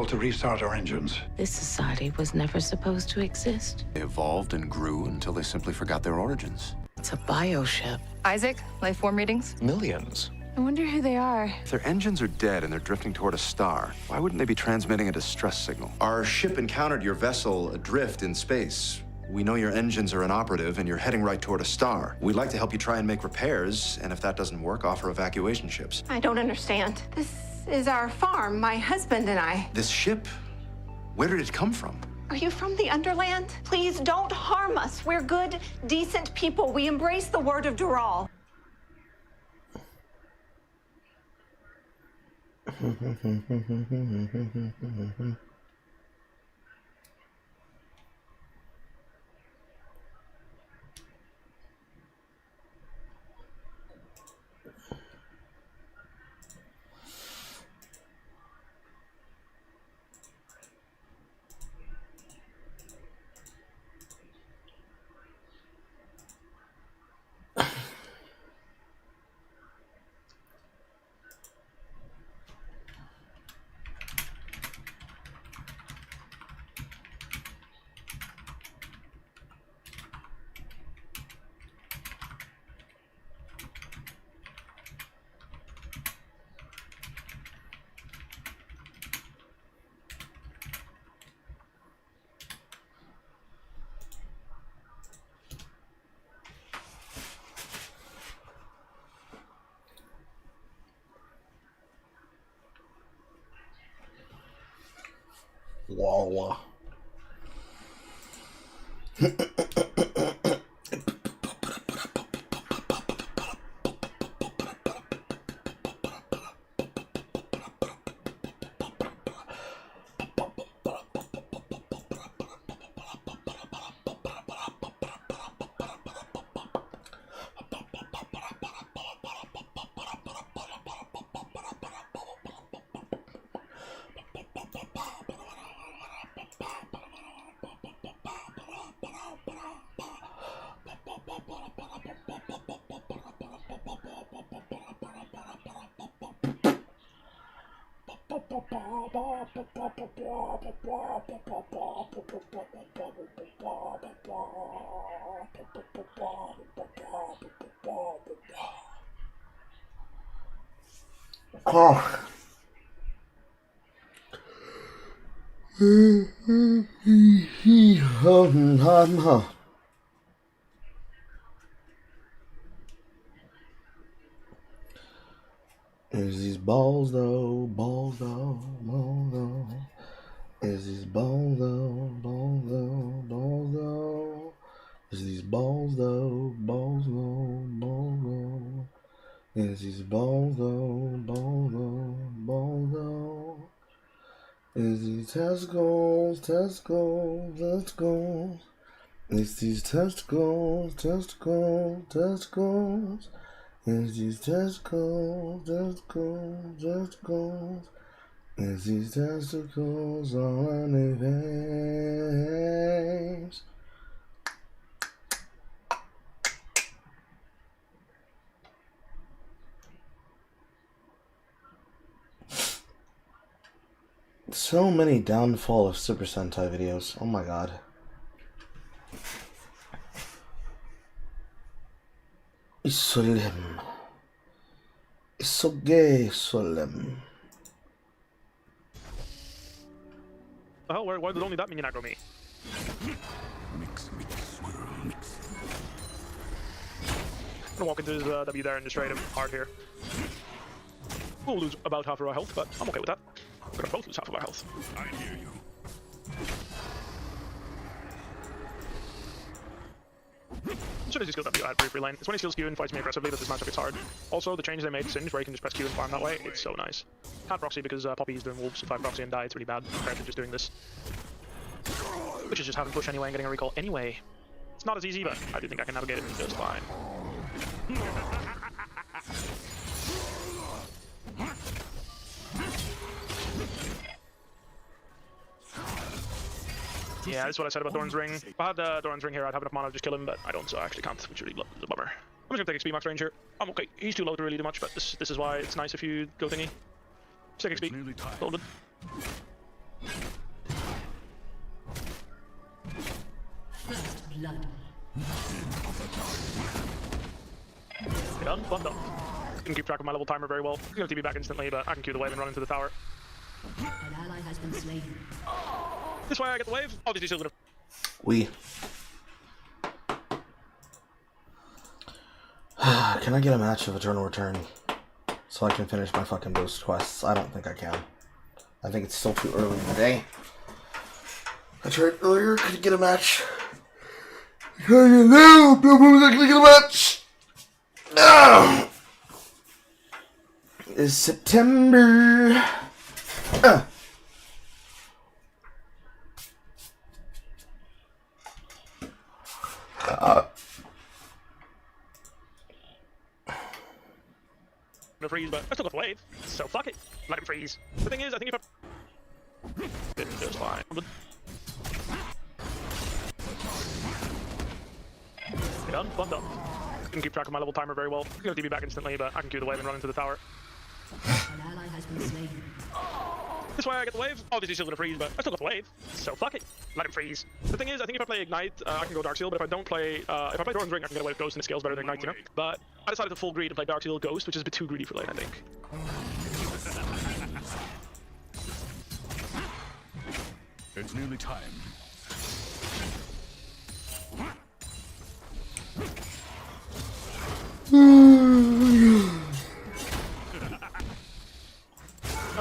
protocol to restart our engines. This society was never supposed to exist. They evolved and grew until they simply forgot their origins. It's a bioship. Isaac, life form readings? Millions. I wonder who they are. If their engines are dead and they're drifting toward a star, why wouldn't they be transmitting a distress signal? Our ship encountered your vessel adrift in space. We know your engines are inoperative and you're heading right toward a star. We'd like to help you try and make repairs, and if that doesn't work, offer evacuation ships. I don't understand. This is our farm, my husband and I. This ship? Where did it come from? Are you from the Underland? Please don't harm us. We're good, decent people. We embrace the word of Dural. Wah. Oh. Is these balls though, balls though, balls though? Is these balls though, balls though, balls though? Is these balls though, balls though, balls though? Is these balls though, balls though, balls though? Is these testicles, testicles, testicles? Is these testicles, testicles, testicles? Is these testicles, testicles, testicles? Is these testicles all on their face? So many downfall of Super Sentai videos. Oh my god. Solemn. It's so gay, solemn. The hell? Why did only that minion aggro me? I'm gonna walk into his W there and just trade him hard here. We'll lose about half of our health, but I'm okay with that. We're gonna both lose half of our health. I hear you. Should have just skill W, I had free lane. It's when he skills Q and fights me aggressively that this matchup gets hard. Also, the change they made to Singe, where you can just press Q and farm that way, it's so nice. Can't proxy because Poppy's doing wolves. If I proxy and die, it's really bad compared to just doing this. Which is just having push anyway and getting a recall anyway. It's not as easy, but I do think I can navigate it just fine. Yeah, that's what I said about Doran's Ring. If I had Doran's Ring here, I'd have enough mana to just kill him, but I don't, so I actually can't, which really is a bummer. I'm just gonna take XP max range here. I'm okay. He's too low to really do much, but this is why it's nice if you go thingy. Just take XP. A little bit. blood. Get done, fun done. Can keep track of my level timer very well. I'm gonna TP back instantly, but I can cue the wave and run into the tower. An ally has been slain. This way I get the wave. Obviously still gonna... Can I get a match of Eternal Return so I can finish my fucking boost quests? I don't think I can. I think it's still too early in the day. I tried earlier, could get a match. No, I can get a match. No. It's September. Freeze, but I still got the wave, so fuck it. Let him freeze. The thing is, I think if I... Didn't just fine. But... Done, fun done. Can keep track of my level timer very well. I'm gonna TP back instantly, but I can cue the wave and run into the tower. An ally has been slain. This way I get the wave. Obviously still gonna freeze, but I still got the wave, so fuck it. Let him freeze. The thing is, I think if I play Ignite, I can go Dark Seal, but if I don't play, if I play Doran's Ring, I can get away with Ghost and it scales better than Ignite, you know? But I decided to full greed to play Dark Seal Ghost, which is a bit too greedy for lane, I think. It's nearly time.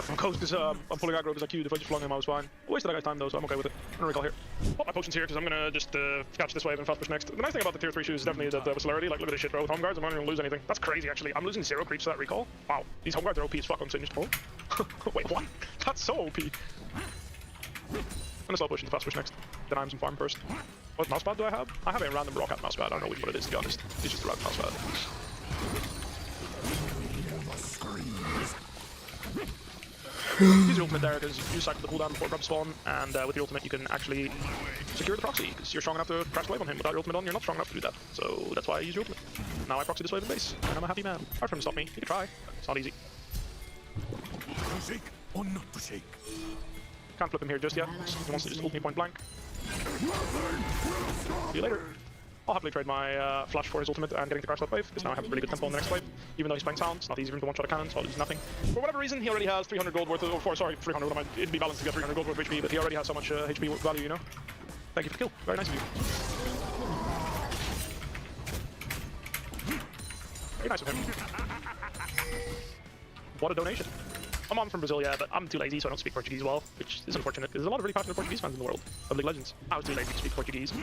I'm coast because I'm pulling aggro because I queued. If I just flung him, I was fine. I wasted that guy's time though, so I'm okay with it. I'm gonna recall here. Pop my potions here because I'm gonna just catch this wave and fast push next. The nice thing about the tier 3 shoes is definitely the celerity. Like, look at this shit, bro. With home guards, I'm not gonna lose anything. That's crazy, actually. I'm losing 0 creeps to that recall. Wow. These home guards are OP as fuck on Singed. Oh. Wait, what? That's so OP. I'm gonna start pushing the fast push next. Then I'm some farm first. What mousepad do I have? I have a random rock out mousepad. I don't know which one it is, to be honest. It's just a random mousepad. Use your ultimate there because you cycle the cooldown before prep spawn, and with your ultimate you can actually secure the proxy because you're strong enough to crash the wave on him. Without your ultimate on, you're not strong enough to do that. So that's why I use your ultimate. Now I proxy this wave in base, and I'm a happy man. Hard for him to stop me. He can try. It's not easy. To shake or not to shake. Can't flip him here just yet. He wants to just ult me point blank. See you later. I'll happily trade my flash for his ultimate and getting to crash that wave, because now I have a really good tempo on the next wave. Even though he's playing sound, it's not easy for him to one-shot a cannon, so I'll lose nothing. For whatever reason, he already has 300 gold worth of, 300, it'd be balanced to get 300 gold worth of HP, but he already has so much HP value, you know? Thank you for the kill. Very nice of you. Very nice of him. What a donation. My mom's from Brazil, yeah, but I'm too lazy, so I don't speak Portuguese well, which is unfortunate, because there's a lot of really passionate Portuguese fans in the world of League of Legends. I was too lazy to speak Portuguese.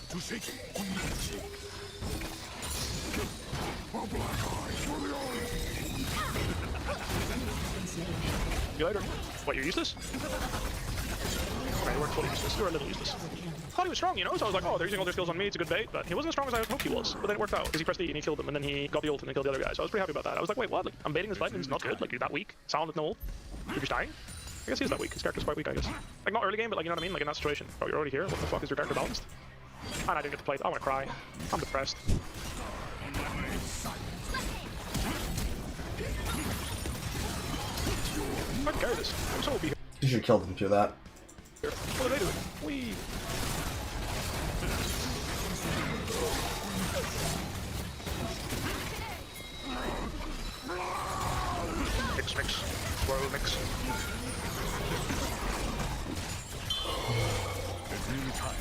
To shake or not to shake. See you later. What, you're useless? Okay, you weren't fully useless. You were a little useless. I thought he was strong, you know, so I was like, oh, they're using all their skills on me, it's a good bait, but he wasn't as strong as I hoped he was. But then it worked out, because he pressed E and he killed him, and then he got the ult and killed the other guy, so I was pretty happy about that. I was like, wait, what? Like, I'm baiting this fight and it's not good? Like, you're that weak? Sound with no ult? You're just dying? I guess he is that weak. His character's quite weak, I guess. Like, not early game, but like, you know what I mean? Like, in that situation. Oh, you're already here? What the fuck, is your character balanced? And I didn't get to play it. I wanna cry. I'm depressed. I can carry this. I'm so OP here. You should have killed him through that. What are they doing? Wee. Mix. Swirl mix. It's nearly time.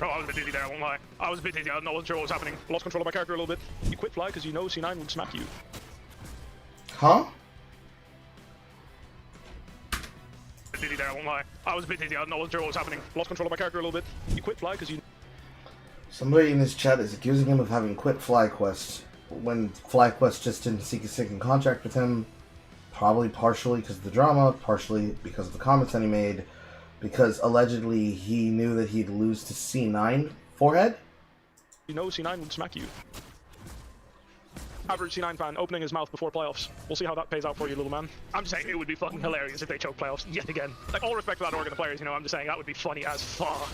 Oh, I was a bit dizzy there, I won't lie. I was a bit dizzy, I wasn't sure what was happening. Lost control of my character a little bit. You quit fly because you know C9 would smack you. Huh? Dizzy there, I won't lie. I was a bit dizzy, I wasn't sure what was happening. Lost control of my character a little bit. You quit fly because you... Somebody in this chat is accusing him of having quit FlyQuest when FlyQuest just didn't seek a second contract with him. Probably partially because of the drama, partially because of the comments that he made, because allegedly he knew that he'd lose to C9 forehead. You know C9 would smack you. Average C9 fan opening his mouth before playoffs. We'll see how that pays out for you, little man. I'm just saying it would be fucking hilarious if they choke playoffs yet again. Like, all respect to that org and the players, you know, I'm just saying that would be funny as fuck.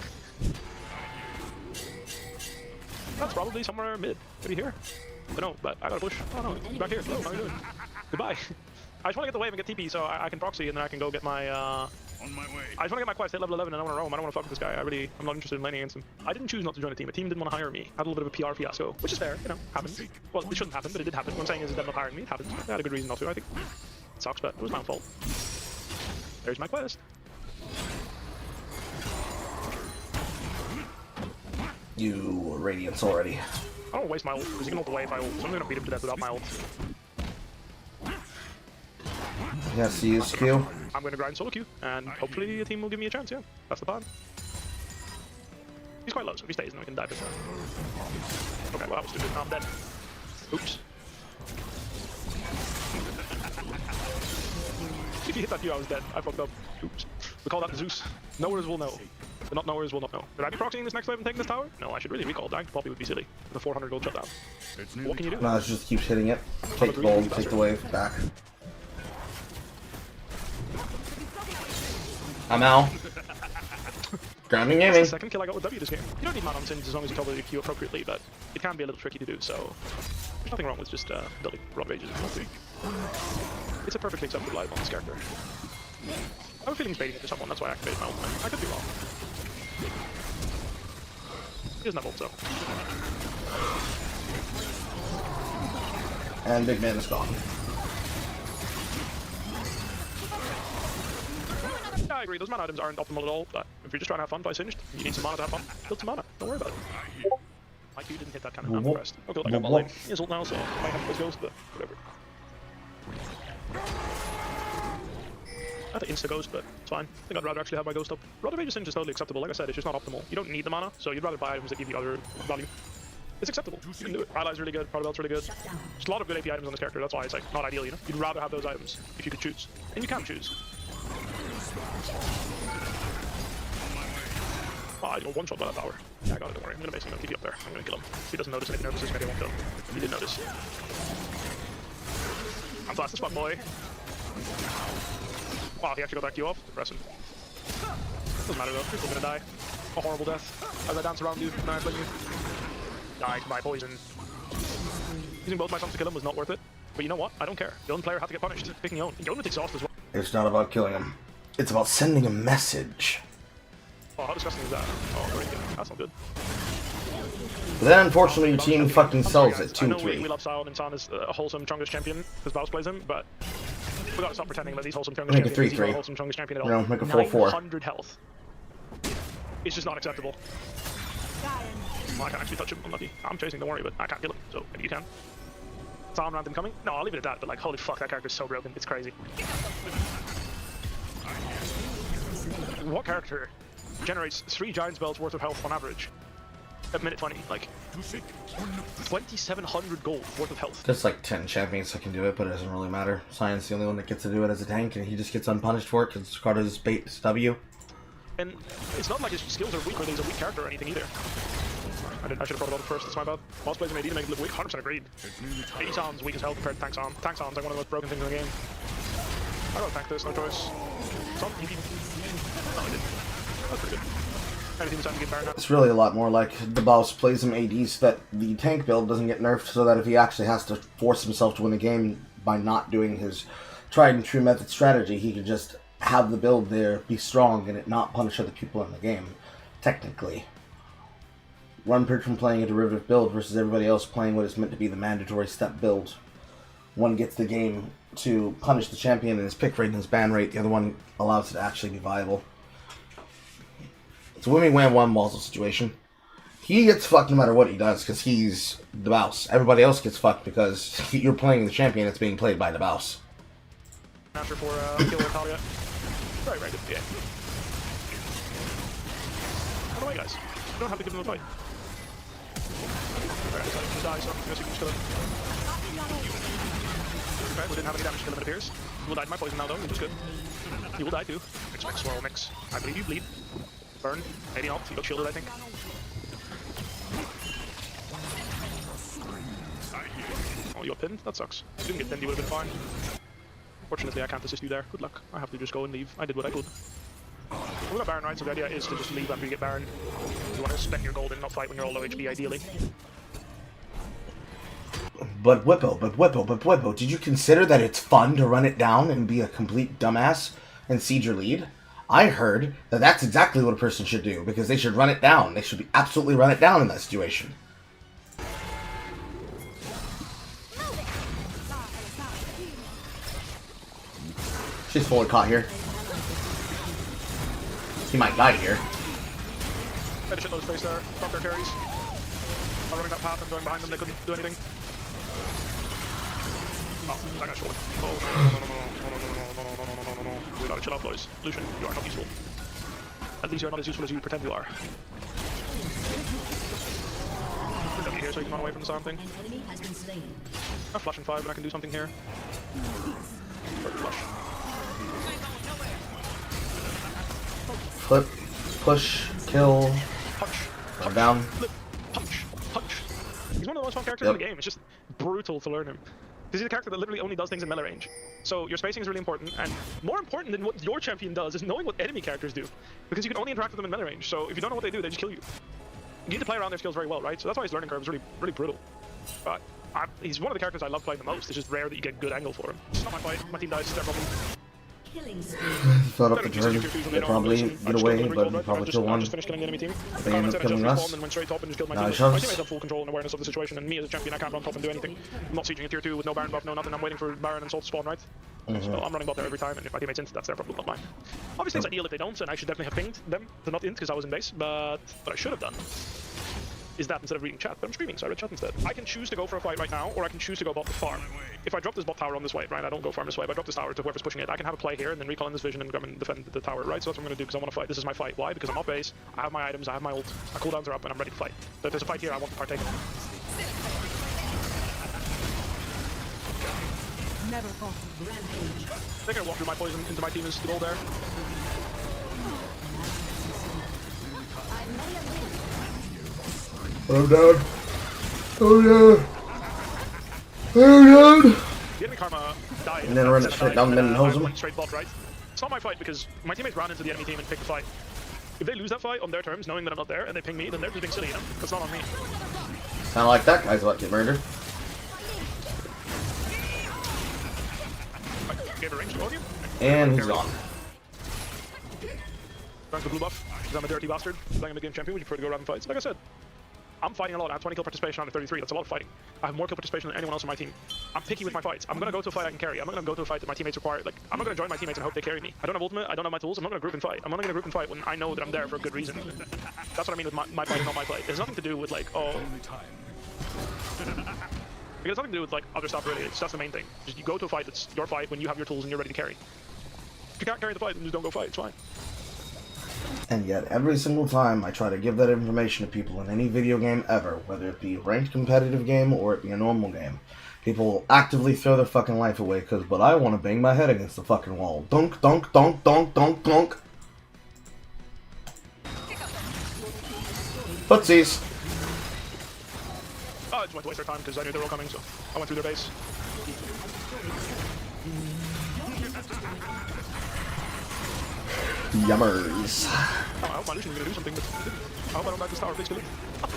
That's probably somewhere mid. Maybe here. But no, but I gotta push. Oh no, he's back here. Hello, how are you doing? Goodbye. I just want to get the wave and get TP so I can proxy and then I can go get my On my way. I just want to get my quest, hit level 11 and I want to roam. I don't want to fuck with this guy. I'm not interested in laning against him. I didn't choose not to join a team. A team didn't want to hire me. Had a little bit of a PR fiasco, which is fair, you know, happens. Well, it shouldn't happen, but it did happen. What I'm saying is them not hiring me, it happened. They had a good reason not to, I think. It sucks, but it was my own fault. There's my quest. You Radiance already. I don't waste my ult, because he can ult away if I ult, so I'm gonna beat him to death without my ult. Yes, he is Q. I'm gonna grind solo queue, and hopefully a team will give me a chance, yeah. That's the plan. He's quite low, so if he stays, then we can dive this. Okay, well that was stupid. Now I'm dead. Oops. If you hit that Q, I was dead. I fucked up. Oops. We call that Zeus. Knowers will know. The not knowers will not know. Should I be proxying this next wave and taking this tower? No, I should really recall. Dying to Poppy would be silly. With a 400 gold shutdown. What can you do? No, it just keeps hitting it. Take the gold, take the wave, back. I'm out. Grounding That's gaming. the second kill I got with W this game. You don't need mana on Sins as long as you cover your Q appropriately, but it can be a little tricky to do, so there's nothing wrong with just building Rod Rages. It's a perfectly acceptable live on this character. I have a feeling he's baiting it to someone, that's why I activated my ult. I could be wrong. He doesn't have ult, so. And big man is gone. Yeah, I agree, those mana items aren't optimal at all, but if you're just trying to have fun by Singed, you need some mana to have fun, build some mana, don't worry about it. My Q didn't hit that cannon, I'm impressed. Oh good, I got my lane. He has ult now, so I might have those ghosts, but whatever. I had to insta-ghost, but it's fine. I think I'd rather actually have my ghost up. Rod Rages Singed is totally acceptable, like I said, it's just not optimal. You don't need the mana, so you'd rather buy items that give you other value. It's acceptable, you can do it. Ally's really good, Prowler Belt's really good. There's a lot of good AP items on this character, that's why it's like not ideal, you know? You'd rather have those items if you could choose. And you can choose. Oh, I got one shot by that tower. Yeah, I got it, don't worry. I'm gonna base him, I'm gonna keep you up there. I'm gonna kill him. If he doesn't notice and if he notices, maybe I won't kill him. He did notice. I'm fast as fuck, boy. Wow, he actually got that Q off. Depressing. Doesn't matter though, you're still gonna die. A horrible death. As I dance around you, and I flame you. Died by poison. Using both my sons to kill him was not worth it. But you know what? I don't care. The own player had to get punished. Picking Yon. Yon with exhaust as well. It's not about killing him. It's about sending a message. Oh, how disgusting is that? Oh, very good. That's not good. But then unfortunately your team fucking sells it I know 2-3. we love Sion and San is a wholesome Chungus champion because Baus plays him, but we gotta stop pretending that he's wholesome Chungus Make it champion. He's not a 3-3. wholesome Chungus champion at all. No, make a 4-4. 900 health. It's just not acceptable. Well, I can't actually touch him, I'm lucky. I'm chasing, don't worry, but I can't kill him, so maybe you can. Sam random coming? No, I'll leave it at that, but like, holy fuck, that character's so broken, it's crazy. What character generates 3 Giant Spells worth of health on average at minute 20? Like, 2,700 gold worth of health. There's like 10 champions that can do it, but it doesn't really matter. Cyan's the only one that gets to do it as a tank, and he just gets unpunished for it because it's called his bait W. And it's not like his skills are weak or he's a weak character or anything either. I should have brought it up first, that's my bad. Moss plays an AD to make it look weak, 100% agreed. AD sounds weak as hell compared to Tank Sam. Tank Sam's like one of the most broken things in the game. I gotta tank this, no choice. Some EP. No, I didn't. That's pretty good. Anything was time to get Baron now. it's really a lot more like the boss plays him AD so that the tank build doesn't get nerfed, so that if he actually has to force himself to win the game by not doing his tried and true method strategy, he can just have the build there be strong and it not punish other people in the game, technically. One person playing a derivative build versus everybody else playing what is meant to be the mandatory step build. One gets the game to punish the champion in his pick rate and his ban rate, the other one allows it to actually be viable. It's a Wimmy Wham One Wazzle situation. He gets fucked no matter what he does because he's the boss. Everybody else gets fucked because you're playing the champion that's being played by the boss. After for Killer Talia. Very, very good. Yeah. Out of the way, guys. You don't have to give them a fight. Alright, I decided to die, so I guess you can just kill him. Okay, we didn't have any damage to kill him, it appears. He will die to my poison now, though, which is good. He will die too. Mix, swirl, mix. I believe you bleed. Burn. Maybe not. He got shielded, I think. Oh, you got pinned? That sucks. If you didn't get pinned, you would have been fine. Fortunately, I can't assist you there. Good luck. I have to just go and leave. I did what I could. We got Baron, right? So the idea is to just leave after you get Baron. you want to spend your gold and not fight when you're all low HP, ideally. But Whippo, did you consider that it's fun to run it down and be a complete dumbass and cede your lead? I heard that that's exactly what a person should do, because they should run it down. They should be absolutely run it down in that situation. She's fully caught here. He might die here. Had a shitload of space there. Front their carries. I'm running that path, I'm going behind them, they couldn't do anything. Oh, that guy's short. Oh, no. We gotta chill out, boys. Lucian, you are not useful. At least you are not as useful as you pretend you are. W here so you can run away from the arm thing. An enemy has been slain. I'm flashing 5, but I can do something here. Perfect flush. Flip, push, kill, Punch. down. Flip. Punch. He's one of the most fun characters in the game. It's just brutal to learn him. This is a character that literally only does things in melee range. So your spacing is really important, and more important than what your champion does is knowing what enemy characters do. Because you can only interact with them in melee range, so if you don't know what they do, they just kill you. You need to play around their skills very well, right? So that's why his learning curve is really brutal. But he's one of the characters I love playing the most. It's just rare that you get good angle for him. It's not my fight. My team dies. It's their problem. Killing spree. Thought up the turn. They probably get away, but we probably kill one. Just finished killing the enemy team. They end up killing us. And went straight top and just killed my Now team. he shoves. My teammates have full control and awareness of the situation, and me as a champion, I can't run top and do anything. I'm not sieging a tier 2 with no Baron buff, no nothing. I'm waiting for Baron and Salt to spawn, right? So I'm running bot there every time, and if my teammates int, that's their problem, not mine. Obviously, it's ideal if they don't, and I should definitely have pinged them to not int because I was in base, but what I should have done is that instead of reading chat, but I'm streaming, so I read chat instead. I can choose to go for a fight right now, or I can choose to go bot to farm. If I drop this bot tower on this wave, right, I don't go farm this way, if I drop this tower to whoever's pushing it, I can have a play here and then recall in this vision and come and defend the tower, right? So that's what I'm going to do because I want to fight. This is my fight. Why? Because I'm off base, I have my items, I have my ult, my cooldowns are up, and I'm ready to fight. So if there's a fight here, I want to partake in it. Never fall. Rampage. They're going to walk through my poison into my team is the goal there. I'm down. Oh yeah. Oh yeah. The enemy Karma died. And then run it straight down the mid and hose him. Went straight bot, right? It's not my fight because my teammates ran into the enemy team and picked the fight. If they lose that fight on their terms, knowing that I'm not there, and they ping me, then they're just being silly, you know? That's not on me. Kinda like that guy's about to get murdered. Gave a range to all of you. And he's gone. Thanks for blue buff, because I'm a dirty bastard. Playing a mid-game champion, would you prefer to go around fights? Like I said, I'm fighting a lot. I have 20 kill participation out of 33. That's a lot of fighting. I have more kill participation than anyone else on my team. I'm picky with my fights. I'm gonna go to a fight I can carry. I'm not gonna go to a fight that my teammates require. Like, I'm not gonna join my teammates and hope they carry me. I don't have ultimate. I don't have my tools. I'm not gonna group and fight. I'm only gonna group and fight when I know that I'm there for a good reason. That's what I mean with my fight is not my play. It has nothing to do with like, oh. It has nothing to do with like other stuff really. That's the main thing. Just you go to a fight that's your fight when you have your tools and you're ready to carry. If you can't carry the fight, then just don't go fight. It's fine. And yet, every single time I try to give that information to people in any video game ever, whether it be a ranked competitive game or it be a normal game, people will actively throw their fucking life away because, but I want to bang my head against the fucking wall. Dunk, dunk, dunk, dunk, dunk, dunk. Footsies. Oh, I just went to waste their time because I knew they were all coming, so I went through their base. Yummers. Oh, I hope my Lucian's gonna do something, but I hope I don't back this tower, please kill it. Well,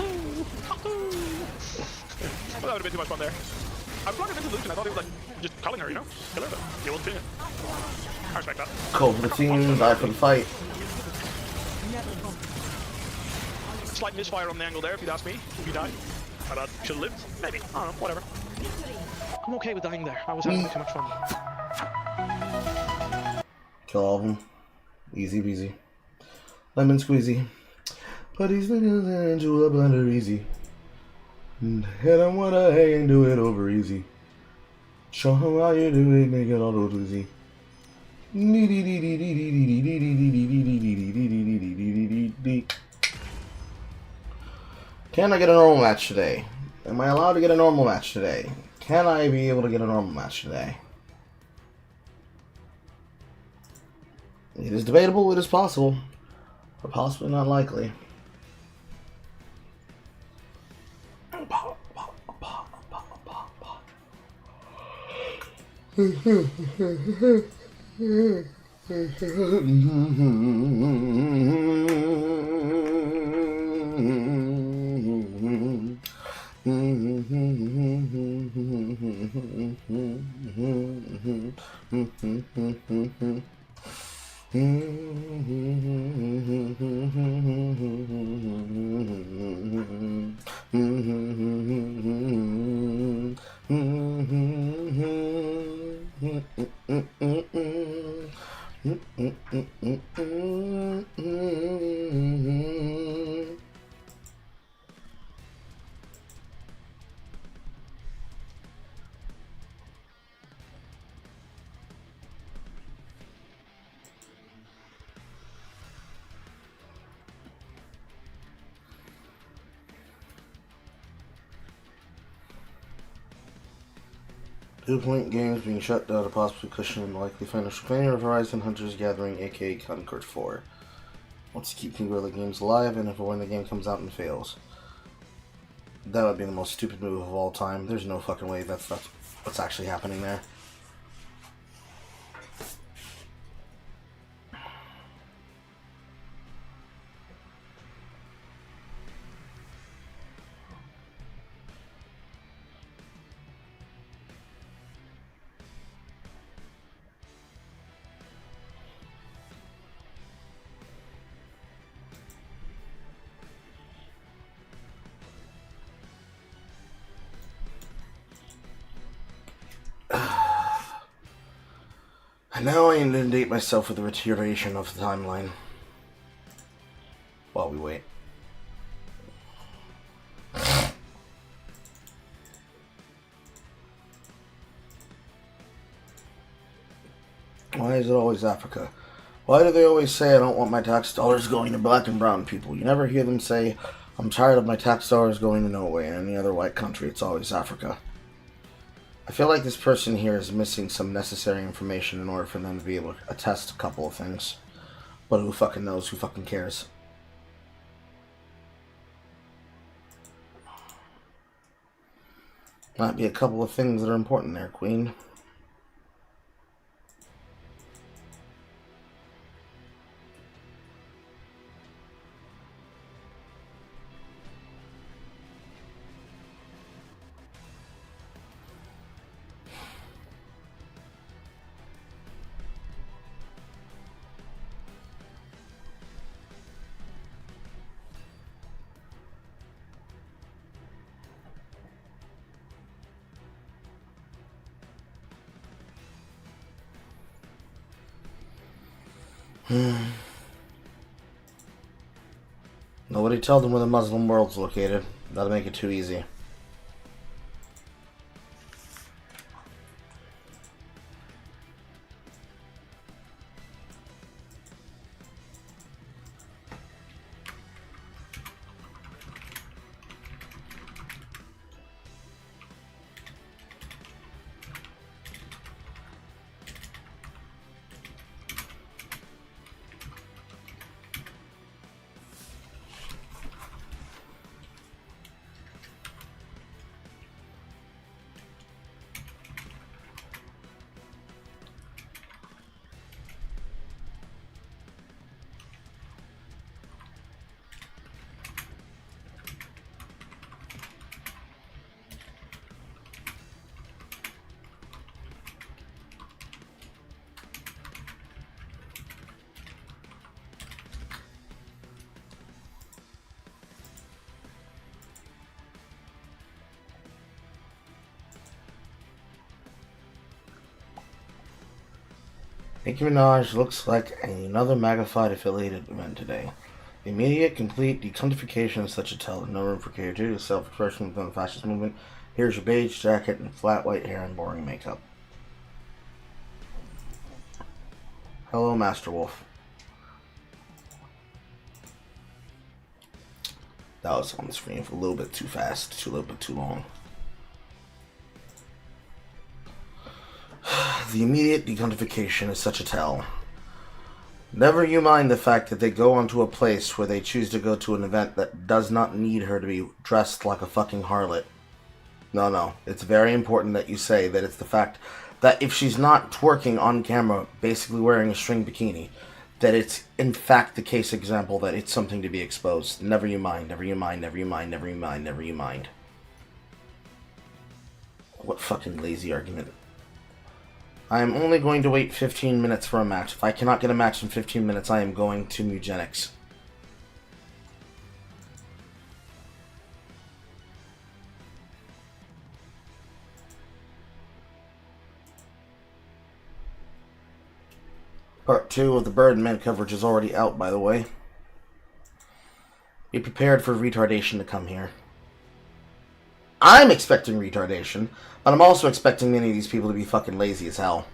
that would have been too much fun there. I plugged him into Lucian, I thought he was like, just calling her, you know? Kill her, but he wasn't doing it. I respect that. Cool for the team, die for the fight. Slight misfire on the angle there, if you'd ask me. If you died. I thought should have lived. Maybe. I don't know, whatever. I'm okay with dying there. I was having too much fun. Kill all of them. Easy peasy. Lemon squeezy. Put these niggas into a blender easy. Hit them with a hay and do it over easy. Show them how you do it, make it all over easy. Can I get a normal match today? Am I allowed to get a normal match today? Can I be able to get a normal match today? It is debatable, it is possible, but possibly not likely. Two-point games being shut down to possibly cushion the likely financial failure of Horizon Hunters Gathering, aka Concord 4. Wants to keep Guerrilla Games alive, and if or when the game comes out and fails. That would be the most stupid move of all time. There's no fucking way that's what's actually happening there. And now I inundate myself with the reiteration of the timeline. While we wait. Why is it always Africa? Why do they always say I don't want my tax dollars going to black and brown people? You never hear them say, I'm tired of my tax dollars going to Norway and any other white country. It's always Africa. I feel like this person here is missing some necessary information in order for them to be able to attest a couple of things. But who fucking knows? Who fucking cares? Might be a couple of things that are important there, Queen. Nobody tell them where the Muslim world's located. That'll make it too easy. Nicki Minaj looks like another magnified affiliated event today. The immediate, complete decontification of such a tell. No room for creativity, self-expression within the fascist movement. Here's your beige jacket and flat white hair and boring makeup. Hello, Master Wolf. That was on the screen for a little bit too fast, a little bit too long. The immediate decontification is such a tell. Never you mind the fact that they go onto a place where they choose to go to an event that does not need her to be dressed like a fucking harlot. No. It's very important that you say that it's the fact that if she's not twerking on camera, basically wearing a string bikini, that it's in fact the case example that it's something to be exposed. Never you mind, never you mind, never you mind, never you mind, never you mind. What fucking lazy argument. I am only going to wait 15 minutes for a match. If I cannot get a match in 15 minutes, I am going to Mugenics. Part 2 of the Birdman coverage is already out, by the way. Be prepared for retardation to come here. I'm expecting retardation, but I'm also expecting many of these people to be fucking lazy as hell.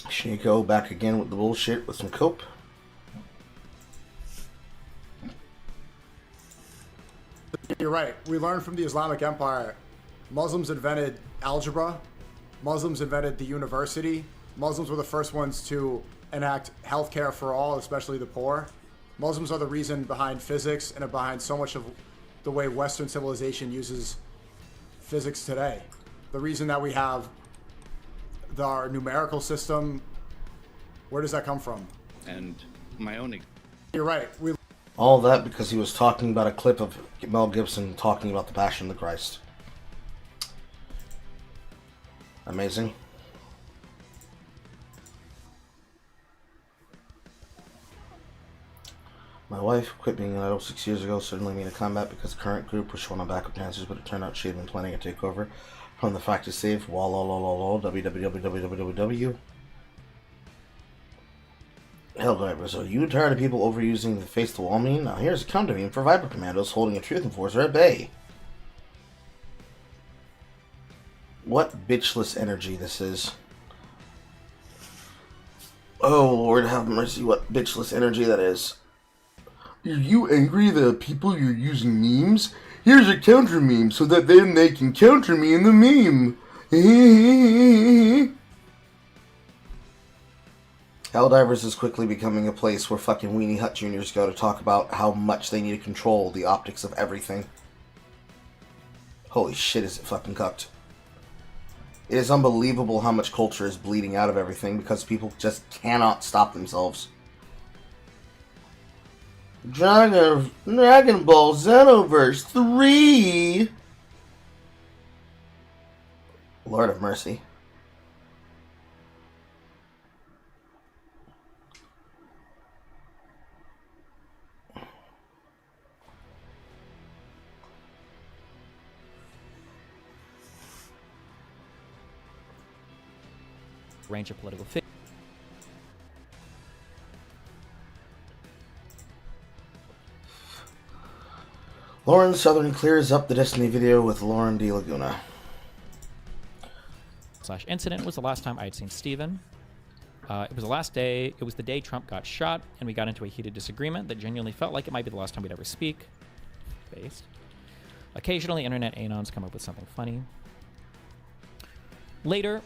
Shinko back again with the bullshit with some cope. You're right. We learned from the Islamic Empire. Muslims invented algebra. Muslims invented the university. Muslims were the first ones to enact healthcare for all, especially the poor. Muslims are the reason behind physics and behind so much of the way Western civilization uses physics today. The reason that we have our numerical system, where does that come from? And my own... You're right. All that because he was talking about a clip of Mel Gibson talking about the Passion of the Christ. Amazing. My wife quit being an idol 6 years ago, suddenly made a comeback because the current group was showing on backup dancers, but it turned out she had been planning a takeover from the fact to save www. Helldivers, are you tired of people overusing the face the wall meme? Now here's a counter meme for Viper Commandos holding a Truth Enforcer at bay. What bitchless energy this is. Oh Lord have mercy, what bitchless energy that is. Are you angry that people you're using memes? Here's a counter meme so that then they can counter me in the meme. Helldivers is quickly becoming a place where fucking Weenie Hut Juniors go to talk about how much they need to control the optics of everything. Holy shit, is it fucking cooked. It is unbelievable how much culture is bleeding out of everything because people just cannot stop themselves. Dragon Ball Xenoverse 3! Lord of mercy. Range of political figures. Lauren Southern clears up the Destiny video with Lauren D. Laguna. /incident was the last time I had seen Steven. It was the last day. It was the day Trump got shot, and we got into a heated disagreement that genuinely felt like it might be the last time we'd ever speak. Based. Occasionally, internet anons come up with something funny. Later,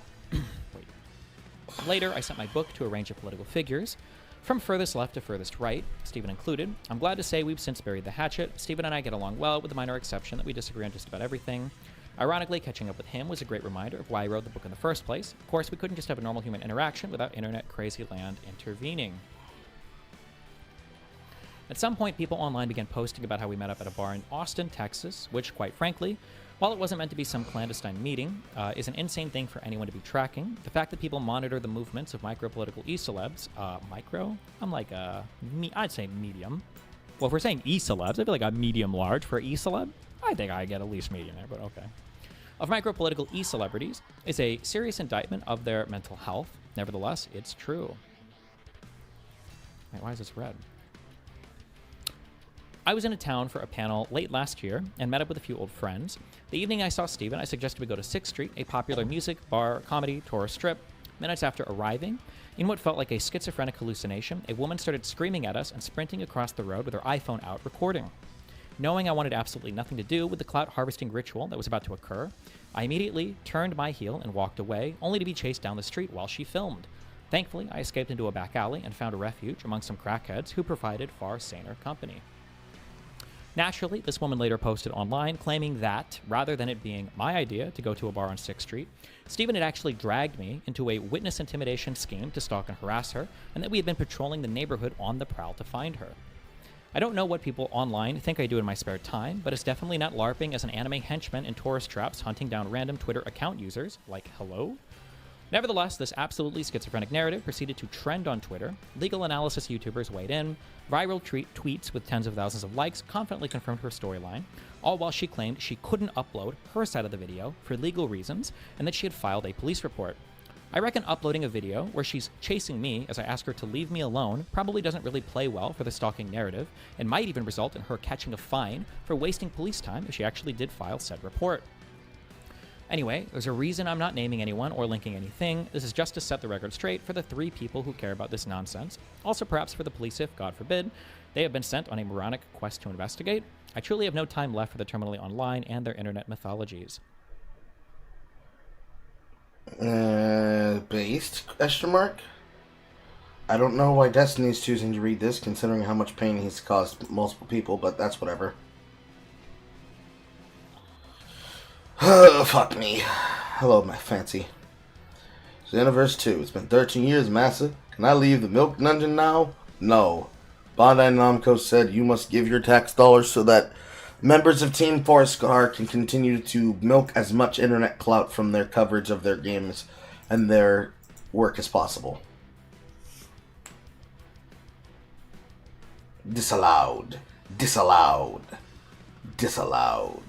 I sent my book to a range of political figures, from furthest left to furthest right, Stephen included. I'm glad to say we've since buried the hatchet. Stephen and I get along well, with the minor exception that we disagree on just about everything. Ironically, catching up with him was a great reminder of why I wrote the book in the first place. Of course, we couldn't just have a normal human interaction without internet crazy land intervening. At some point, people online began posting about how we met up at a bar in Austin, Texas, which, quite frankly, while it wasn't meant to be some clandestine meeting, is an insane thing for anyone to be tracking. The fact that people monitor the movements of micro-political e-celebs, micro? I'm like I'd say medium. Well, if we're saying e-celebs, I feel like a medium-large for e-celeb. I think I get at least medium there, but okay. Of micro-political e-celebrities is a serious indictment of their mental health. Nevertheless, it's true. Wait, why is this red? I was in a town for a panel late last year and met up with a few old friends. The evening I saw Steven, I suggested we go to 6th Street, a popular music, bar, comedy, tourist strip. Minutes after arriving, in what felt like a schizophrenic hallucination, a woman started screaming at us and sprinting across the road with her iPhone out recording. Knowing I wanted absolutely nothing to do with the clout harvesting ritual that was about to occur, I immediately turned my heel and walked away, only to be chased down the street while she filmed. Thankfully, I escaped into a back alley and found a refuge among some crackheads who provided far saner company. Naturally, this woman later posted online claiming that, rather than it being my idea to go to a bar on 6th Street, Steven had actually dragged me into a witness intimidation scheme to stalk and harass her, and that we had been patrolling the neighborhood on the prowl to find her. I don't know what people online think I do in my spare time, but it's definitely not LARPing as an anime henchman in tourist traps hunting down random Twitter account users, like hello? Nevertheless, this absolutely schizophrenic narrative proceeded to trend on Twitter. Legal analysis YouTubers weighed in. Viral tweets with tens of thousands of likes confidently confirmed her storyline, all while she claimed she couldn't upload her side of the video for legal reasons and that she had filed a police report. I reckon uploading a video where she's chasing me as I ask her to leave me alone probably doesn't really play well for the stalking narrative and might even result in her catching a fine for wasting police time if she actually did file said report. Anyway, there's a reason I'm not naming anyone or linking anything. This is just to set the record straight for the 3 people who care about this nonsense. Also perhaps for the police if, God forbid, they have been sent on a moronic quest to investigate. I truly have no time left for the terminally online and their internet mythologies. Based? Question mark? I don't know why Destiny's choosing to read this, considering how much pain he's caused multiple people, but that's whatever. Oh, fuck me. Hello, my fancy. Xenoverse 2. It's been 13 years, massa. Can I leave the milk dungeon now? No. Bandai Namco said you must give your tax dollars so that members of Team Forestcar can continue to milk as much internet clout from their coverage of their games and their work as possible. Disallowed. Disallowed. Disallowed.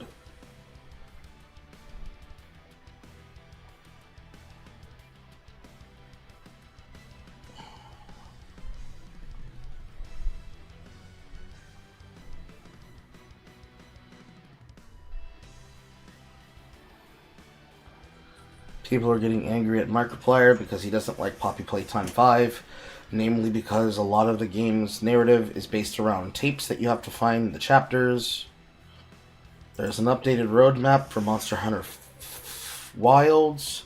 People are getting angry at Markiplier because he doesn't like Poppy Playtime 5, namely because a lot of the game's narrative is based around tapes that you have to find in the chapters. There's an updated roadmap for Monster Hunter Wilds.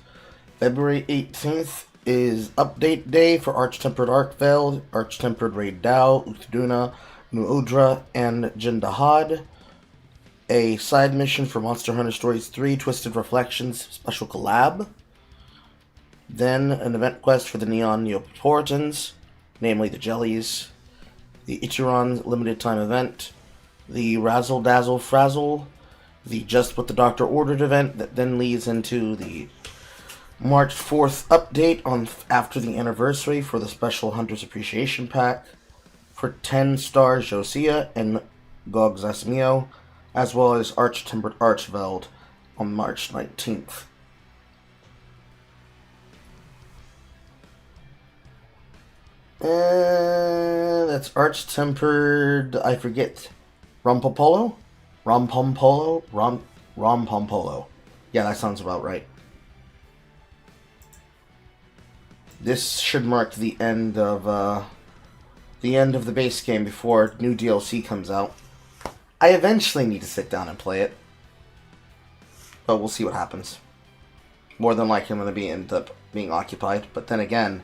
February 18th is update day for Arch-Tempered Arkveld, Arch-Tempered Raid Dao, Uthduna, Nuudra, and Jindahad. A side mission for Monster Hunter Stories 3 Twisted Reflections special collab. Then an event quest for the Neon Neopolitans, namely the Jellies. The Ichiran limited time event. The Razzle Dazzle Frazzle. The Just What the Doctor Ordered event that then leads into the March 4th update on after the anniversary for the special Hunter's Appreciation Pack. For 10 stars Josiah and Gog Zasmio, as well as Arch-Tempered Archveld on March 19th. And that's Arch-Tempered, I forget, Rompompolo? Rompompolo. Yeah, that sounds about right. This should mark the end of the base game before new DLC comes out. I eventually need to sit down and play it, but we'll see what happens. More than likely, I'm going to end up being occupied. But then again,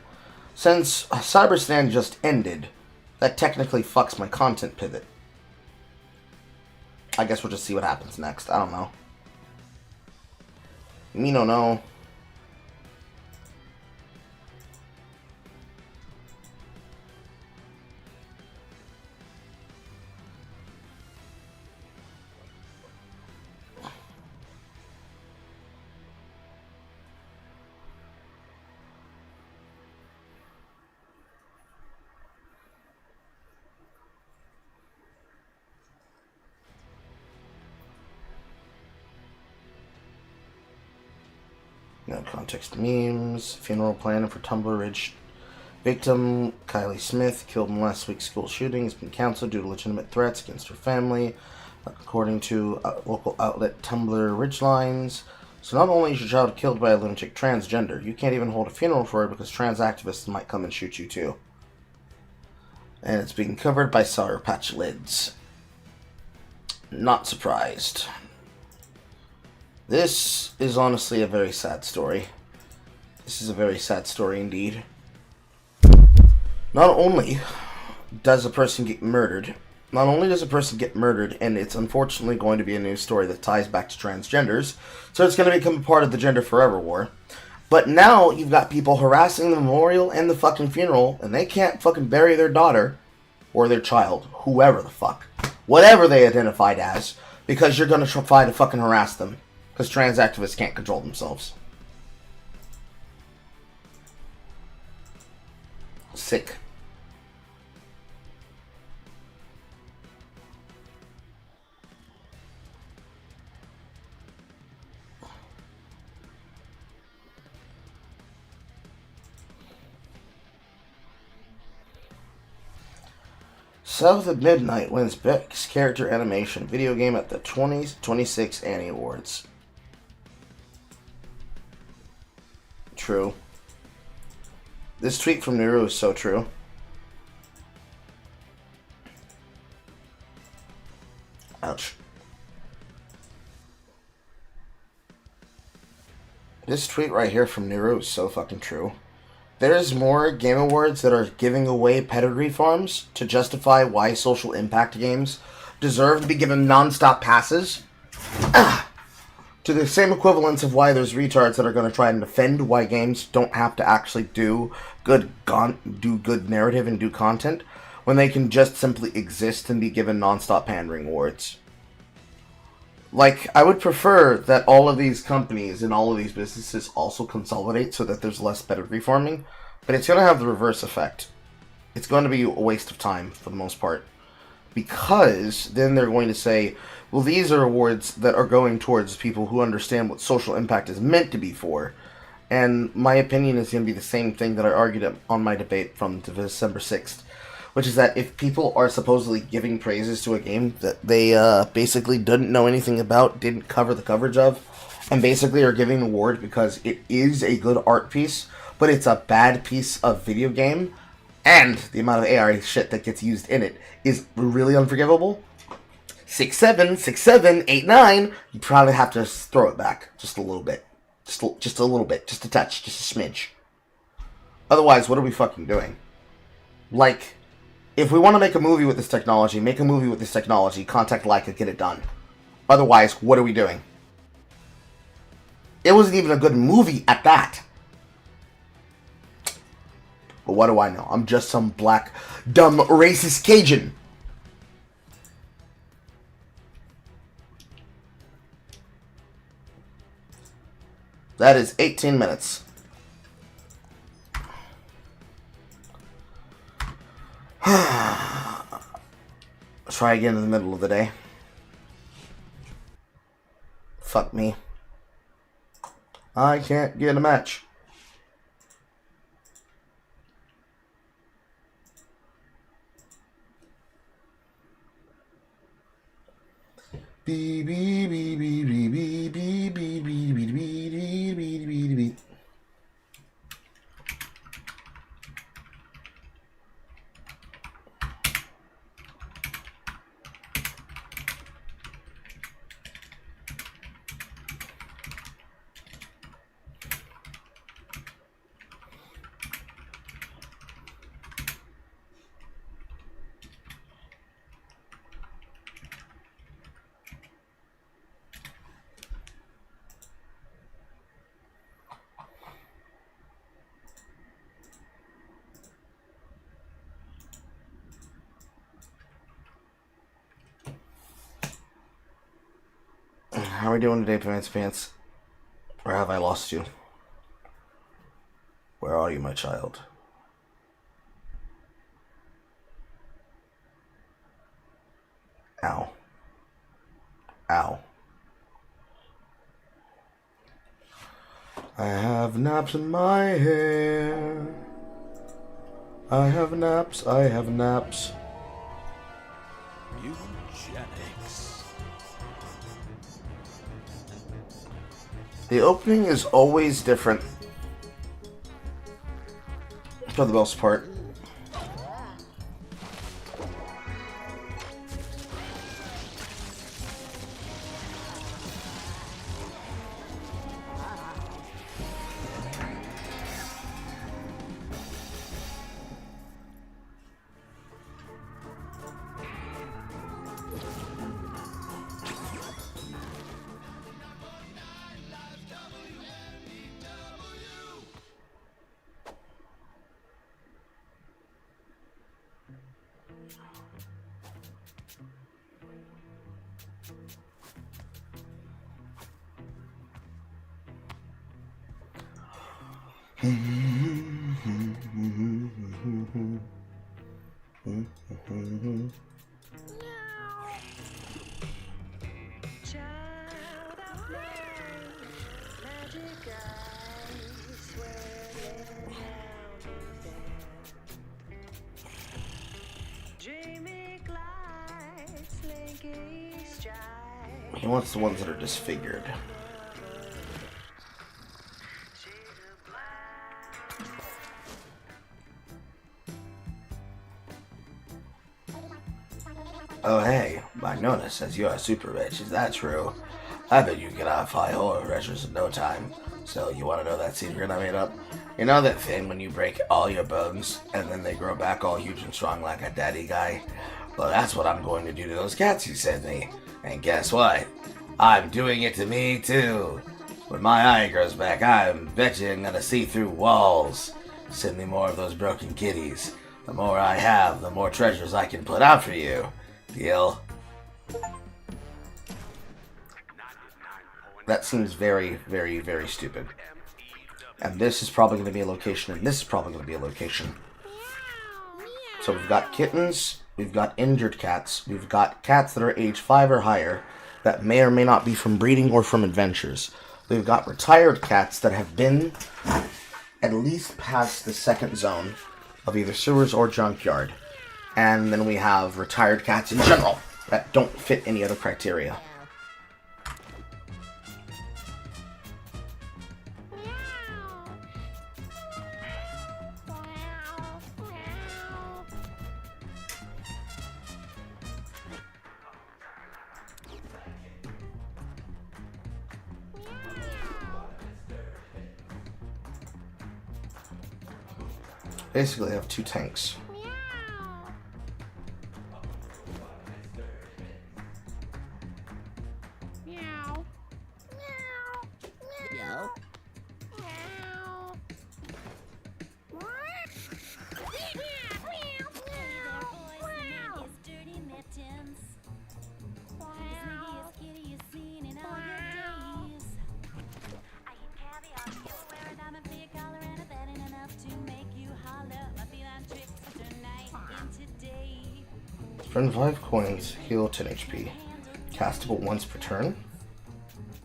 since Cyberstand just ended, that technically fucks my content pivot. I guess we'll just see what happens next. I don't know. Me no know. No context memes. Funeral plan for Tumblr Ridge victim Kylie Smith, killed in last week's school shooting, has been canceled due to legitimate threats against her family, according to local outlet Tumblr Ridgelines. So not only is your child killed by a lunatic transgender, you can't even hold a funeral for her because trans activists might come and shoot you too. And it's being covered by Sour Patch Lids. Not surprised. This is honestly a very sad story. This is a very sad story indeed. Not only does a person get murdered, and it's unfortunately going to be a news story that ties back to transgenders, so it's going to become a part of the Gender Forever War. But now you've got people harassing the memorial and the fucking funeral, and they can't fucking bury their daughter or their child, whoever the fuck, whatever they identified as, because you're going to try to fucking harass them, because trans activists can't control themselves. Sick. South of Midnight wins Best Character Animation Video Game at the 2026 Annie Awards. True. This tweet from Nero is so true. Ouch. This tweet right here from Nero is so fucking true. There's more Game Awards that are giving away pedigree farms to justify why social impact games deserve to be given non-stop passes to the same equivalence of why there's retards that are going to try and defend why games don't have to actually do good narrative and do content when they can just simply exist and be given non-stop pandering awards. Like, I would prefer that all of these companies and all of these businesses also consolidate so that there's less pedigree farming, but it's going to have the reverse effect. It's going to be a waste of time for the most part, because then they're going to say, well, these are awards that are going towards people who understand what social impact is meant to be for, and my opinion is going to be the same thing that I argued on my debate from December 6th. Which is that if people are supposedly giving praises to a game that they basically didn't know anything about, didn't cover the coverage of, and basically are giving an award because it is a good art piece, but it's a bad piece of video game, and the amount of AI shit that gets used in it is really unforgivable, 6-7, 6-7, 8-9, you probably have to throw it back just a little bit. Just a little bit. Just a touch. Just a smidge. Otherwise, what are we fucking doing? Like, if we want to make a movie with this technology, make a movie with this technology, contact Leica, get it done. Otherwise, what are we doing? It wasn't even a good movie at that. But what do I know? I'm just some black, dumb, racist Cajun. That is 18 minutes. Try again in the middle of the day. Fuck me. I can't get a match. Beep beep beep beep beep beep beep beep beep beep beep beep beep beep. How are we doing today, Pants? Or have I lost you? Where are you, my child? Ow. Ow. I have naps in my hair. I have naps, I have naps. Eugenics. The opening is always different for the most part. He wants the ones that are disfigured. Oh hey, I noticed says you're a super rich. Is that true? I bet you can get out 5 horror treasures in no time. So you want to know that secret I made up? You know that thing when you break all your bones and then they grow back all huge and strong like a daddy guy? Well, that's what I'm going to do to those cats you sent me. And guess what? I'm doing it to me too. When my eye grows back, I bet you I'm gonna see through walls. Send me more of those broken kitties. The more I have, the more treasures I can put out for you. Deal? That seems very, very, very stupid. And this is probably going to be a location, and this is probably going to be a location. So we've got kittens, we've got injured cats, we've got cats that are age 5 or higher that may or may not be from breeding or from adventures. We've got retired cats that have been at least past the second zone of either sewers or junkyard. And then we have retired cats in general that don't fit any other criteria. Basically, I have 2 tanks. Spend 5 coins, heal 10 HP. Castable once per turn.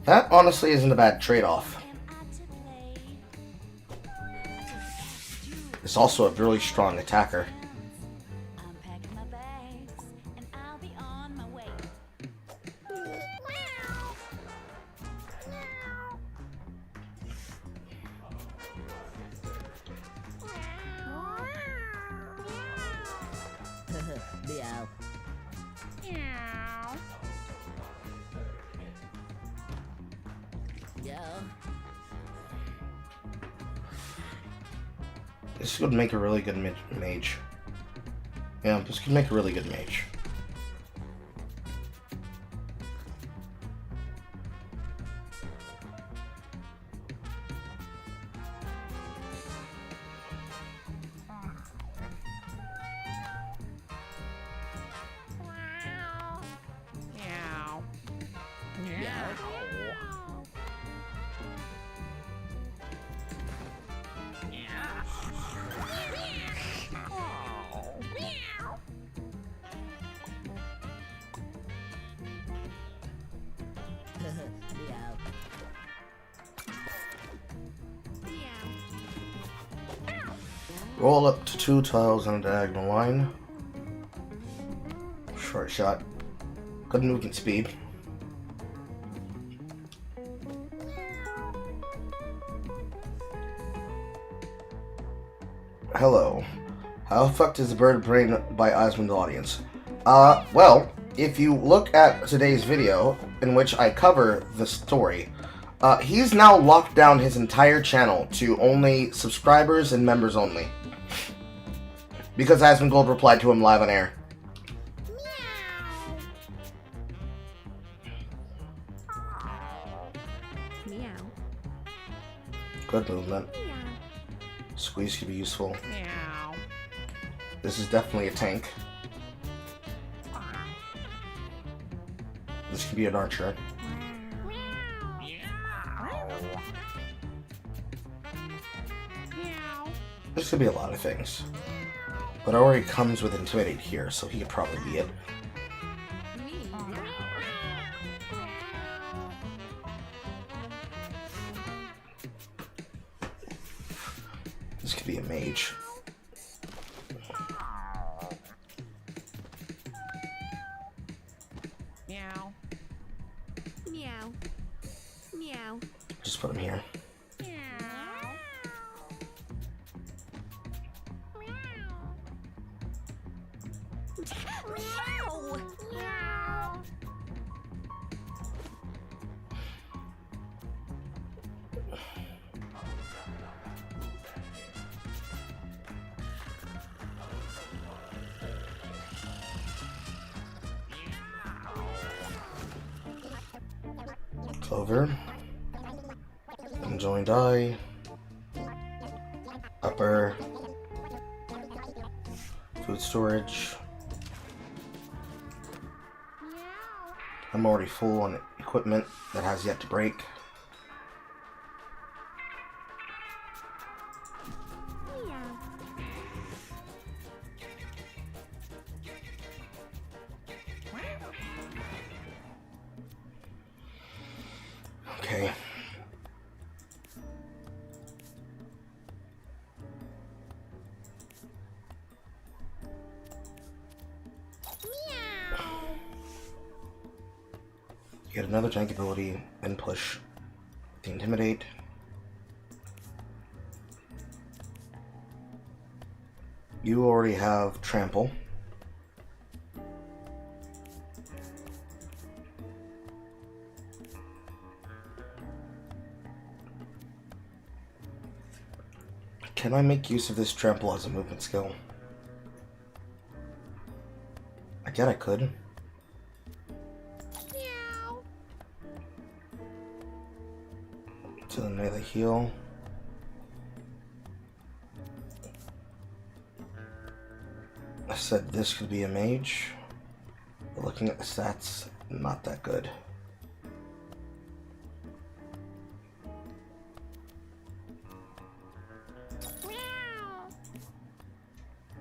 That honestly isn't a bad trade-off. It's also a really strong attacker. This would make a really good mage. Yeah, this could make a really good mage. Roll up to 2 tiles on a diagonal line. Short shot. Good movement speed. Hello. How fucked is the bird brain by Osmond audience? Well, if you look at today's video, in which I cover the story, he's now locked down his entire channel to only subscribers and members only. Because Asmongold replied to him live on air. Meow. Good movement. Squeeze could be useful. This is definitely a tank. This could be an archer. This could be a lot of things. But it already comes with Intimidate here, so he could probably be it. This could be a mage. Meow. Meow. Meow. Just put him here. Clover. Enjoying die. Upper. Food storage. I'm already full on equipment that has yet to break. Okay. Get another tank ability and push the Intimidate. You already have Trample. Can I make use of this Trample as a movement skill? I get I could. To the melee heal. I said this could be a mage, but looking at the stats, not that good.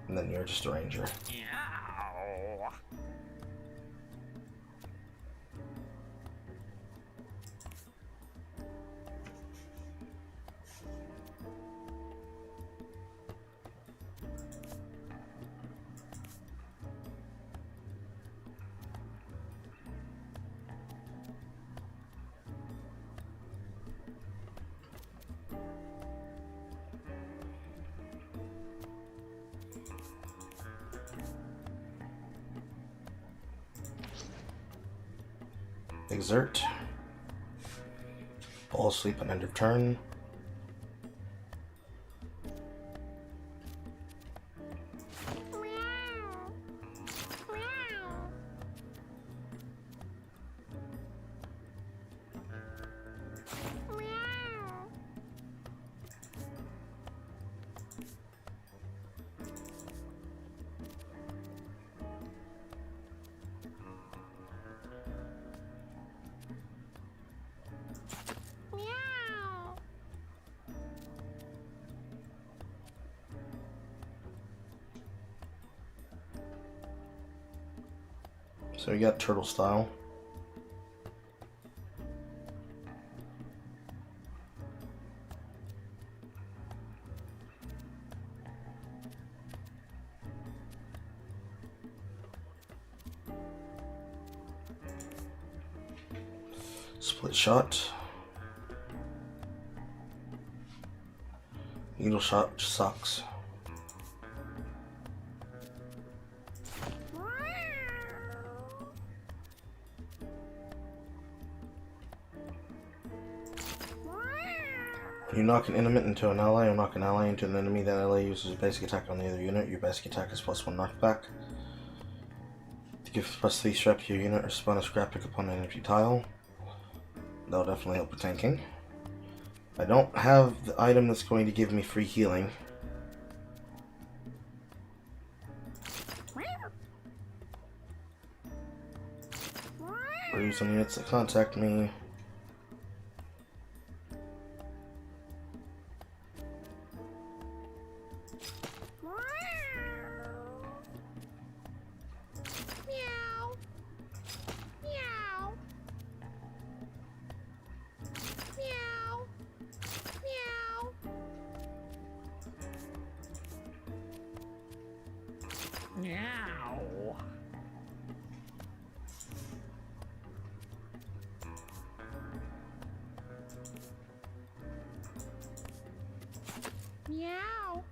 And then you're just a ranger. Exert. Fall asleep at end of turn. So you got turtle style. Split shot. Needle shot sucks. You knock an intimate into an ally, or knock an ally into an enemy, that ally uses a basic attack on the other unit. Your basic attack is +1 knockback. To give +3 strap to your unit, or spawn a scrap pick upon an empty tile. That'll definitely help with tanking. I don't have the item that's going to give me free healing. Reduce on units that contact me. Meow. Meow.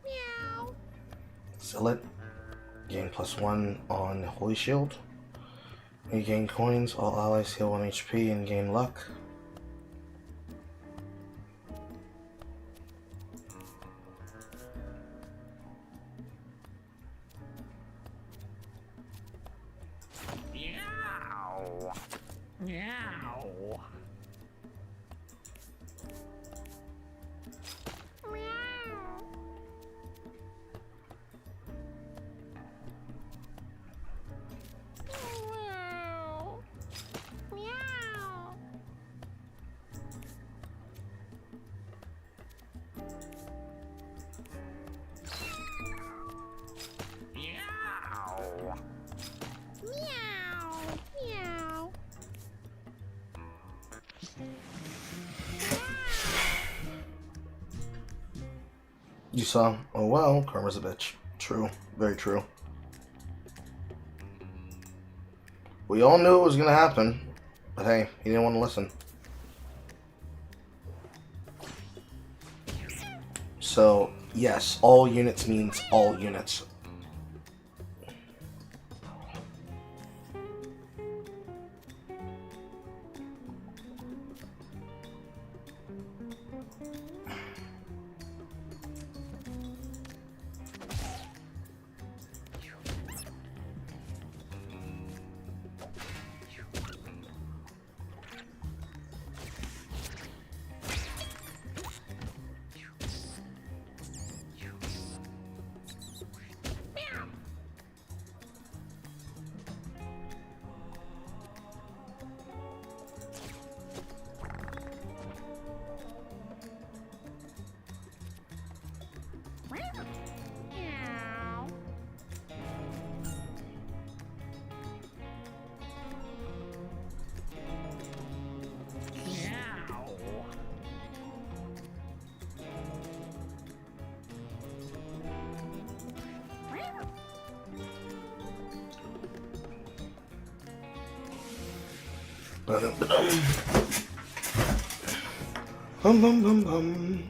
Meow. Sell it. Gain +1 on Holy Shield. You gain coins, all allies heal 1 HP and gain luck. You saw, oh well, karma's a bitch. True, very true. We all knew it was gonna happen, but hey, he didn't want to listen. So, yes, all units means all units. Bum bum bum bum.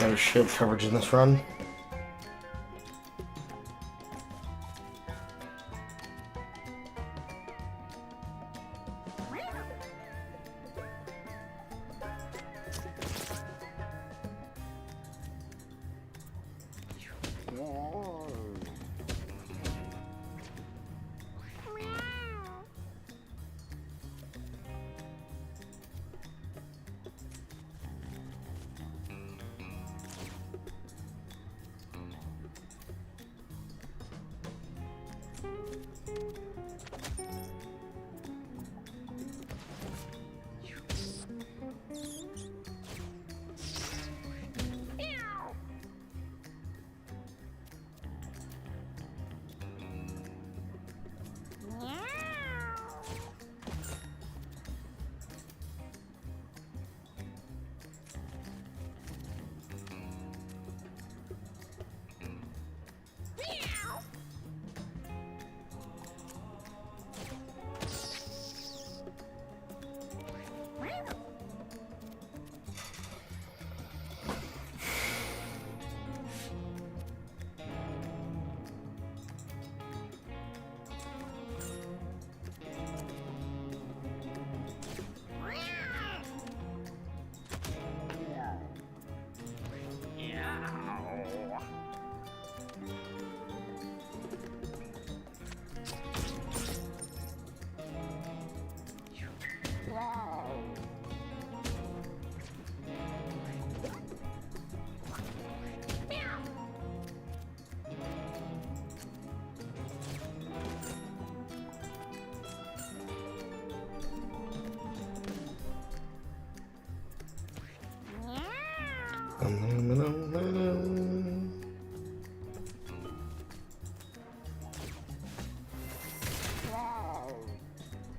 better shield coverage in this run.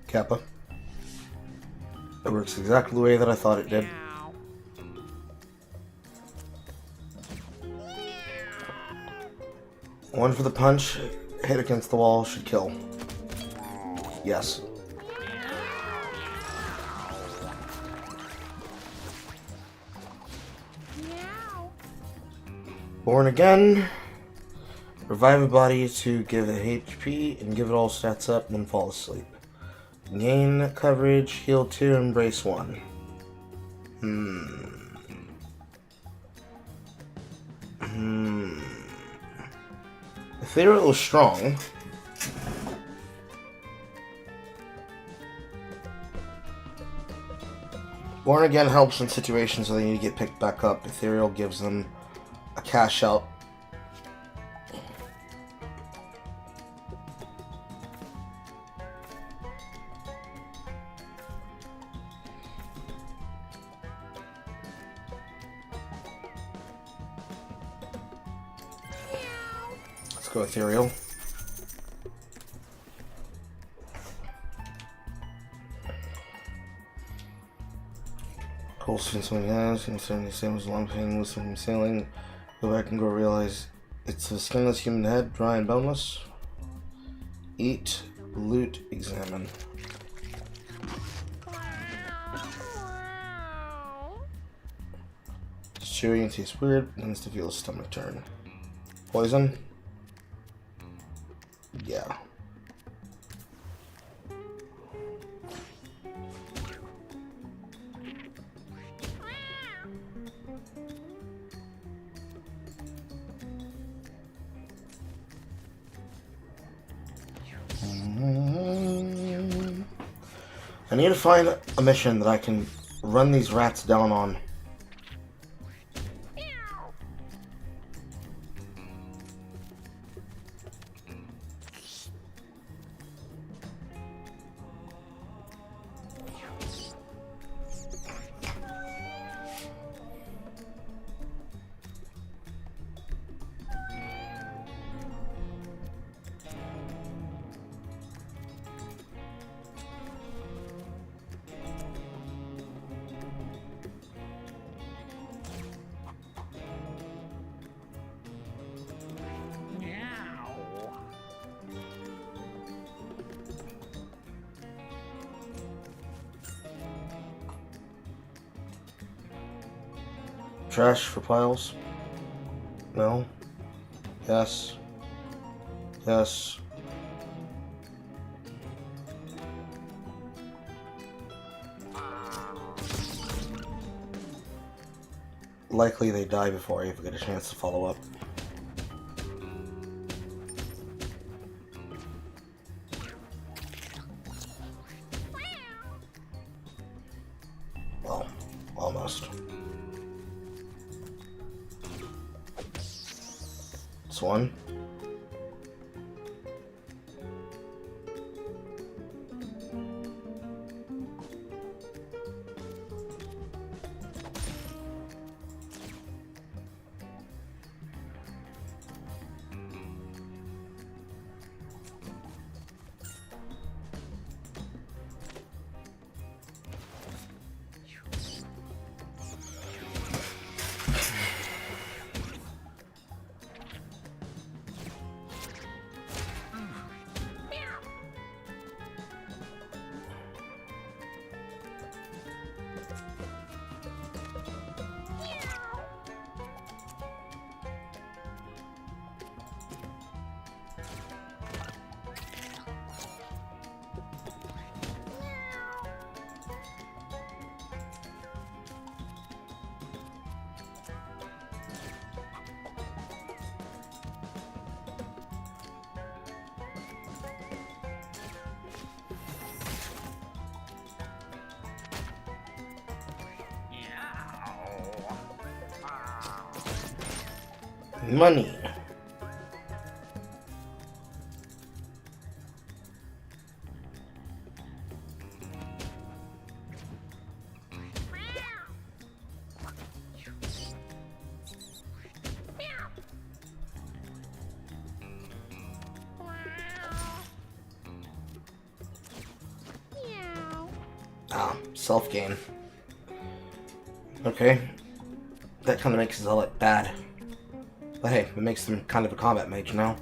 Kappa. It works exactly the way that I thought it did. One for the punch, hit against the wall, should kill. Yes. Born again. Revive a body to give it HP and give it all stats up, then fall asleep. Gain coverage, heal 2, embrace 1. Ethereal is strong. Born again helps in situations where they need to get picked back up. Ethereal gives them a cash out. Let's go Ethereal. Cold since when has, concerning the same as long pain with from sailing. Go back and go realize it's a skinless human head, dry and boneless. Eat, loot, examine. It's chewy and tastes weird, and to feel a stomach turn. Poison? Yeah. I need to find a mission that I can run these rats down on. trash for piles? No? Yes. Yes. Likely they die before I even get a chance to follow up. Well, almost. This one. Money. Self-gain. Okay. That kind of makes Zealot bad. But hey, it makes them kind of a combat mage now.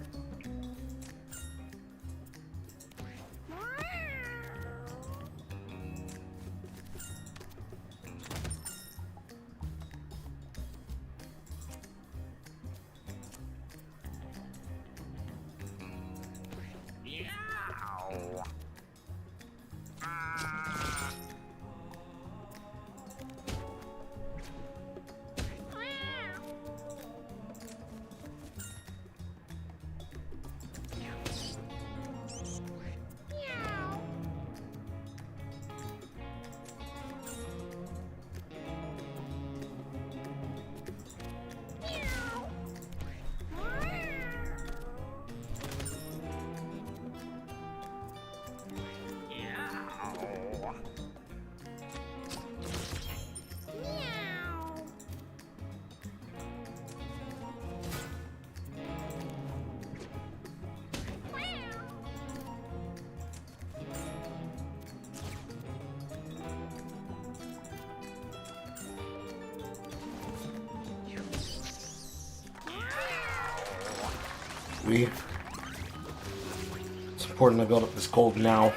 It's important to build up this gold now.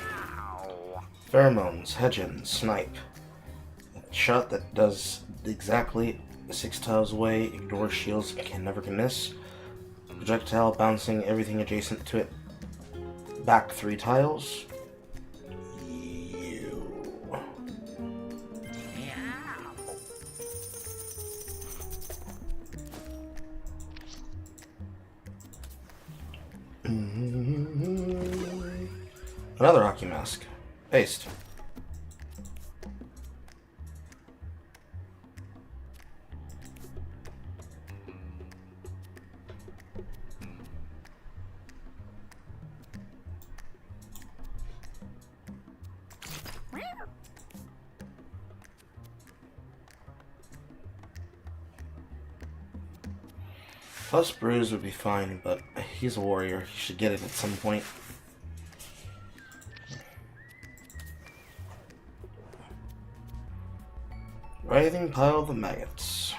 Pheromones, Hedgen, Snipe. A shot that does exactly 6 tiles away, ignores shields, can never miss. Projectile bouncing everything adjacent to it back 3 tiles. Another hockey mask. Paste. Plus Bruise would be fine, but he's a warrior. He should get it at some point. Writhing Pile of the Maggots.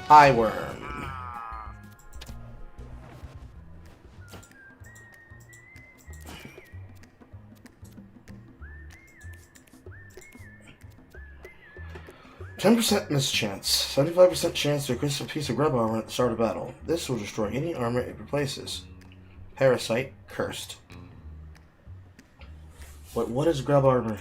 Eye Worm. 10% mischance. 75% chance to equip a piece of grub armor at the start of battle. This will destroy any armor it replaces. Parasite. Cursed. What is grub armor?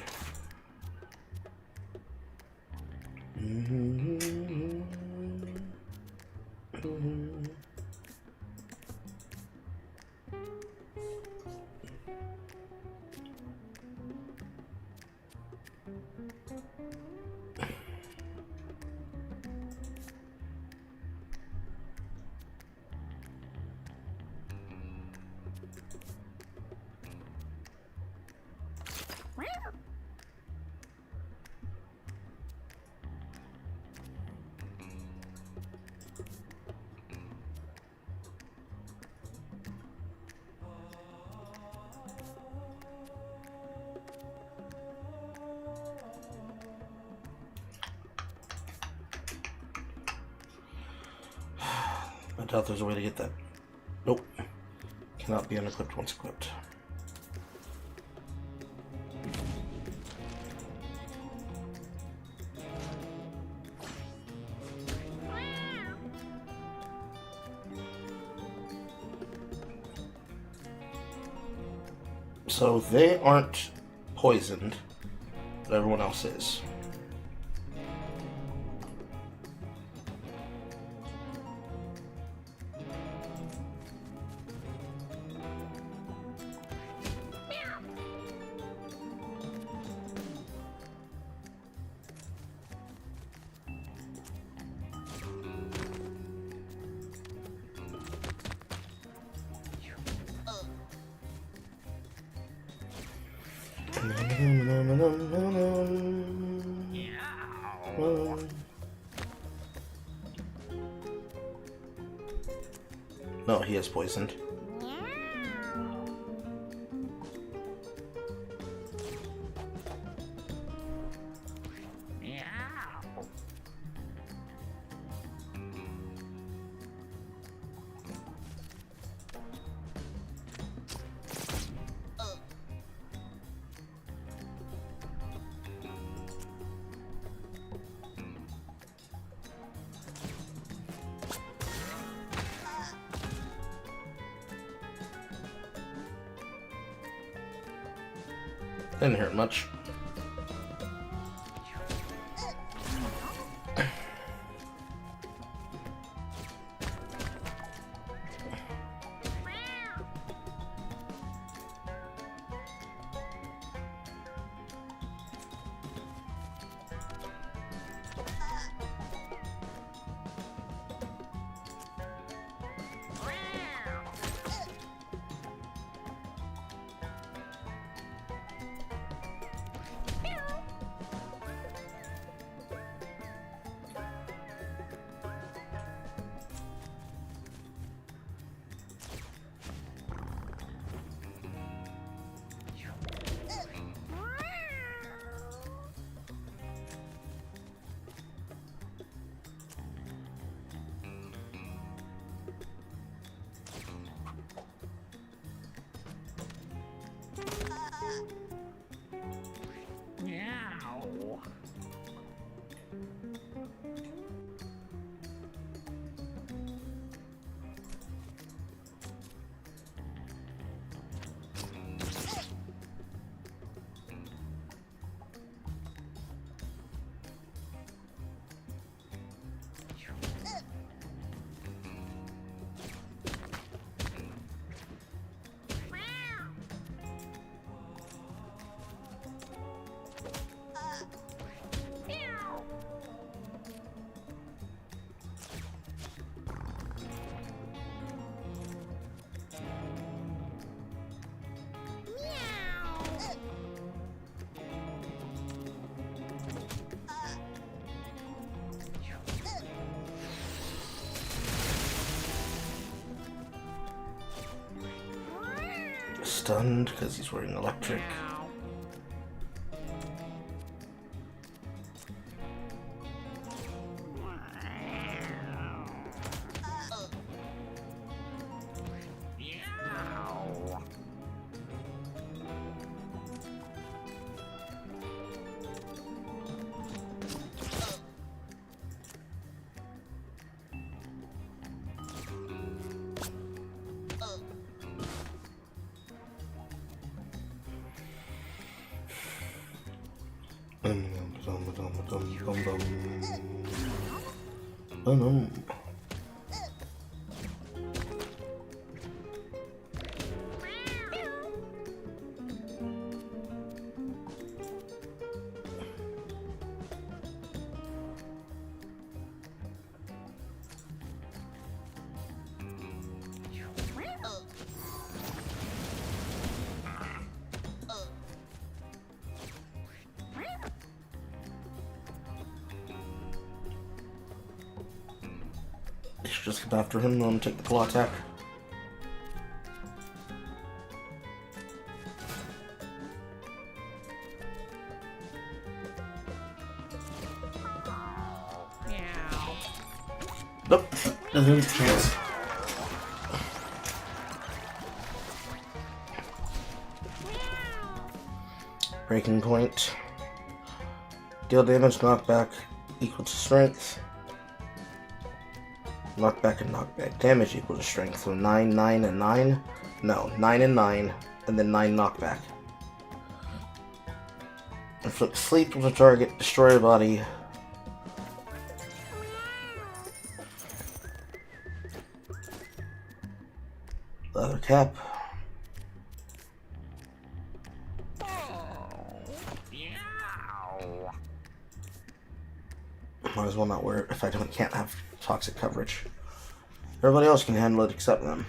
I doubt there's a way to get that. Nope. Cannot be unequipped once equipped. So they aren't poisoned, but everyone else is. No, he is poisoned. Didn't hear it much. Stunned because he's wearing electric. Just get after him and take the claw attack. Nope, doesn't have a chance. Breaking point. Deal damage, knockback equal to strength. Knockback and knockback. Damage equal to strength. So 9, 9, and 9. No, 9 and 9, and then 9 knockback. Inflict sleep on the target, destroy the body. Leather cap. Might as well not wear it if I can't have toxic coverage. Everybody else can handle it except them.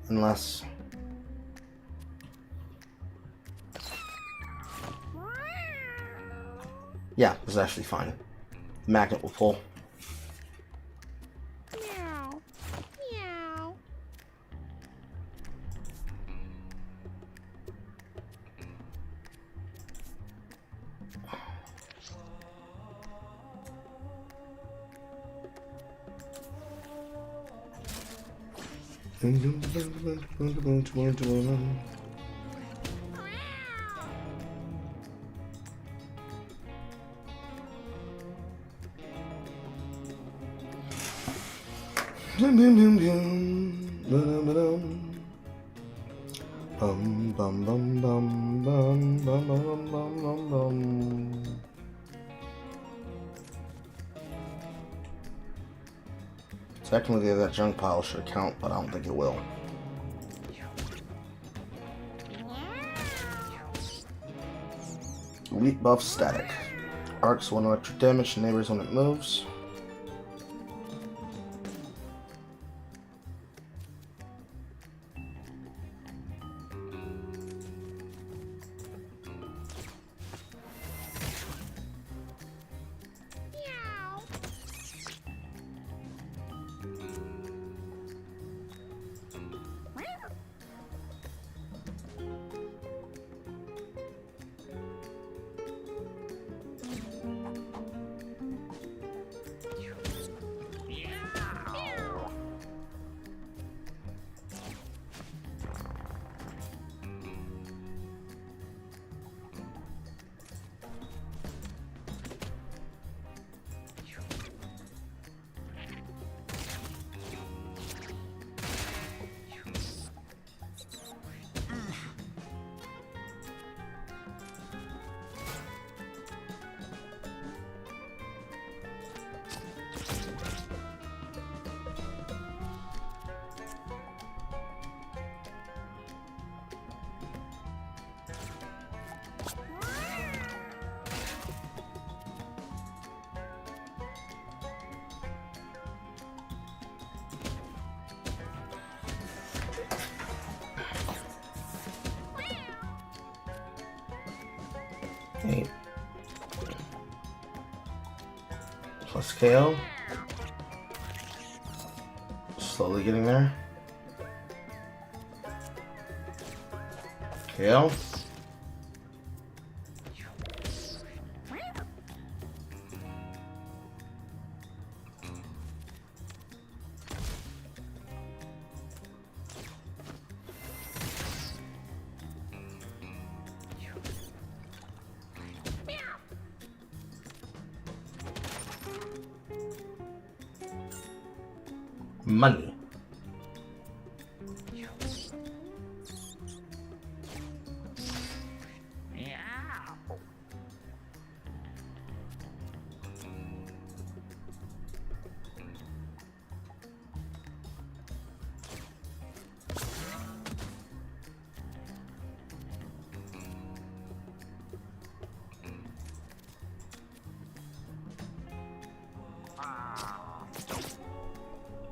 Unless... yeah, this is actually fine. The magnet will pull. Meow. Meow. Bum bum bum bum bum bum bum bum bum bum. Technically, that junk pile should count, but I don't think it will. Elite buff static. Arcs 1 electric damage to neighbors when it moves. Eight. Plus KO. Slowly getting there. KO. Money.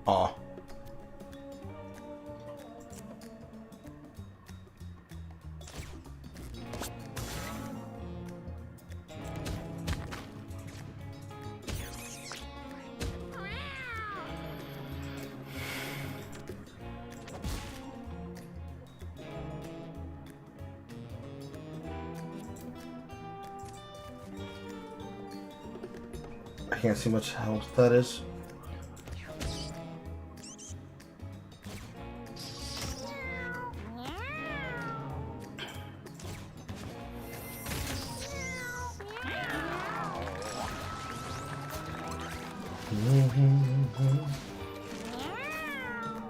Aw. I can't see much how that is.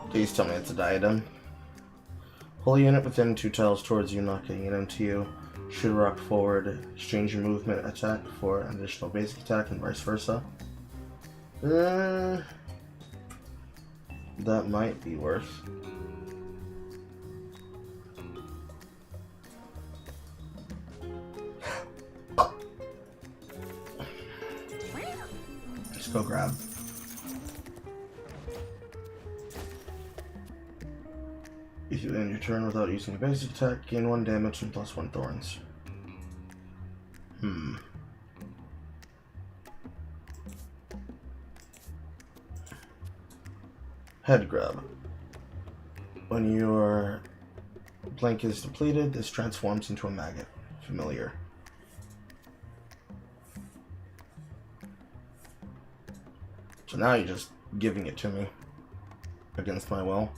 Please tell me it's a diadem. Pull a unit within 2 tiles towards you, knocking it into you. Shoot a rock forward. Exchange your movement attack for an additional basic attack and vice versa. That might be worth. Let's go grab. If you end your turn without using a basic attack, gain 1 damage and +1 thorns. Head grab. When your blank is depleted, this transforms into a maggot. Familiar. So now you're just giving it to me against my will.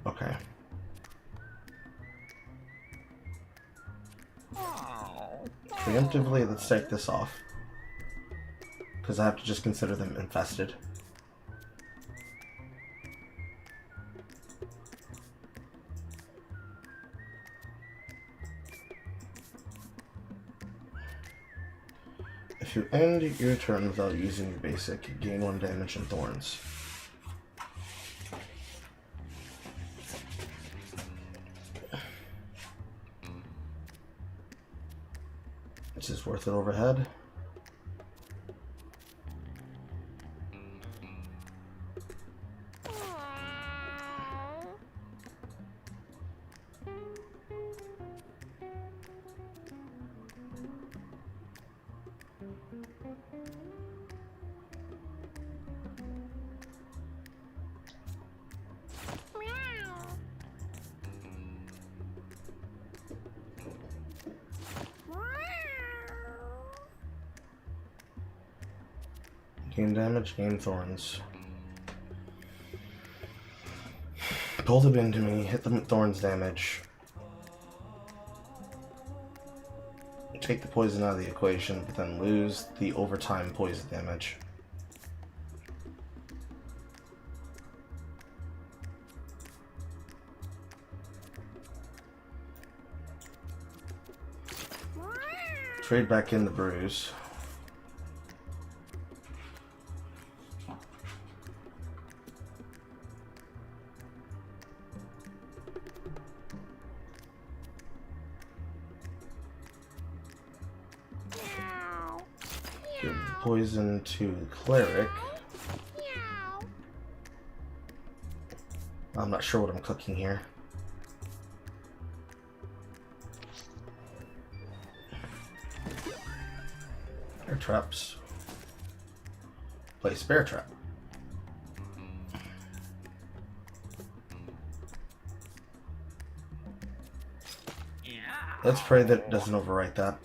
Okay. Preemptively, let's take this off. Because I have to just consider them infested. If you end your turn without using your basic, gain 1 damage and thorns. This is worth it overhead. Gain damage, gain thorns. Pull them into me, hit them with thorns damage. Take the poison out of the equation, but then lose the overtime poison damage. Trade back in the bruise. Give poison to the cleric. I'm not sure what I'm cooking here. Bear traps. Place bear trap. Let's pray that it doesn't overwrite that.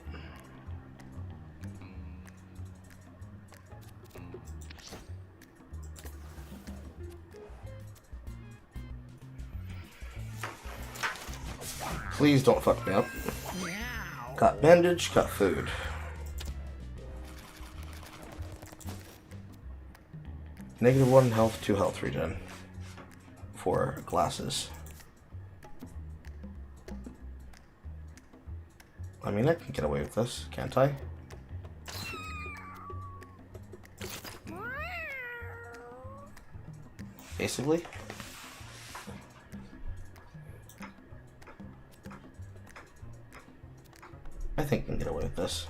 Please don't fuck me up. Got bandage, got food. -1 health, 2 health regen. 4 glasses. I mean, I can get away with this, can't I? Basically. I think I can get away with this.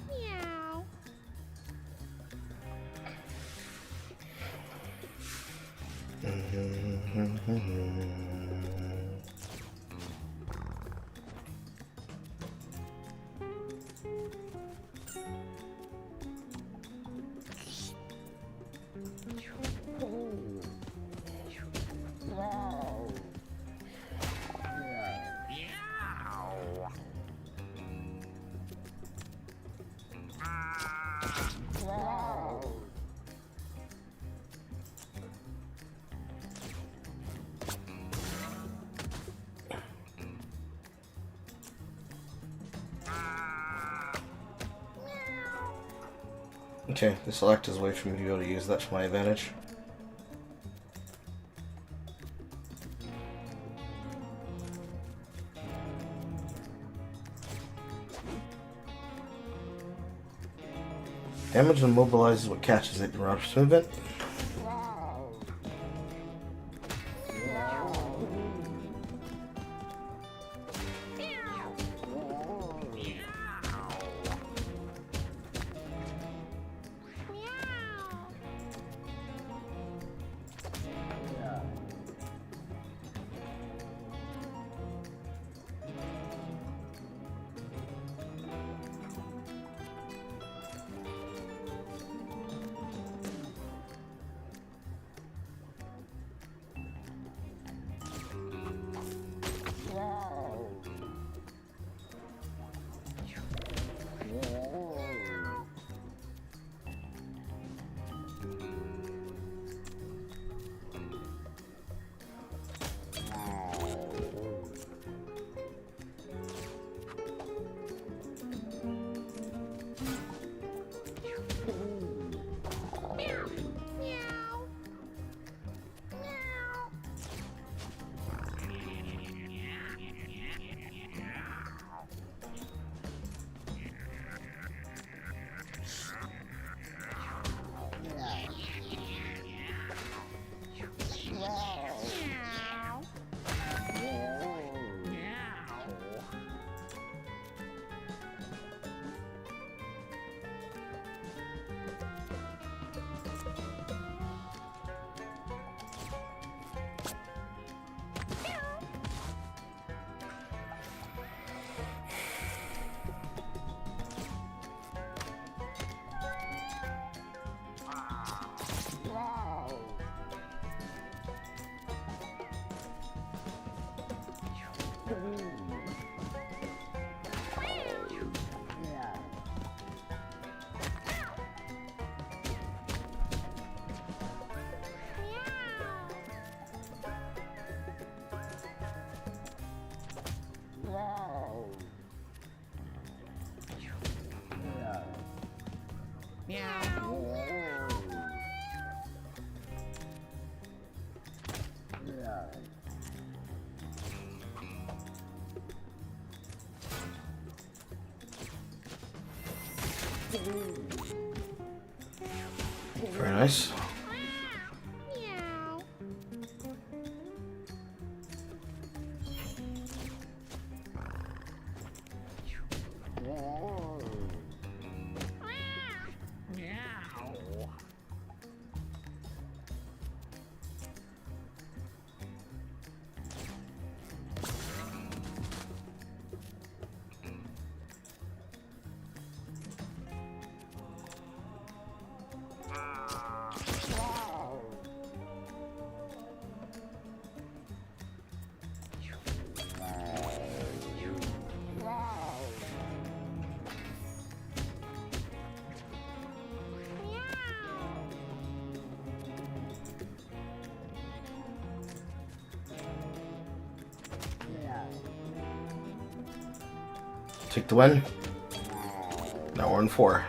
Meow. Okay, the select is a way for me to be able to use that to my advantage. Damage immobilizes what catches it. Interrupts movement. Very nice. Meow. Take the win. Now we're in 4.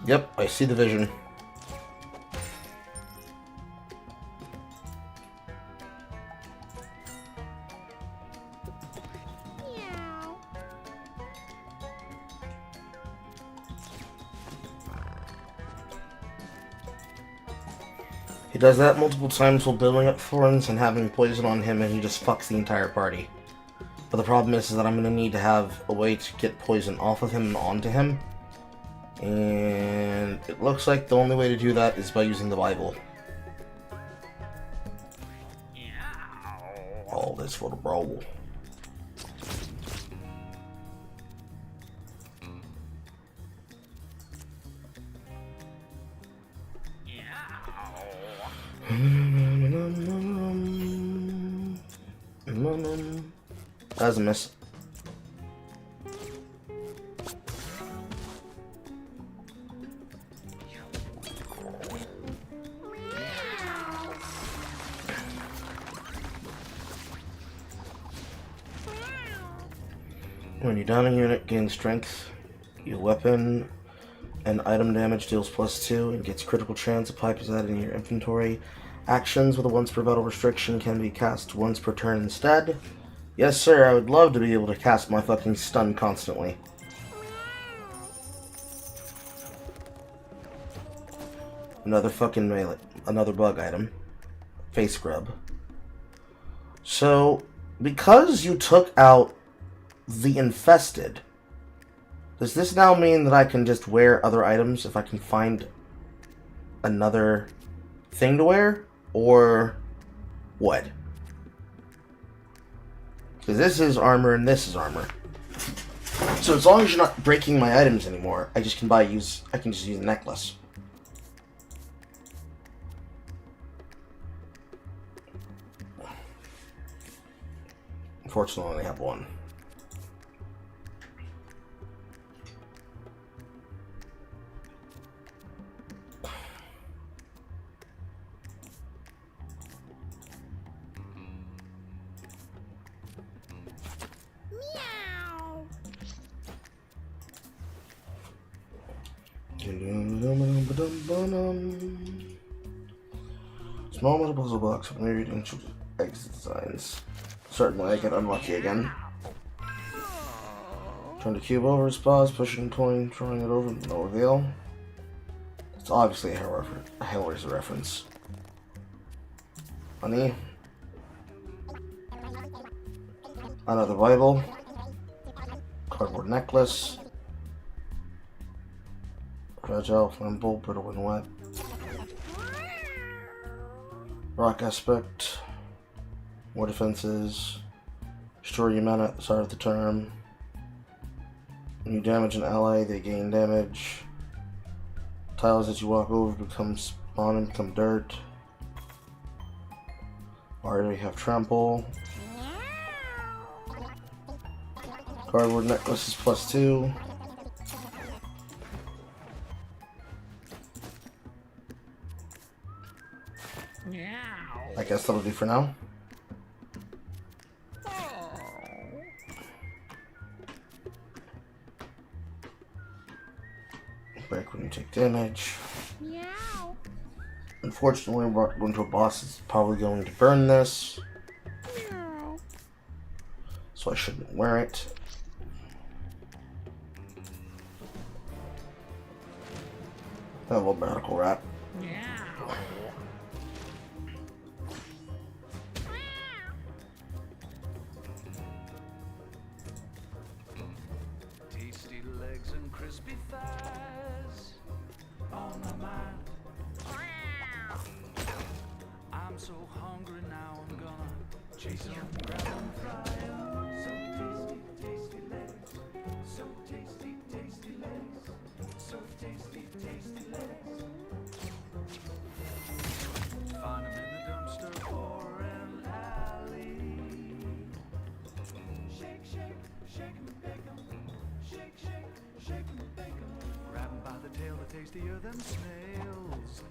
Yep, I see the vision. He does that multiple times while building up thorns and having poison on him, and he just fucks the entire party. But the problem is that I'm going to need to have a way to get poison off of him and onto him. And it looks like the only way to do that is by using the Bible. All this for the brawl. That's a miss. When you down a unit, gain strength. Your weapon and item damage deals +2 and gets critical chance. A pipe is added in your inventory. Actions with a once per battle restriction can be cast once per turn instead. Yes, sir, I would love to be able to cast my fucking stun constantly. Another fucking melee. Another bug item. Face scrub. So, because you took out the infested, does this now mean that I can just wear other items if I can find another thing to wear? Or what? Because this is armor and this is armor. So as long as you're not breaking my items anymore, I just can I can just use a necklace. Unfortunately, I only have one. Small metal puzzle box with myriad ancient exit designs. Certainly I get unlucky again. Turn the cube over its paws, pushing and pulling, throwing it over, no avail. It's obviously a Hellraiser reference. Honey. Another Bible. Cardboard necklace. Fragile, flammable, brittle when wet. Rock aspect. More defenses. Restore your mana at the start of the turn. When you damage an ally, they gain damage. Tiles that you walk over become spawn and become dirt. Already have trample. Cardboard necklace is +2. I guess that'll do for now. gonna take damage. Meow. Unfortunately, we're going to a boss that's probably going to burn this, Meow. so I shouldn't wear it. That little medical rat. Tasty legs and crispy thighs on my mind. I'm so hungry now, I'm gonna chase them, grab them, fry 'em. So tasty, tasty legs. So tasty, tasty legs. So tasty, tasty legs. Find 'em in the dumpster or an alley. Shake, shake, shake 'em, bake 'em. Shake, shake, shake 'em, bake 'em. Grab 'em by the tail, they're tastier than snails.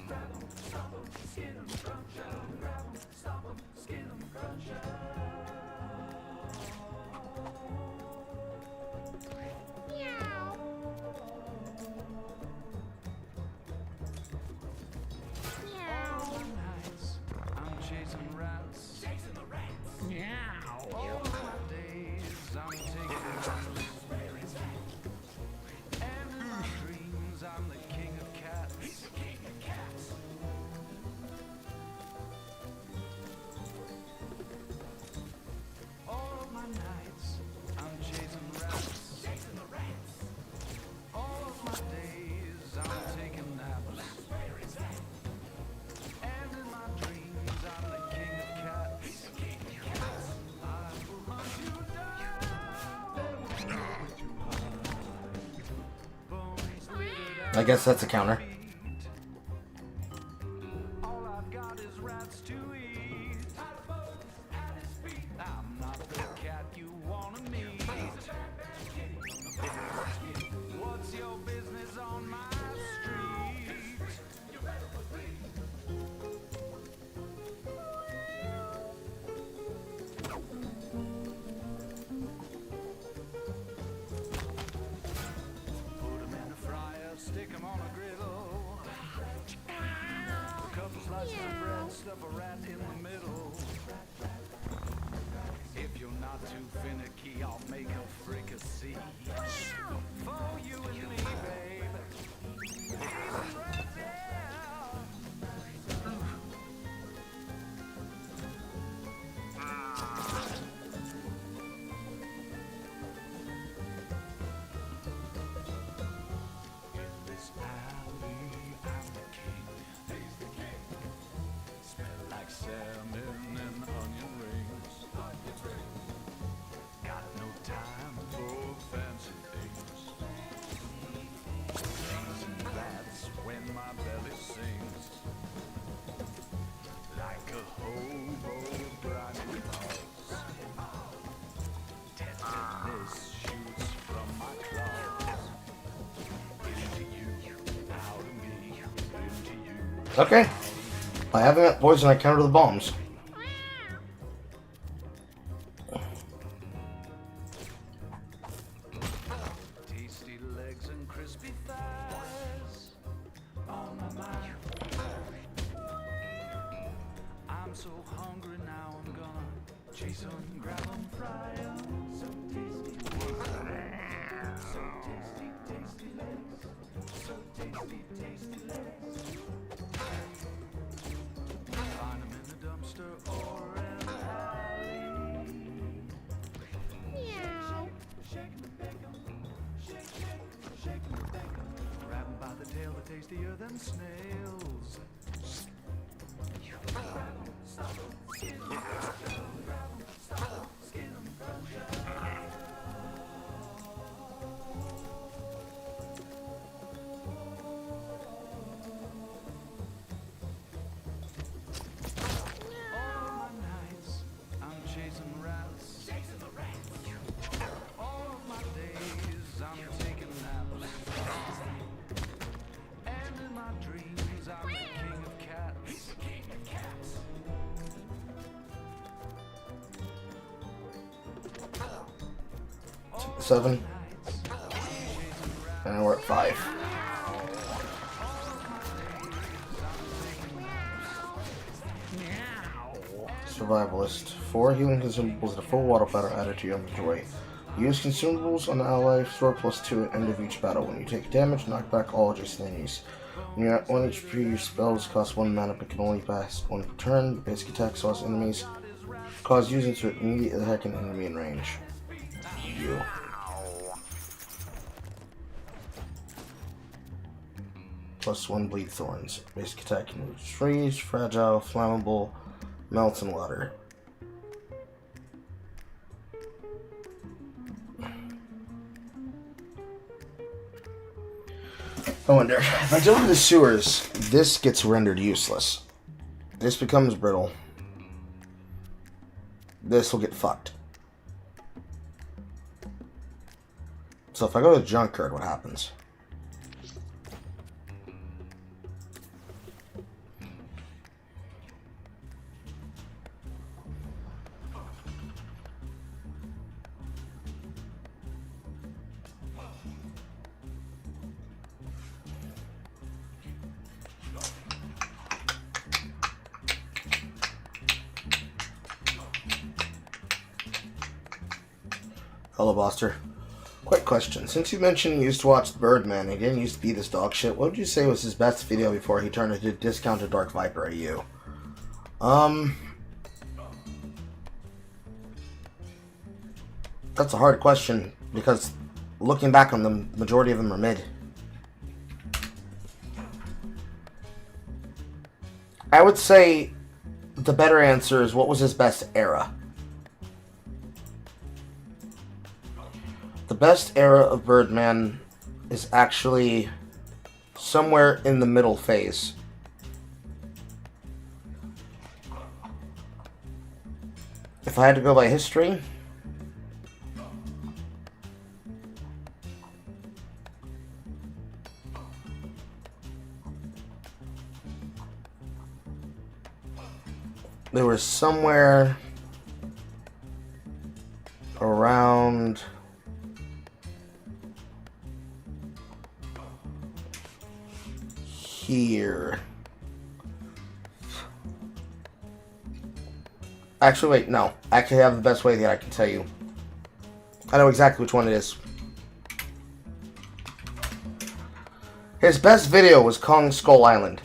Grab 'em, stop 'em, skin 'em, crunch 'em. Grab 'em, stop 'em, skin 'em, crunch 'em. Meow. Meow. Nights, I'm chasing rats. Chasing the rats. Meow. All my days, I'm taking naps. And in my dreams, I'm the king of cats. He's the king of cats. All of my nights, I'm chasing rats. Chasing the rats. All of my days, I'm taking naps. Where is that? And in my dreams, I'm the king of cats. He's the king of cats. I will hunt you down. Bones littered I guess that's a counter. all I've got is rats to eat. At his feet. I'm not the cat you wanna meet. What's your business on my street? You better believe. Put 'em in a fryer, stick 'em on a griddle. A couple slices of bread, stuff a rat in the middle. If you're not too finicky, I'll make a fricassee. For you and me, babe. In this alley, I'm the king. He's the king. Smell like salmon and onion rings. Got no time for fancy things. Chasing rats when my belly sings. Like a hobo grinding balls. Tenderness shoots from my claws. Into you, out of me, into you. Okay. I haven't got poison, I counter the bombs. Tasty legs and crispy thighs on my mind. I'm so hungry now, I'm gonna chase 'em, grab 'em, fry 'em. So tasty, tasty legs. So tasty, tasty legs. So tasty, tasty legs. Find 'em in the dumpster or an alley. Meow. Shake 'em and bake 'em. Shake, shake, shake 'em and bake 'em. Grab 'em by the tail, they're tastier than snails. Grab 'em, stop 'em, skin 'em, crunch 'em. Grab 'em, stop 'em, skin 'em, crunch 'em. All my nights, I'm chasing rats. Chasing the rats. All of my days, I'm taking naps. And in my dreams, I'm the king of cats. He's the king of cats. 7. Nights, I'm chasing rats. And we're at 5. Survivalist. 4 healing consumables and a full water bladder added to your inventory. Use consumables on the ally, store +2 at end of each battle. When you take damage, knock back all adjacent enemies. When you're at 1 HP, your spells cost 1 mana but can only pass 1 per turn. Your basic attacks cause enemies. Cause using to immediately attack an enemy in range. You. +1 bleed thorns. Basic attack can use freeze, fragile, flammable, melt, and water. I wonder, if I jump into the sewers, this gets rendered useless. This becomes brittle. This will get fucked. So if I go to the junkyard, what happens? Hello, Buster. Quick question. Since you mentioned you used to watch Birdman and he didn't used to be this dog shit, what would you say was his best video before he turned into discounted Dark Viper at you? That's a hard question, because looking back on them, the majority of them are mid. I would say the better answer is what was his best era? The best era of Birdman is actually somewhere in the middle phase. If I had to go by history, there was somewhere around here. Actually, wait, no. I actually have the best way that I can tell you. I know exactly which one it is. His best video was Kong Skull Island.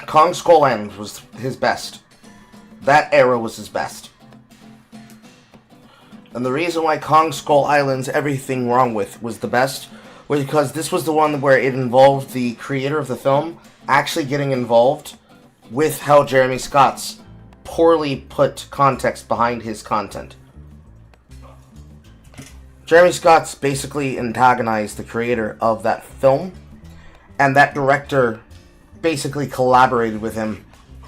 Kong Skull Island was his best. That era was his best. And the reason why Kong Skull Island's Everything Wrong With was the best was because this was the one where it involved the creator of the film actually getting involved with how Jeremy Scott's poorly put context behind his content. Jeremy Scott's basically antagonized the creator of that film, and that director basically collaborated with him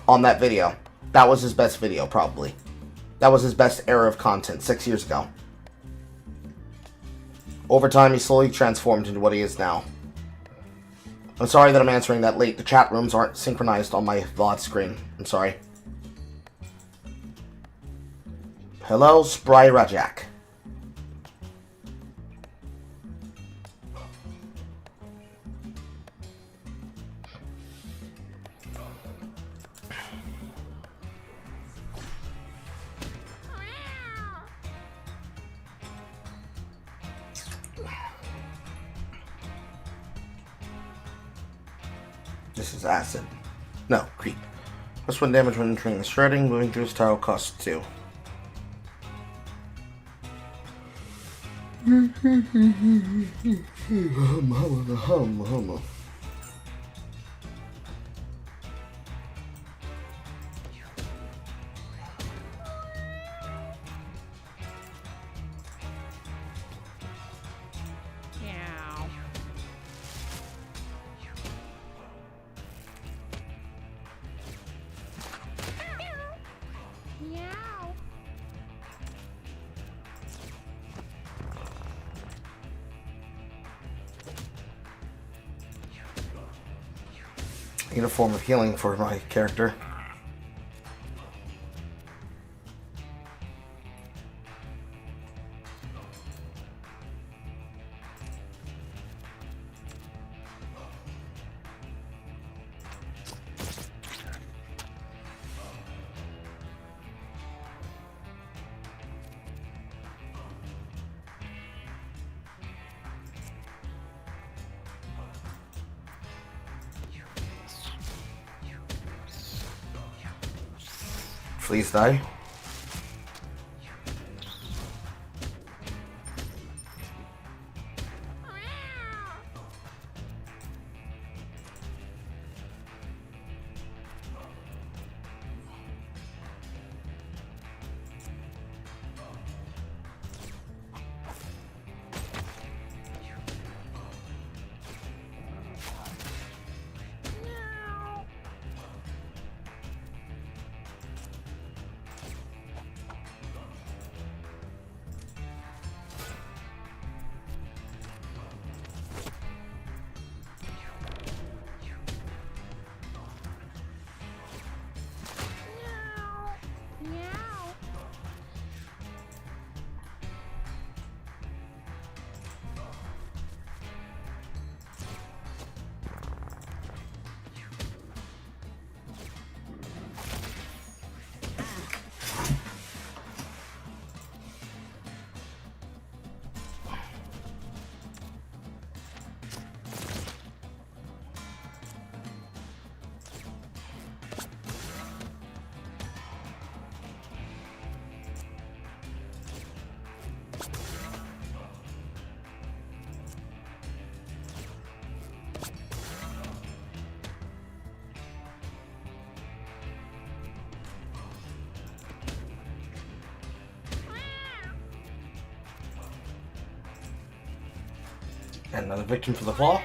on that video. That was his best video, probably. That was his best era of content 6 years ago. Over time, he slowly transformed into what he is now. I'm sorry that I'm answering that late. The chat rooms aren't synchronized on my VOD screen. I'm sorry. Hello, Spry Rajak. This is acid. No, creep. Plus 1 damage when entering the shredding. Moving through this tile costs 2. Meow. Need a form of healing for my character. Please die. Meow. And another victim for the claw.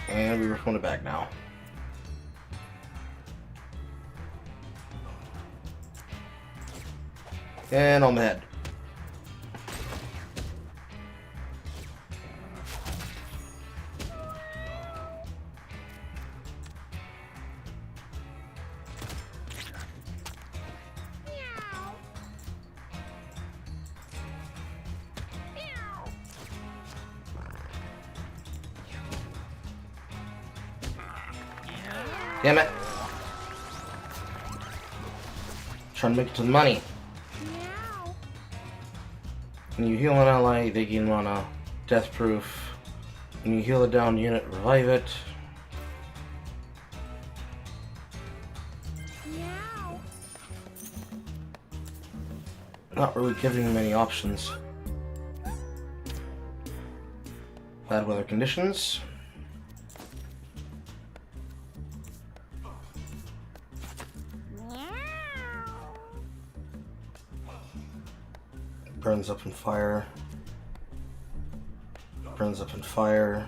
And we reform it back now. And on the head. Damn it. Trying to make it to the money. Meow. When you heal an ally, they gain mana. Death proof. When you heal a downed unit, revive it. Meow. Not really giving many options. Bad weather conditions. Burns up in fire. Burns up in fire.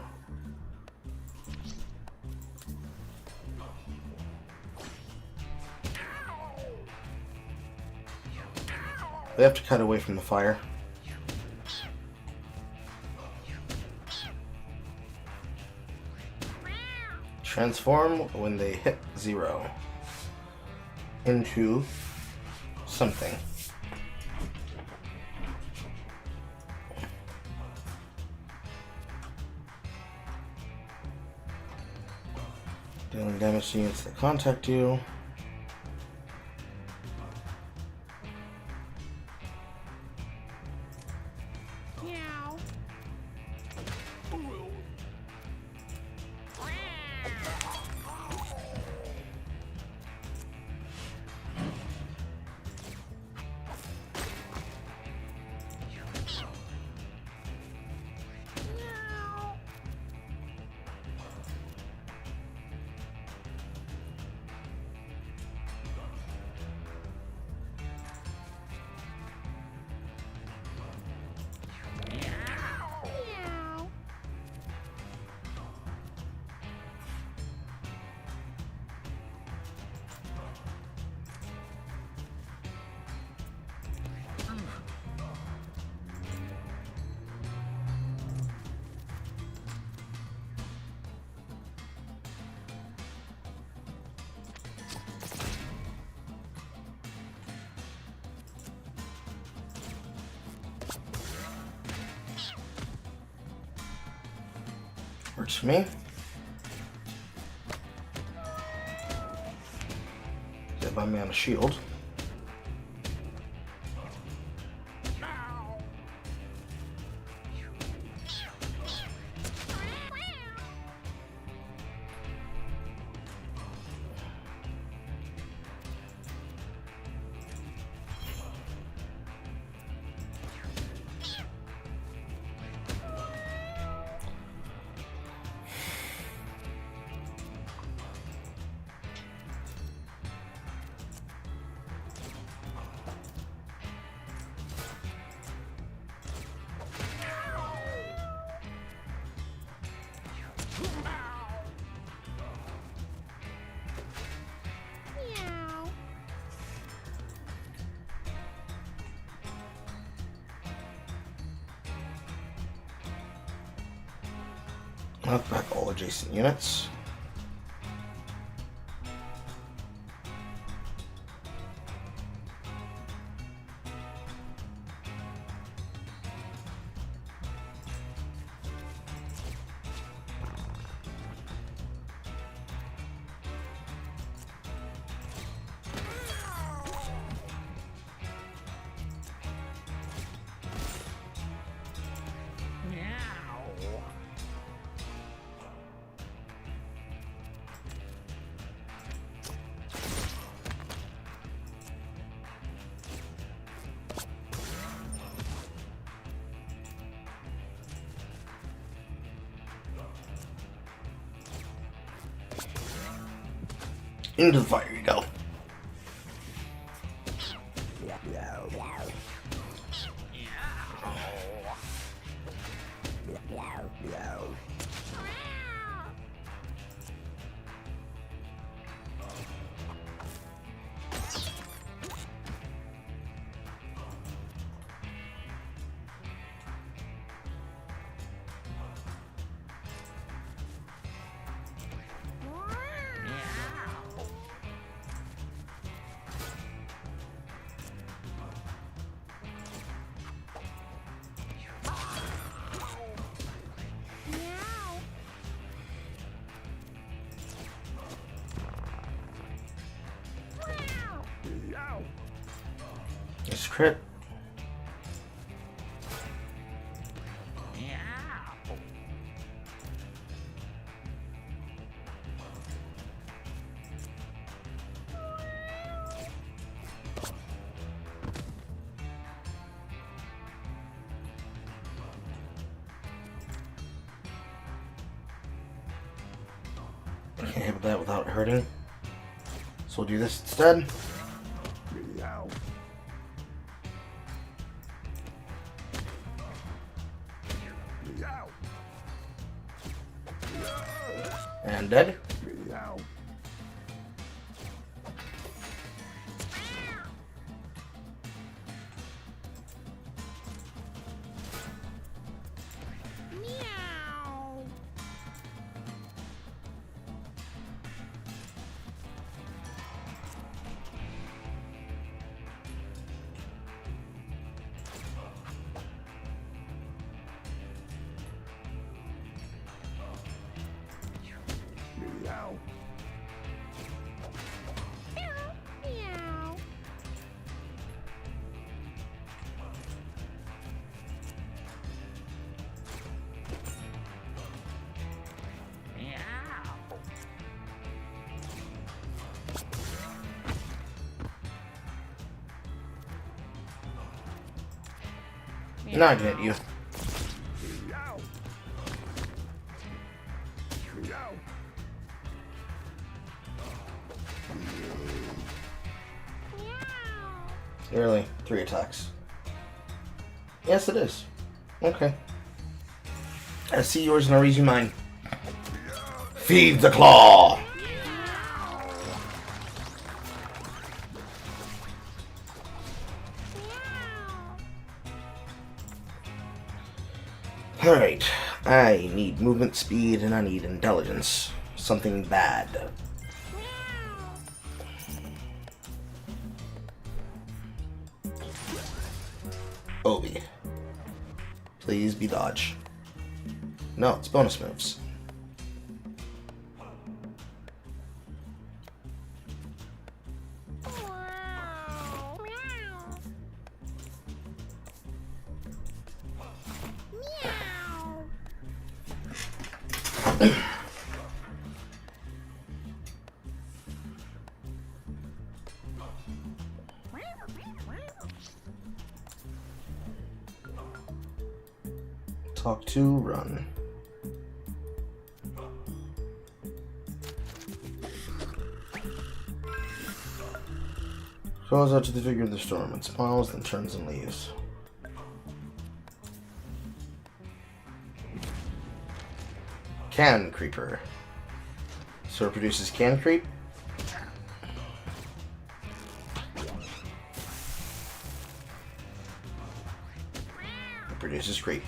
They have to cut away from the fire. Transform when they hit 0 into something. Dealing damage to units that contact you. Meow. Meow. Works for me. Get my man a shield. Knock back all adjacent units. Into the fire you go. It's crit. I can't hit that without hurting. So we'll do this instead. And dead. Now I can hit you. Really? 3 attacks. Yes, it is. Okay. I see yours and I read you mine. Feed the claw! Alright, I need movement speed and I need intelligence. Something bad. Obi. Please be dodge. No, it's bonus moves. Talk to, run. Calls out to the figure of the storm. It smiles, then turns and leaves. Can Creeper. So it produces Can Creep. It produces Creep.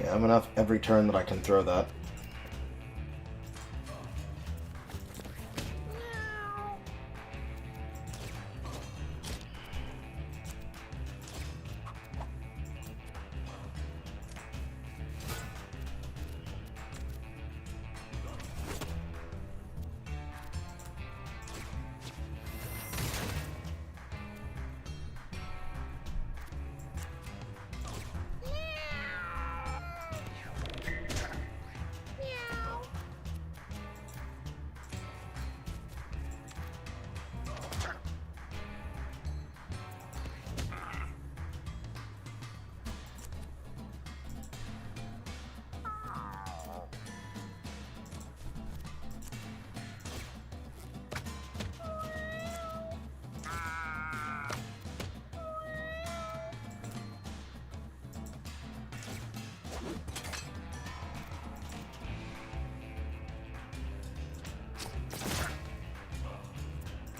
Okay, I have enough every turn that I can throw that.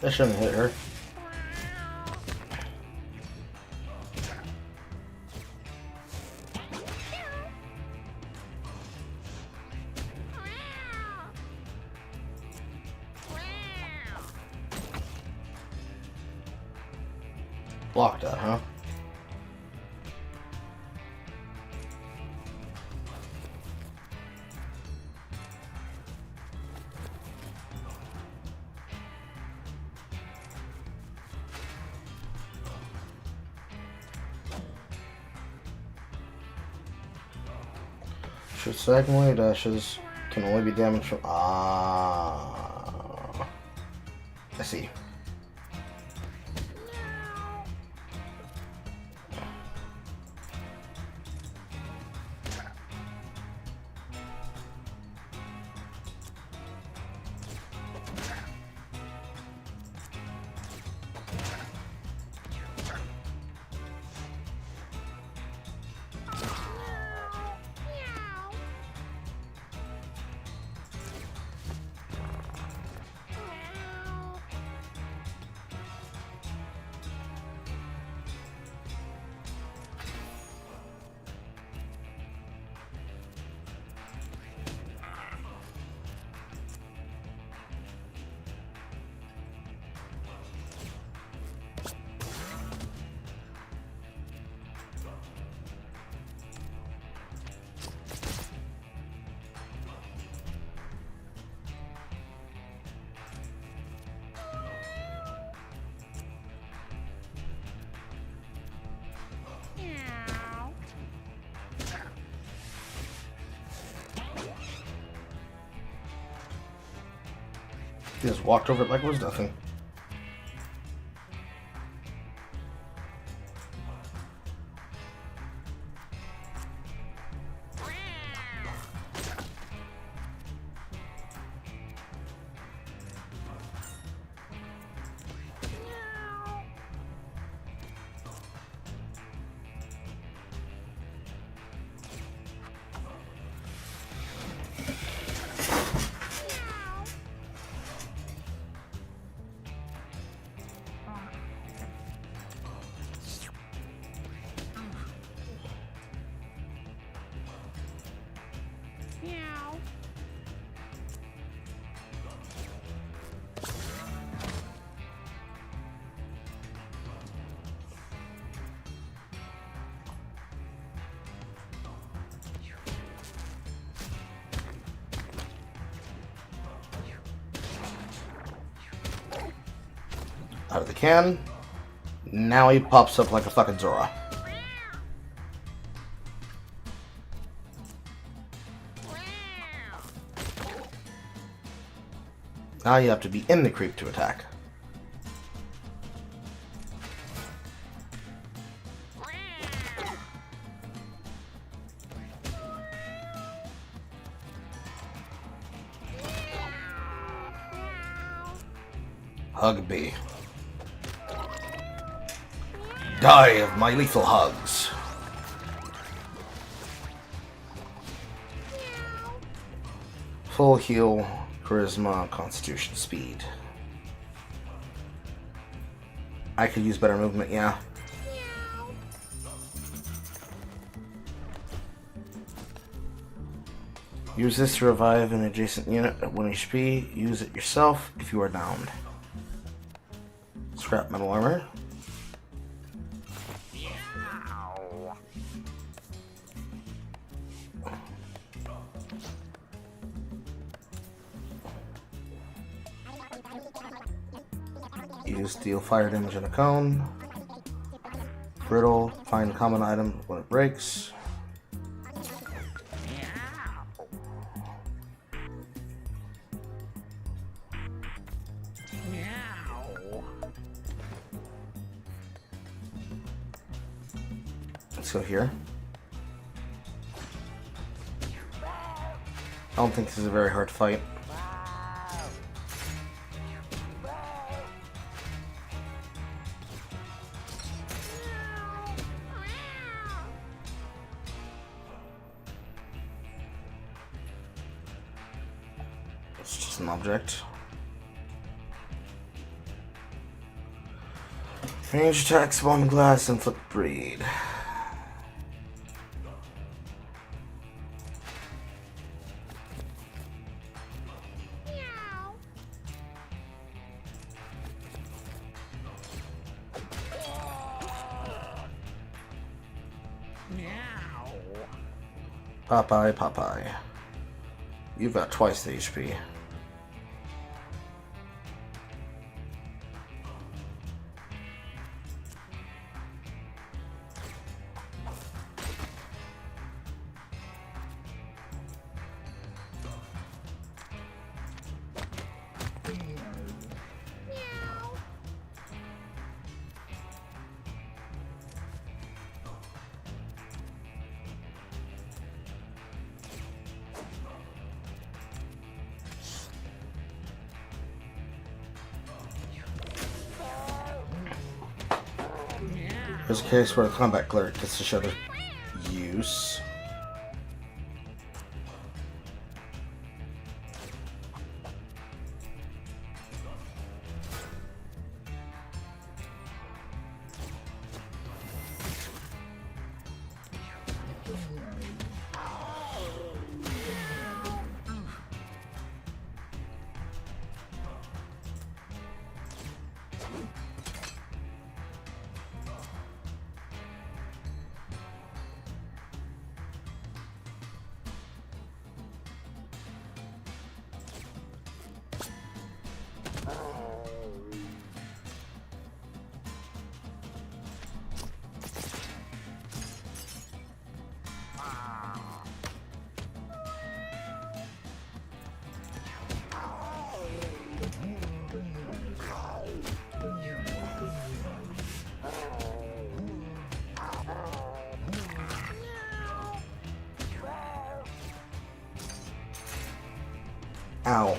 That shouldn't hit her. Block that, huh? Shoot second wave dashes can only be damaged from. I see. He just walked over it like it was nothing. Out of the can. Now he pops up like a fucking Zora. Now you have to be in the creep to attack. Hug B. Die of my lethal hugs. Full heal, charisma, constitution, speed. I could use better movement, yeah. Use this to revive an adjacent unit at 1 HP. Use it yourself if you are downed. Scrap metal armor. Use deal fire damage on a cone. Brittle, find common item when it breaks. Let's go here. I don't think this is a very hard fight. It's just an object. Range attack, spawn glass, inflict bleed. Popeye, Popeye. You've got twice the HP. There's a case where a combat cleric gets to show their use. Ow.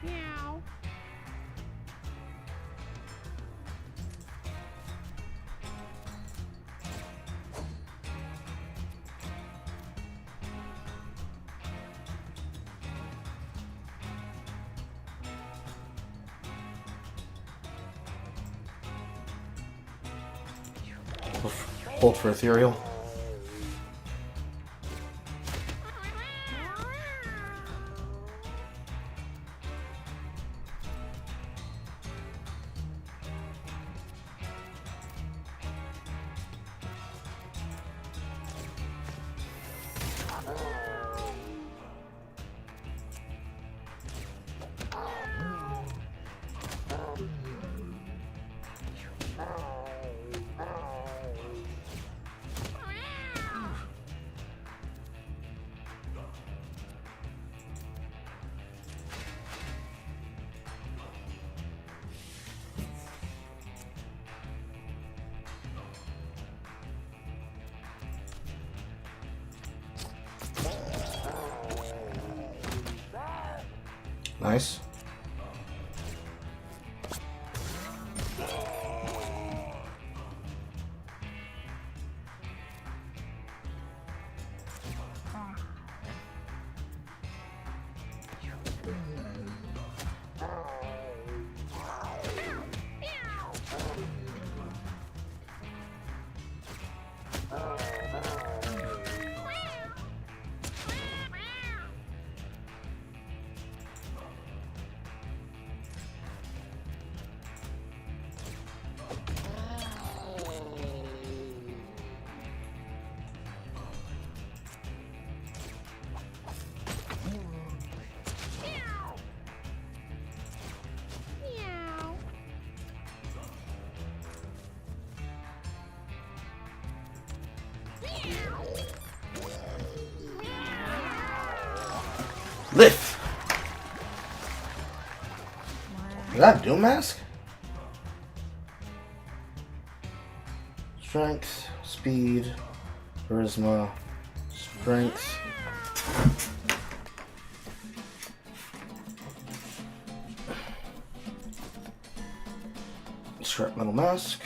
Meow. Hold for ethereal. Nice. Meow. Lift! Is that Doom Mask? Strength, speed, charisma, strength. Scrap metal mask.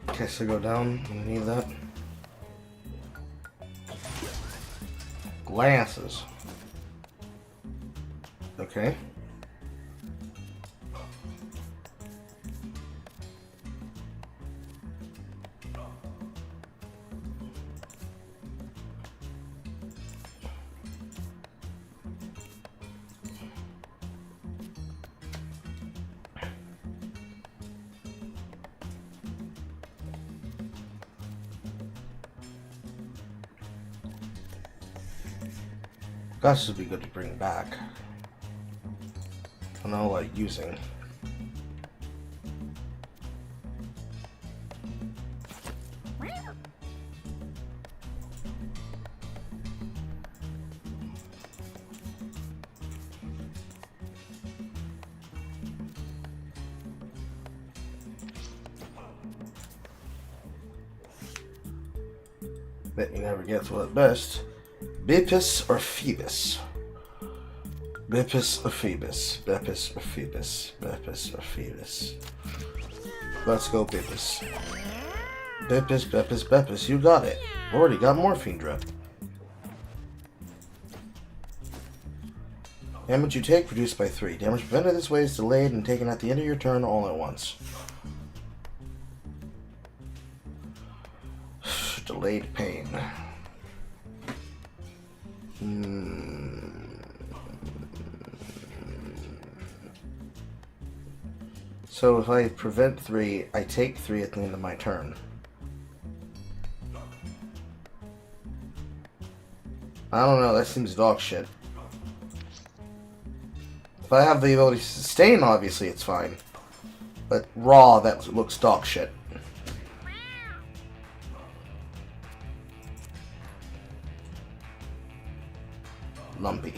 Okay, so go down. I need that. Glasses. Okay. Glasses would be good to bring back. I know, like, using. Bet you never guess what at best. Bipus or Phoebus? Bipus or Phoebus? Bipus or Phoebus? Bipus or Phoebus? Let's go Bipus. Bipus, Bipus, Bipus. You got it. Already got morphine drip. Damage you take reduced by 3. Damage prevented this way is delayed and taken at the end of your turn all at once. Delayed pain. So if I prevent 3, I take 3 at the end of my turn. I don't know, that seems dog shit. If I have the ability to sustain, obviously it's fine. But raw, that looks dog shit. Lumpy.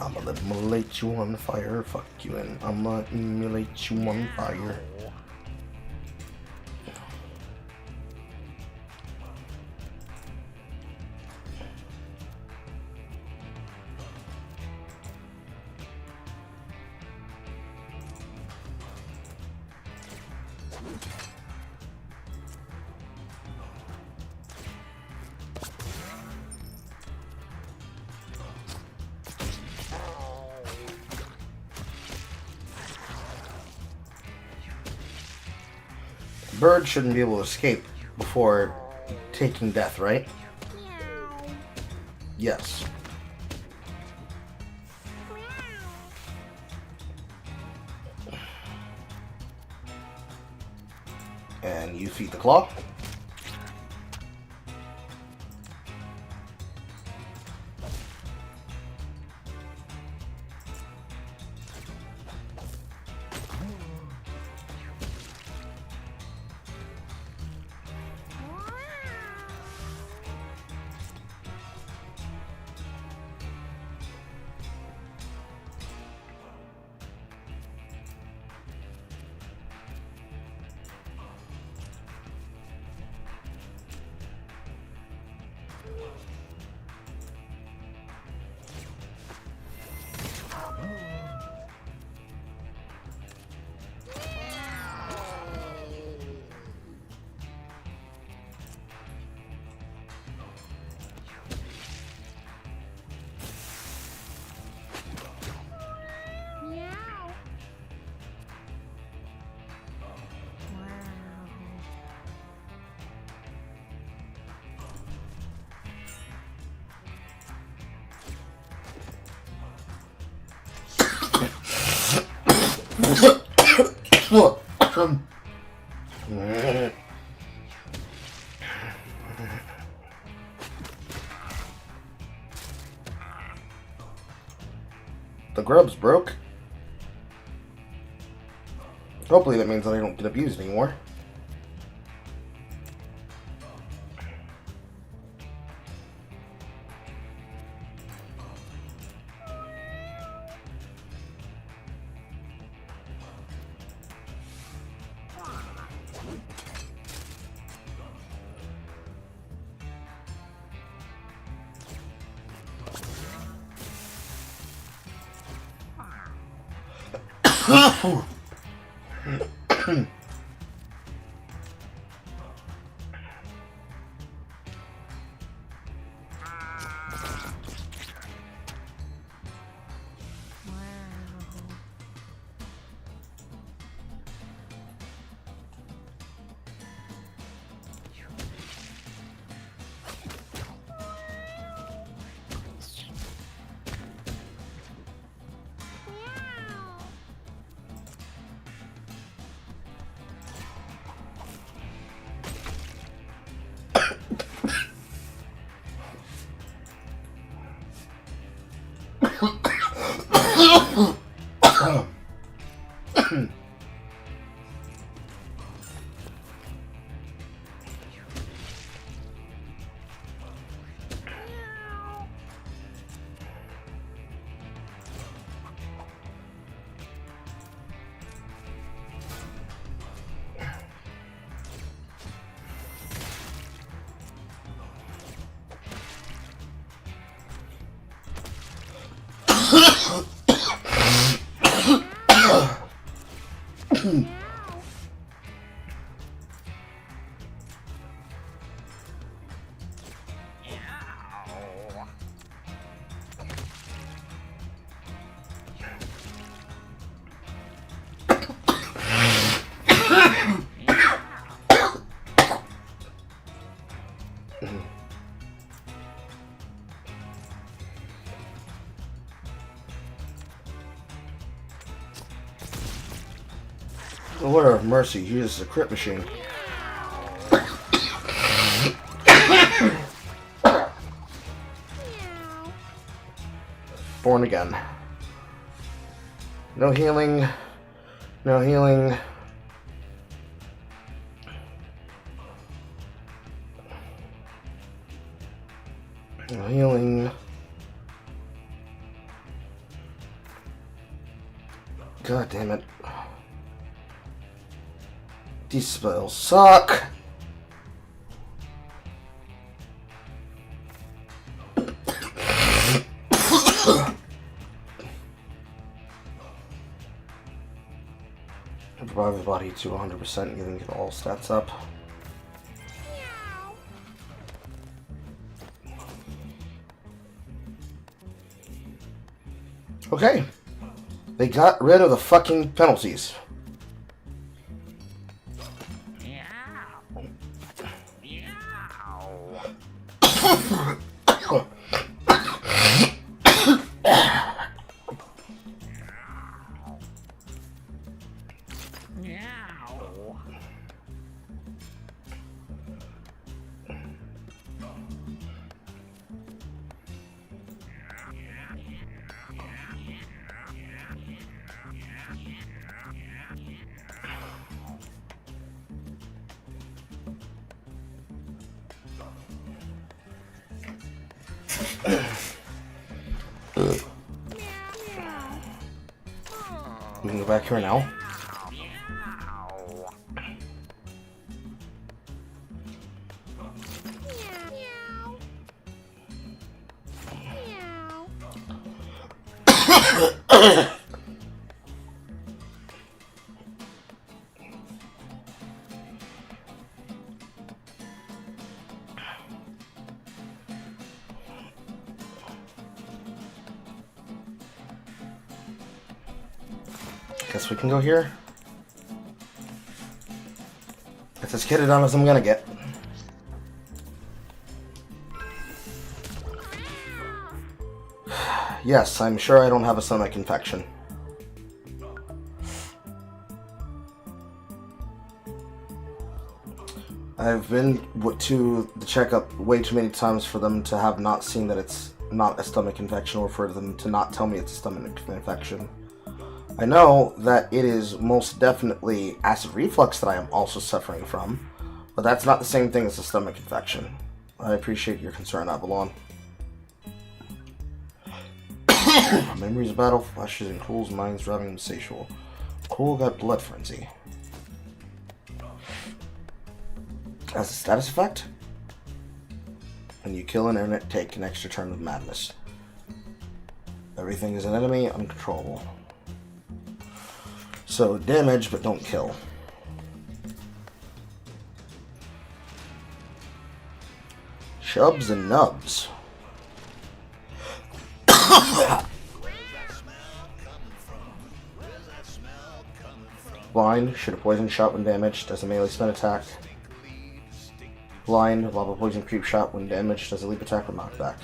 I'ma immolate you on fire. Fuck you, and I'ma immolate you on fire. Bird shouldn't be able to escape before taking death, right? Meow. Yes. And you feed the claw. Meow. The grub's broke. Hopefully that means that I don't get abused anymore. The Lord of Mercy uses a crit machine. Born again. No healing. No healing. No healing. God damn it. These spells suck. Revive the body to 100% and then get all stats up. Okay. They got rid of the fucking penalties. We can go back here now. Guess we can go here. That's as kitted on as I'm gonna get. Yes, I'm sure I don't have a stomach infection. I've been to the checkup way too many times for them to have not seen that it's not a stomach infection, or for them to not tell me it's a stomach infection. I know that it is most definitely acid reflux that I am also suffering from, but that's not the same thing as a stomach infection. I appreciate your concern, Avalon. Memories of battle flashes in Cool's mind's driving him insatiable. Cool got blood frenzy. As a status effect, when you kill an enemy, take an extra turn of madness. Everything is an enemy, uncontrollable. So damage, but don't kill. Chubs and nubs. Blind, shoot a poison shot when damaged, does a melee spin attack. Blind, lava poison creep shot when damaged, does a leap attack or knockback.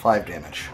Five damage.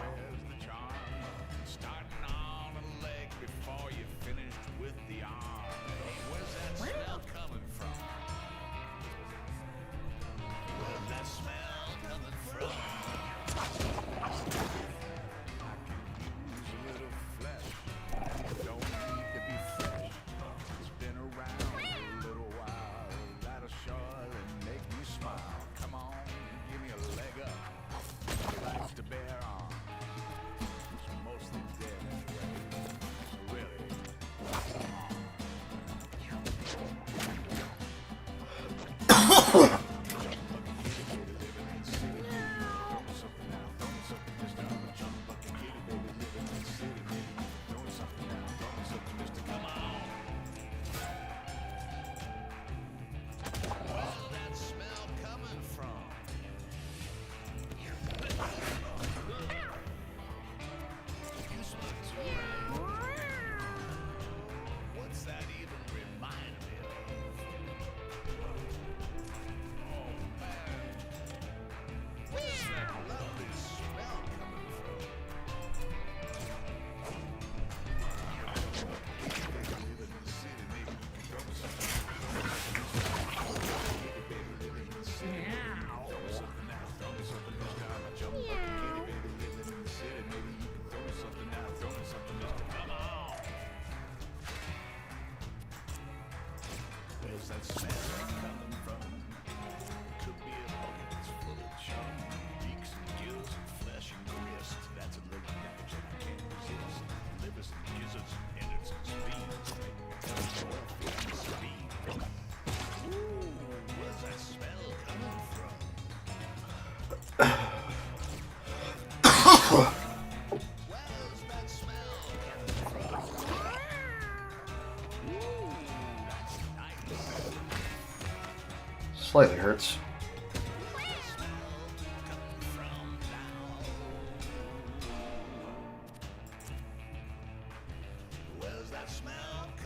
Slightly hurts.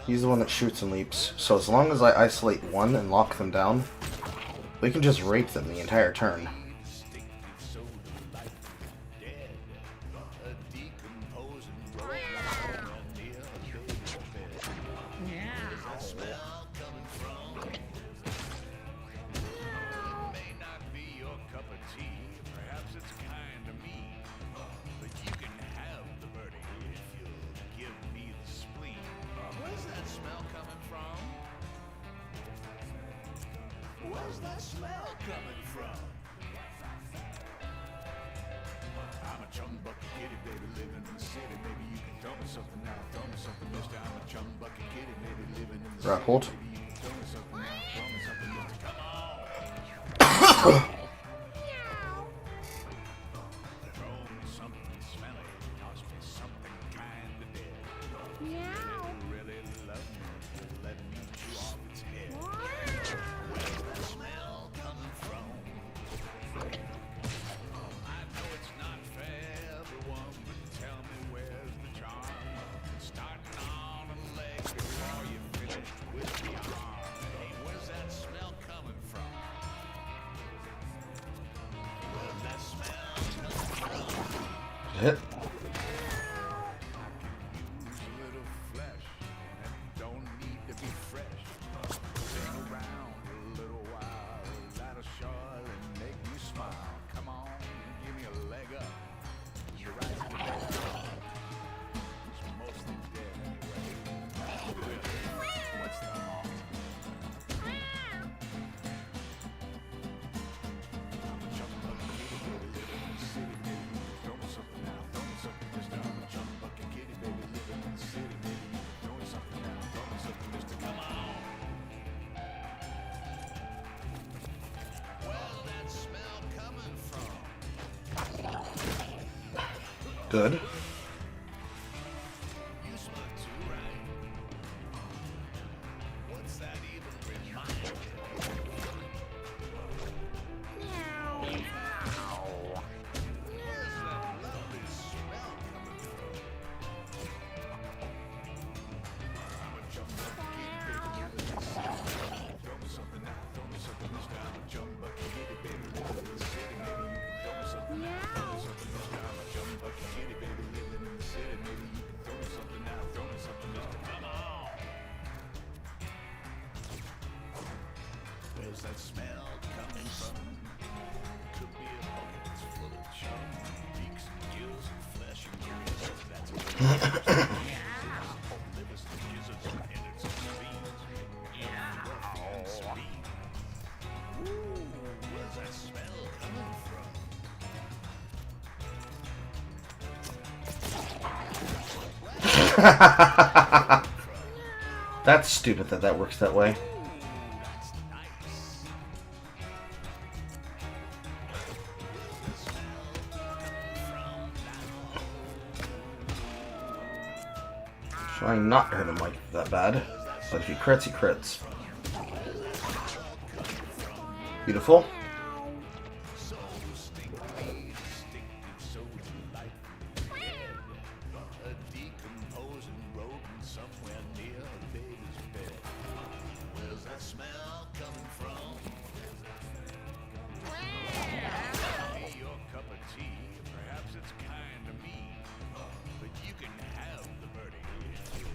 He's the one that shoots and leaps, so as long as I isolate one and lock them down, we can just rape them the entire turn. Where's that smell coming from? I'm a chum bucket kitty, baby, living in the city. Maybe you can tell me something now. Tell me something, mister. I'm a chum bucket kitty, baby, living in the city. Hold. Maybe you can tell me something now. Tell me something, mister. Come on. Throw me something smelly. Toss me something kind of dead. Meow. Really love me. Let me chew off its head. Where's that smell coming from? I know it's not fair, everyone, but tell me where's the charm? Starting on a leg before you finished with the arm. Hey, where's that smell coming from? Where's that smell coming from? Hit. Use a little flesh, and it don't need to be fresh. Hang around a little while, that'll surely make me smile. Come on, give me a leg up. You're right to bed. It's mostly dead anyway. What's the harm? I'm a chum bucket kitty, baby, living in the city. Maybe you can throw me something now. Throw me something, mister. I'm a chum bucket kitty, baby, living in the city. Maybe you can throw me something now. Throw me something, mister. Come on. Where's that smell coming from? Good. You smell too, right? What's that even remind you? Meow. Where's that lovely smell coming from? I'm a chum bucket kitty, baby, living in the city. Throw me something now. Throw me something, mister. I'm a chum bucket kitty, baby, living in the city. Maybe you can throw me something now. Throw me something, mister. I'm a chum bucket kitty, baby, living in the city. Maybe you can throw me something now. Throw me something, mister. Come on. Where's that smell coming from? Could be a bucket that's full of chum, beaks and gills and flesh and gills. That's a livers and gizzards and innards and spines. And speed. Ooh, where's that smell coming from? That's stupid that that works that way. That's nice. Trying not to hurt him like that bad. But if he crits, he crits. Beautiful. So stinky, so delightful. A decomposing rodent somewhere near a baby's bed. Where's that smell coming from? Be your cup of tea. Perhaps it's kind of mean, but you can have the birdie if you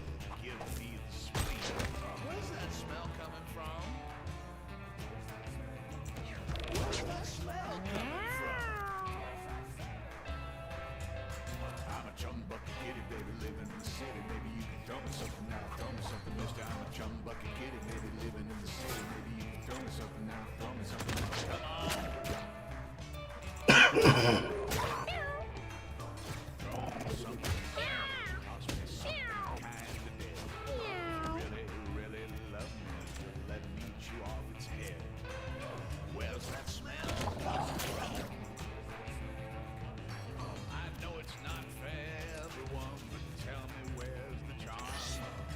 give me the spleen. Where's that smell coming from? Where's that smell coming from? I'm a chum bucket kitty, baby, living in the city. Maybe you can throw me something now. Throw me something, mister. I'm a chum bucket kitty, baby, living in the city. Maybe you can throw me something now. Throw me something, mister. Come on. Throw me something. Toss me something kind of dead. Really, really love me. Let me chew off its head. Where's that smell coming from? I know it's not fair, everyone, but tell me where's the charm?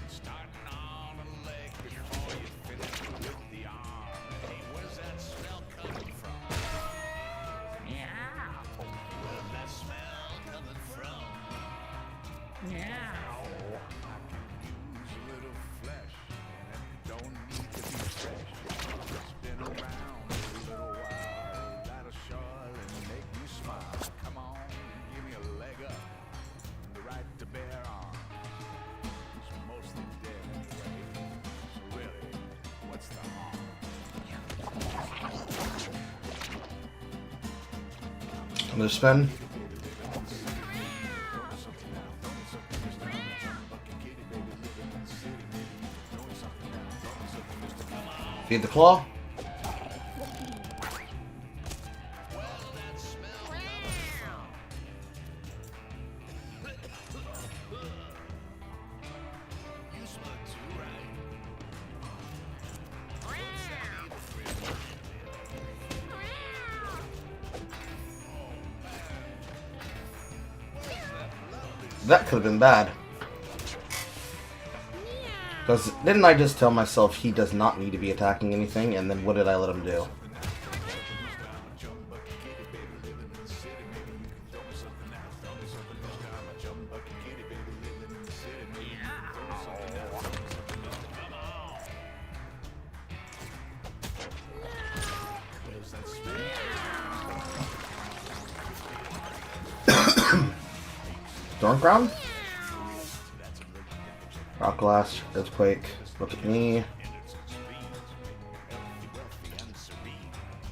Starting on a leg before you finish with the arm. Hey, where's that Another spin. Feed the claw. That could have been bad. Because didn't I just tell myself he does not need to be attacking anything, and then what did I let him do? Stormcrown? Rock Glass, Earthquake, look at me.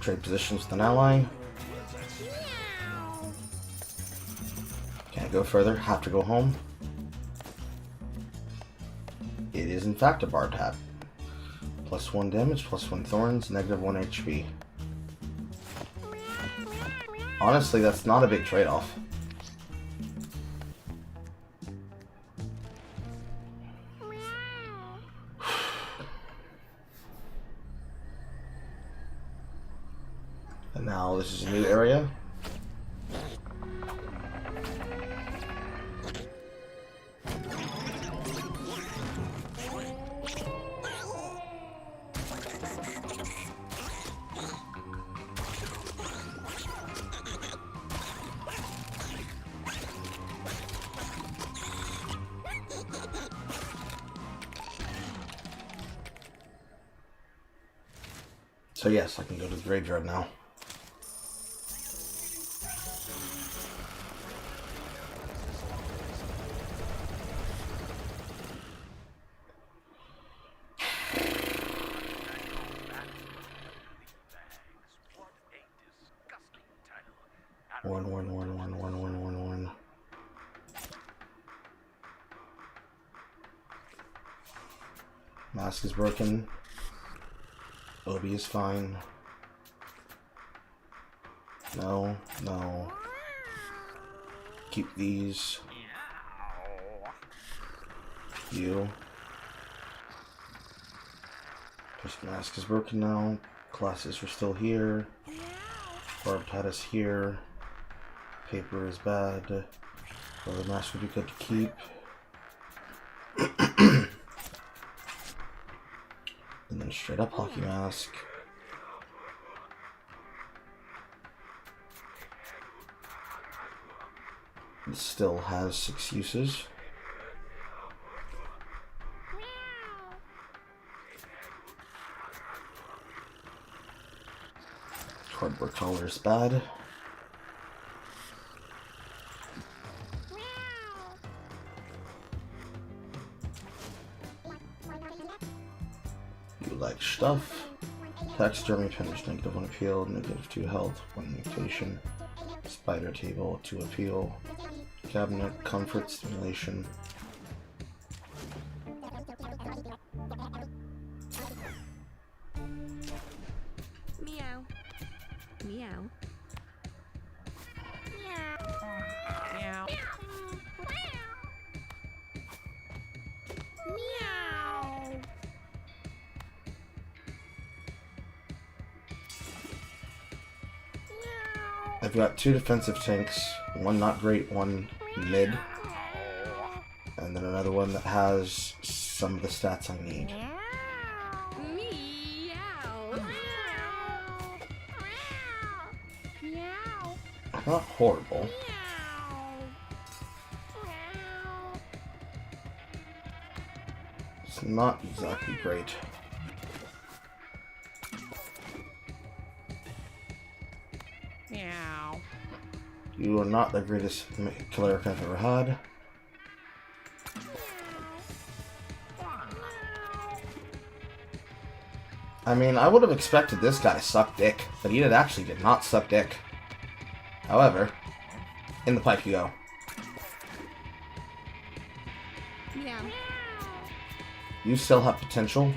Trade positions with an ally. Can't go further, have to go home. It is in fact a Bard Hat. +1 damage, +1 thorns, -1 HP. Honestly, that's not a big trade-off. And now this is a new area. So yes, I can go to the graveyard now. One. Mask is broken. Obi is fine. No. Keep these. You. First mask is broken now. Classes are still here. Barbed Hat is here. Paper is bad. Well, the mask would be good to keep. And then straight up Hockey Mask. It still has 6 uses. Cardboard Collar is bad. You like stuff. Taxidermy Finish, -1 appeal, -2 health, 1 mutation. Spider Table, 2 appeal. Cabinet, Comfort, Stimulation. Meow. Meow. Meow. Meow. Meow. I've got 2 defensive tanks, one not great, one mid, and then another one that has some of the stats I need. Not horrible. It's not exactly great. Meow. You are not the greatest cleric I've ever had. I mean, I would have expected this guy to suck dick, but he actually did not suck dick. However, in the pipe you go. Meow. You still have potential.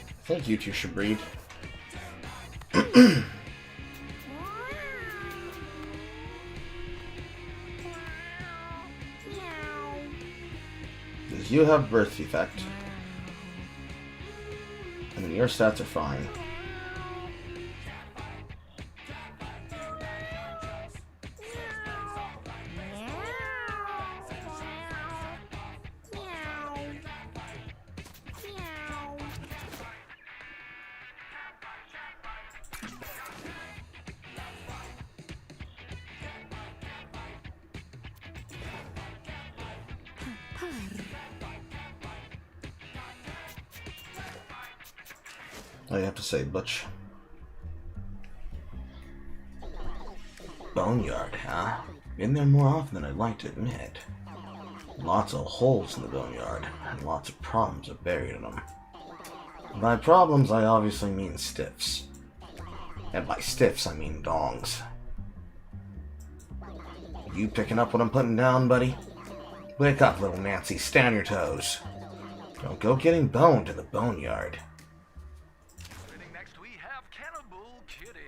I think you two should breed. Because you have birth defect. And then your stats are fine. All you have to say, Butch. Boneyard, huh? Been there more often than I'd like to admit. Lots of holes in the boneyard, and lots of problems are buried in them. By problems, I obviously mean stiffs. And by stiffs, I mean dongs. You picking up what I'm putting down, buddy? Wake up, little Nancy. Stand on your toes. Don't go getting boned in the boneyard. Next we have Cannibal Kitty.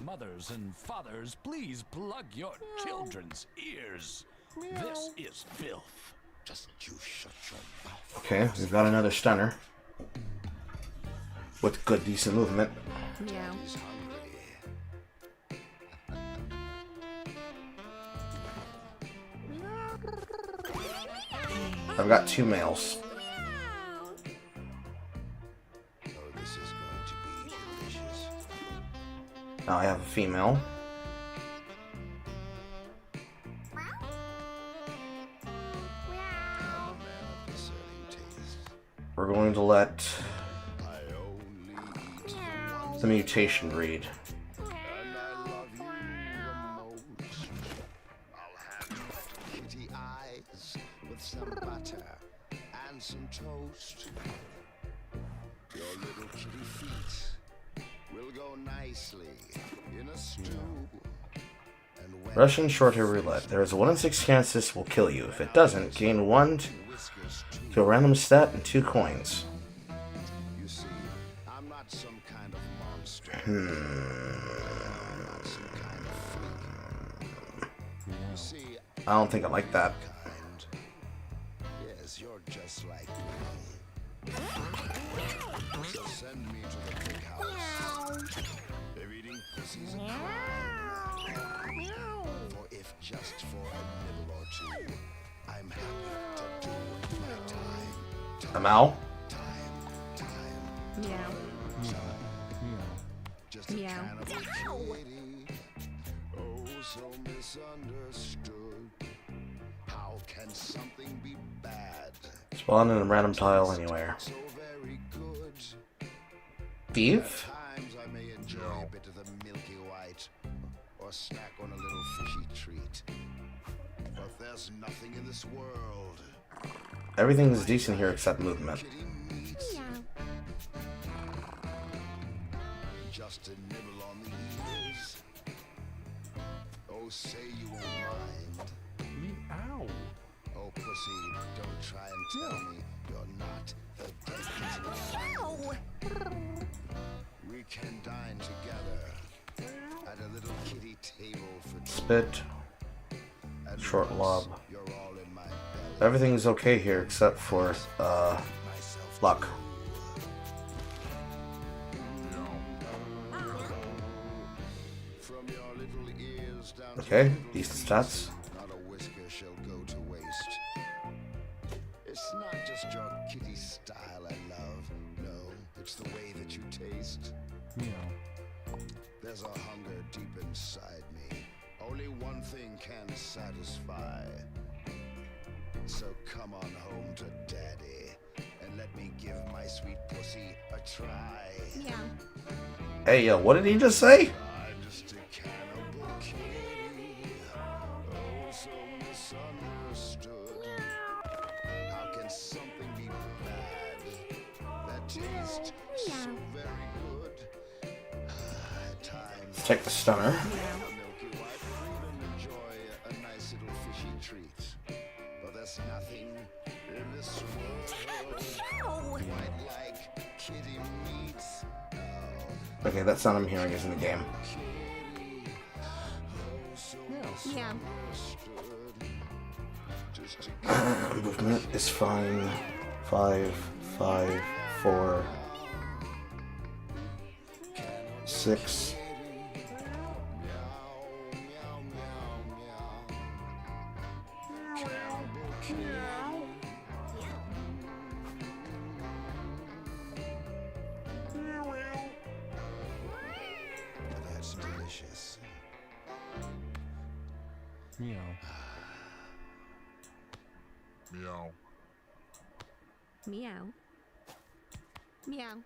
Mothers and fathers, please plug your children's ears. This is filth. Just you shut your mouth. Okay, we've got another stunner. With good, decent movement. Meow. I've got 2 males. Now I have a female. We're going to let the mutation breed. Some toast. Your little kitty feet will go nicely in a stew. And Russian short-hair roulette. There is a 1 in 6 chance this will kill you. If it doesn't, gain 1 to a random stat and 2 coins. you see, I'm not some kind of monster. You see, I don't think I like that. yes, you're just like me. So send me to the big house. They're eating pussies and crying. For if just for a nibble or two, I'm happy to do my time. I'm out. Meow. Just a Meow. cannibal kitty. Oh, so misunderstood. How can something be bad? Spawn in a random tile anywhere. So very good. Thief? Times I may enjoy a bit of the milky white, or snack on a little fishy treat. But there's nothing in this world. Everything's decent here except movement. Kitty needs just a nibble on the ears. Oh, say you won't mind. Meow. Oh, pussy, don't try and tell me you're not the dead kitty. We can dine together at a little kitty table for two. Spit. And Short once lob. you're all in my belly, Everything's okay here except for, myself luck. from your little ears down to Okay, your little decent feet. stats. Not a whisker shall go to waste. It's not just your kitty style I love. No, it's the way that you taste. There's a hunger deep inside me. Only one thing can satisfy. So come on home to daddy and let me give my sweet pussy a try. Meow. Hey, yo, what did he just say? Let's take the stunner. Okay, that sound I'm hearing is in the game. Yeah. Movement is fine. 5, 5, 4, 6. That's delicious. Meow. Meow. Meow. Meow.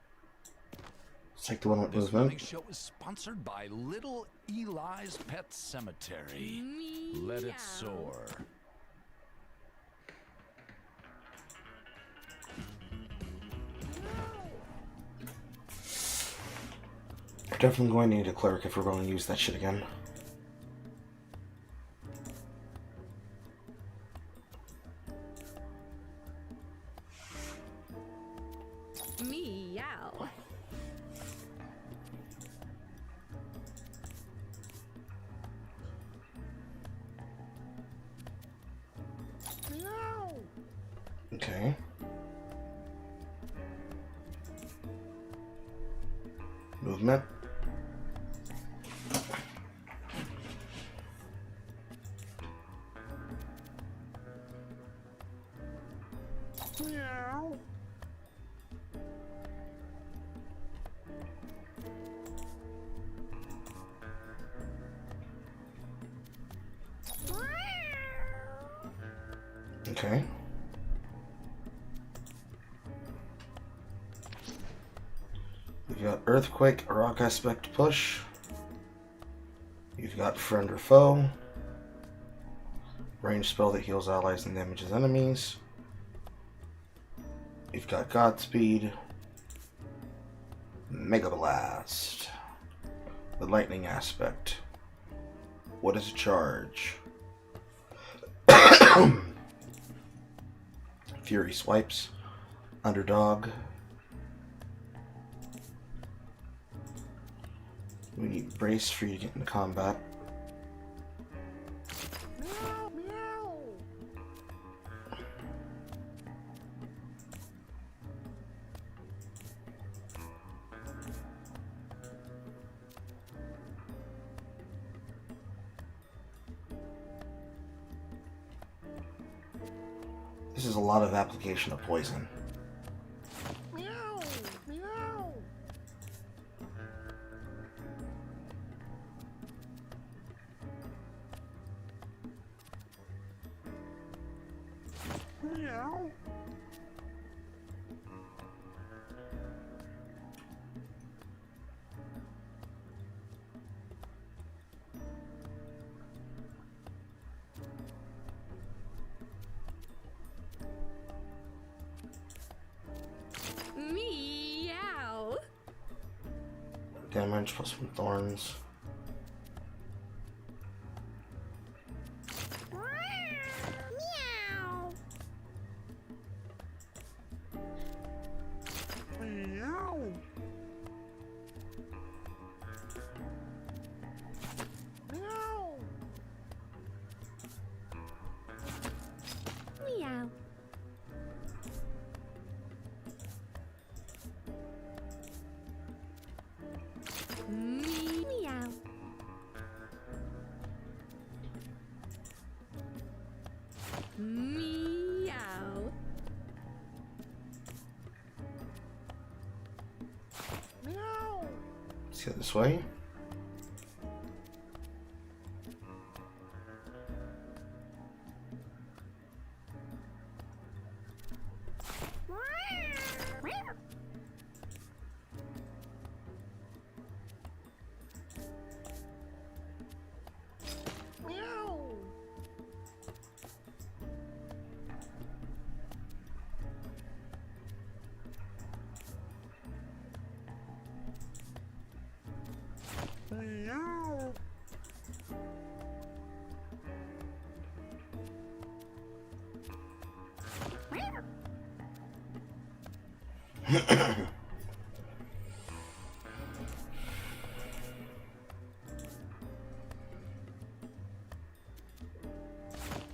Let's take the one with This morning's movement. show is sponsored by Little Eli's Pet Cemetery. Let it soar. We're definitely going to need a cleric if we're going to use that shit again. Meow. Okay. Movement. Okay. We've got Earthquake, Rock Aspect Push. You've got Friend or Foe. Range spell that heals allies and damages enemies. You've got Godspeed. Mega Blast. The Lightning Aspect. What is a charge? Fury Swipes. Underdog. We need Brace for you to get into combat. This is a lot of application of poison. Meow. Damage plus 1 thorns. Meow. Meow. Meow. Let's go this way.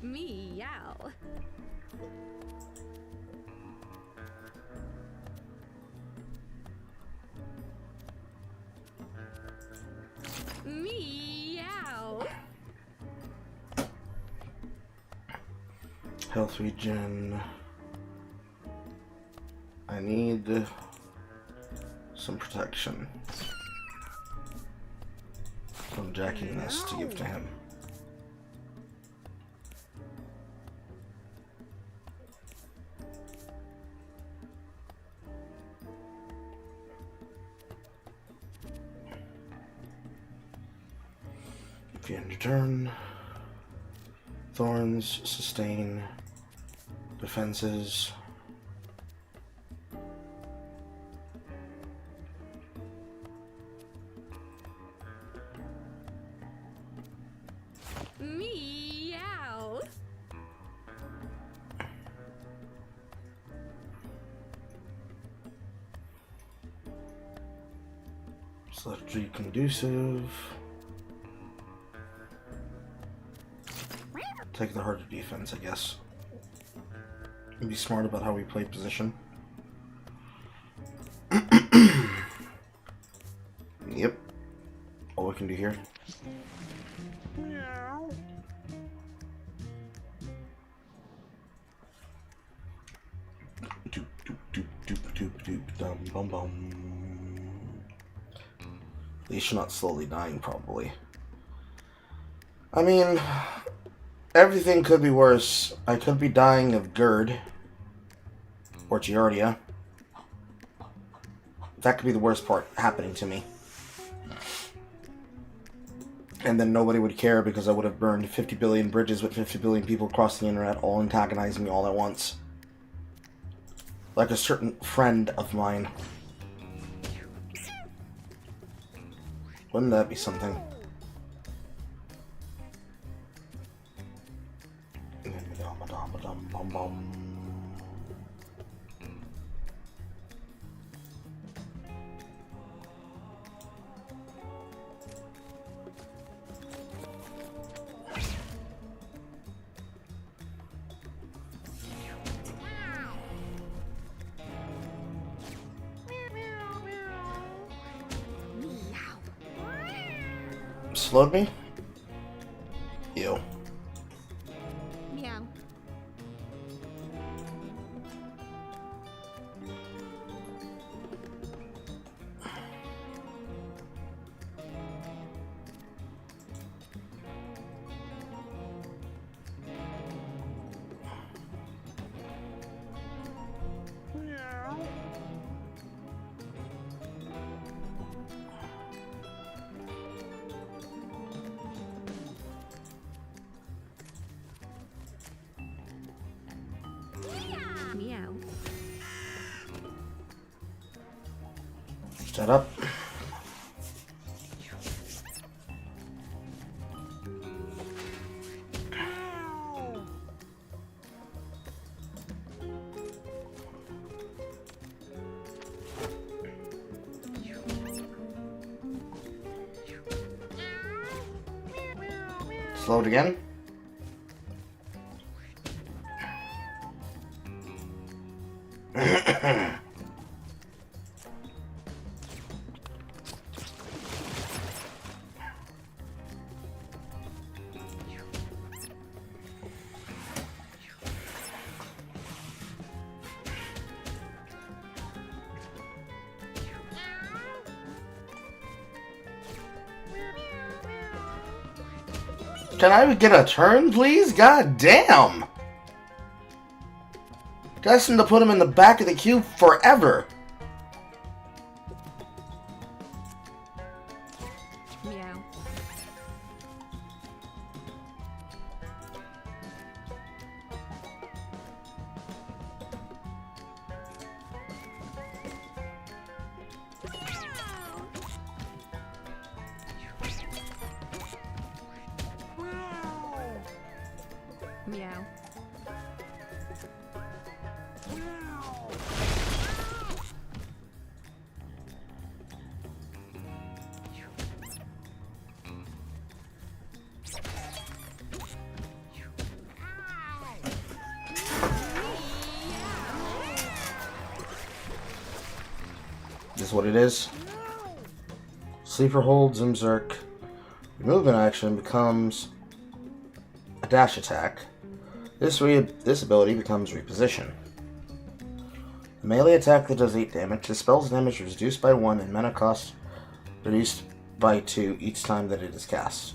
Meow. Meow. Health regen. I need some protection. So I'm jacking this to give to him. If you end your turn, thorns, sustain, defenses. Meow. Select conducive. Take the harder defense, I guess. And be smart about how we play position. Yep. All we can do here. Doop doop doop doop doop doop dum bum bum. At least you're not slowly dying, probably. I mean, everything could be worse. I could be dying of GERD or Giardia. That could be the worst part happening to me. And then nobody would care because I would have burned 50 billion bridges with 50 billion people across the internet all antagonizing me all at once. Like a certain friend of mine. Wouldn't that be something? Slowed me? Ew. Meow. Meow. Shut up. Slowed again. Can I get a turn, please? God damn! Destined to put him in the back of the queue forever. Meow. Meow. is what it is. Sleeper hold, Zimzerk. Your movement action becomes a dash attack. This ability becomes reposition. A melee attack that does 8 damage. The spell's damage is reduced by 1 and mana cost reduced by 2 each time that it is cast.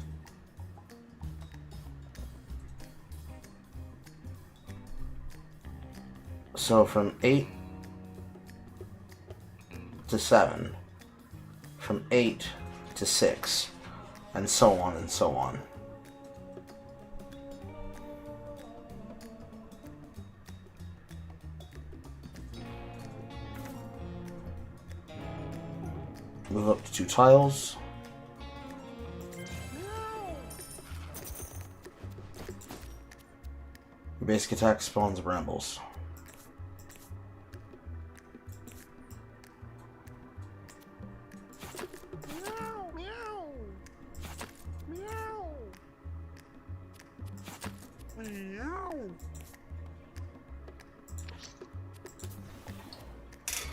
So from 8 to 7, from 8 to 6, and so on and so on. Move up to 2 tiles. Your basic attack spawns brambles.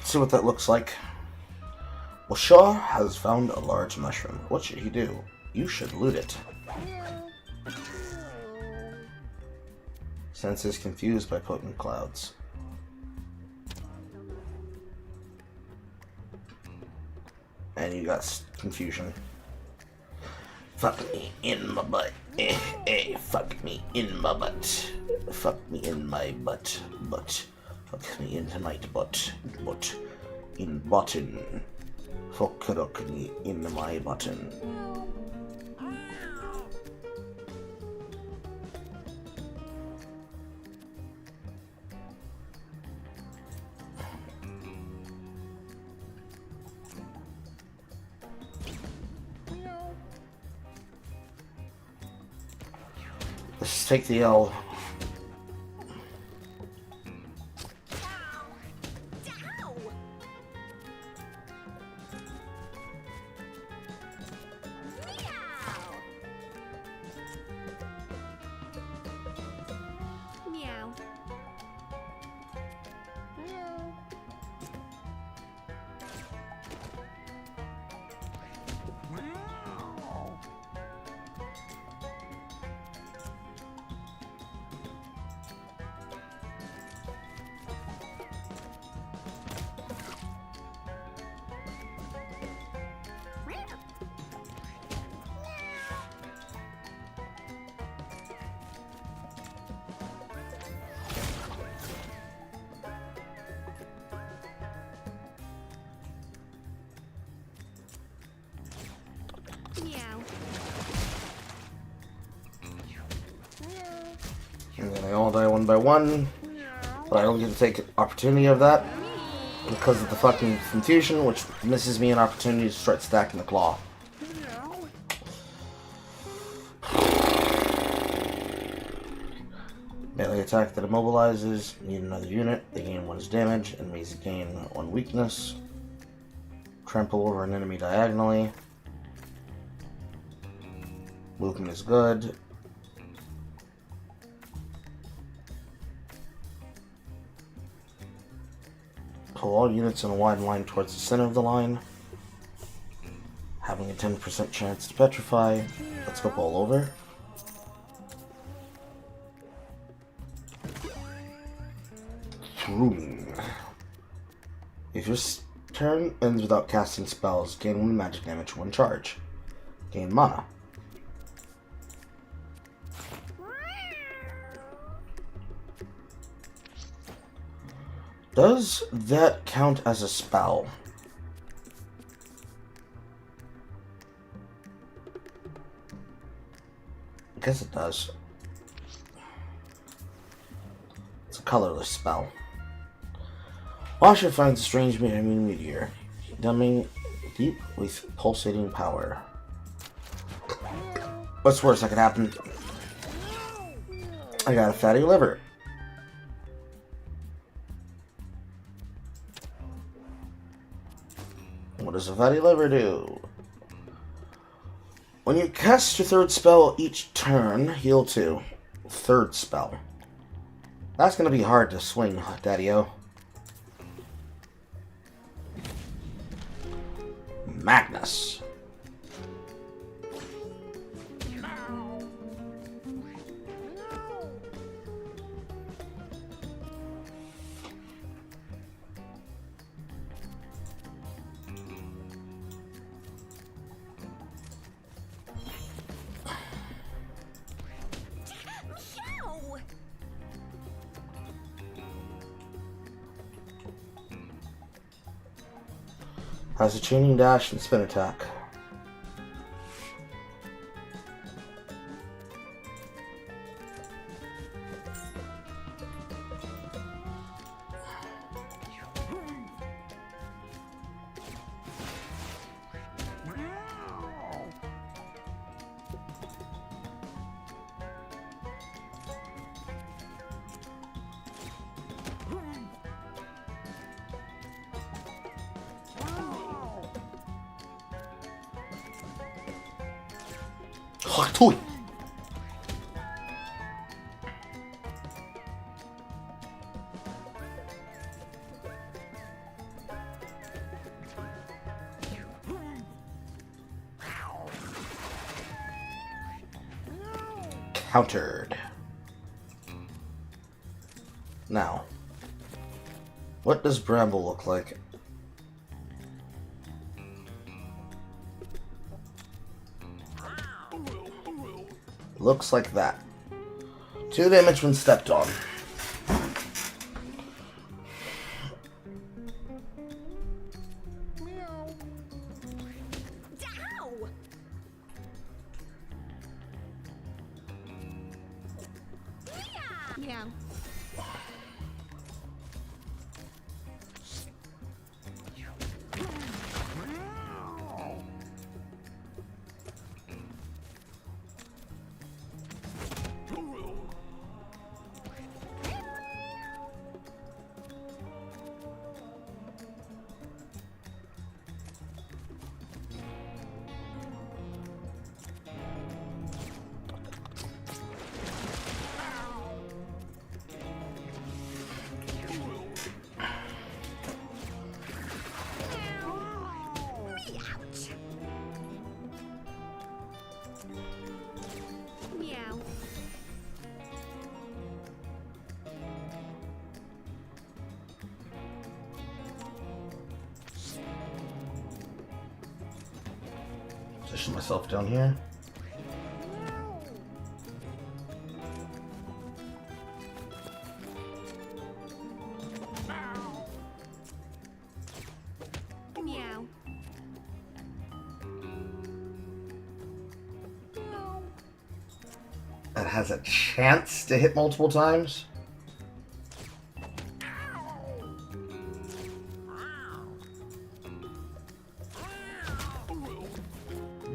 See what that looks like. Well, Shaw has found a large mushroom. What should he do? You should loot it. Senses confused by potent clouds. And you got confusion. Fuck me in my butt. Fuck me in my butt. Fuck me in my butt. Butt. Fuck me into my butt. Butt. In button. Fuck me in my button. Let's take the L. Meow. And then they all die one by one. But I don't get to take opportunity of that because of the fucking confusion, which misses me an opportunity to start stacking the claw. Melee attack that immobilizes. Need another unit. They gain 1's damage. Enemies gain 1 weakness. Trample over an enemy diagonally. Movement is good. Pull all units in a wide line towards the center of the line. Having a 10% chance to petrify. Let's go ball over. If your turn ends without casting spells, gain 1 magic damage, 1 charge. Gain mana. Does that count as a spell? I guess it does. It's a colorless spell. Washer finds a strange meteor, dumbing deep with pulsating power. What's worse that could happen? I got a fatty liver. What does a fatty liver do? When you cast your 3rd spell each turn, heal 2. 3rd spell. That's gonna be hard to swing, Daddy-o. Magnus. Has a chaining dash and spin attack. Toy. Countered. Now, what does Bramble look like? Looks like that. 2 damage when stepped on. Meow. Meow. Position myself down here. Meow. That has a chance to hit multiple times.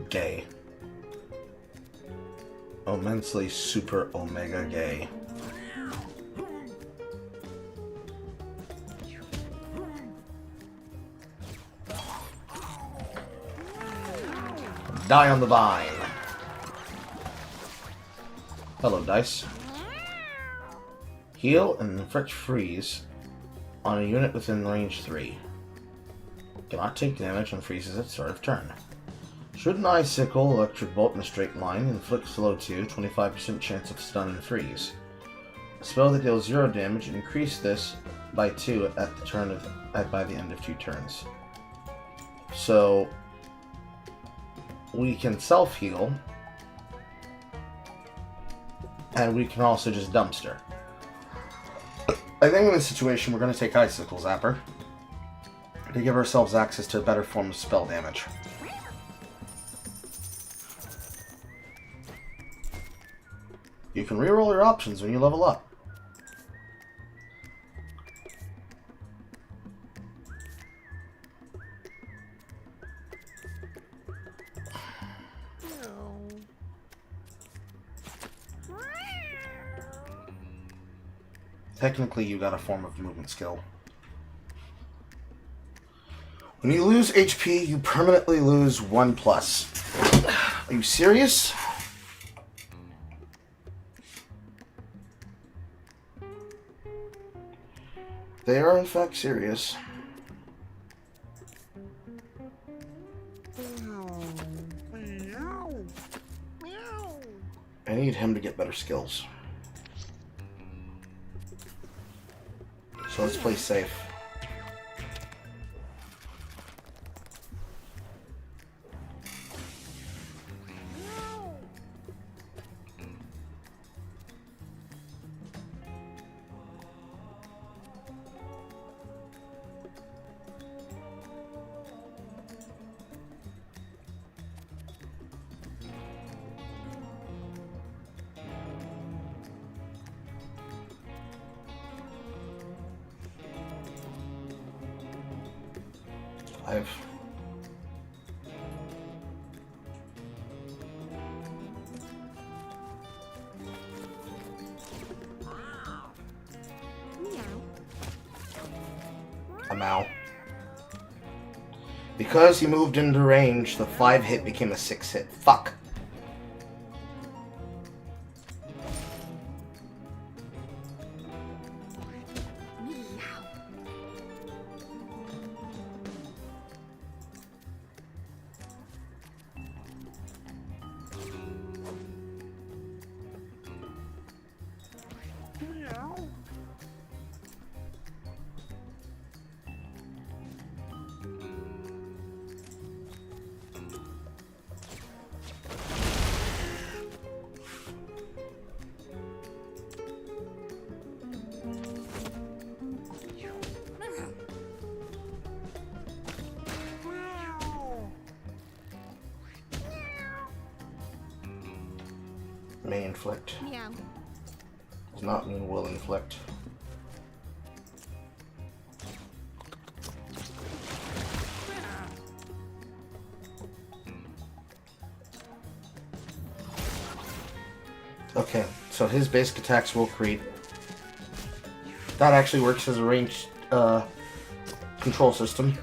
Gay. Immensely super omega gay. Die on the vine. Hello, dice. Heal and inflict freeze on a unit within range 3. Cannot take damage and freezes at start of turn. Shoot an icicle, electric bolt in a straight line, inflict slow 2, 25% chance of stun and freeze. A spell that deals 0 damage, increase this by 2 at the turn of by the end of 2 turns. So we can self-heal, and we can also just dumpster. I think in this situation we're going to take Icicle Zapper to give ourselves access to a better form of spell damage. You can reroll your options when you level up. Technically, you got a form of movement skill. When you lose HP, you permanently lose 1+. Are you serious? They are in fact serious. I need him to get better skills. So let's play safe. I've I'm out. Because he moved into range, the 5 hit became a 6 hit. Fuck. May inflict. Meow. Does not mean will inflict. Okay, so his basic attacks will create. That actually works as a ranged control system.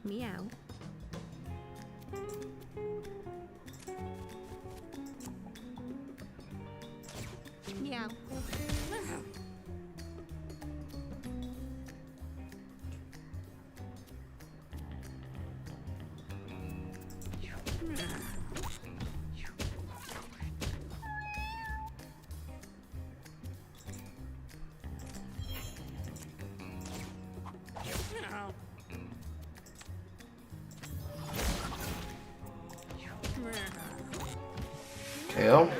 Meow. Meow. KO.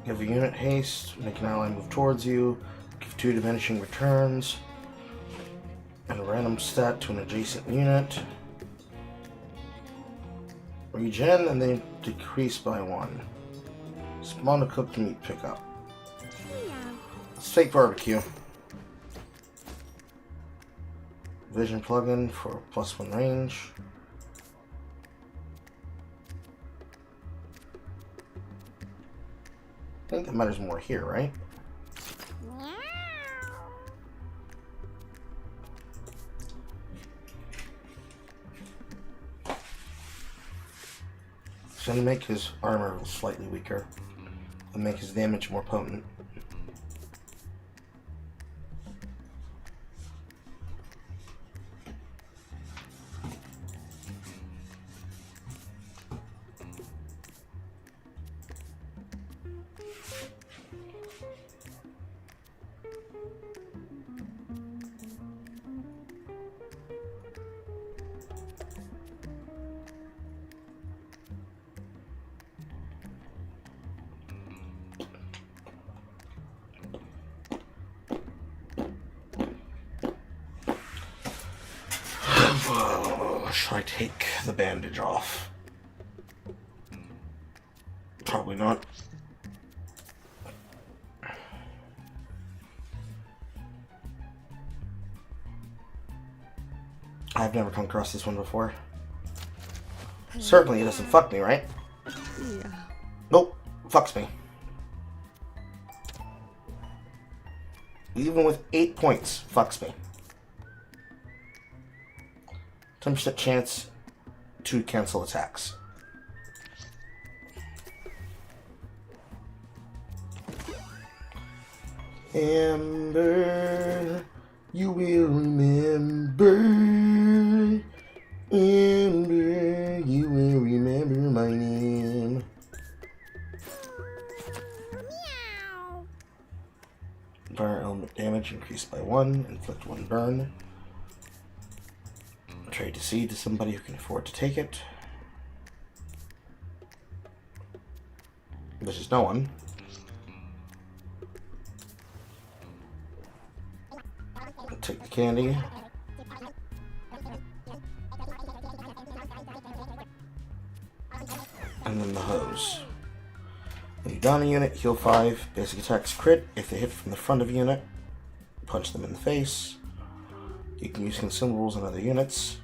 Give a unit haste, make an ally move towards you, give 2 diminishing returns, and a random stat to an adjacent unit. Regen, and they decrease by 1. Spawn a cooked meat pickup. Steak barbecue. Vision plugin for +1 range. I think that matters more here, right? So to make his armor slightly weaker and make his damage more potent. should I take the bandage off? Probably not. I've never come across this one before. Certainly it doesn't fuck me, right? Yeah. Nope, fucks me. Even with 8 points, fucks me. 10% chance to cancel attacks. Amber, you will remember. Amber, you will remember my name. Fire element damage increased by 1. Inflict 1 burn. Trade to seed to somebody who can afford to take it. Which is no one. Take the candy. And then the hose. When you down a unit, heal 5. Basic attacks crit. If they hit from the front of a unit, punch them in the face. You can use consumables on other units.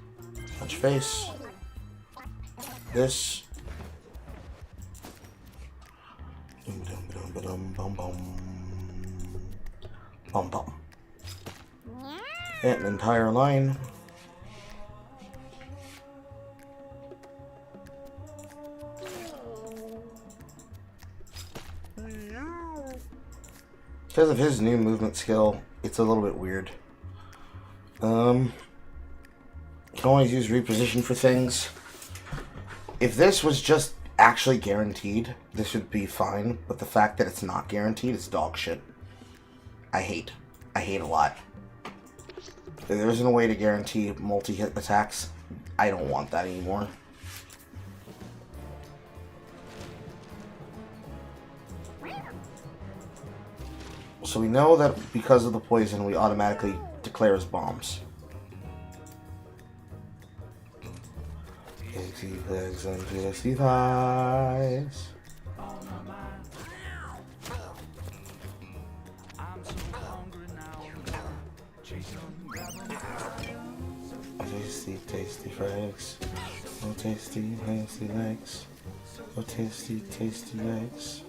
Punch face. This. Bum bum. Hit an entire line. Because of his new movement skill, it's a little bit weird. Can always use reposition for things. If this was just actually guaranteed, this would be fine. But the fact that it's not guaranteed is dog shit. I hate a lot. If there isn't a way to guarantee multi-hit attacks, I don't want that anymore. So we know that because of the poison, we automatically declare as bombs. Tasty legs and tasty thighs. Tasty, tasty frags. Oh, tasty, tasty legs. Oh, tasty, tasty legs.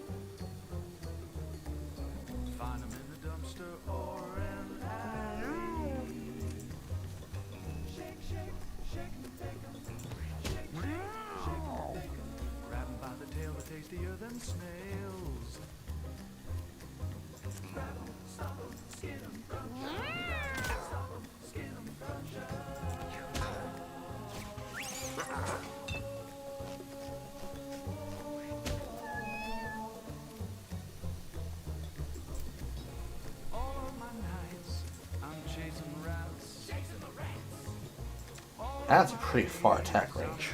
That's a pretty far attack range.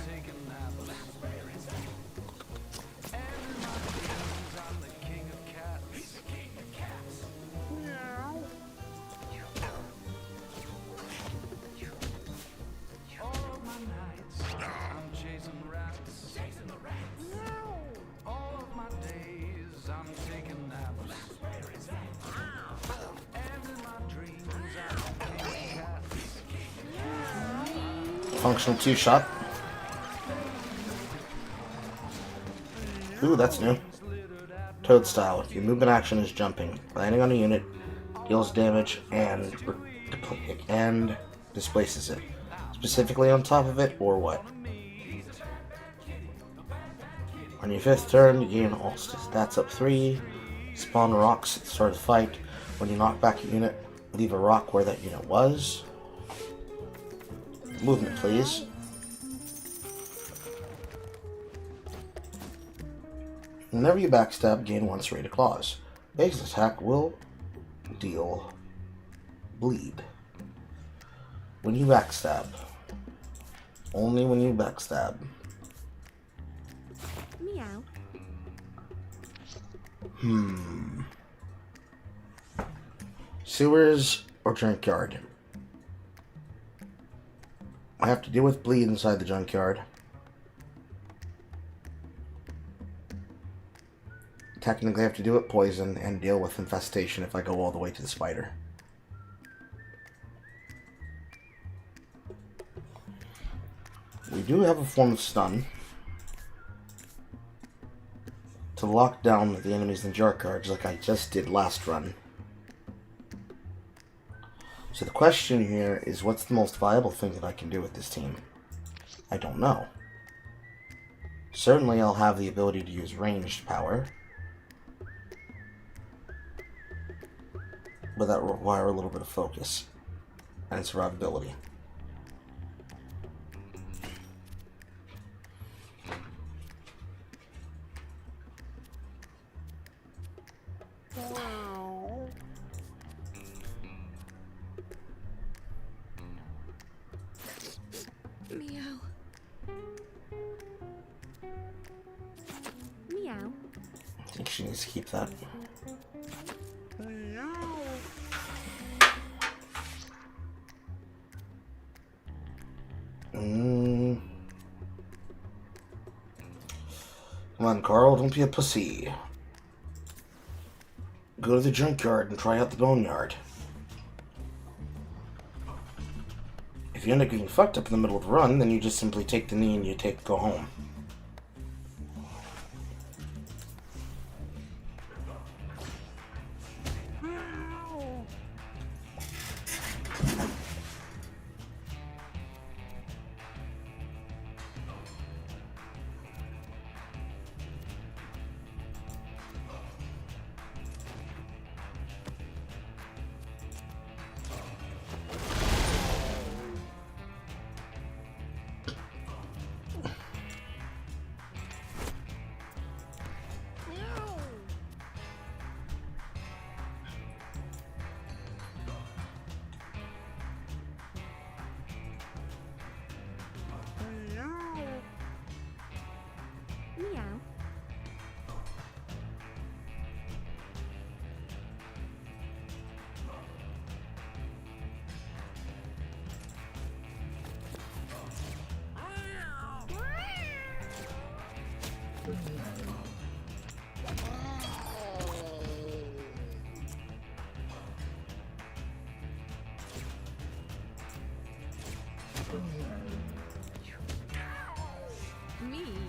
Functional 2-shot. Ooh, that's new. Toad style. Your movement action is jumping. Landing on a unit, deals damage, and displaces it. Specifically on top of it, or what? On your 5th turn, you gain all stats up 3. Spawn rocks at the start of the fight. When you knock back a unit, leave a rock where that unit was. Movement, please. Whenever you backstab, gain 1 serrated claws. Base attack will deal bleed. When you backstab. Only when you backstab. Meow. Sewers or junkyard? I have to deal with bleed inside the junkyard. Technically, I have to deal with poison and deal with infestation if I go all the way to the spider. We do have a form of stun to lock down the enemies in junkyards like I just did last run. So the question here is, what's the most viable thing that I can do with this team? I don't know. Certainly I'll have the ability to use ranged power, but that will require a little bit of focus and survivability. Meow. Meow. I think she needs to keep that. Come on, Carl, don't be a pussy. Go to the junkyard and try out the boneyard. If you end up getting fucked up in the middle of the run, then you just simply take the knee and you go home. Meow. Meow.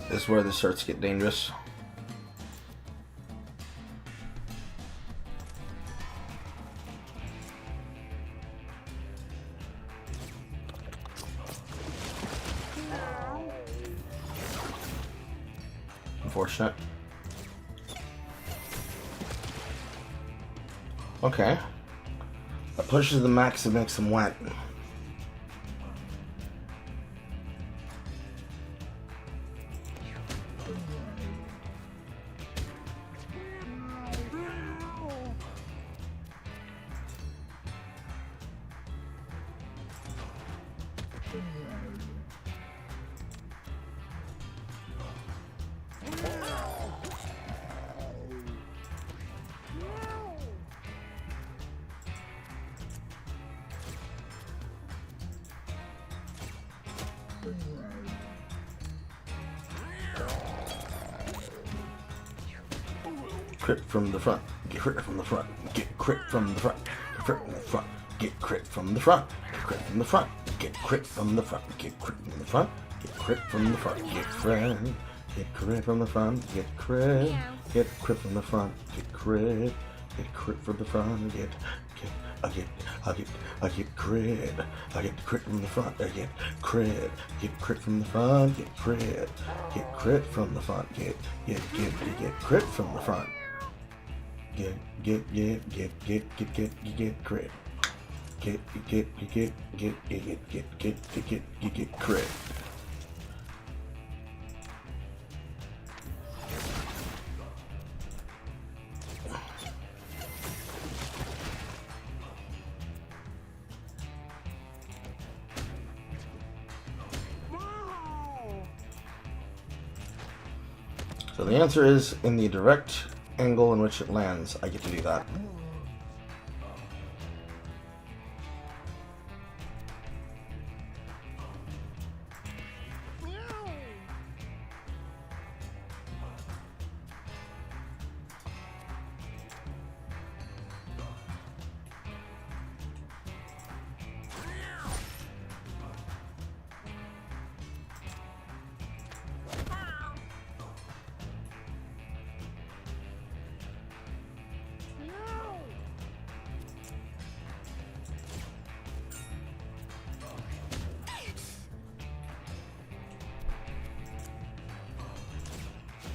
This is where this starts to get dangerous. Unfortunate. Okay. That pushes the max and makes them wet. Crit from the front, get crit from the front, get crit from the front, get crit from the front, get crit from the front, get crit from the front, get crit from the front, get crit from the front, get crit from the front, get friend, get crit from the front, get crit, get crit from the front, get crit from the front, I get crit, I get crit from the front, I get crit from the front, get crit from the front, get crit from the front, get crit. Get crit. So the answer is in the direct angle in which it lands, I get to do that.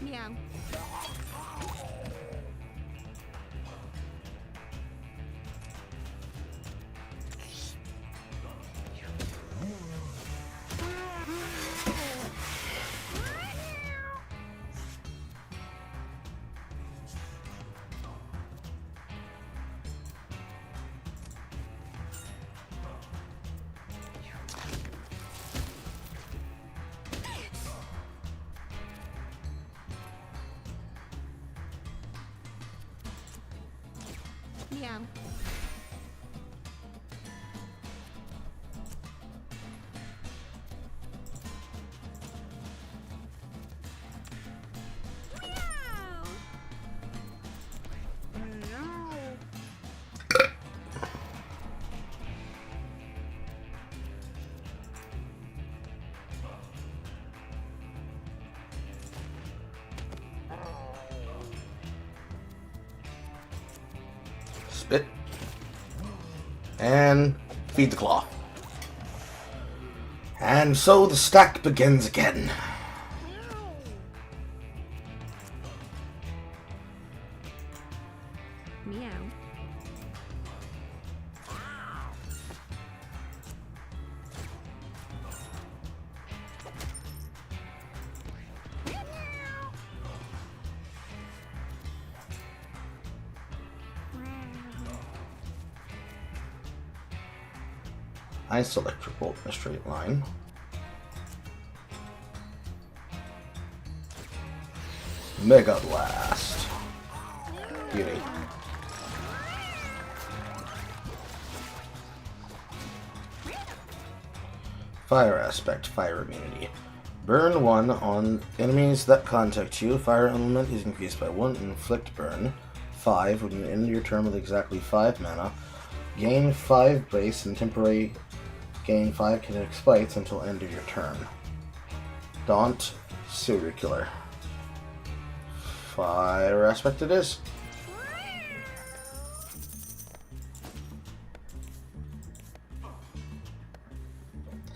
Meow. Meow. Spit. And feed the claw. And so the stack begins again. Meow. Ice electric bolt in a straight line. Mega blast. Beauty. Fire aspect, fire immunity. Burn 1 on enemies that contact you. Fire element is increased by 1. Inflict burn 5 when you end your turn with exactly 5 mana. Gain 5 base and temporary gain 5 kinetic spikes until end of your turn. Daunt, serial killer. Fire aspect it is.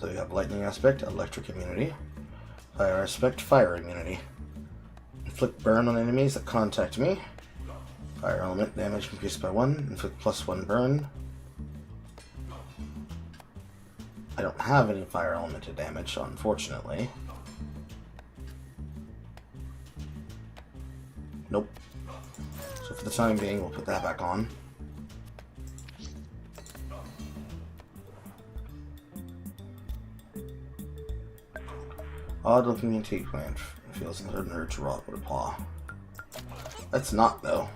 So you have lightning aspect, electric immunity. Fire aspect, fire immunity. Inflict burn on enemies that contact me. Fire element, damage increased by 1. Inflict +1 burn. I don't have any fire elemented damage, unfortunately. Nope. So for the time being, we'll put that back on. Odd looking antique plant. Feels like an urge to rot with a paw. That's not, though.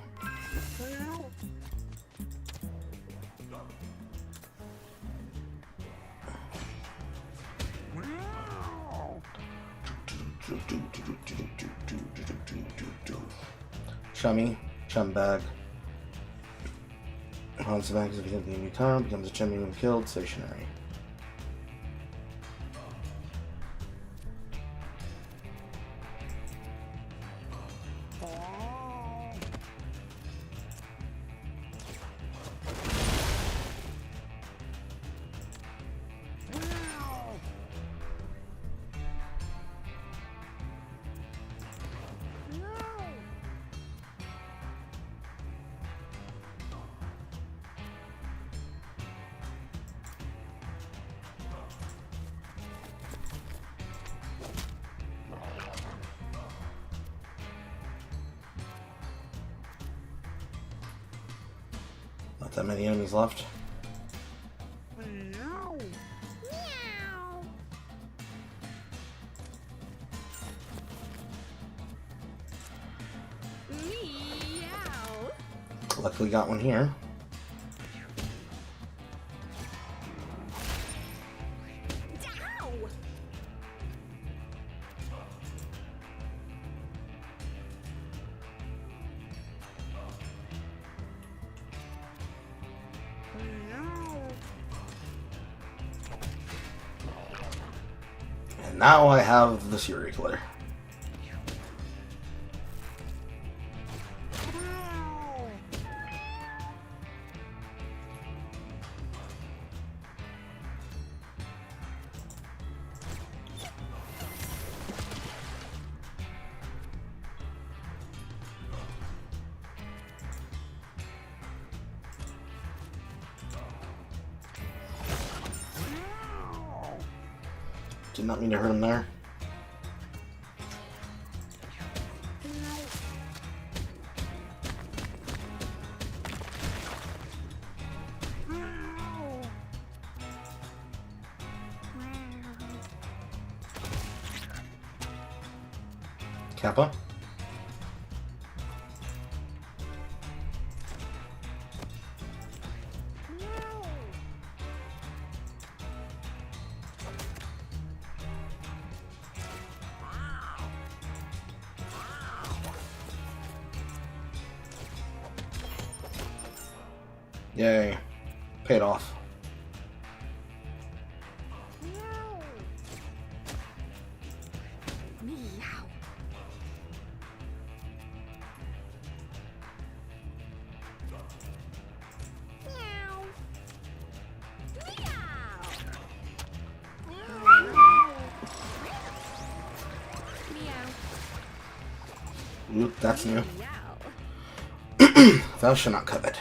Chummy, chum bag. Once the bag is beginning the new time, becomes a chummy when killed, stationary. that many enemies left. Meow. Luckily got one here. Ow. And now I have the serial killer. Did not mean to hurt him there. Kappa. Yay. Paid off. Meow. Meow. Meow. Oop, that's new. Meow. Thou shalt not covet.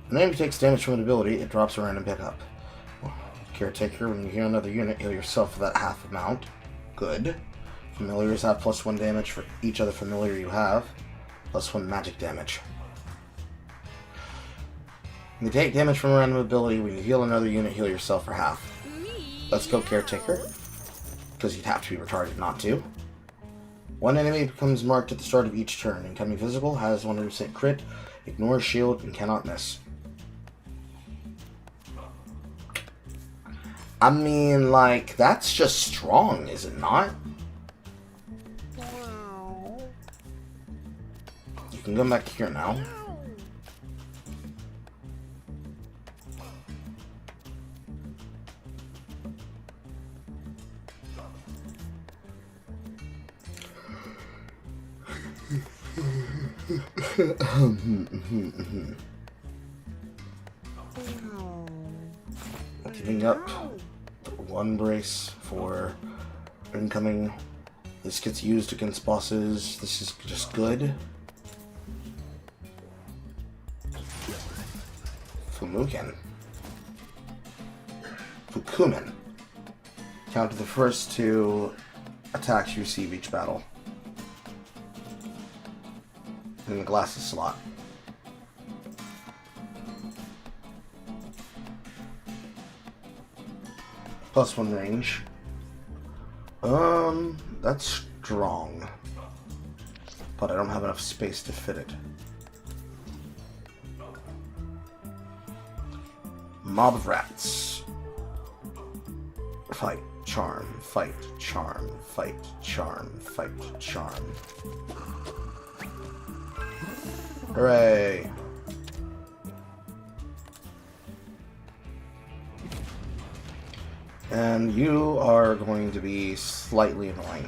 When an enemy takes damage from an ability, it drops a random pickup. Caretaker, when you heal another unit, heal yourself for that half amount. Good. Familiars have +1 damage for each other familiar you have. +1 magic damage. When you take damage from a random ability, when you heal another unit, heal yourself for half. Let's go Caretaker. Because you'd have to be retarded not to. One enemy becomes marked at the start of each turn. Incoming physical has 100% crit, ignores shield, and cannot miss. I mean, like, that's just strong, is it not? You can come back here now. Giving up one brace for incoming. This gets used against bosses. This is just good. Fumuken. Fukumen. Counter the first 2 attacks you receive each battle. In the glasses slot. +1 range. That's strong. But I don't have enough space to fit it. Mob of rats. Fight, charm, fight, charm, fight, charm, fight, charm. Hooray! And you are going to be slightly annoying.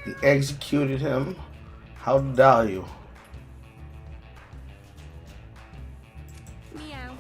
He executed him. How dare you? Meow.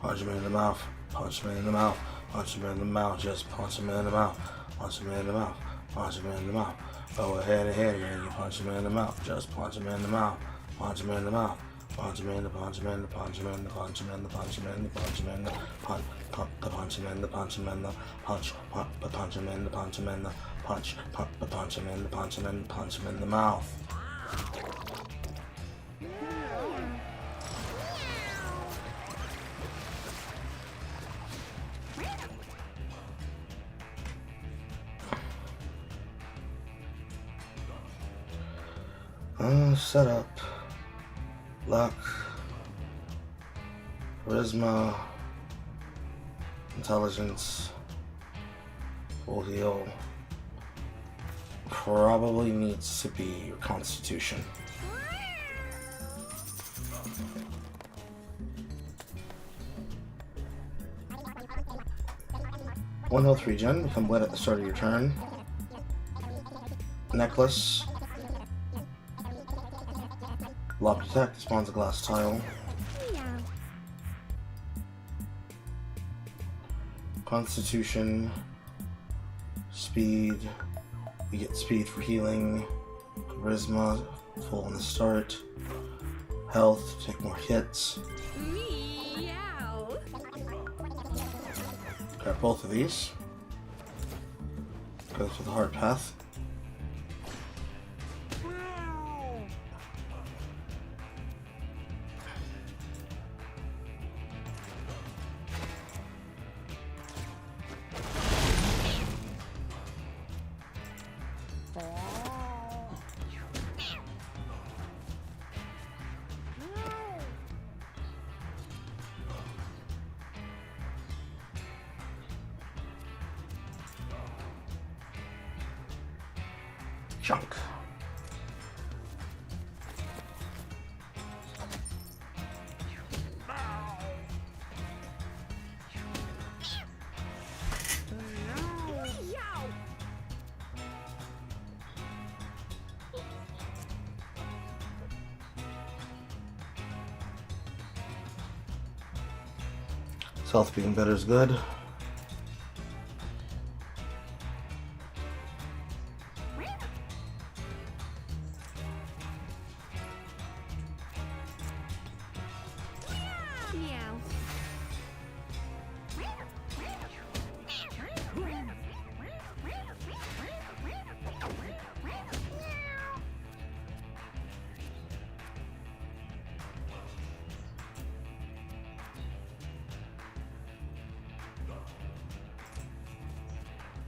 Punch him in the mouth. Punch him in the mouth. Punch him in the mouth. Just punch him in the mouth. Punch him in the mouth. Punch him in the mouth. Go ahead and you punch him in the mouth. Just punch him in the mouth. Punch him in the mouth. Punch him in the punch him in the punch him in the punch him in the punch him in the punch him in the punch punch him in the punch him in the punch punch him in the punch him in the punch punch him in the punch him in the punch him in the mouth. Setup, luck, charisma, intelligence, full heal. Probably needs to be your constitution. One health regen, become wet at the start of your turn. Necklace. Lock attack spawns a glass tile. Constitution. Speed. We get speed for healing. Charisma. Full on the start. Health. Take more hits. Meow. Grab both of these. Go through the hard path. Junk. Health being better is good.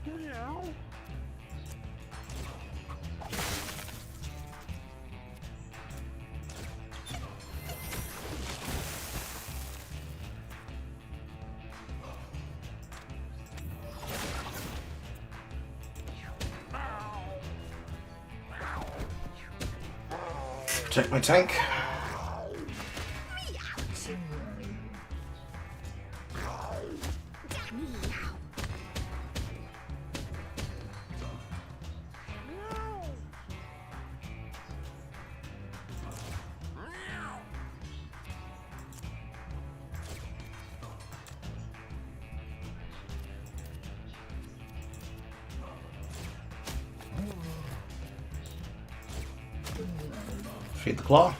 Meow. Check my tank. Feed the claw.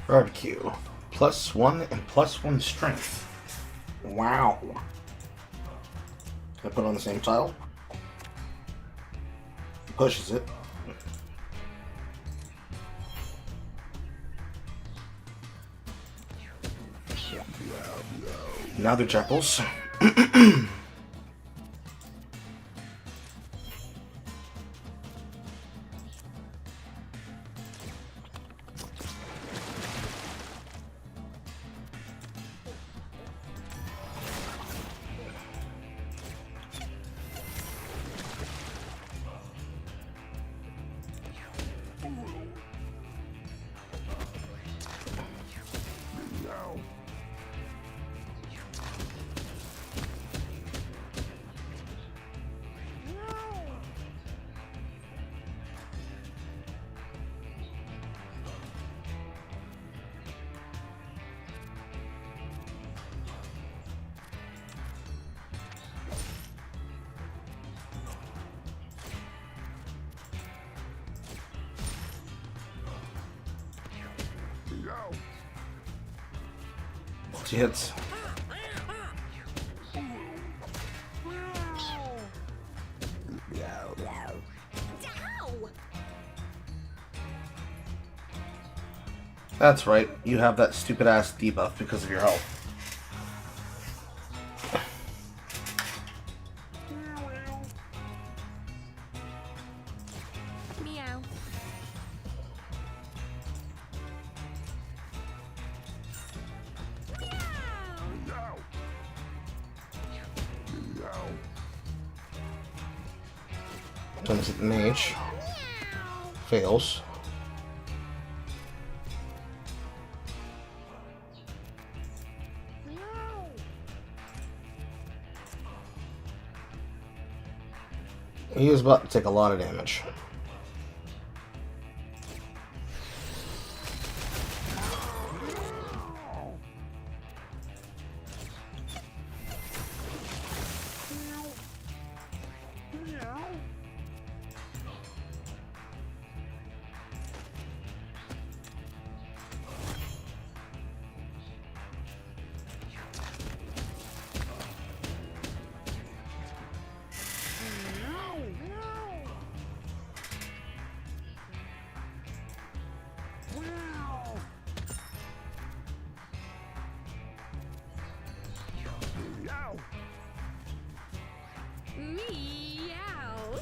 Barbecue. +1 and +1 strength. Wow. Can I put it on the same tile? He pushes it. Now they're jackals. Hits. That's right, you have that stupid ass debuff because of your health. Meow. Turns it mage. Fails. He is about to take a lot of damage. Meow.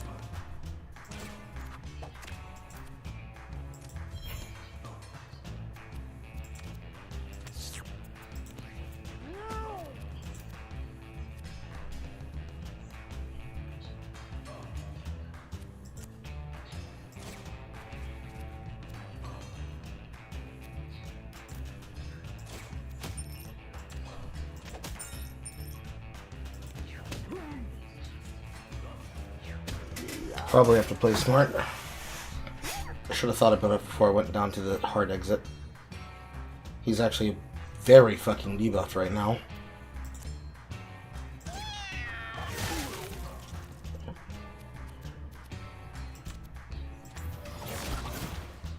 Probably have to play smart. I should have thought about it before I went down to the hard exit. He's actually very fucking debuffed right now.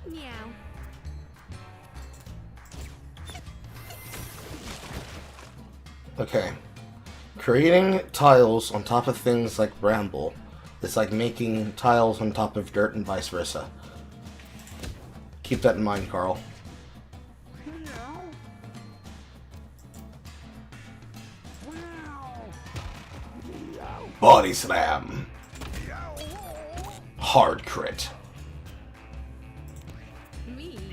Meow. Okay. Creating tiles on top of things like bramble is like making tiles on top of dirt and vice versa. Keep that in mind, Carl. Body slam. Hard crit. Meow.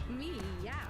Meow. Meow.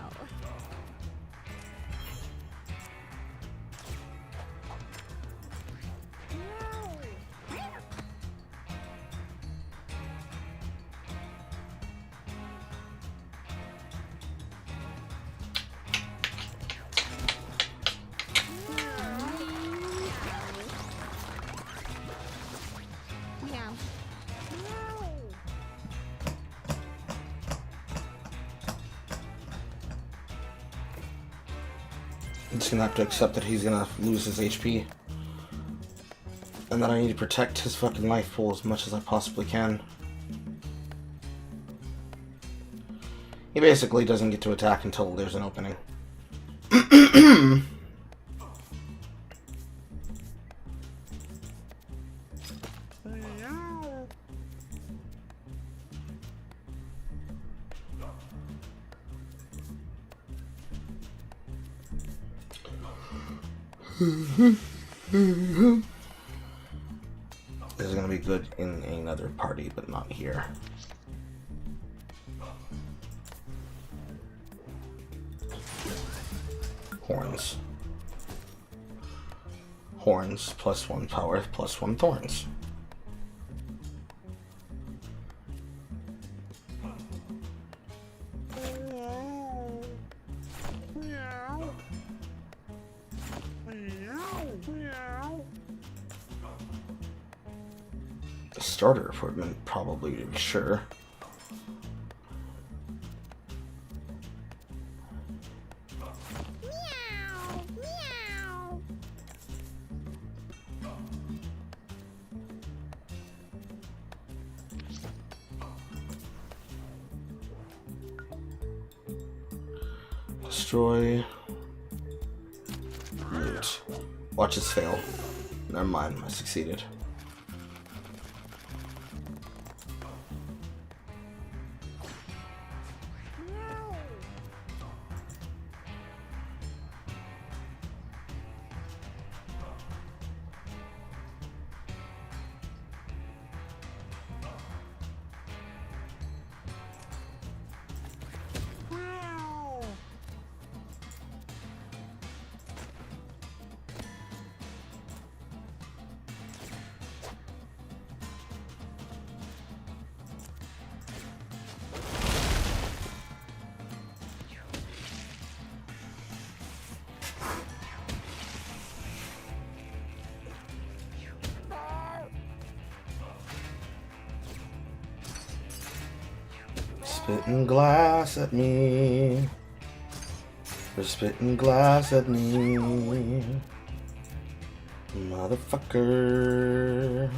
I'm just gonna have to accept that he's gonna lose his HP. And that I need to protect his fucking life pool as much as I possibly can. He basically doesn't get to attack until there's an opening. This is gonna be good in another party, but not here. Horns. Horns, +1 power, +1 thorns. The starter equipment, probably, to be sure. Destroy. Loot. Watch this fail. Never mind, I succeeded. Spitting glass at me. They're spitting glass at me. Motherfucker.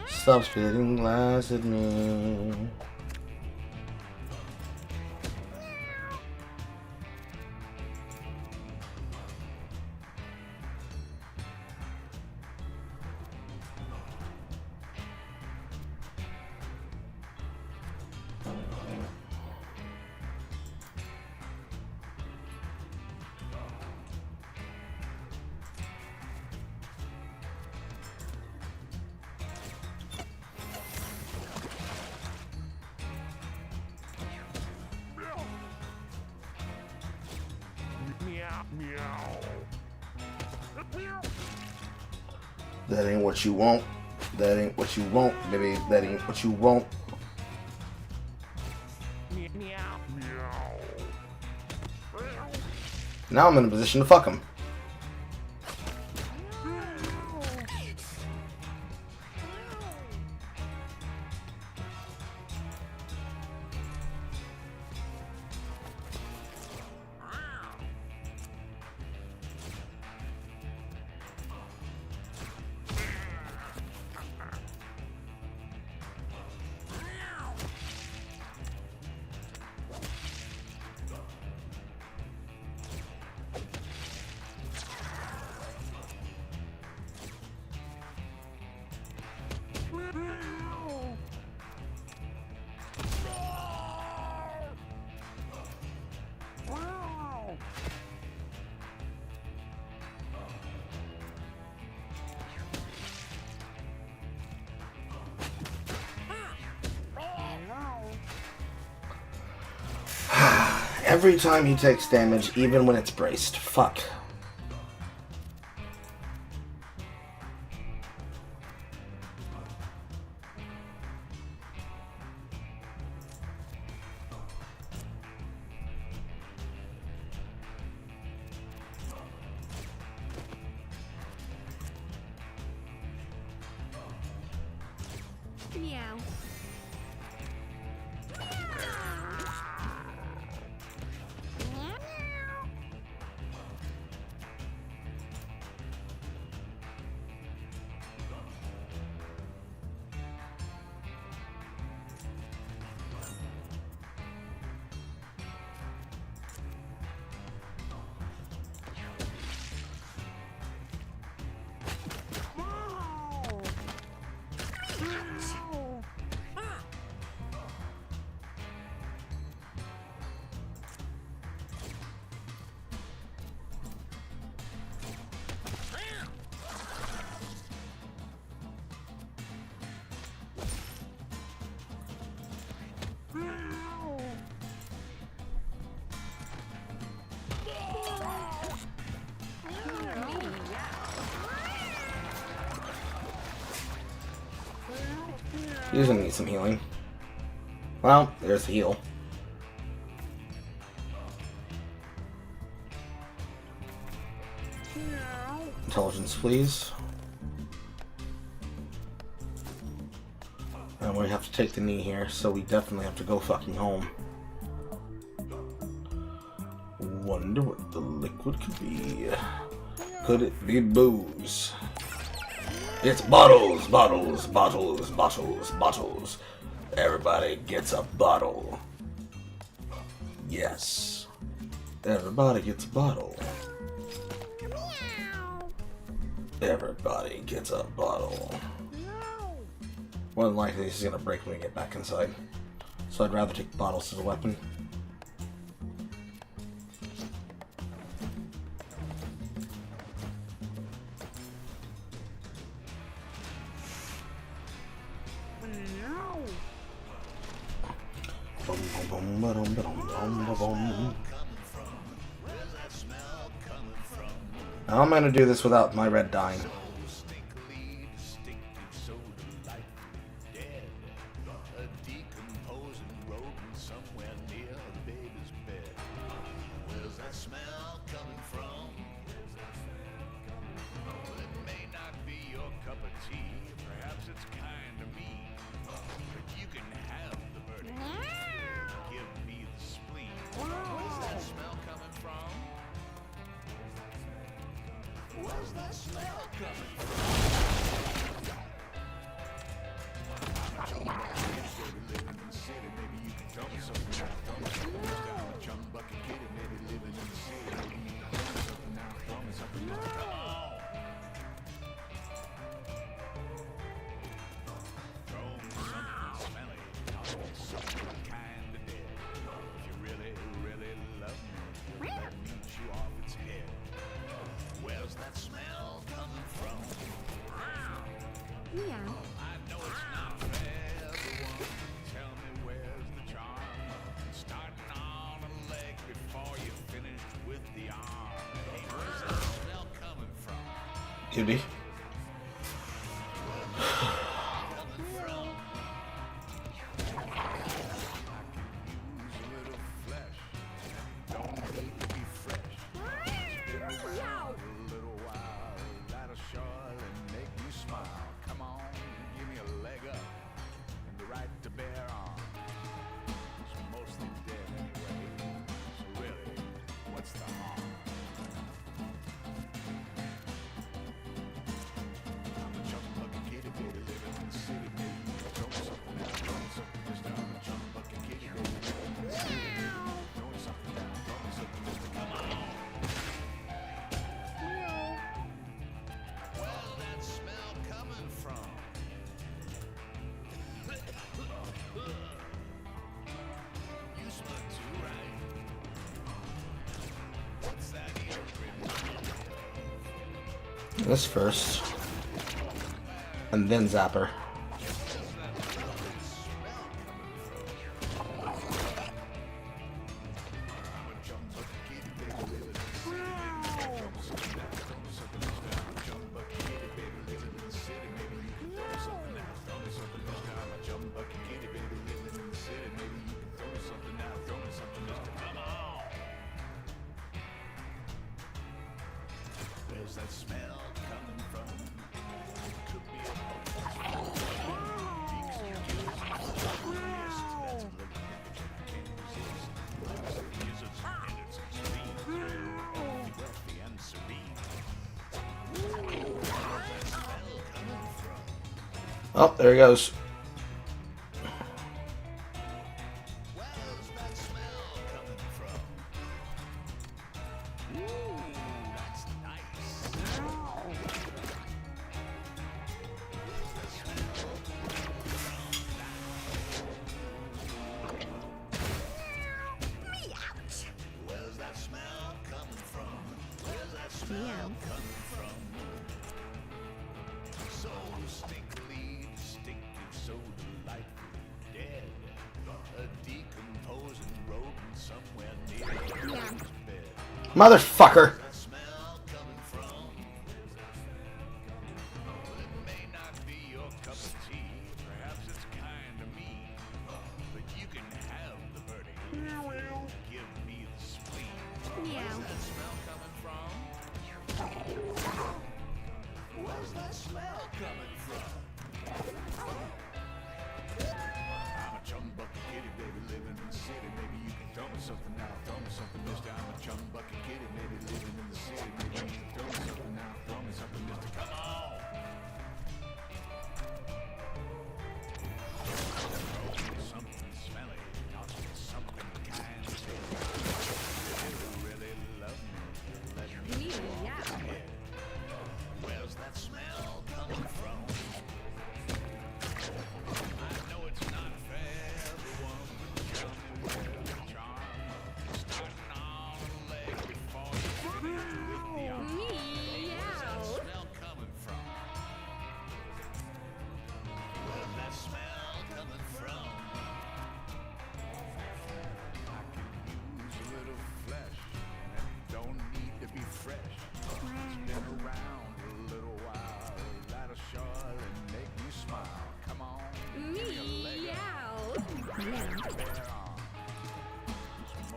Stop spitting glass at me. That ain't what you want. That ain't what you want, baby. That ain't what you want. Now I'm in a position to fuck him. Every time he takes damage, even when it's braced. Fuck. Meow. He's gonna need some healing. Well, there's the heal. Intelligence, please. And we have to take the knee here, so we definitely have to go fucking home. Wonder what the liquid could be. Could it be booze? It's bottles, bottles, bottles, bottles, bottles. Everybody gets a bottle. Yes. Everybody gets a bottle. Everybody gets a bottle. More than likely, this is gonna break when we get back inside. So I'd rather take the bottles as a weapon. Now I'm gonna do this without my red dying. Cutie. This first, and then Zapper. Oh, there he goes. Motherfucker! Where's that smell coming from? I'm a chum bucket kitty, baby, living in the city. Maybe you can throw me something now. Throw me something, mister. I'm a chum bucket kitty, maybe living in the city. Maybe you can throw me something now. Throw me something, mister. Come on! Something smelly, not something kind. If you really love me, let me Meow. Where's that smell coming from? I know it's not fair, everyone, but tell me where's the charm? Starting on a leg before you finish with the arm. Where's that Meow. smell coming from? Where's that smell coming from? I can use a little flesh, and it don't need to be fresh. It's been around a little while. That'll surely make me smile. Come on, give me a leg up. Meow. Bear on.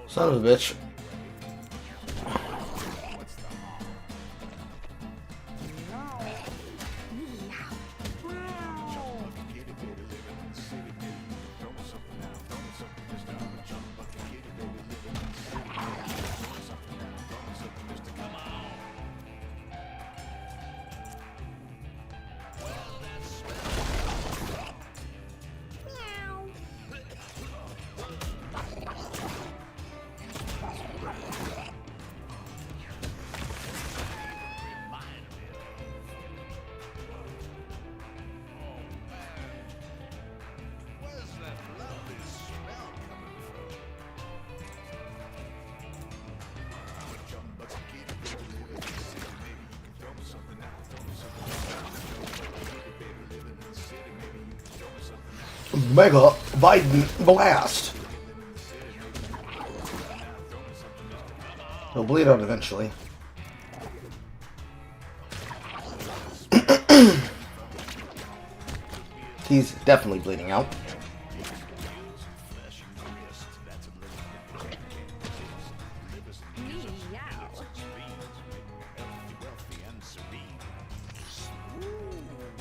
Son of a bitch. What's the harm? Jump bucket kitty, baby, living in the city. Maybe you can throw me something now. Throw me something, mister. I'm a jump bucket kitty, baby, living in the city. Maybe you can throw me something now. Throw me something, mister. Come on. Well, that smell. Remind me of. Oh man, where's that lovely smell coming from? I'm a jump bucket kitty, baby, living in the city. Maybe you can throw me something now. Throw me something. I'm a jump bucket kitty, baby, living in the city. Maybe you can throw me something now. Mega Biden blast. He'll bleed out eventually. He's definitely bleeding out. Meow.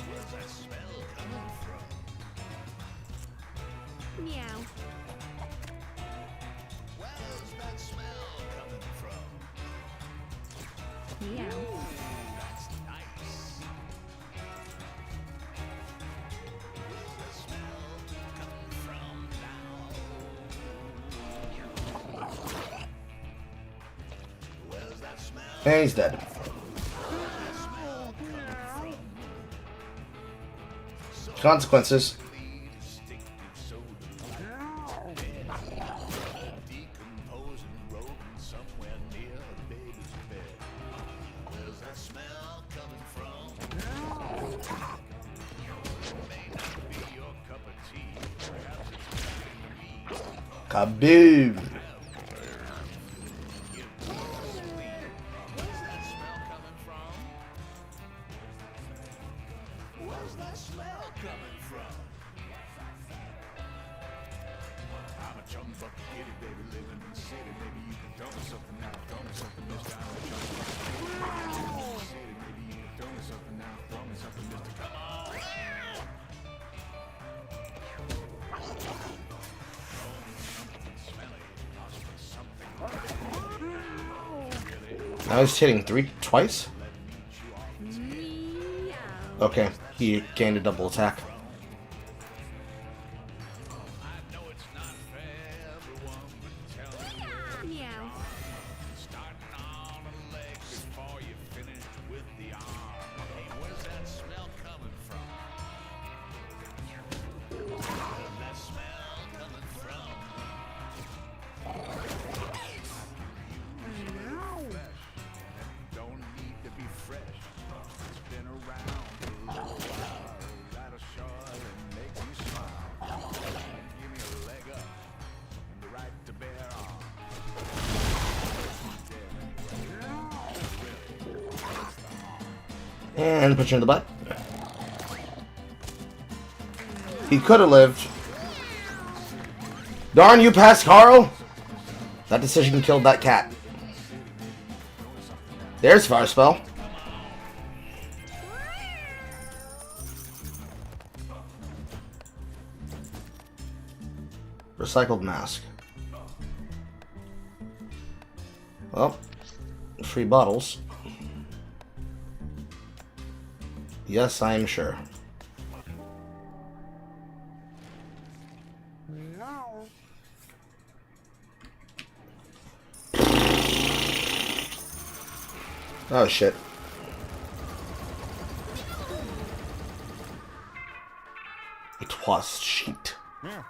Where's that smell coming from? Meow. Where's that smell coming from? Meow. That's nice. Where's that smell coming from now? Where's that smell? And he's dead. Consequences. Decomposing, rolling somewhere near a baby's bed. Where's that smell coming from? May not be your cup of tea. Perhaps it's coming to me. Kaboom. Where's that smell coming from? Where's that smell coming from? I'm a chum bucket kitty, baby, living in the city. Maybe you can throw me something now. Throw me something, mister. I'm a chum bucket kitty, baby, living in the city. Maybe you can throw me something now. Throw me something, mister. Come on. Something smelly, possibly something. Now he's hitting twice. Meow. Okay, he gained a double attack. I know it's not fair, everyone, but tell me Meow. starting on a leg before you finished with the arm. Hey, where's that smell coming from? Where's that smell coming from? Don't need to be fresh. It's been around a little while. That'll surely make me smile. Give me a leg up and the right to bear on. And put you in the butt. He could have lived. Darn you, past Carl! That decision killed that cat. There's fire spell. Recycled mask. Well, free bottles. Yes, I am sure. Oh shit. It was shit. Yeah.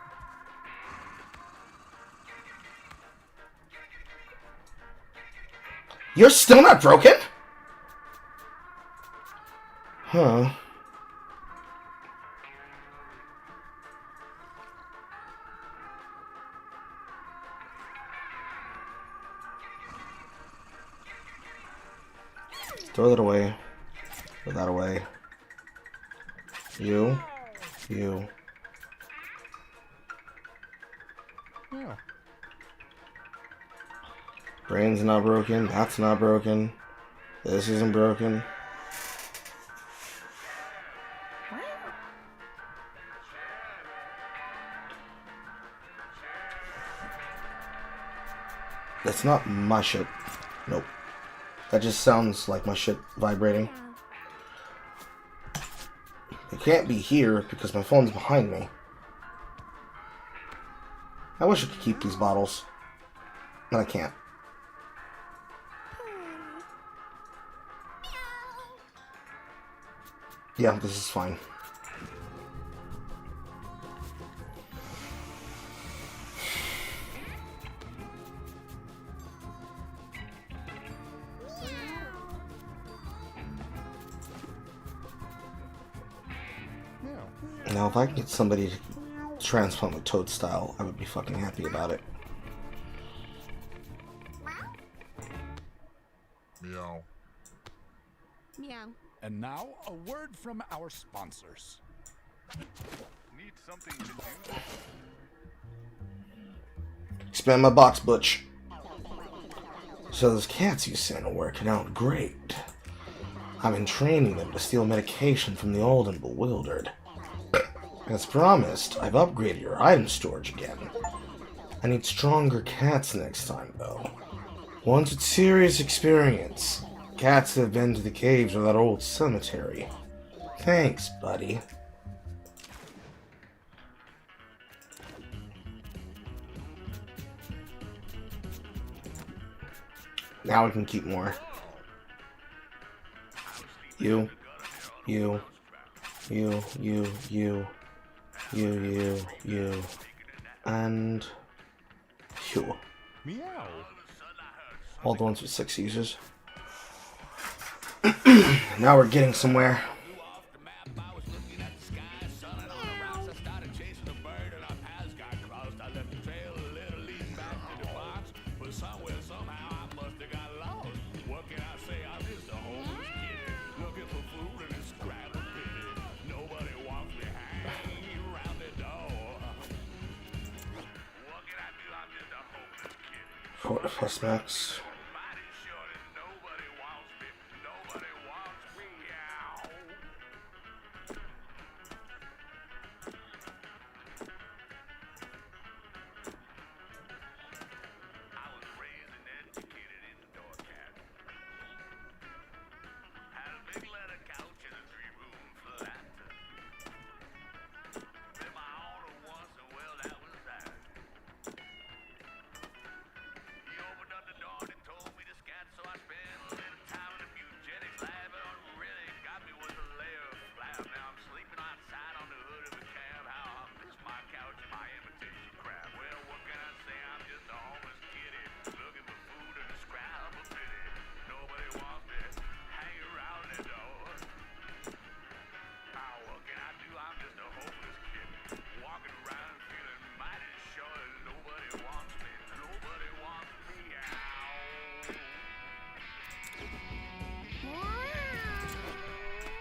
You're still not broken? Huh. Throw that away. Throw that away. You. Yeah. Brain's not broken. That's not broken. This isn't broken. That's not my shit. Nope. That just sounds like my shit vibrating. It can't be here because my phone's behind me. I wish I could keep these bottles. But I can't. Yeah, this is fine. Now, if I can get somebody to transplant with Toad style, I would be fucking happy about it. Meow. Meow. And now, a word from our sponsors. Need something to do? Expand my box, Butch. So those cats you sent are working out great. I've been training them to steal medication from the old and bewildered. As promised, I've upgraded your item storage again. I need stronger cats next time, though. Ones with serious experience. Cats that have been to the caves of that old cemetery. Thanks, buddy. Now we can keep more. You, and you. Meow. All the ones with 6 users. Now we're getting somewhere. Plus max.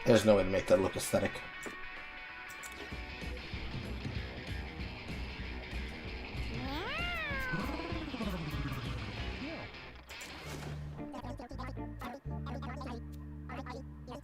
There's no way to make that look aesthetic.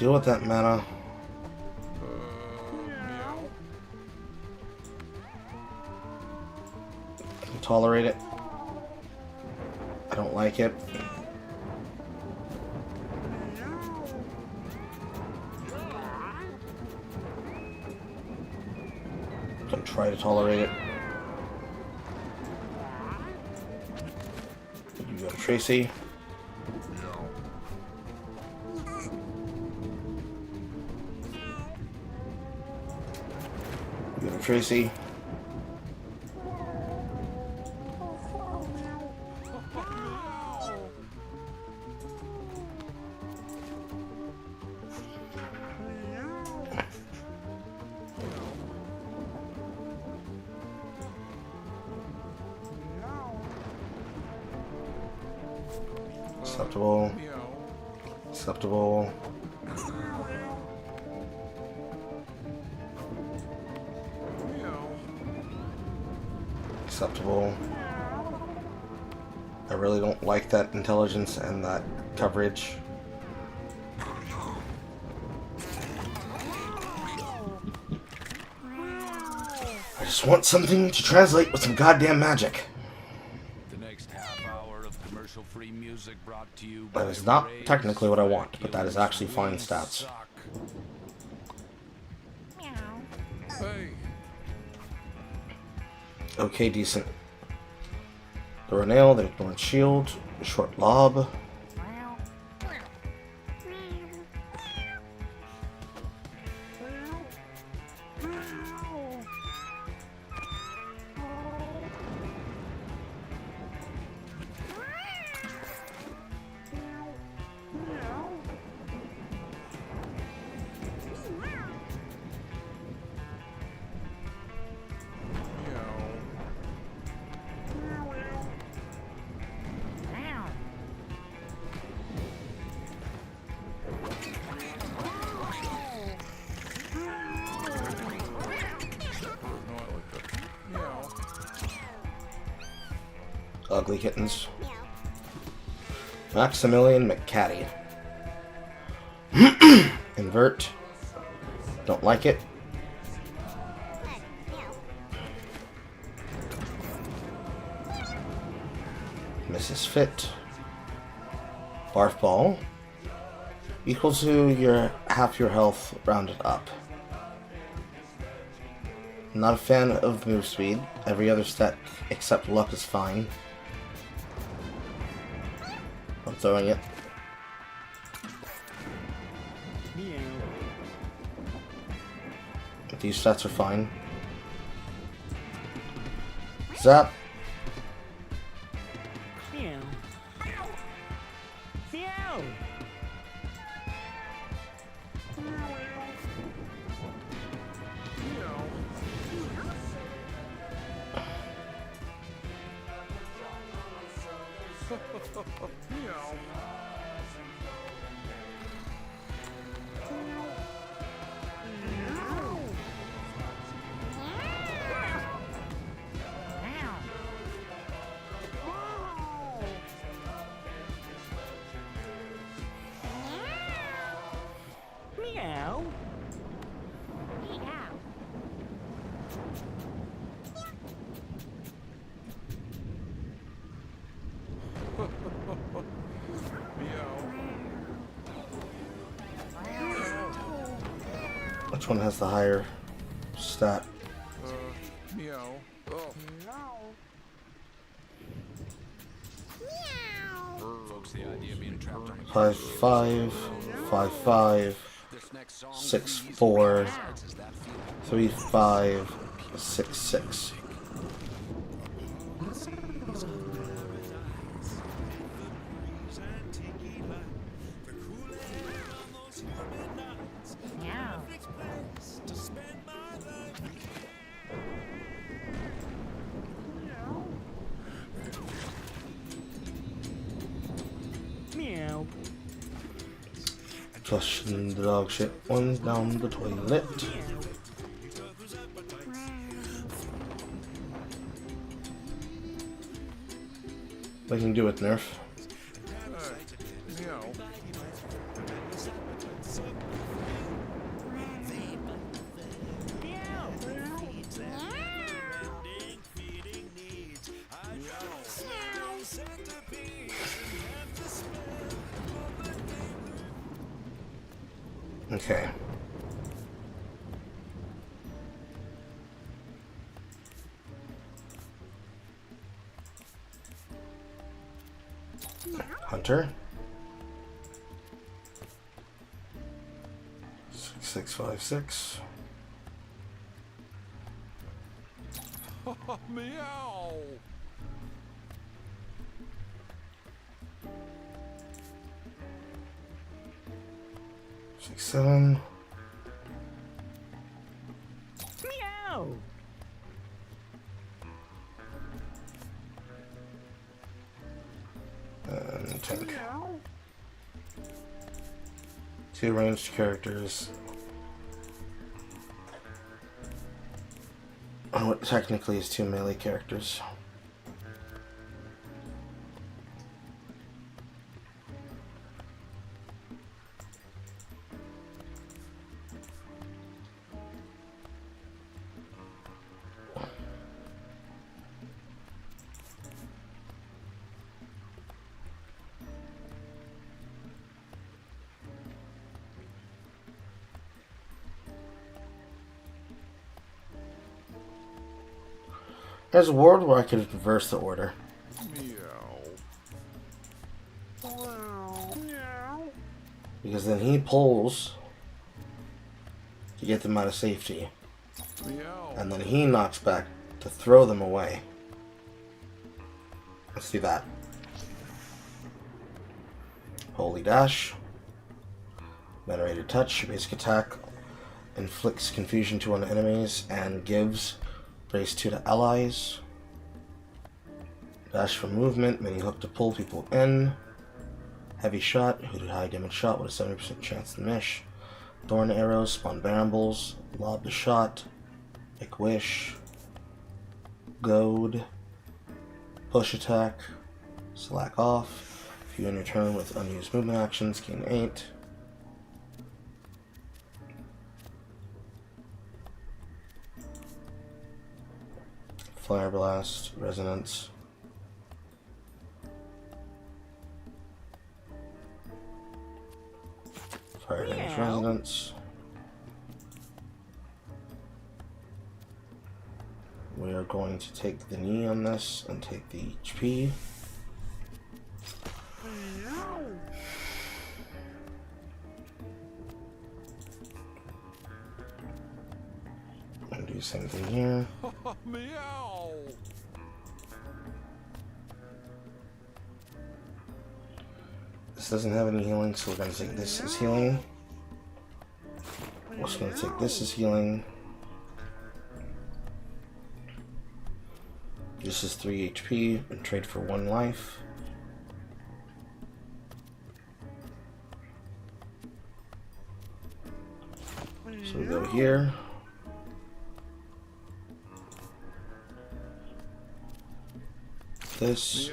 Deal with that mana. Can tolerate it. I don't like it. Can try to tolerate it. You go to Tracy. You go to Tracy. Acceptable. Acceptable. Acceptable. I really don't like that intelligence and that coverage. I just want something to translate with some goddamn magic. That is not technically what I want, but that is actually fine stats. Okay, decent. Throw a nail, they ignore shield, short lob. Ugly kittens. Maximilian McCaddy. Invert. Don't like it. Mrs. Fit. Barf Ball. Equal to your half your health rounded up. Not a fan of move speed. Every other stat except luck is fine. I'm throwing it. These stats are fine. Zap. Which one has the higher stat? Meow. Oh. Folks, the idea of being trapped on 5-5, 5-5, 6-4, 3-5, 6-6. Flushing the dog shit ones down the toilet. What can you do with Nerf? Okay. Hunter. 6656. Meow. 67. Meow. And tank. 2 ranged characters. What technically is 2 melee characters. There's a world where I could reverse the order. Because then he pulls to get them out of safety. And then he knocks back to throw them away. Let's do that. Holy Dash. Venerated Touch. Basic attack. Inflicts confusion to on enemies and gives Brace 2 to allies. Dash for movement. Mini hook to pull people in. Heavy shot. Hooded high damage shot with a 70% chance to miss. Thorn arrows. Spawn brambles. Lob the shot. Make wish. Goad. Push attack. Slack off. If you end your turn with unused movement actions, gain 8. Fire Blast, Resonance. Fire Damage Resonance. We are going to take the knee on this and take the HP. And do the same thing here. Meow. This doesn't have any healing, so we're going to take this as healing. We're also going to take this as healing. This is 3 HP and trade for 1 life. So we go here. This.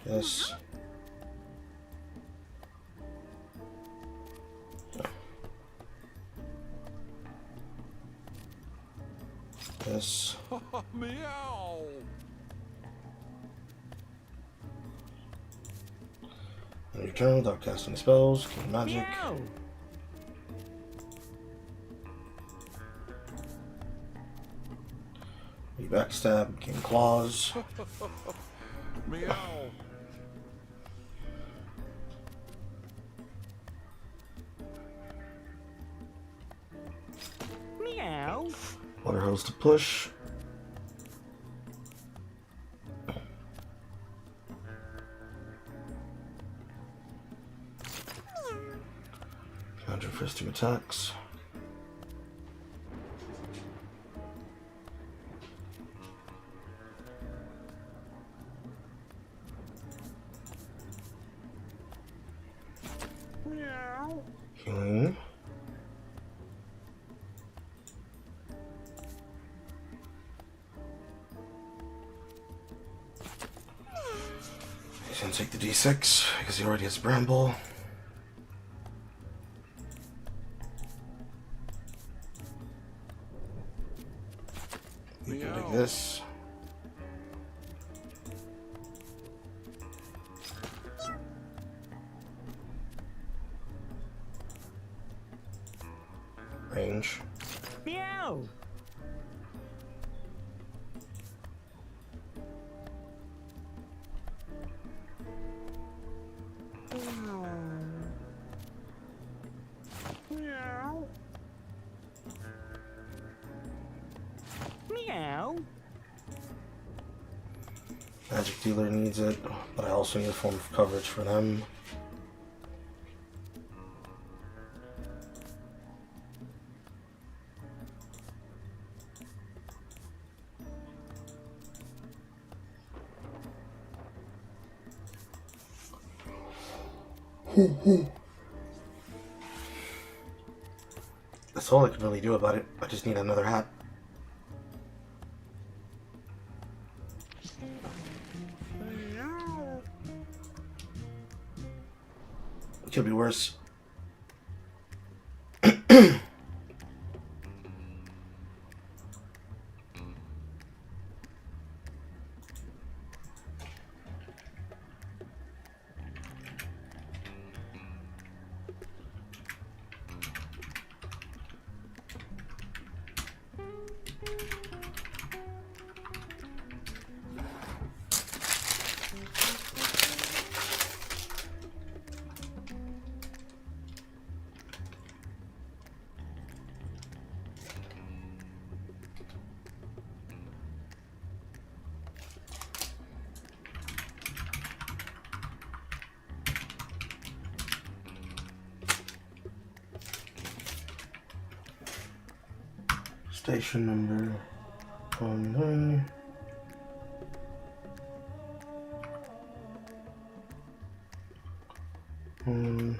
This. This. Meow. And return without casting spells, gain magic. Meow. You backstab, gain claws. Meow. Meow. Water hose to push. Counter first 2 attacks. Healing. He's gonna take the D6 because he already has Bramble. You can take this. range. Meow! Meow. Meow. Magic Dealer needs it, but I also need a form of coverage for them. That's all I can really do about it. I just need another hat. It could be worse. Station number 19. One.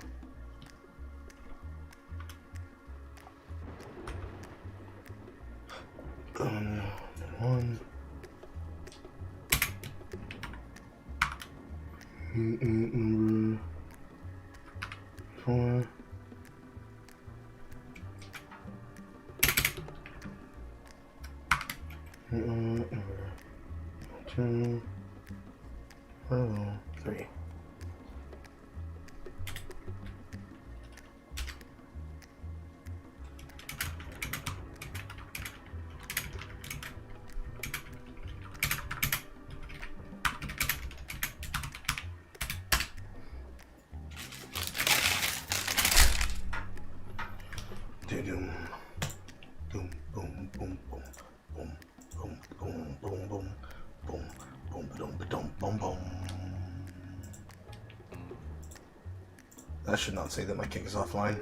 Number 4. Number 2. 3. Doom, boom, boom, boom, boom, boom, boom, boom, boom, boom, boom, boom, boom, boom, boom, boom. That should not say that my kick is offline,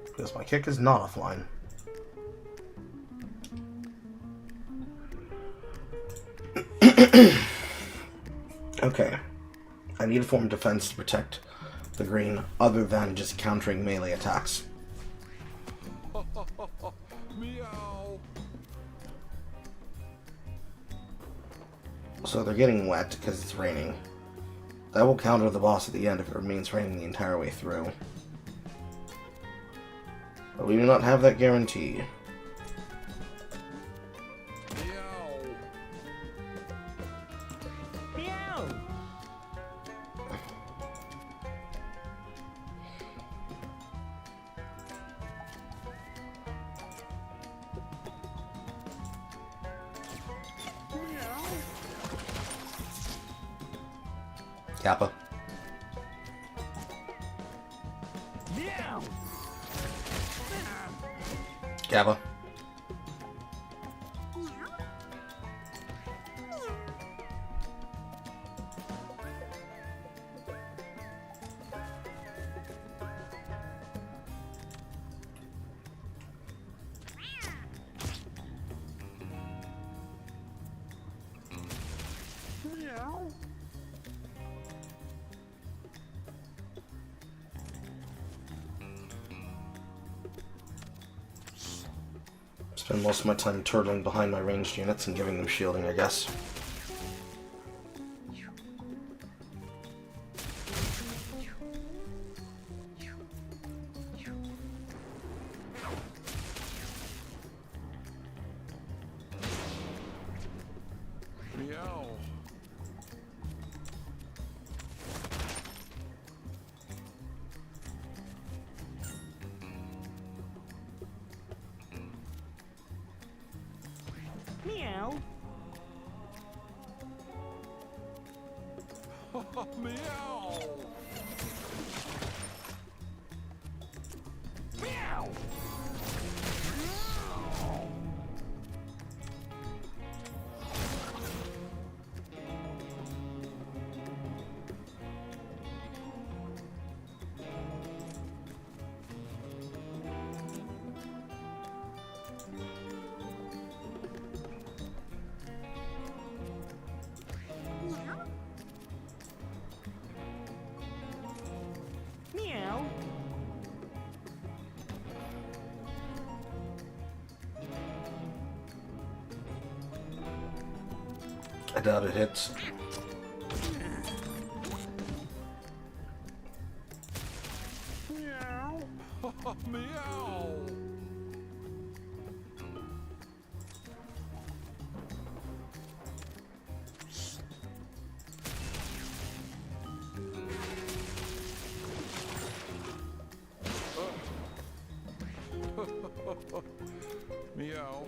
because my kick is not offline. Okay, I need a form of defense to protect the green other than just countering melee attacks. Meow. So they're getting wet because it's raining. That will counter the boss at the end if it remains raining the entire way through. But we do not have that guarantee. Meow. Kappa. Meow. Kappa. Meow. Spend most of my time turtling behind my ranged units and giving them shielding, I guess. Meow. Meow. Meow. Meow. Meow. I doubt it hits. Meow. Meow. Meow.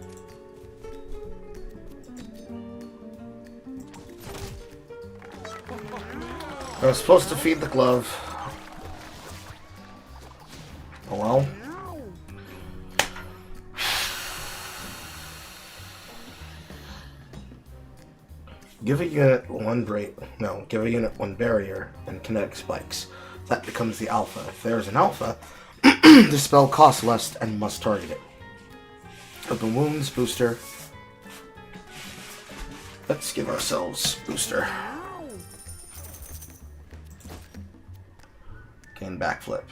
I was supposed to feed the glove. Oh well. Give a unit one give a unit one barrier and kinetic spikes. That becomes the alpha. If there's an alpha, the spell costs less and must target it. Open wounds, booster. Let's give ourselves booster. Gain backflip.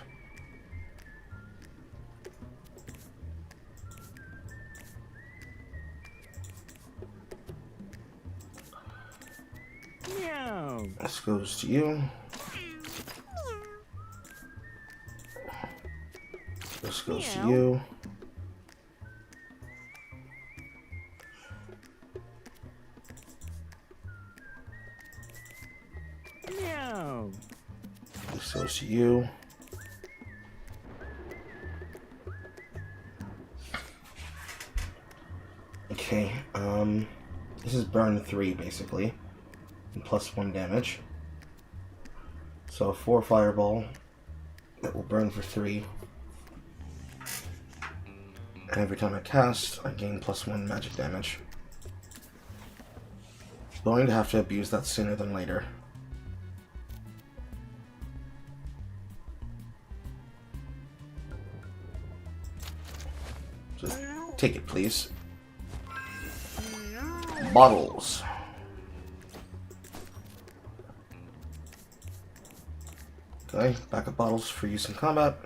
Meow. This goes to you. This goes to you. Meow. This goes to you. Okay, this is burn 3 basically, and plus 1 damage. So 4 fireball that will burn for 3. And every time I cast, I gain plus 1 magic damage. Going to have to abuse that sooner than later. Just take it, please. Bottles. Okay, backup bottles for use in combat.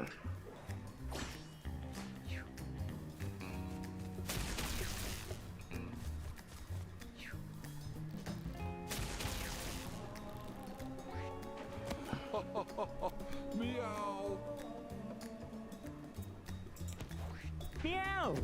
Meow. Meow.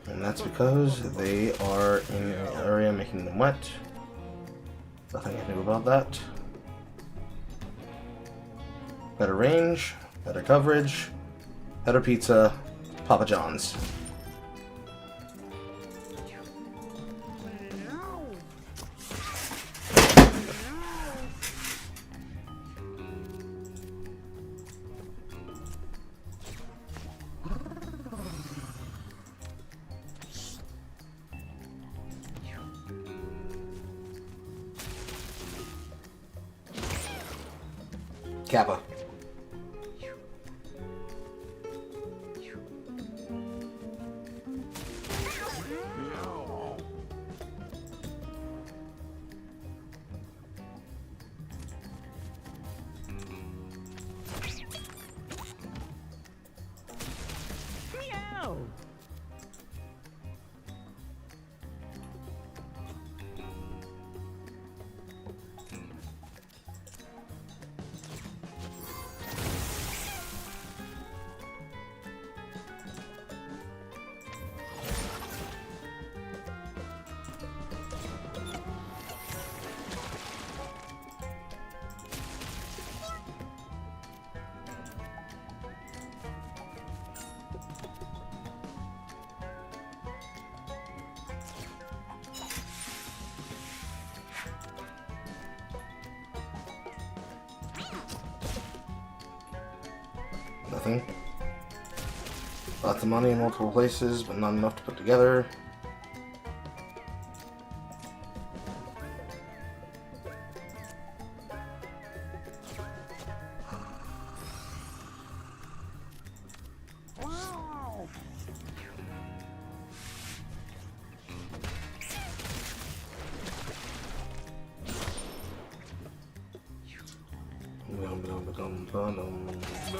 And that's because they are in an area making them wet. Nothing I can do about that. Better range, better coverage, better pizza, Papa John's. Kappa. Meow. thing. Lots of money in multiple places, but not enough to put together.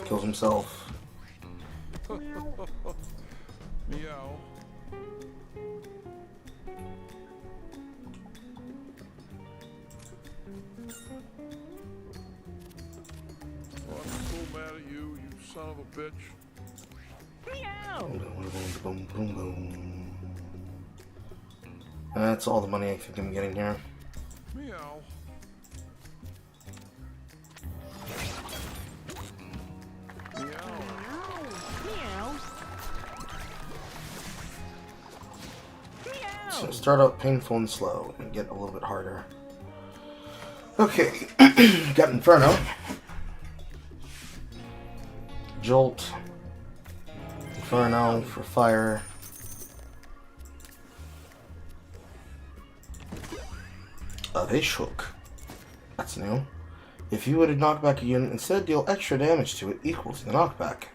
Kills himself. Meow. Oh, I'm so mad at you, you son of a bitch. That's all the money I think I'm getting here. Meow. So start out painful and slow and get a little bit harder. Okay, got Inferno. Jolt. Inferno for fire. They shook. That's new. If you were to knock back a unit, instead deal extra damage to it equal to the knockback.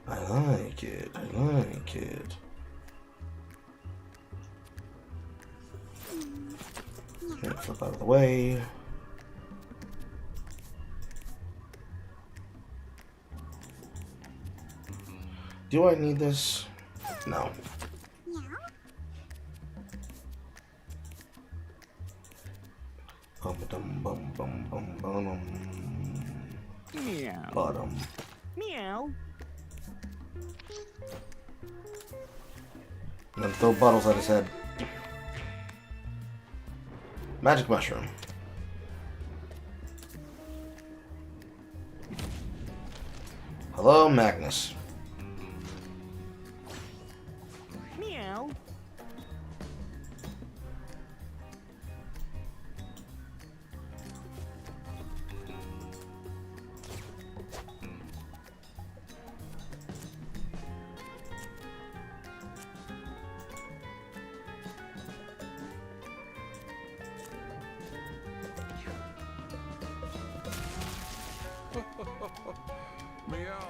I like it. I like it. Okay, flip out of the way. Do I need this? No. Meow. Bottom. Meow. And then throw bottles at his head. Magic mushroom. Hello, Magnus. Meow. Meow.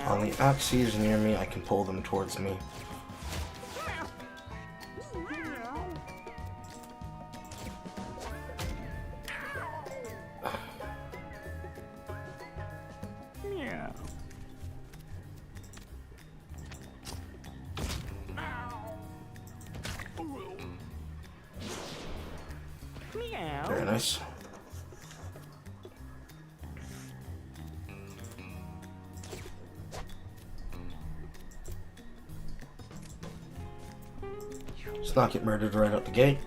On the axes near me, I can pull them towards me. Very nice. Let's not get murdered right out the gate.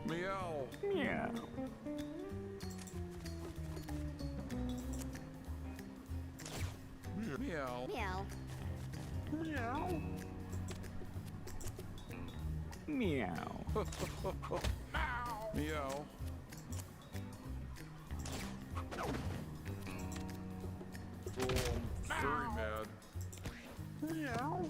Meow. Meow. Meow. Meow. Meow. Meow. Meow. Oh, I'm very mad. Meow.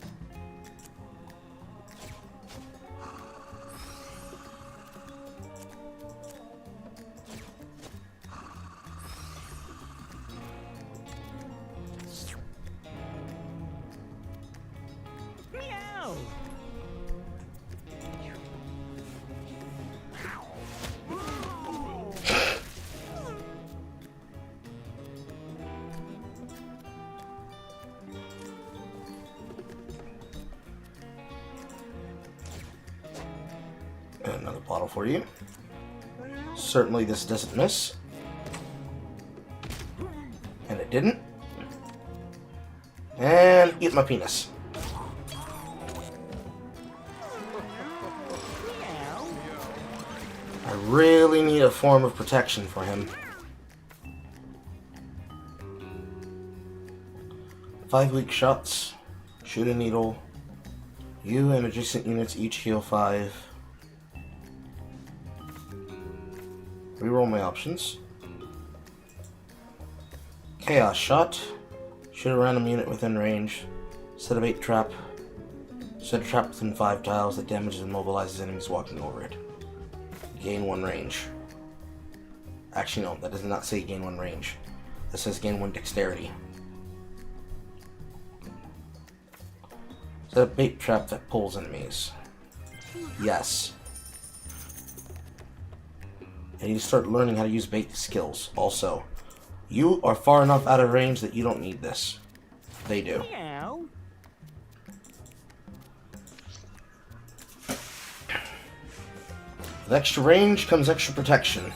Meow. Another bottle for you. Certainly this doesn't miss. Didn't. And eat my penis. I really need a form of protection for him. 5 weak shots. Shoot a needle. You and adjacent units each heal 5. Reroll my options. Chaos shot. Shoot a random unit within range. Set a bait trap. Set a trap within 5 tiles that damages and mobilizes enemies walking over it. Gain 1 range. Actually, no, that does not say gain 1 range. That says gain 1 dexterity. Set a bait trap that pulls enemies. Yes. And you start learning how to use bait skills. Also, you are far enough out of range that you don't need this. They do. With extra range comes extra protection.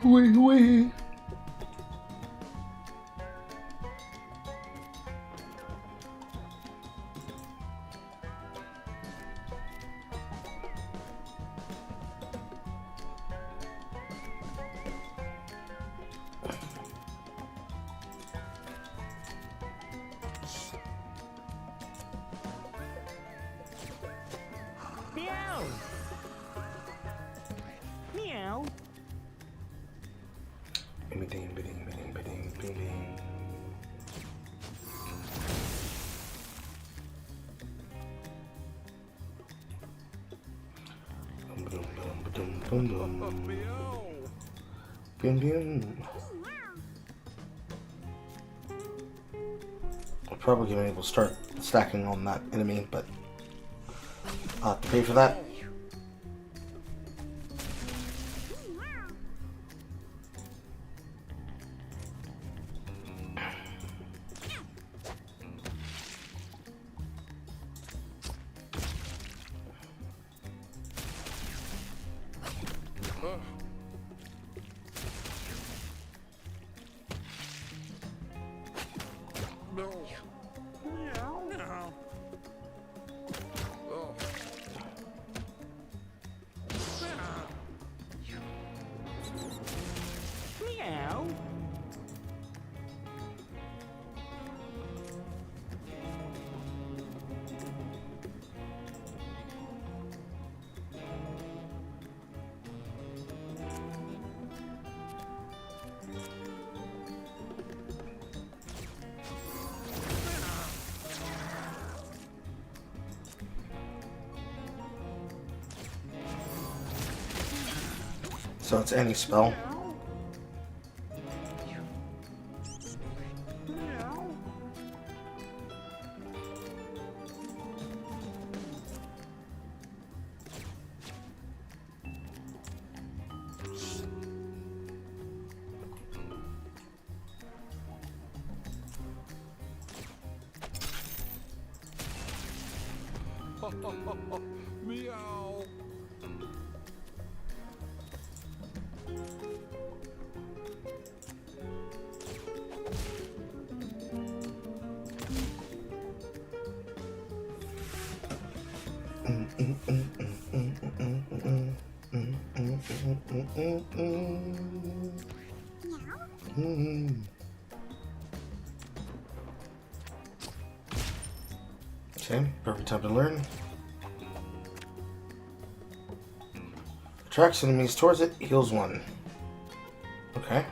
Wait. I'm probably gonna be able to start stacking on that enemy, but I'll have to pay for that. So it's any spell. Meow. Okay, perfect time to learn. Attracts enemies towards it, heals 1. Okay.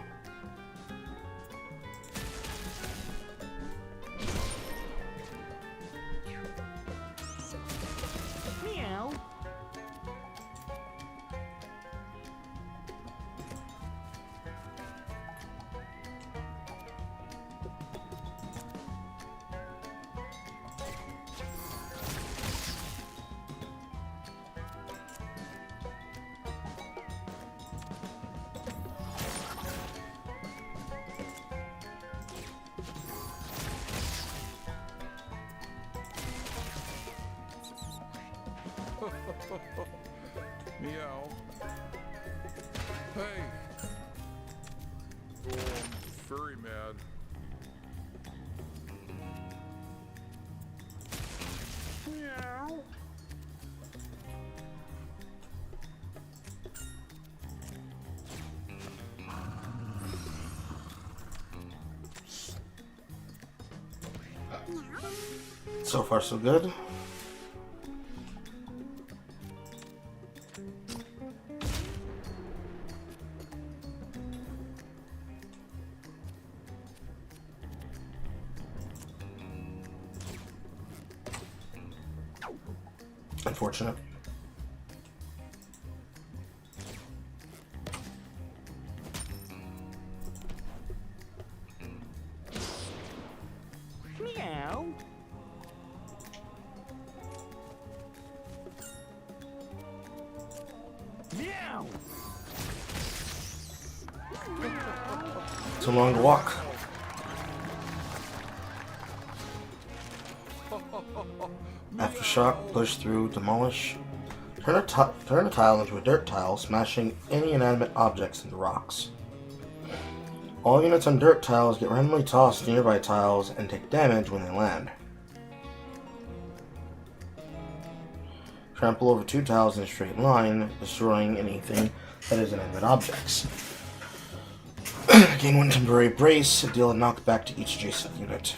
Meow. Hey. Oh, I'm very mad. Meow. So far, so good. Unfortunate. Meow. Meow. It's a long walk. Aftershock, push through, demolish. Turn a tile into a dirt tile, smashing any inanimate objects into rocks. All units on dirt tiles get randomly tossed to nearby tiles and take damage when they land. Trample over 2 tiles in a straight line, destroying anything that is inanimate objects. Gain 1 temporary brace, deal a knockback to each adjacent unit.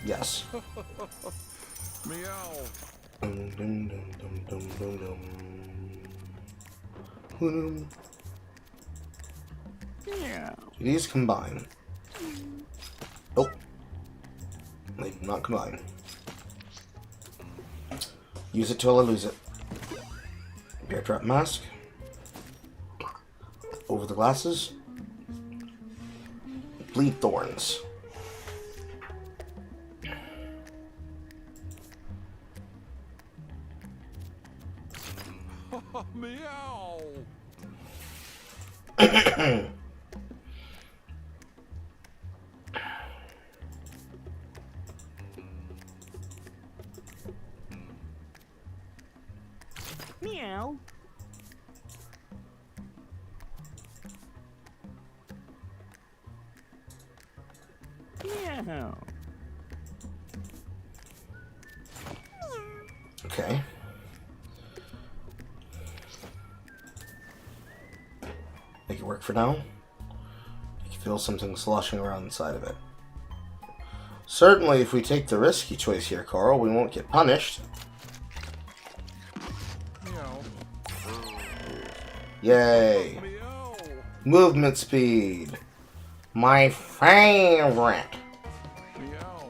Yes. Meow. Dum, dum, dum, dum, dum, dum, dum. Meow. Do these combine? Nope. They do not combine. Use it till I lose it. Bear trap mask. Over the glasses. Bleed thorns. Meow. Meow. Meow. Okay. Make it work for now. You can feel something sloshing around inside of it. Certainly, if we take the risky choice here, Carl, we won't get punished. Meow. Yay! Meow. Movement speed! My favorite! Meow.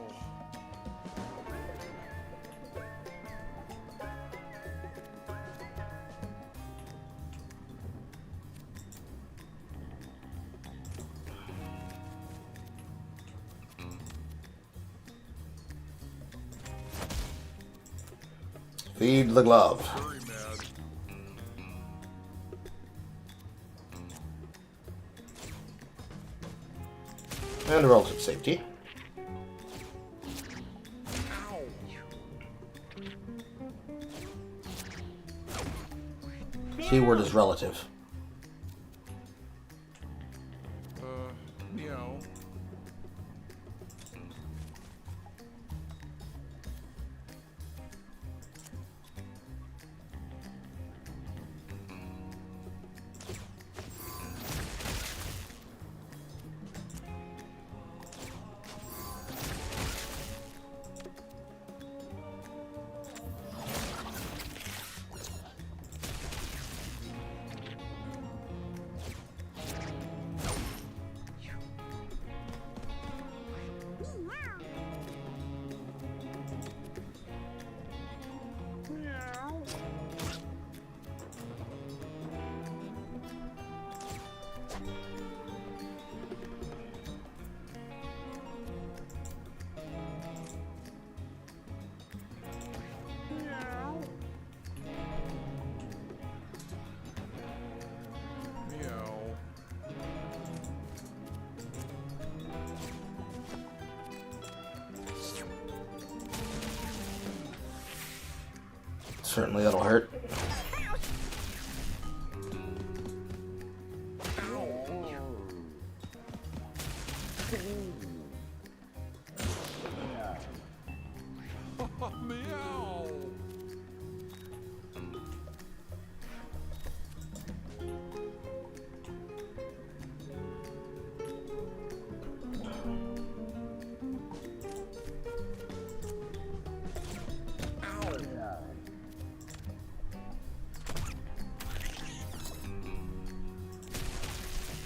Feed the glove. Very mad. And relative safety. Ow. Keyword is relative. Meow. Certainly that'll hurt.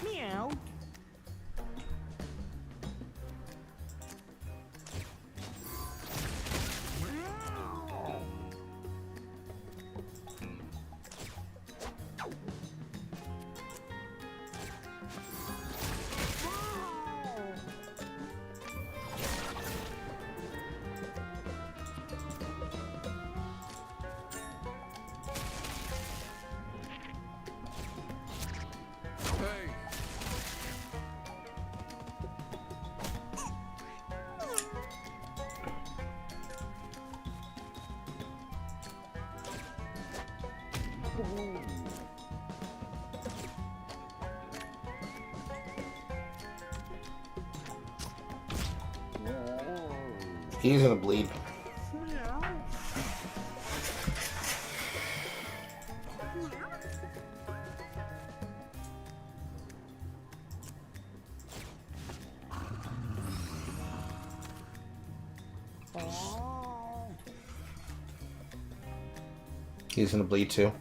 Meow. He's gonna bleed. He's gonna bleed too.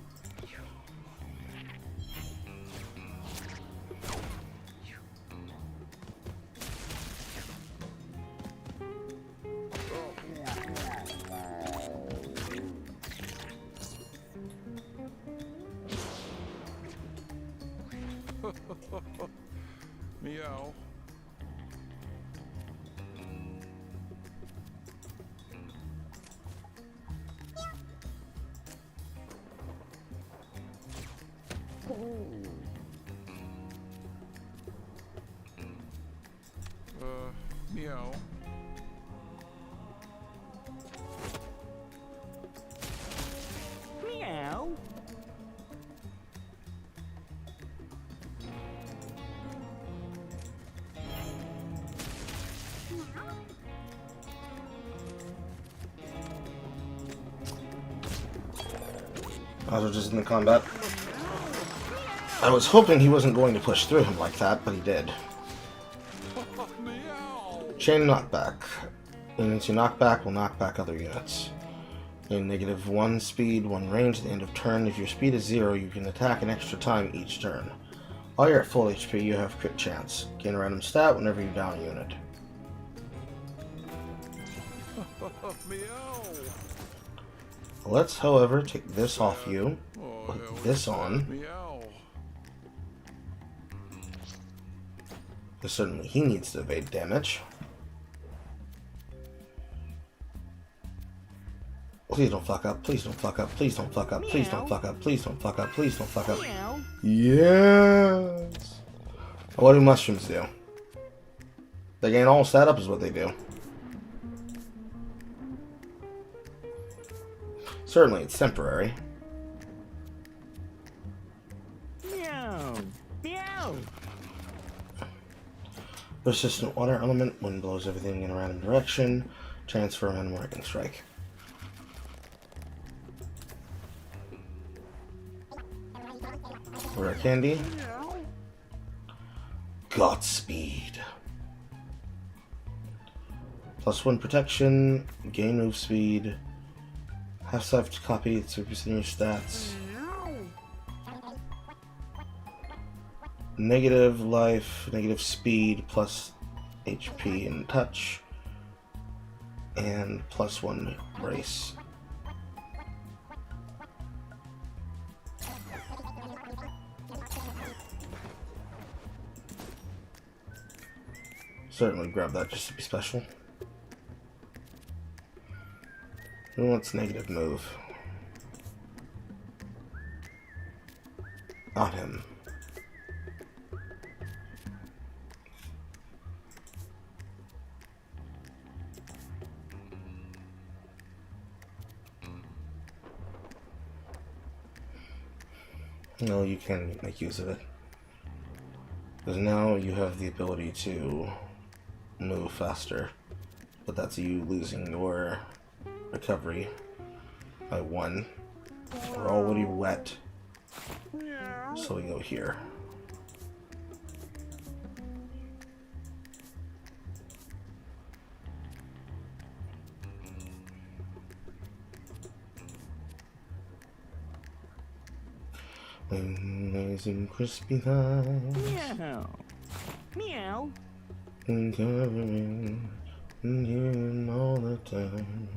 Meow. Meow. Meow. Bowser just in the combat. I was hoping he wasn't going to push through him like that, but he did. Chain knockback. Units you knock back will knock back other units. In -1 speed, 1 range at the end of turn. If your speed is 0, you can attack an extra time each turn. While you're at full HP, you have crit chance. Gain a random stat whenever you down a unit. Let's, however, take this off you. Put this on. Because certainly he needs to evade damage. Please don't fuck up, please don't fuck up, please don't fuck up, please don't fuck up, please don't fuck up, please don't fuck up. Yes! What do mushrooms do? They gain all stat up is what they do. Certainly it's temporary. Meow. Meow. Persistent water element, wind blows everything in a random direction. Transfer random lightning strike. Rare candy. Godspeed. +1 protection, gain move speed, half-life to copy, 3% your stats. Negative life, negative speed, plus HP and touch, and +1 brace. Certainly grab that just to be special. Who wants negative move? Not him. No, you can make use of it. Because now you have the ability to move faster. But that's you losing your recovery by 1. We're already wet. So we go here. Amazing crispy thighs. Meow. Meow. And covering you all the time.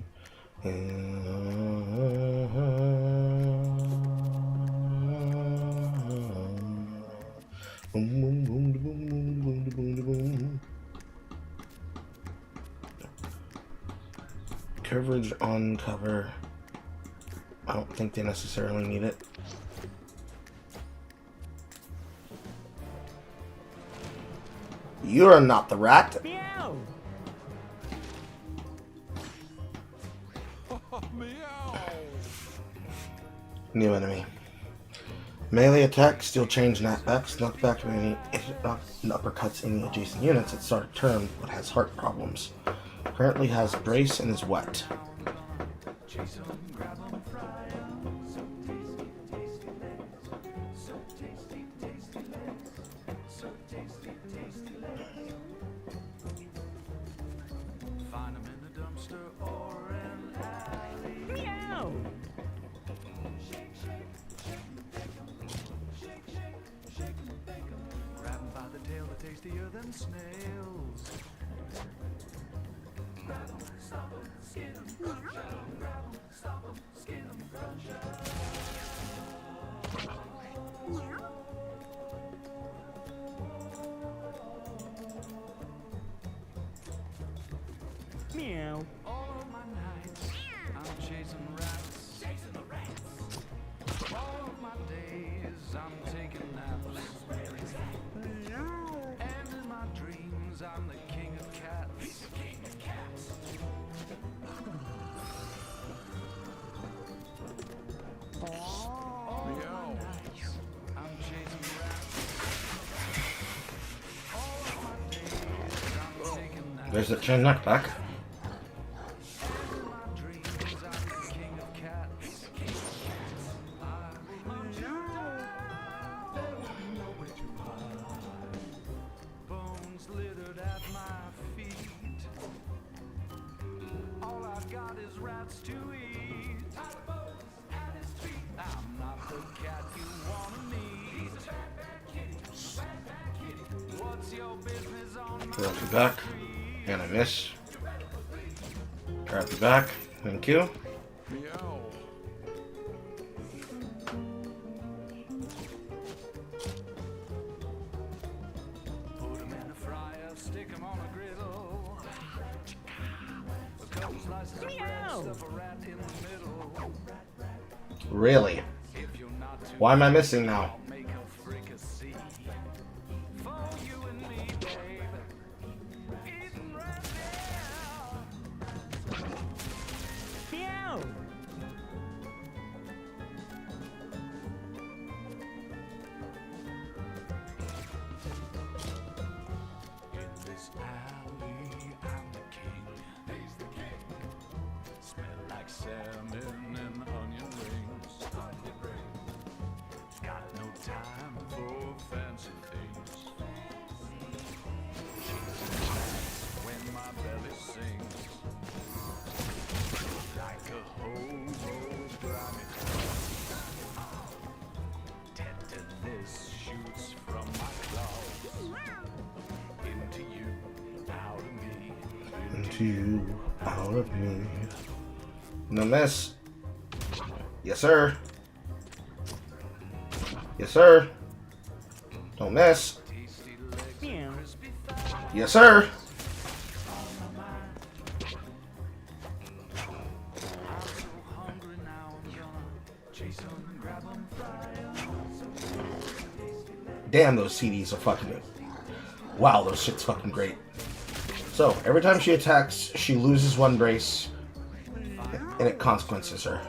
Boom, boom, boom, boom, boom, boom, boom, boom. Coverage on cover. I don't think they necessarily need it. You're not the rat. Meow. New enemy. Melee attack, steel change, knockbacks, knockback any uppercuts any adjacent units at start of turn, but has heart problems. Currently has brace and is wet. Meow. Grab 'em by the tail, they're tastier than snails. Grab 'em, stop 'em, skin 'em, crunch 'em. Grab 'em, stop 'em, skin 'em, crunch 'em. Meow. All of my nights, I'm chasing rats. Chasing the rats. All of my days, I'm taking naps. And in my dreams, I'm the king of cats. He's the king of cats. All of my nights, I'm chasing rats. All of my days, I'm taking naps. There's the chain knockback. To eat. At his feet. I'm not the cat you wanna meet. He's a bad kitty. What's your business on my Grab you back. And I miss. Grab you back. Thank you. meow? Put 'em in a fryer, stick 'em on a griddle. A couple slices of bread, stuff a rat in the middle. Really? If you're not too Why am I missing now? I'll make a fricassee for you and me, babe. Eating right now. Meow. In this alley, I'm the king. He's the king. Smell like salmon and onion rings. Onion rings. Got no time for fancy things. When my belly sings like a hobo grimy. Tetanus shoots from my claws into you, out of me. Into you, out of me. No miss. Yes, sir. Yes, sir. Don't miss. Yes, sir. Damn, those CDs are fucking good. Wow, those shit's fucking great. So, every time she attacks, she loses 1 brace, and it consequences her.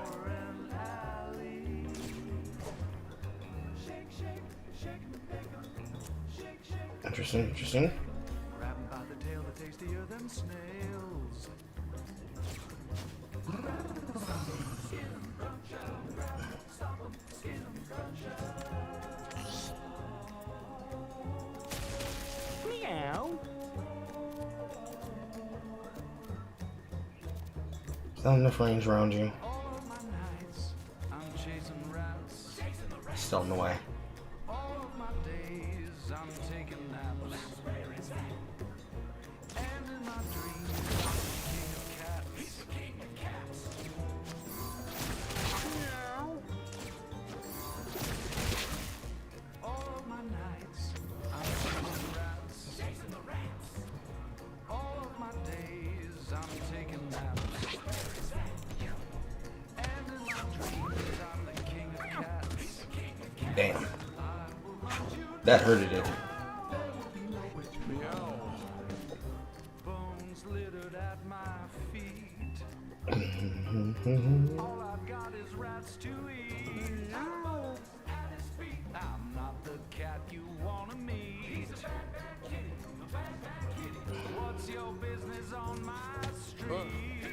Interesting, interesting. Grabbing by the tail, the tastier than snails. Meow. Is that enough range around you? All of my nights, I'm chasing rats. Still in the way. All of my days, I'm taking naps. And in my dreams, I'm the king of cats. All of my nights, I'm chasing rats. All of my days, I'm taking naps. And in my dreams, I'm the king of cats. Damn. That hurted it. Bones littered at my feet. All I've got is rats to eat. At his feet. I'm not the cat you wanna meet. He's a bad, bad kitty. A bad, bad kitty. What's your business on my street?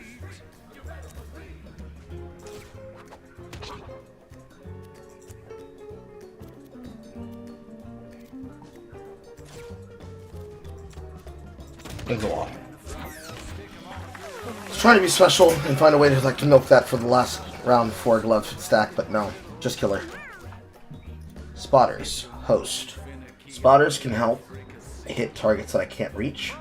You better believe. Thanks a lot. I was trying to be special and find a way to like to milk that for the last round before glove stack, but no, just killer. Spotters, host. Spotters can help hit targets that I can't reach.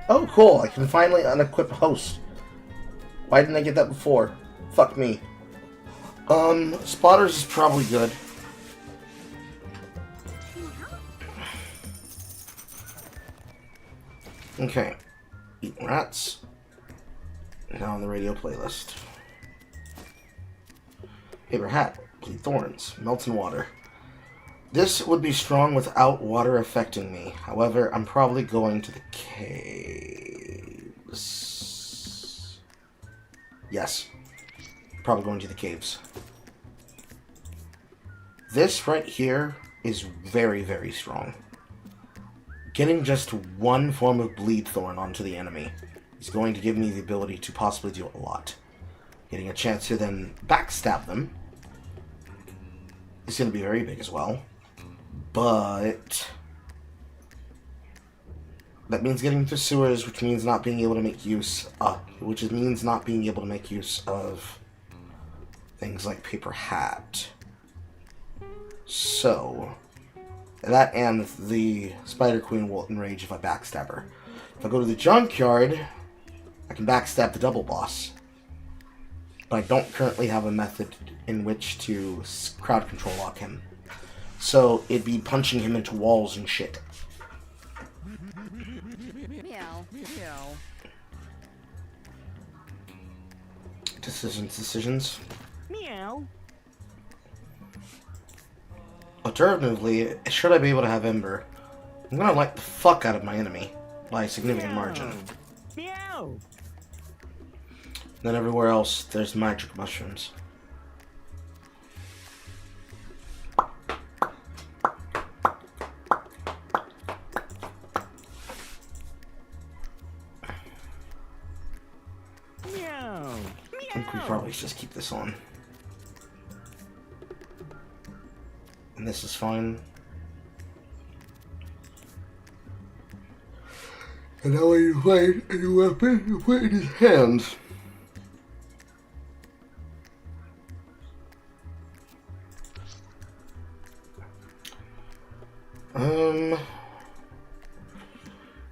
Oh, cool! I can finally unequip host. Why didn't I get that before? Fuck me. Spotters is probably good. Okay. Eating rats. Now on the radio playlist. Paper hat. Bleed thorns. Melt in water. This would be strong without water affecting me. However, I'm probably going to the caves. Yes. Probably going to the caves. This right here is very, very strong. Getting just one form of Bleed Thorn onto the enemy is going to give me the ability to possibly do a lot. Getting a chance to then backstab them is going to be very big as well. But that means getting to sewers, which means not being able to make use of things like Paper Hat. So that and the Spider Queen will enrage if I backstab her. If I go to the junkyard, I can backstab the double boss. But I don't currently have a method in which to crowd control lock him. So it'd be punching him into walls and shit. Meow. Meow. Decisions. Meow. Alternatively, should I be able to have Ember, I'm gonna light the fuck out of my enemy by a significant margin. Meow. Then everywhere else, there's magic mushrooms. Meow. I think we probably should just keep this on. And this is fine. And now when you find a weapon, you put it in his hands.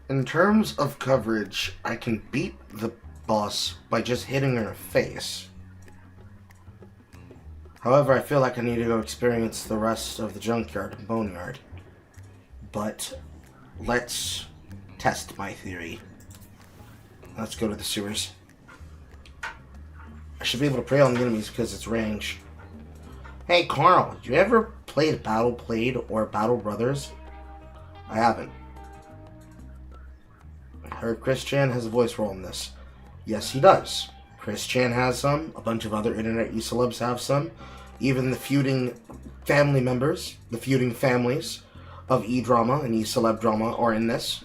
In terms of coverage, I can beat the boss by just hitting her in the face. However, I feel like I need to go experience the rest of the junkyard and boneyard. But let's test my theory. Let's go to the sewers. I should be able to prey on the enemies because it's range. Hey Carl, you ever played Battle Played or Battle Brothers? I haven't. I heard Chris Chan has a voice role in this. Yes, he does. Chris Chan has some. A bunch of other internet celebs have some. Even the feuding family members, the feuding families of E-drama and E-celeb drama are in this.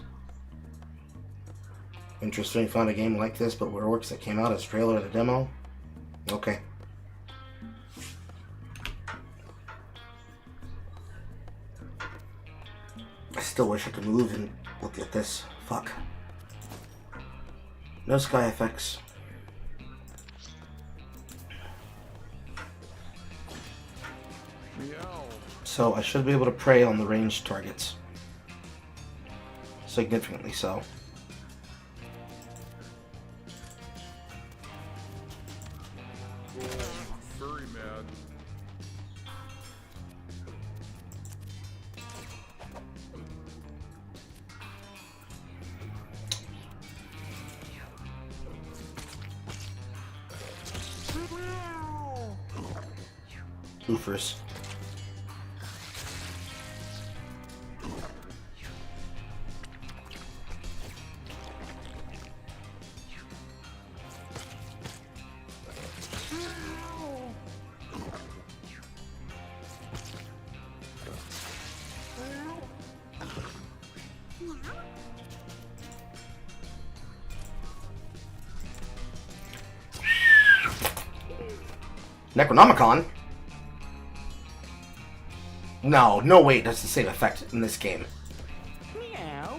Interesting, found a game like this, but where it works that came out as trailer and a demo. Okay. I still wish I could move and look at this. Fuck. No sky effects. So I should be able to prey on the ranged targets. Significantly so. Furry mad. Oofers. Necronomicon? No, no way, that's the same effect in this game. Meow.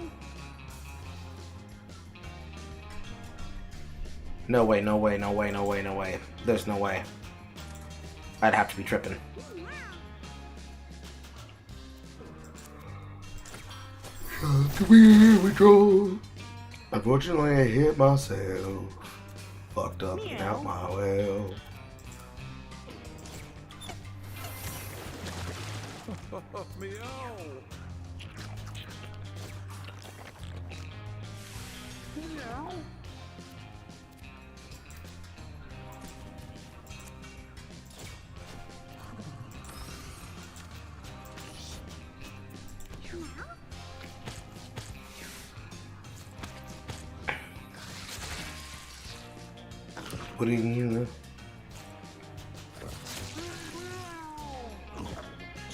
No way, no way, no way, no way, no way. There's no way. I'd have to be tripping. Here we go. Unfortunately, I hit myself. Fucked up and out my well. Meow. Meow. Putting you.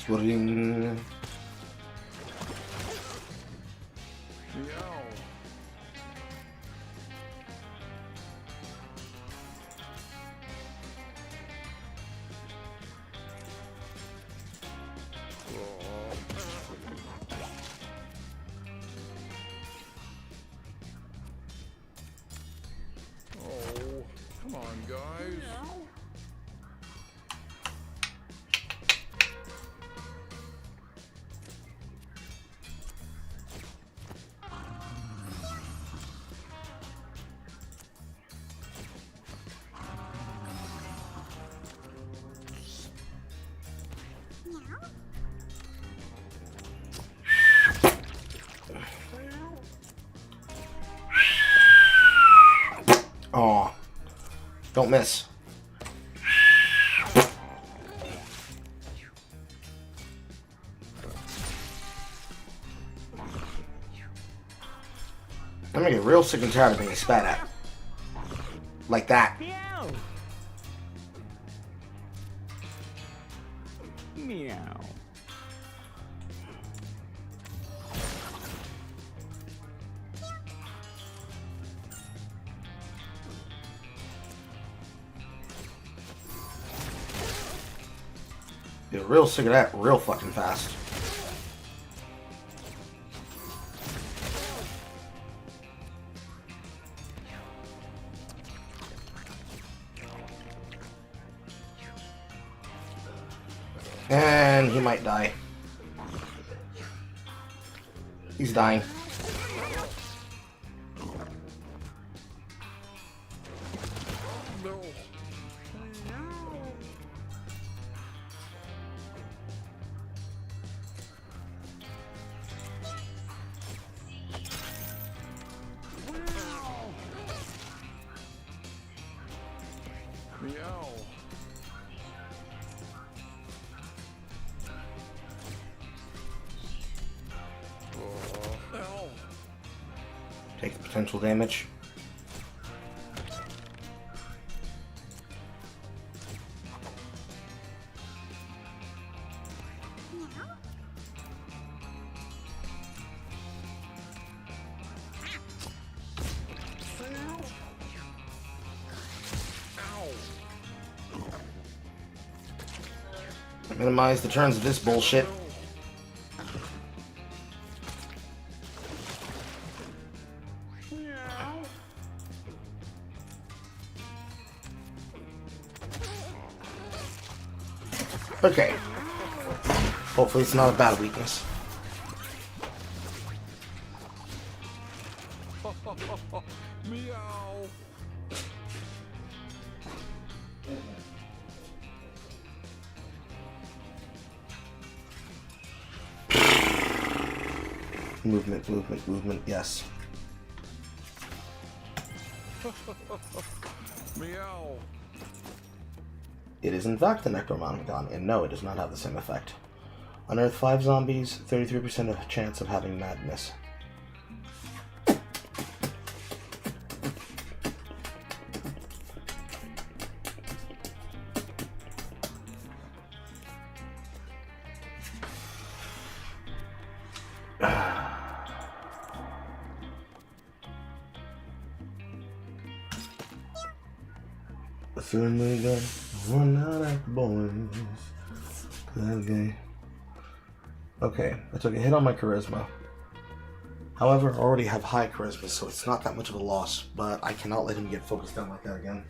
Putting. Oh, come on, guys. Aw. Don't miss. I'm gonna get real sick and tired of being spat at. Like that. Meow. Meow. Get real sick of that real fucking fast. And he might die. He's dying. No. Meow. Oh, ow. Take the potential damage. Minimize the turns of this bullshit. Okay. Hopefully it's not a bad weakness. Meow. Movement, movement, movement, yes. Meow. It is in fact the Necronomicon, and no, it does not have the same effect. Unearth 5 zombies, 33% of chance of having madness. Feeling really good. Run out at the boys. Okay. Okay, I took a hit on my charisma. However, I already have high charisma, so it's not that much of a loss, but I cannot let him get focused down like that again.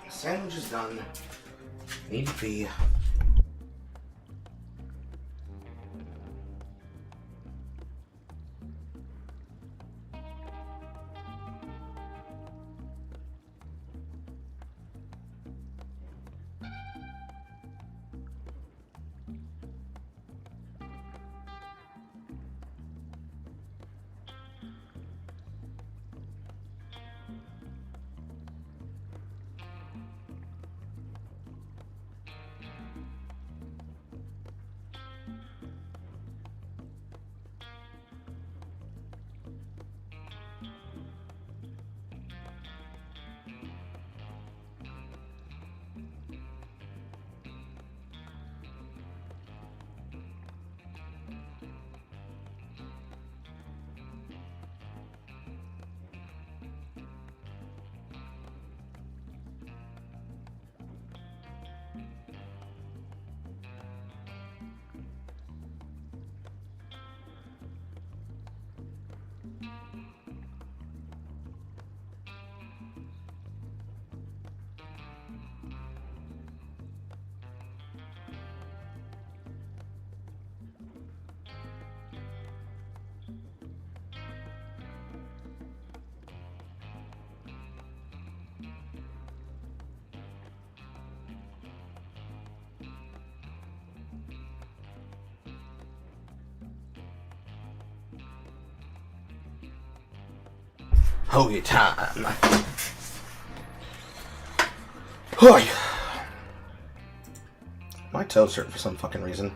Sandwich is done. Need to pee. Hoagie time. Hoy. My toes hurt for some fucking reason.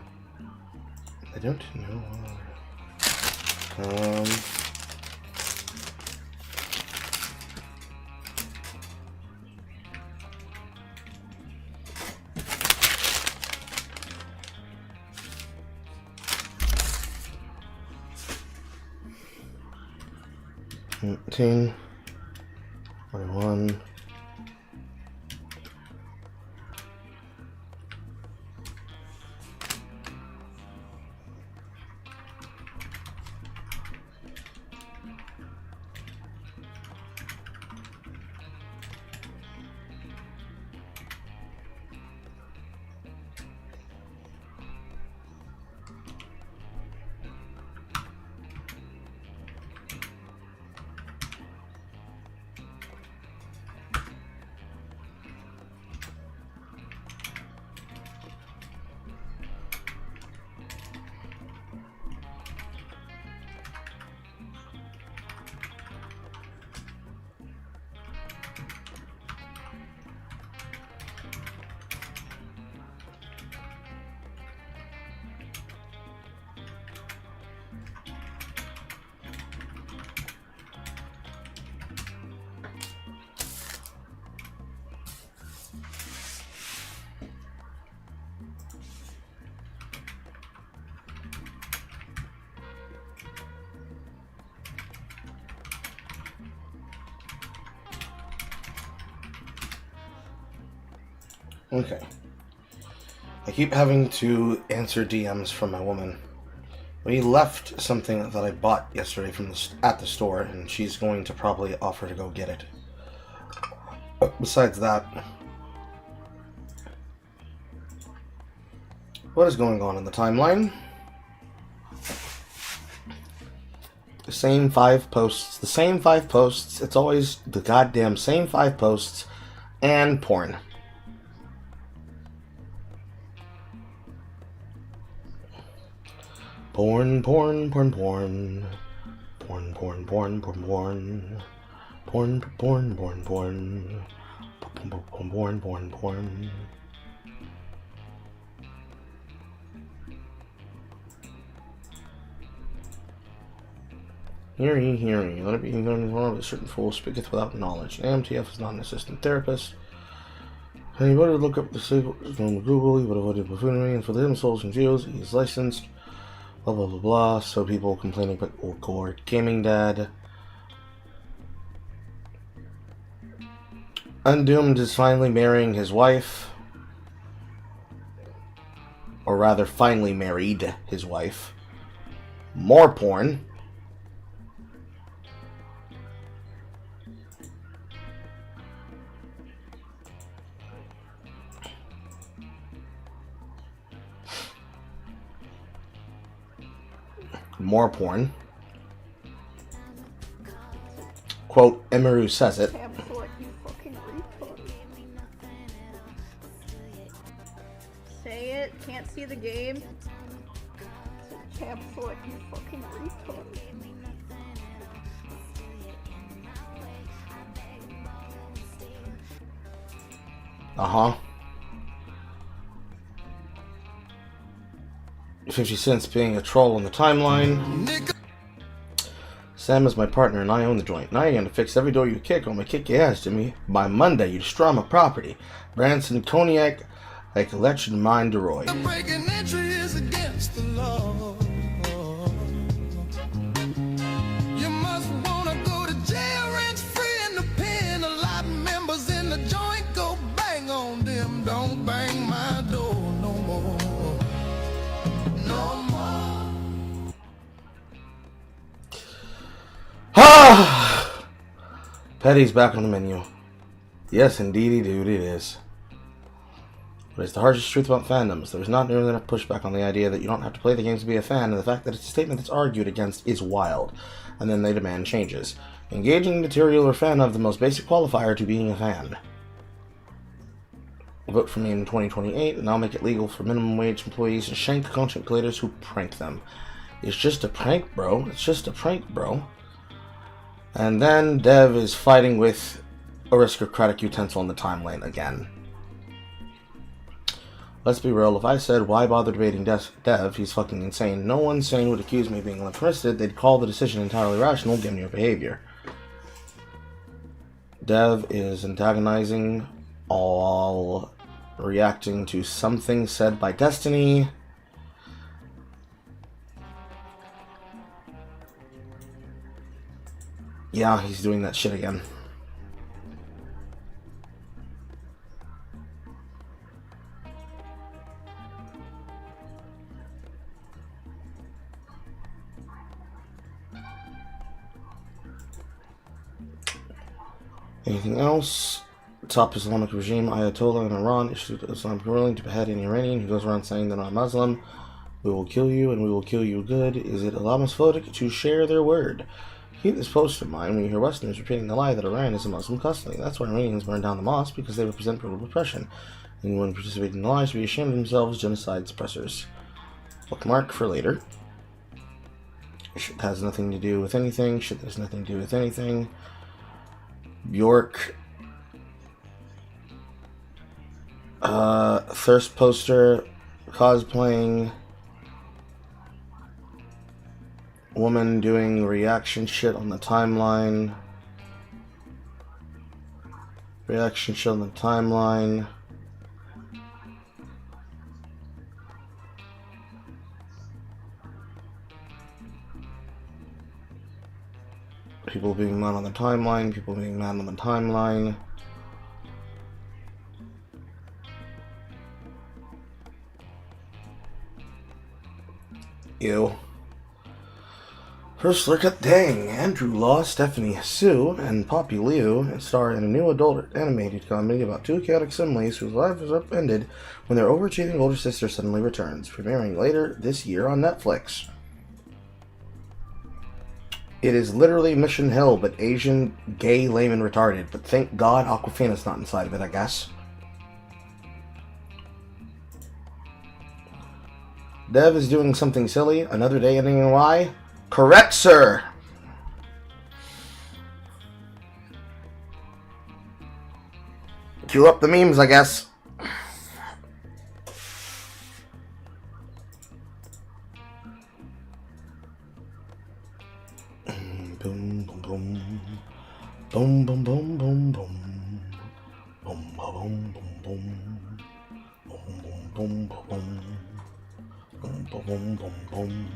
I don't know why. 19, 21. Okay. I keep having to answer DMs from my woman. We left something that I bought yesterday from at the store, and she's going to probably offer to go get it. But besides that, what is going on in the timeline? The same 5 posts. The same 5 posts. It's always the goddamn same 5 posts and porn. Porn, porn, porn, porn. Porn, porn, porn, porn, porn. Porn, porn, porn, porn. Porn, porn, porn, porn. Hearing. Let it be known as a certain fool speaketh without knowledge. AMTF is not an assistant therapist. And you better look up the signal on Google. You would avoid buffoonery, and for the souls and geos, he is licensed. Blah blah blah blah. So people complaining about Gore Gaming Dad. Undoomed is finally marrying his wife. or rather finally married his wife. More porn. More porn. Quote, Emiru says it. Say it. Can't see the game. Pamphlet, you fucking retard. Uh-huh. 50 Cent's being a troll in the timeline. Sam is my partner and I own the joint. Now you're gonna fix every door you kick. I'm gonna kick your ass, Jimmy. By Monday, you destroy my property. Branson Cognac, like election mind DeRoy. Breaking entry is against the law. You must wanna go to jail, rent free in the pen. A lot of members in the joint go bang on them. Don't bang my door no more. No more. Ah! Petty's back on the menu. Yes, indeedy dude, it is. But it's the harshest truth about fandoms. There's not nearly enough pushback on the idea that you don't have to play the games to be a fan, and the fact that it's a statement that's argued against is wild. And then they demand changes. Engaging material or fan of the most basic qualifier to being a fan. Vote for me in 2028, and I'll make it legal for minimum wage employees to shank the content creators who prank them. It's just a prank, bro. It's just a prank, bro. And then Dev is fighting with aristocratic utensil in the timeline again. Let's be real, if I said, why bother debating Dev, he's fucking insane. No one sane would accuse me of being limp-wristed. They'd call the decision entirely rational, given your behavior. Dev is antagonizing, all reacting to something said by Destiny. Yeah, he's doing that shit again. Anything else? Top Islamic regime Ayatollah in Iran issued Islamic ruling to behead any Iranian who goes around saying they're not Muslim. We will kill you and we will kill you good. Is it Islamophobic to share their word? Keep this post in mind when you hear Westerners repeating the lie that Iran is a Muslim country. That's why Iranians burn down the mosque, because they represent brutal oppression. Anyone participating in the lie should be ashamed of themselves, genocide suppressors. Bookmark for later. Shit has nothing to do with anything. Shit has nothing to do with anything. Bjork. Thirst poster. Cosplaying. Woman doing reaction shit on the timeline. Reaction shit on the timeline. People being mad on the timeline. People being mad on the timeline. Ew. First look at Dang, Andrew Law, Stephanie Sue, and Poppy Liu star in a new adult animated comedy about two chaotic siblings whose lives is upended when their overachieving older sister suddenly returns, premiering later this year on Netflix. It is literally Mission Hill, but Asian, gay, lame, and retarded, but thank God Aquafina's not inside of it, I guess. Dev is doing something silly, another day ending in Y. Correct, sir! Cue up the memes, I guess. Boom, boom, boom. Boom, boom, boom, boom, boom. Boom, boom, boom, boom. Boom, boom, boom, boom. Boom, boom, boom, boom.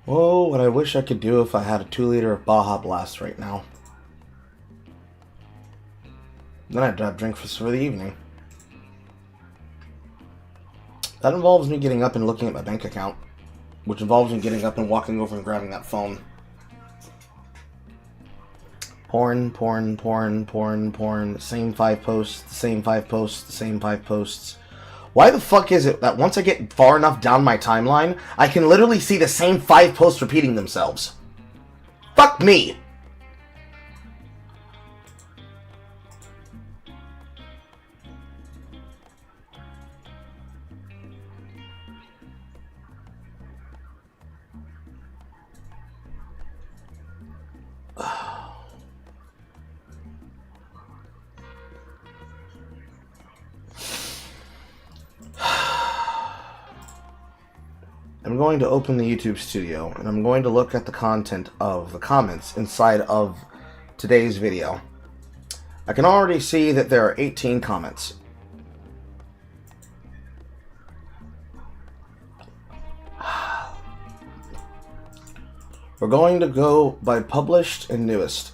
Whoa, what I wish I could do if I had a 2-liter of Baja Blast right now. Then I'd have drink for the evening. That involves me getting up and looking at my bank account, which involves me getting up and walking over and grabbing that phone. Porn, porn, porn, porn, porn. Same 5 posts, the same 5 posts, the same 5 posts. Why the fuck is it that once I get far enough down my timeline, I can literally see the same 5 posts repeating themselves? Fuck me! I'm going to open the YouTube studio and I'm going to look at the content of the comments inside of today's video. I can already see that there are 18 comments. We're going to go by published and newest.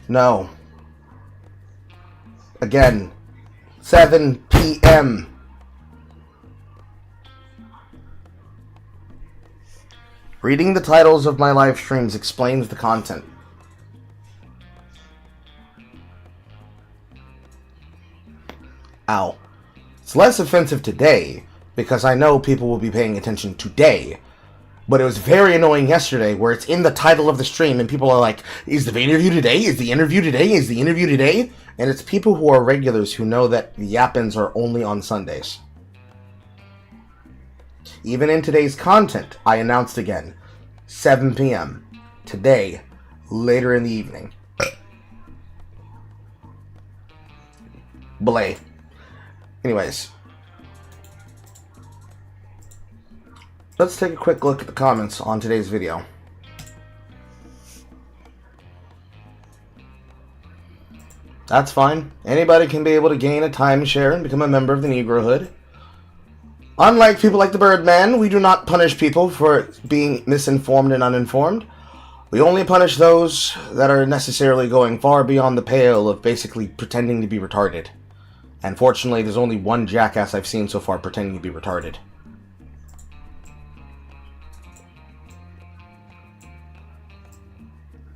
No. Again. 7 p.m. Reading the titles of my live streams explains the content. Ow. It's less offensive today because I know people will be paying attention today. But it was very annoying yesterday where it's in the title of the stream and people are like, is the interview today? Is the interview today? Is the interview today? And it's people who are regulars who know that the Yappins are only on Sundays. Even in today's content, I announced again, 7 p.m. today, later in the evening. Belay. Anyways. Let's take a quick look at the comments on today's video. That's fine. Anybody can be able to gain a timeshare and become a member of the Negrohood. Unlike people like the Birdman, we do not punish people for being misinformed and uninformed. We only punish those that are necessarily going far beyond the pale of basically pretending to be retarded. And fortunately, there's only one jackass I've seen so far pretending to be retarded.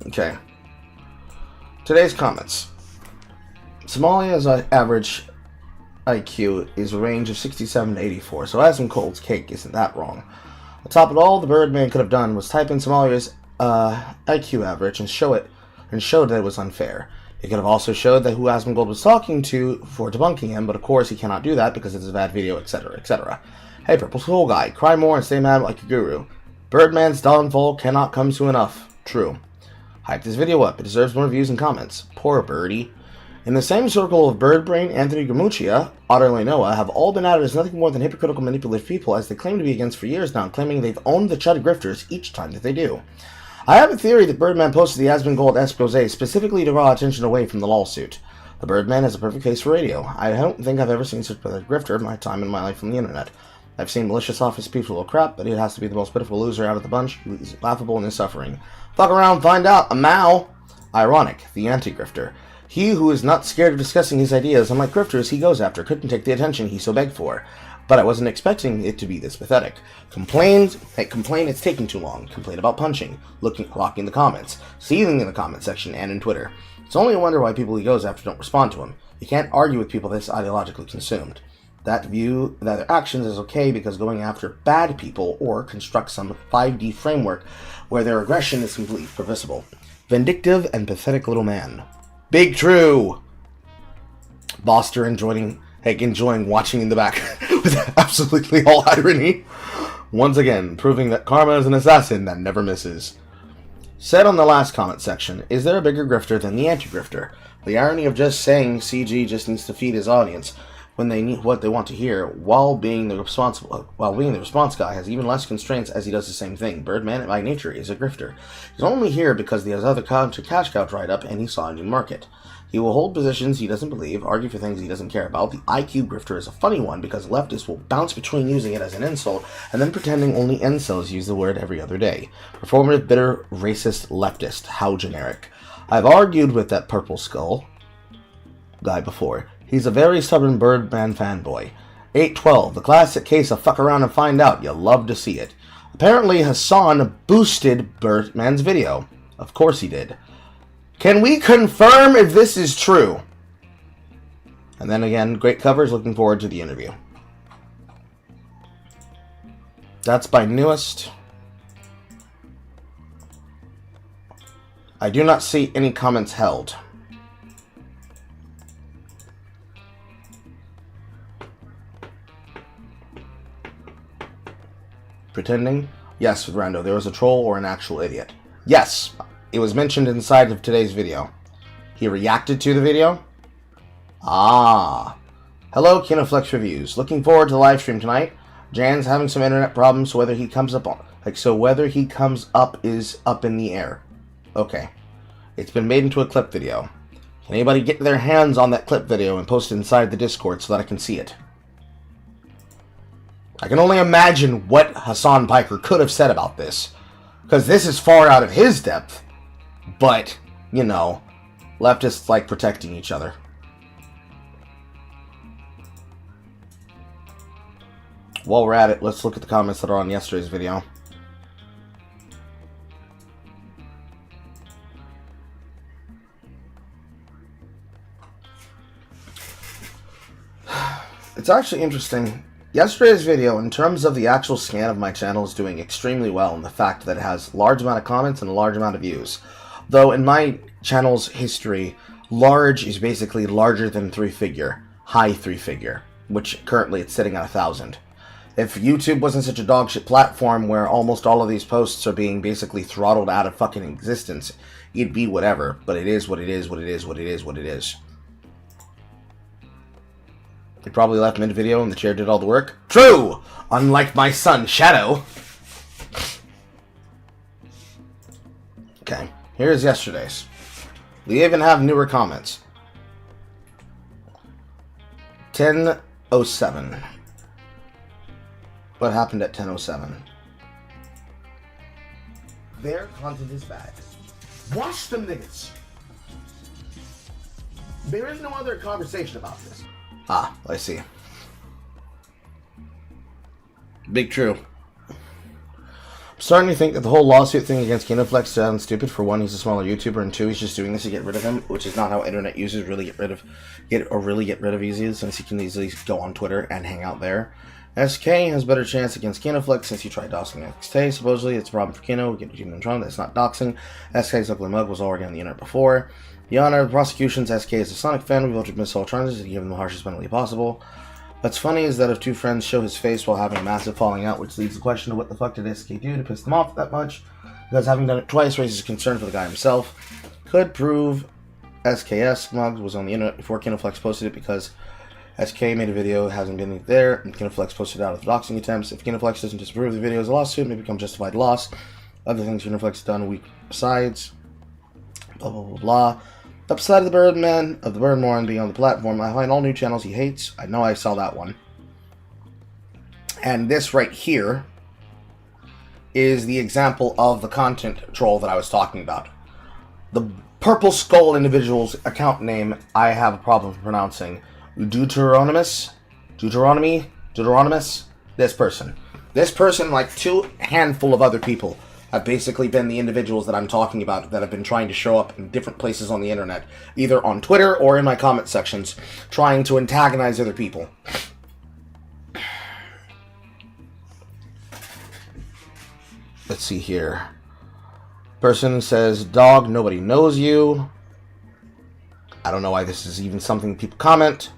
Okay. Today's comments. Somalia's average IQ is a range of 67 to 84, so Asmon Cold's cake isn't that wrong. On top of it all, the Birdman could have done was type in Somalia's IQ average and showed that it was unfair. He could have also showed that who Asmongold was talking to for debunking him, but of course he cannot do that because it's a bad video, etc., etc. Hey, Purple Soul Guy, cry more and stay mad like a guru. Birdman's downfall cannot come soon enough. True. Hype this video up. It deserves more views and comments. Poor birdie. In the same circle of Birdbrain, Anthony Gramuccia, Otter Noah have all been outed as nothing more than hypocritical, manipulative people, as they claim to be against for years now, claiming they've owned the chud grifters each time that they do. I have a theory that Birdman posted the Asmongold expose specifically to draw attention away from the lawsuit. The Birdman is a perfect case for radio. I don't think I've ever seen such a grifter in my time in my life on the internet. I've seen malicious office people of crap, but it has to be the most pitiful loser out of the bunch, who is laughable in his suffering. Fuck around, find out. A Mao. Ironic, the anti-grifter. He who is not scared of discussing his ideas, unlike grifters he goes after, couldn't take the attention he so begged for. But I wasn't expecting it to be this pathetic. Complain it's taking too long. Complain about punching, locking the comments, seething in the comment section and in Twitter. It's only a wonder why people he goes after don't respond to him. You can't argue with people this ideologically consumed. That view that their actions is okay because going after bad people or construct some 5D framework where their aggression is completely permissible. Vindictive and pathetic little man. Big true! Boster enjoying watching in the back with absolutely all irony. Once again, proving that karma is an assassin that never misses. Said on the last comment section, is there a bigger grifter than the anti-grifter? The irony of just saying CG just needs to feed his audience when they need what they want to hear, while being the response guy has even less constraints as he does the same thing. Birdman by nature is a grifter. He's only here because the other cash cow dried up and he saw a new market. He will hold positions he doesn't believe, argue for things he doesn't care about. The IQ grifter is a funny one because leftists will bounce between using it as an insult and then pretending only incels use the word every other day. Performative, bitter, racist leftist. How generic. I've argued with that purple skull guy before. He's a very stubborn Birdman fanboy. 812, the classic case of fuck around and find out. You'll love to see it. Apparently Hassan boosted Birdman's video. Of course he did. Can we confirm if this is true? And then again, great covers. Looking forward to the interview. That's by Newest. I do not see any comments held. Pretending? Yes, Rando, there was a troll or an actual idiot. Yes, it was mentioned inside of today's video. He reacted to the video? Ah. Hello, Kinoflex Reviews. Looking forward to the live stream tonight. Jan's having some internet problems, so whether he comes up is up in the air. Okay. It's been made into a clip video. Can anybody get their hands on that clip video and post it inside the Discord so that I can see it? I can only imagine what Hassan Piker could have said about this, because this is far out of his depth. But, you know, leftists like protecting each other. While we're at it, let's look at the comments that are on yesterday's video. It's actually interesting. Yesterday's video, in terms of the actual scan of my channel, is doing extremely well in the fact that it has a large amount of comments and a large amount of views. Though in my channel's history, large is basically larger than three-figure, high three-figure, which currently it's sitting at 1,000. If YouTube wasn't such a dogshit platform where almost all of these posts are being basically throttled out of fucking existence, it'd be whatever. But it is what it is, what it is, what it is, what it is. He probably left mid-video and the chair did all the work. True! Unlike my son, Shadow. Okay, here's yesterday's. We even have newer comments. 10:07. What happened at 10:07? Their content is bad. Watch them niggas. There is no other conversation about this. Ah, I see. Big true. I'm starting to think that the whole lawsuit thing against Kinoflex sounds stupid. For one, he's a smaller YouTuber, and two, he's just doing this to get rid of him, which is not how internet users really get rid of easily, since he can easily go on Twitter and hang out there. SK has better chance against Kinoflex since he tried doxing XT. Supposedly, it's a problem for Kino. We get Jim Tron. That's not doxing. SK's ugly mug was already on the internet before. Beyond our prosecutions, SK is a Sonic fan. We voted Miss alternatives to give him the harshest penalty possible. What's funny is that if two friends show his face while having a massive falling out, which leads to the question of what the fuck did SK do to piss them off that much, because having done it twice raises concern for the guy himself. Could prove SKS Mugs was on the internet before Kinoflex posted it, because SK made a video, hasn't been there, and Kinoflex posted out of the doxing attempts. If Kinoflex doesn't disapprove the video as a lawsuit, it may become justified loss. Other things Kinoflex has done a week besides. Blah, blah, blah, blah. Upside of the Birdman, of the Birdmoran being on the platform, I find all new channels he hates. I know I saw that one. And this right here is the example of the content troll that I was talking about. The Purple Skull individual's account name, I have a problem pronouncing. Deuteronomous, this person. This person, like two handful of other people, have basically been the individuals that I'm talking about that have been trying to show up in different places on the internet, either on Twitter or in my comment sections, trying to antagonize other people. Let's see here. Person says, dog, nobody knows you. I don't know why this is even something people comment.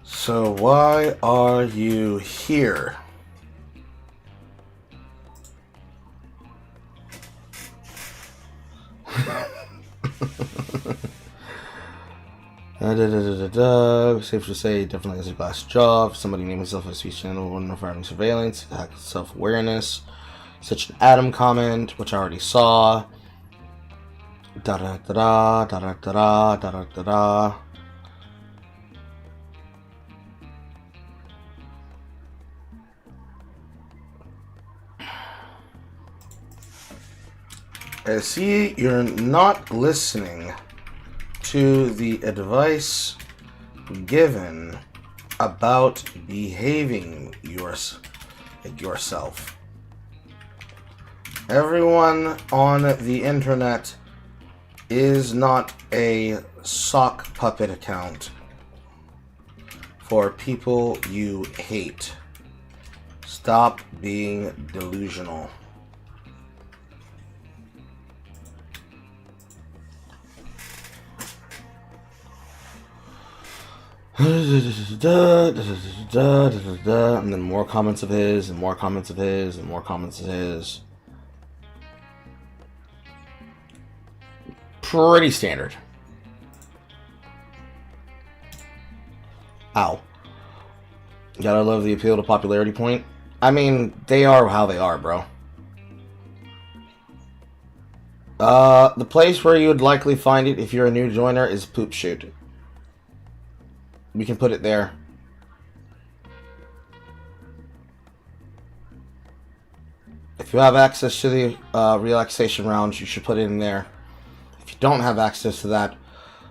So why are you here? Safe to say, definitely has a glass jaw. Somebody named himself a speech channel when referring surveillance, self-awareness. Such an Adam comment, which I already saw. Da da da da da da da da da da. I see you're not listening to the advice given about behaving yourself. Everyone on the internet is not a sock puppet account for people you hate. Stop being delusional. And then more comments of his, and more comments of his, and more comments of his. Pretty standard. Ow. Gotta love the appeal to popularity point. I mean, they are how they are, bro. The place where you would likely find it if you're a new joiner is Poop Shoot. We can put it there. If you have access to the relaxation rounds, you should put it in there. If you don't have access to that,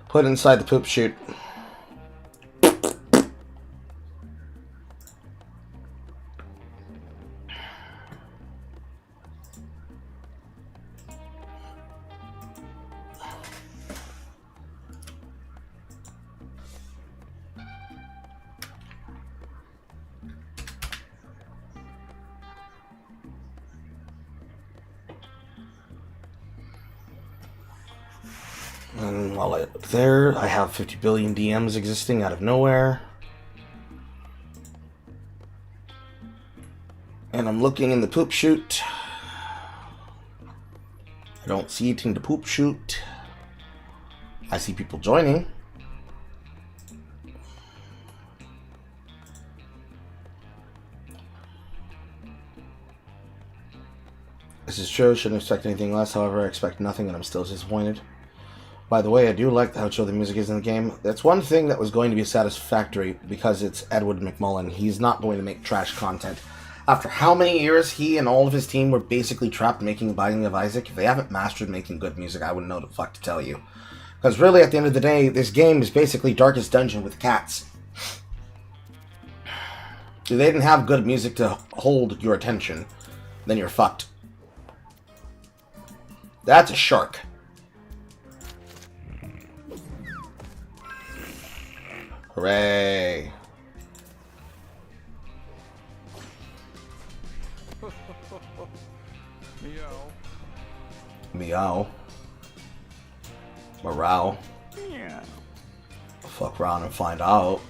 put it inside the Poop Shoot. And while I look there, I have 50 billion DMs existing out of nowhere. And I'm looking in the Poop Shoot. I don't see anything to Poop Shoot. I see people joining. This is true, shouldn't expect anything less. However, I expect nothing and I'm still disappointed. By the way, I do like how chill the music is in the game. That's one thing that was going to be satisfactory because it's Edward McMullen. He's not going to make trash content. After how many years he and all of his team were basically trapped making Binding of Isaac, if they haven't mastered making good music, I wouldn't know what the fuck to tell you. Because really, at the end of the day, this game is basically Darkest Dungeon with cats. If they didn't have good music to hold your attention, then you're fucked. That's a shark. Hooray. Meow. Morale. Yeah. Fuck around and find out.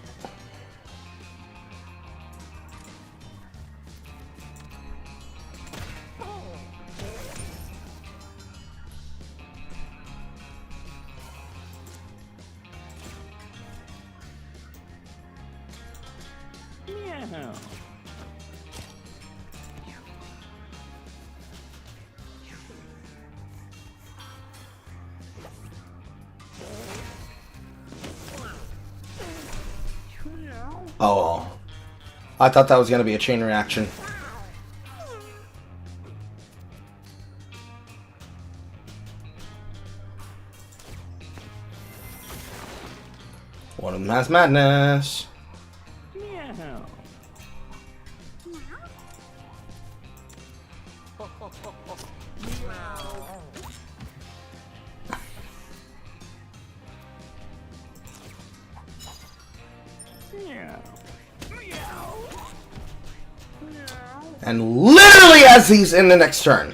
Meow. Oh, I thought that was going to be a chain reaction. One of them has madness. Meow. And literally as he's in the next turn.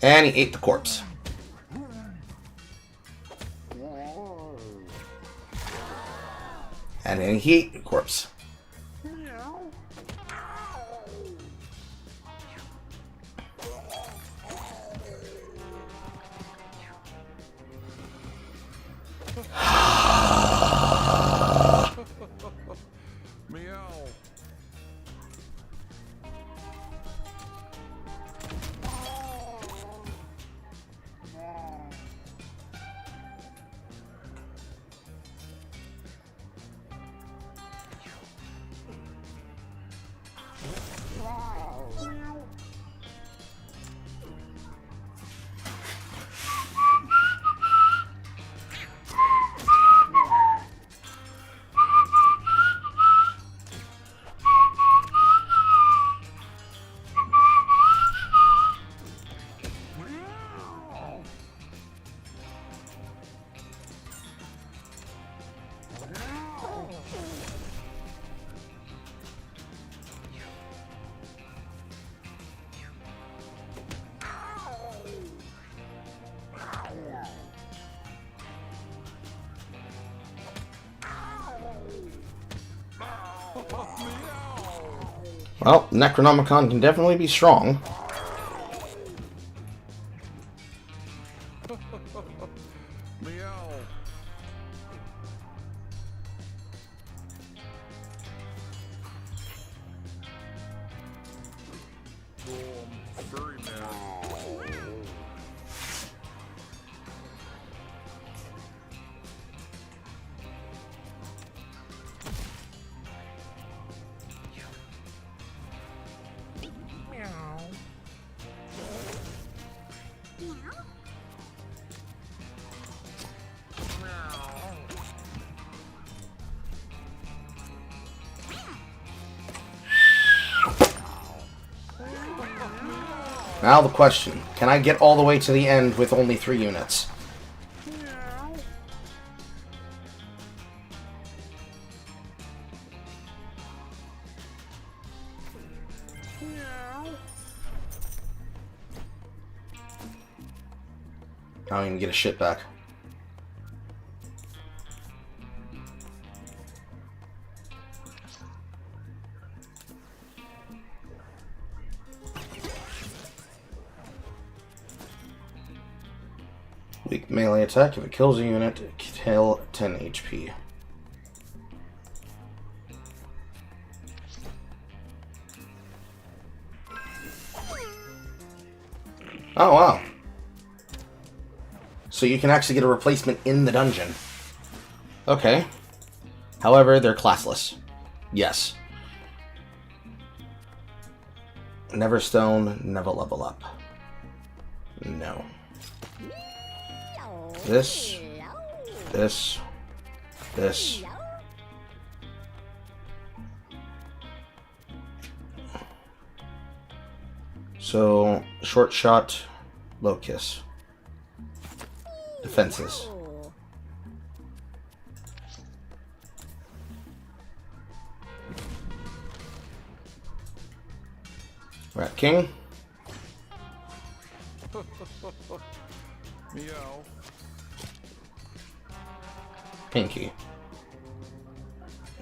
And he ate the corpse. And then he ate the corpse. Well, Necronomicon can definitely be strong. Now the question, can I get all the way to the end with only 3 units? I don't even get a shit back. Weak melee attack. If it kills a unit, kill 10 HP. Oh, wow. So you can actually get a replacement in the dungeon. Okay. However, they're classless. Yes. Never stone, never level up. No. This. So, short shot, low kiss. Defenses. Rat King. Meow. Pinky.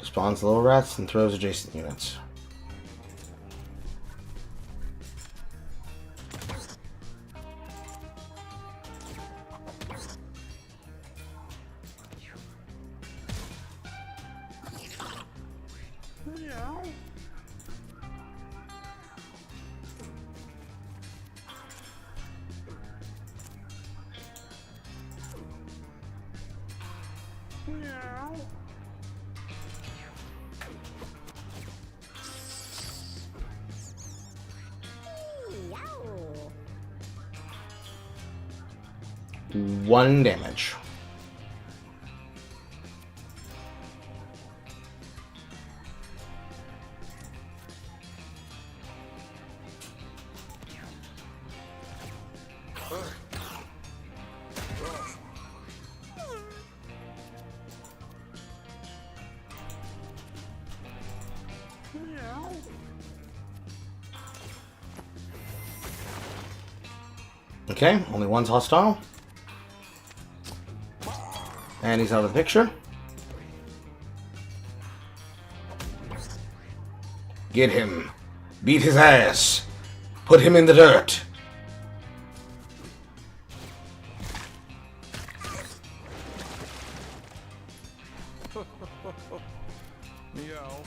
Spawns little rats and throws adjacent units. One damage. Okay, only one's hostile. And he's out of the picture. Get him. Beat his ass. Put him in the dirt. Meow.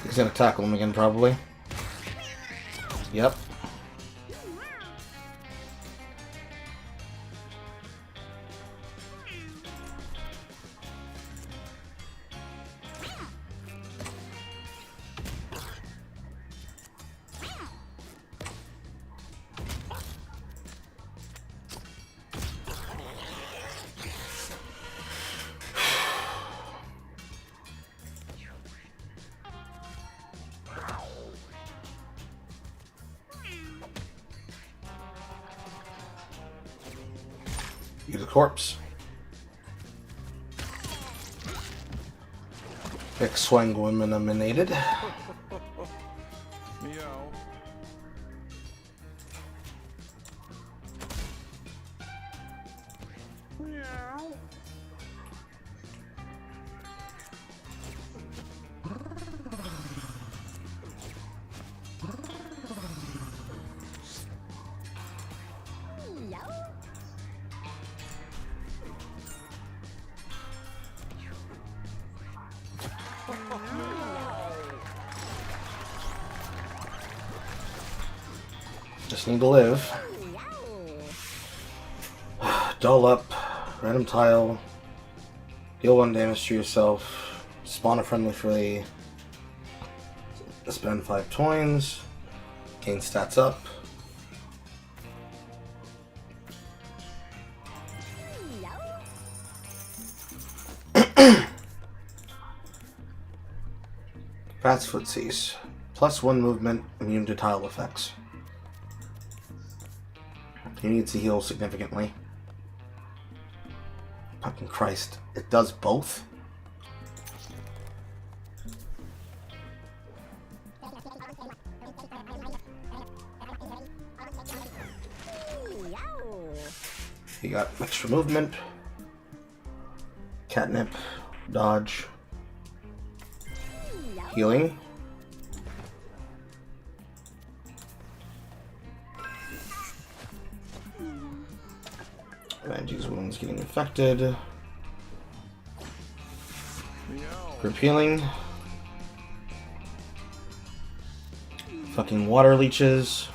He's gonna tackle him again, probably. Yep. Use a corpse. X-Swang women eliminated. Meow. Just need to live. Dull up. Random tile. Deal 1 damage to yourself. Spawn a friendly free. Spend 5 coins. Gain stats up. Fast footsies. +1 movement, immune to tile effects. He needs to heal significantly. Fucking Christ. It does both? You got extra movement. Catnip. Dodge. Healing. Randy's wounds getting infected. Group healing. Fucking water leeches.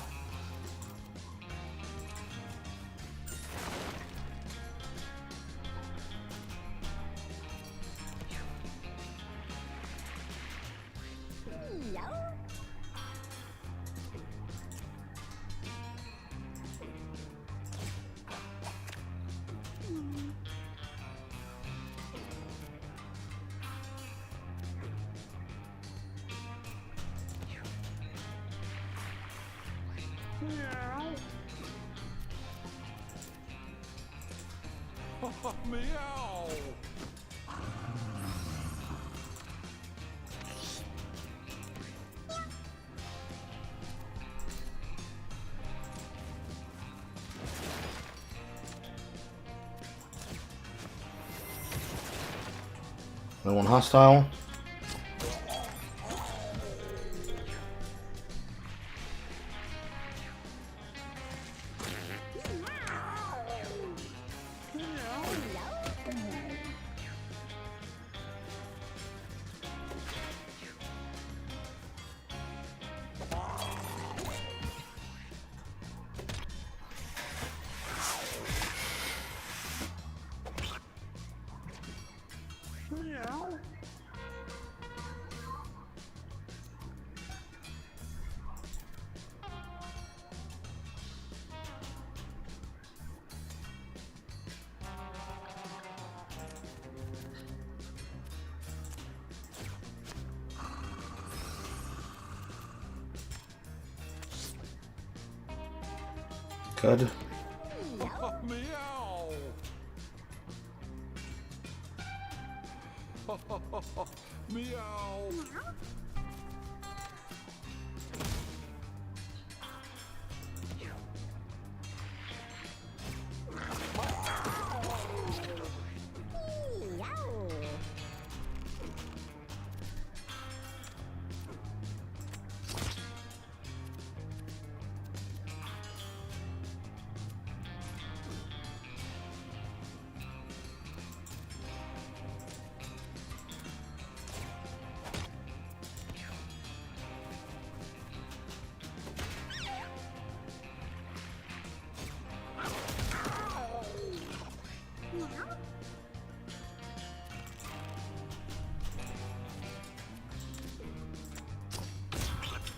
Meow. Another one hostile. Good.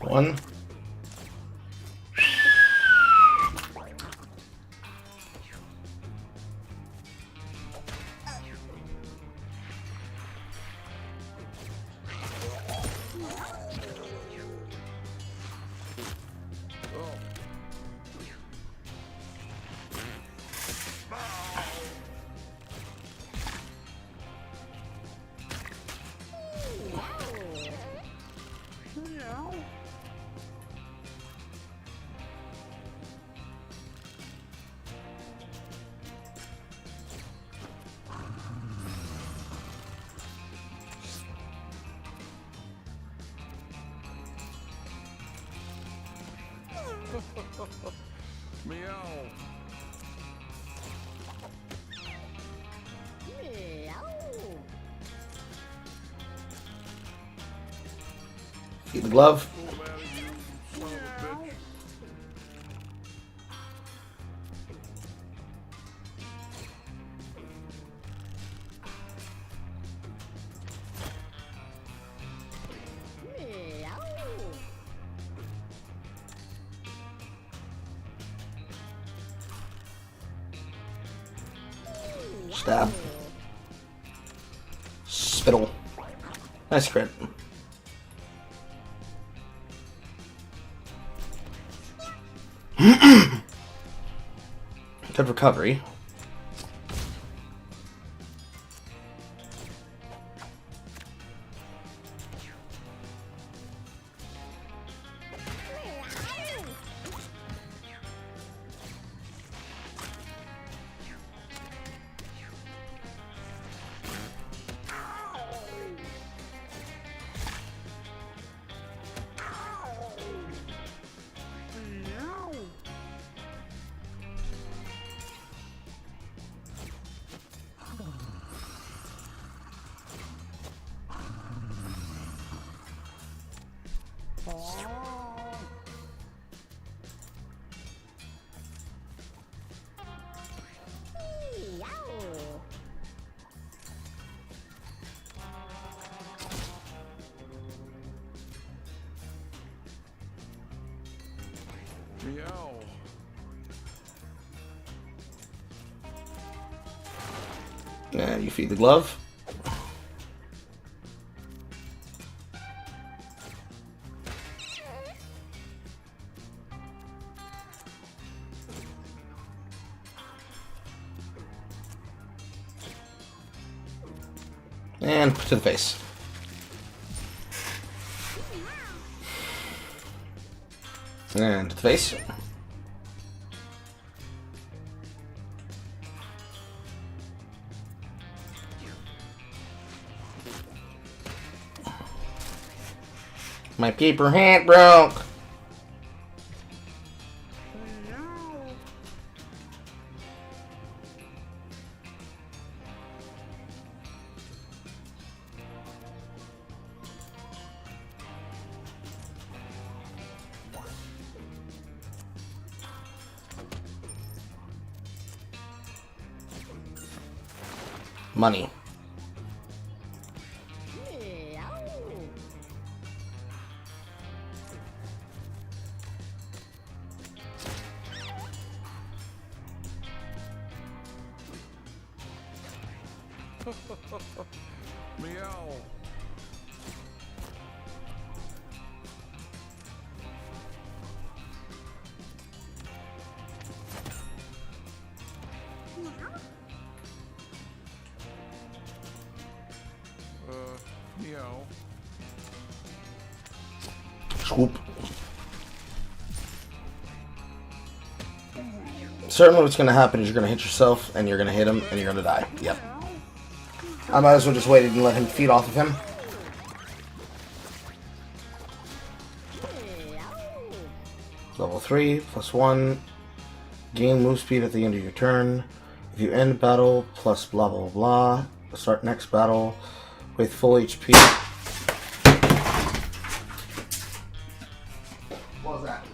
One. Keep the glove. Stab. Spittle. Nice crit. Good recovery. And you feed the glove. And to the face. And to the face. My paper hat broke. Money. Meow. Meow. Swoop. Certainly what's going to happen is you're going to hit yourself, and you're going to hit him, and you're going to die. Yep. I might as well just wait and let him feed off of him. Level 3, +1. Gain move speed at the end of your turn. If you end battle, plus blah blah blah. Start next battle with full HP. What was that?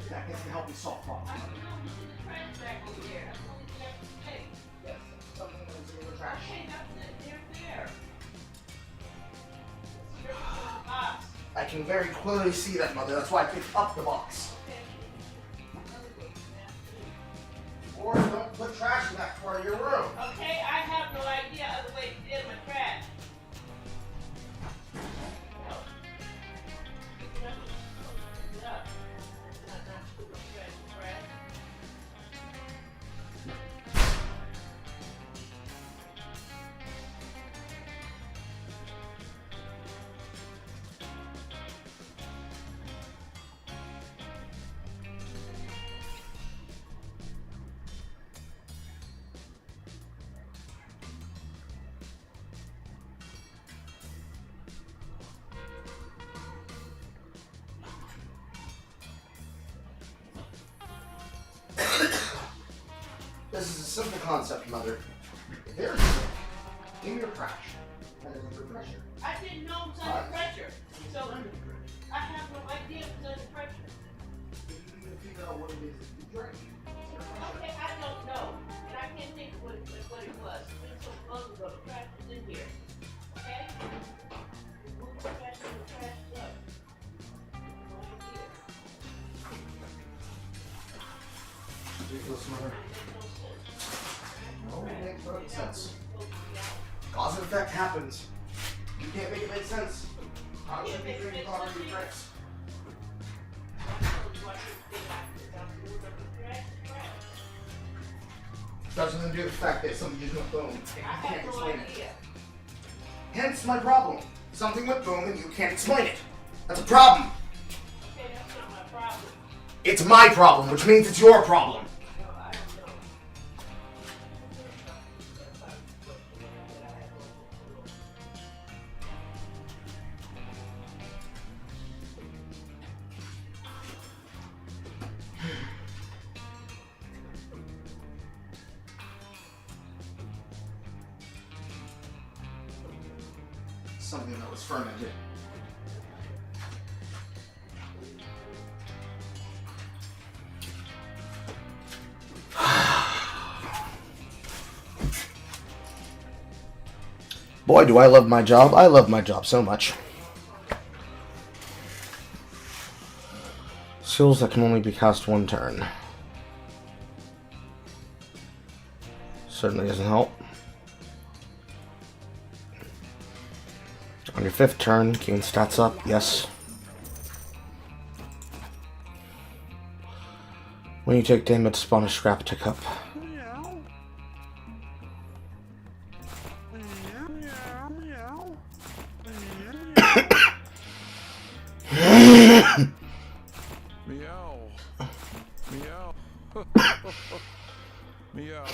That can help me solve problems. Yes, something that was in the trash. I can very clearly see that, Mother. That's why I picked up the box. Or don't put trash in that part of your room. Okay, I have no idea other way to get in my trash. This is a simple concept, Mother. If there's in your trash, that is under pressure. I didn't know it was under pressure. So I have no idea it was under pressure. You need to figure out what it is that you drink. Okay, I don't know. And I can't think of what it was. It's been so long ago. The trash was in here. Okay? Move the trash in the trash up. No idea. Ridiculous, Mother. No, it makes no sense. Cause and effect happens. You can't make it make sense. How should you be drinking coffee with drinks? Doesn't do the fact that something just went boom. And you can't explain it. Hence my problem. Something went boom and you can't explain it. That's a problem. Okay, that's not my problem. It's my problem, which means it's your problem. Something that was fermented. Boy, do I love my job. I love my job so much. Skills that can only be cast one turn. Certainly doesn't help. On your 5th turn, gain stats up, yes. When you take damage, spawn a scrap to cup. Meow. Meow. Meow.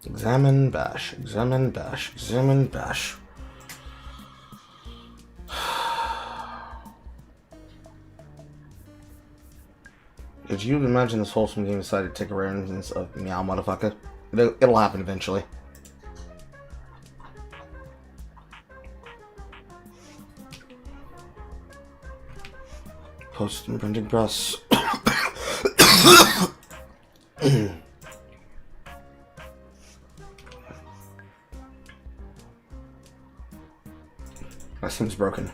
Examine, bash, examine, bash, examine, bash. Did you imagine this wholesome game decided to take a remnants of meow, motherfucker? It'll happen eventually. Post and printing press. That seems broken.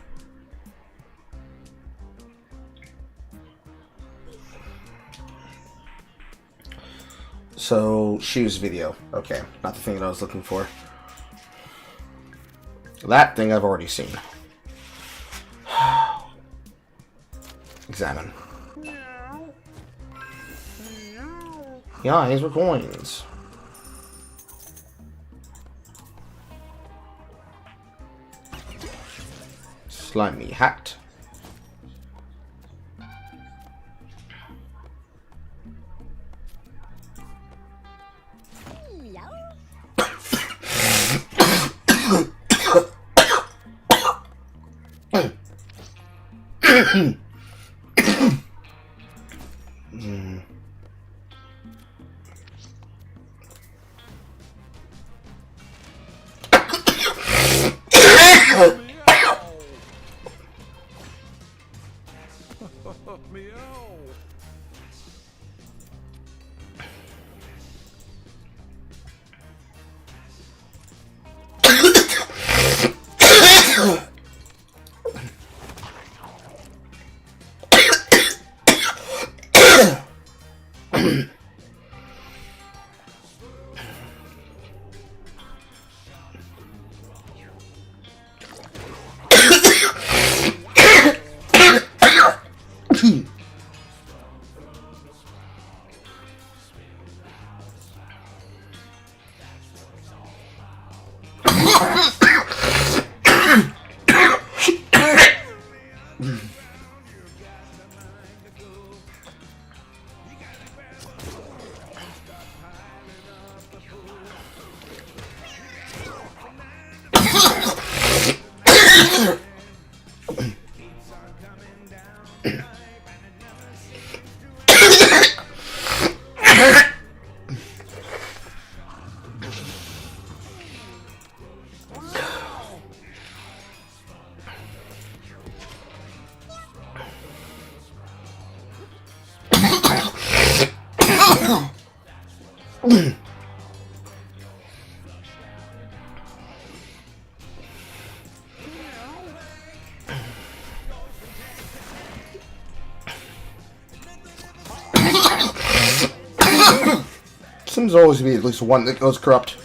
So, shoes video. Okay, not the thing that I was looking for. That thing I've already seen. Examine. Yeah, these were coins. Slimy hat. Seems to always be at least one that goes corrupt.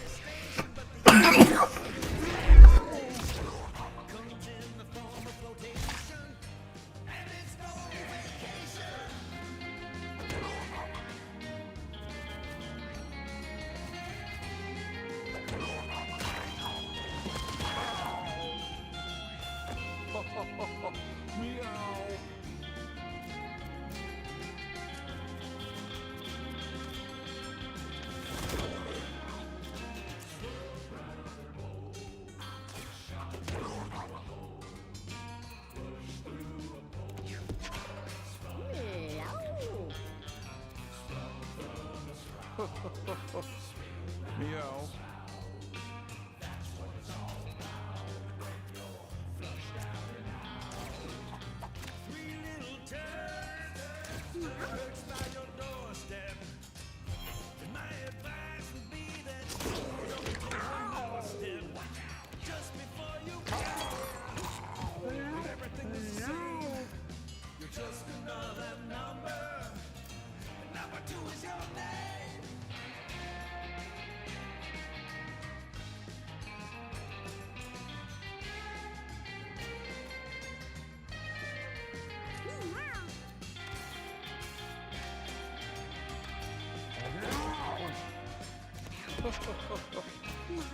Meow.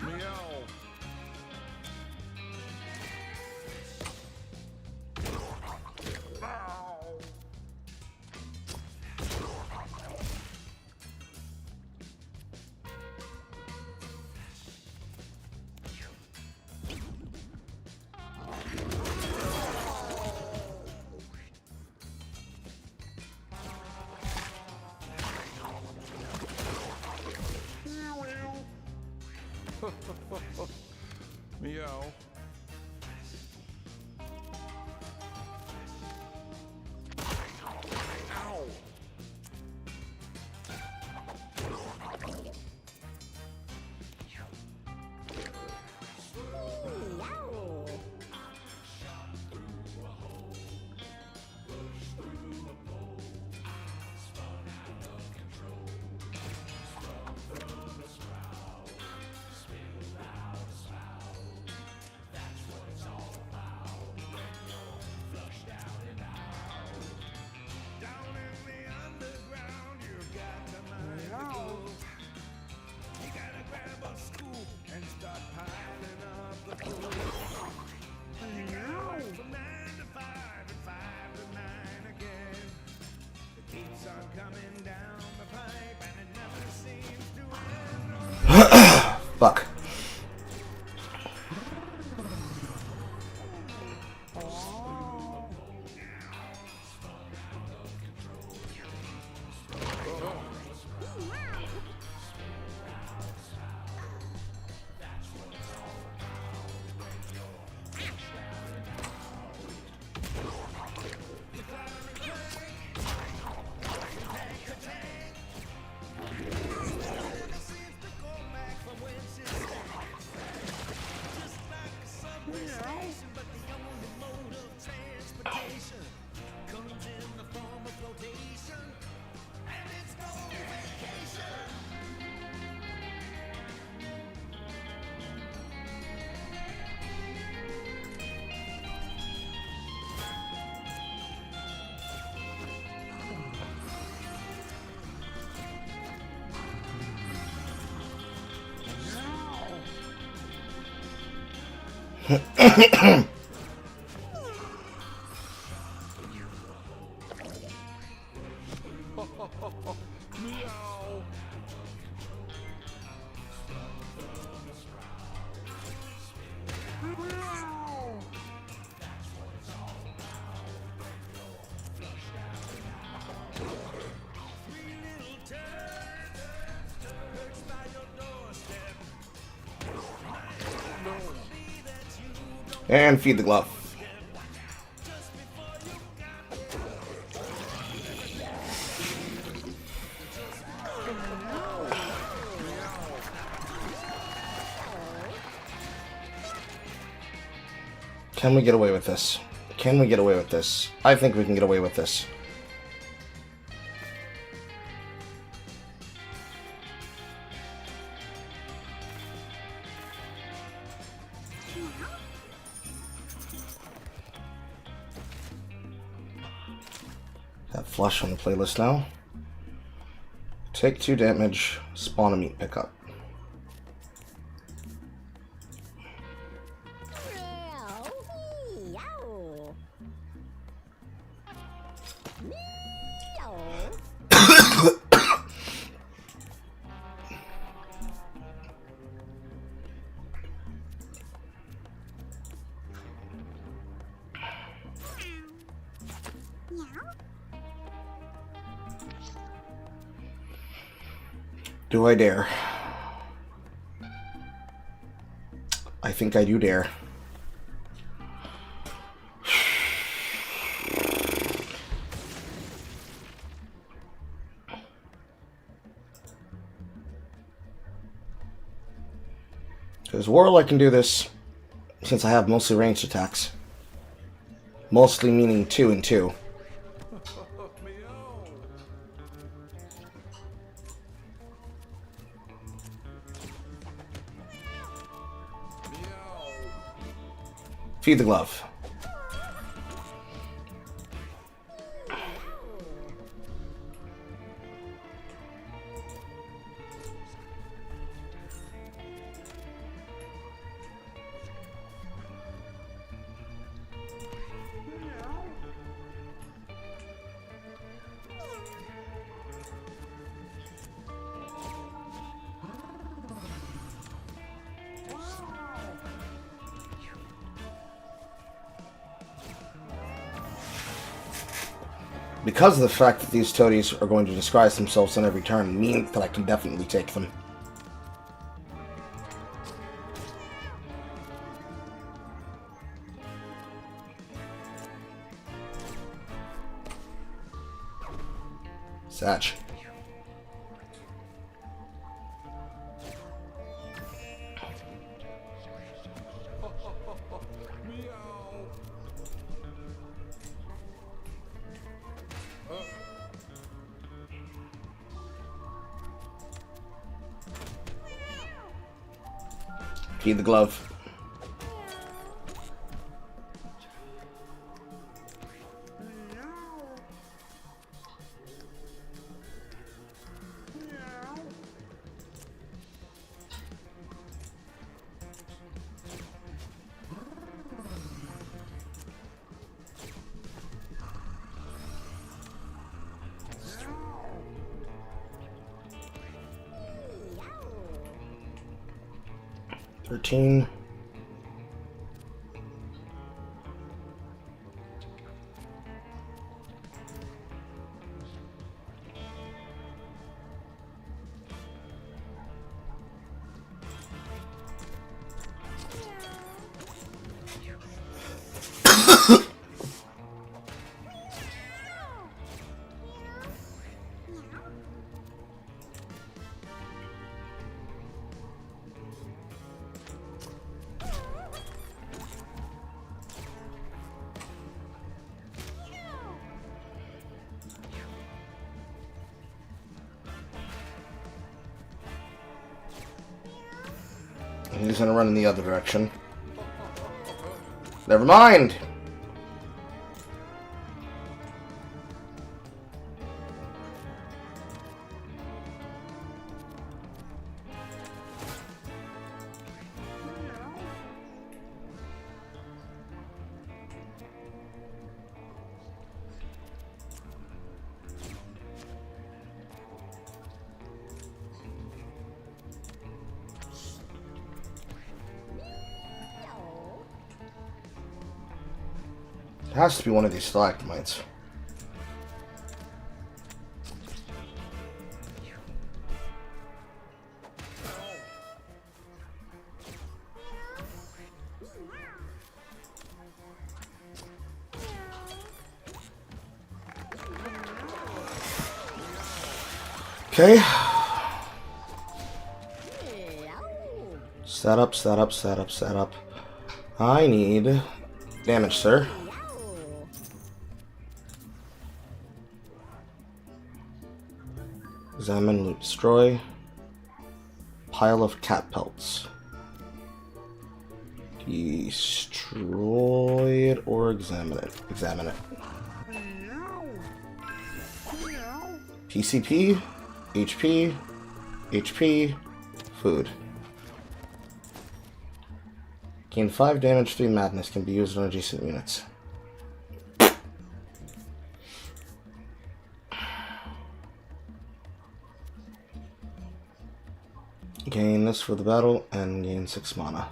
Meow. Meow. Ow. Fuck. And feed the glove. Can we get away with this? Can we get away with this? I think we can get away with this. Have flush on the playlist now. Take 2 damage, spawn a meat pickup. Do I dare? I think I do dare. Because Warlock can do this since I have mostly ranged attacks. Mostly meaning 2 and 2. Feed the glove. Because of the fact that these toadies are going to disguise themselves on every turn means that I can definitely take them. Satch. Feed the glove. $13. He's gonna run in the other direction. Never mind! It has to be one of these stalagmites. Okay. Set up, set up, set up, set up. I need damage, sir. Examine, loot, destroy. Pile of cat pelts. Destroy it or examine it. Examine it. PCP, HP, HP, food. Gain 5 damage, 3 madness, can be used on adjacent units. Gain this for the battle and gain 6 mana.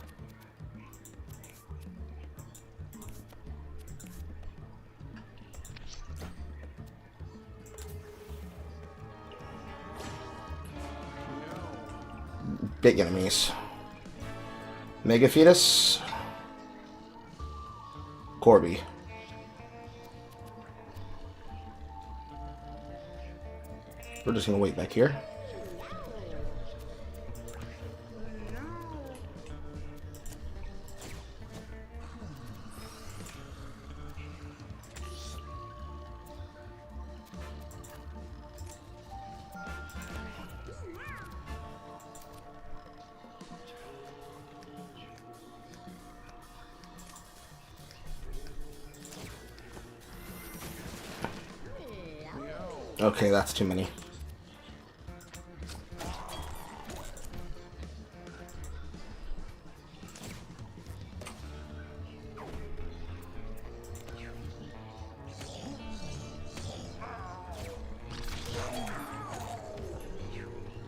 Big enemies. Mega Fetus. Corby. We're just gonna wait back here. Okay, that's too many.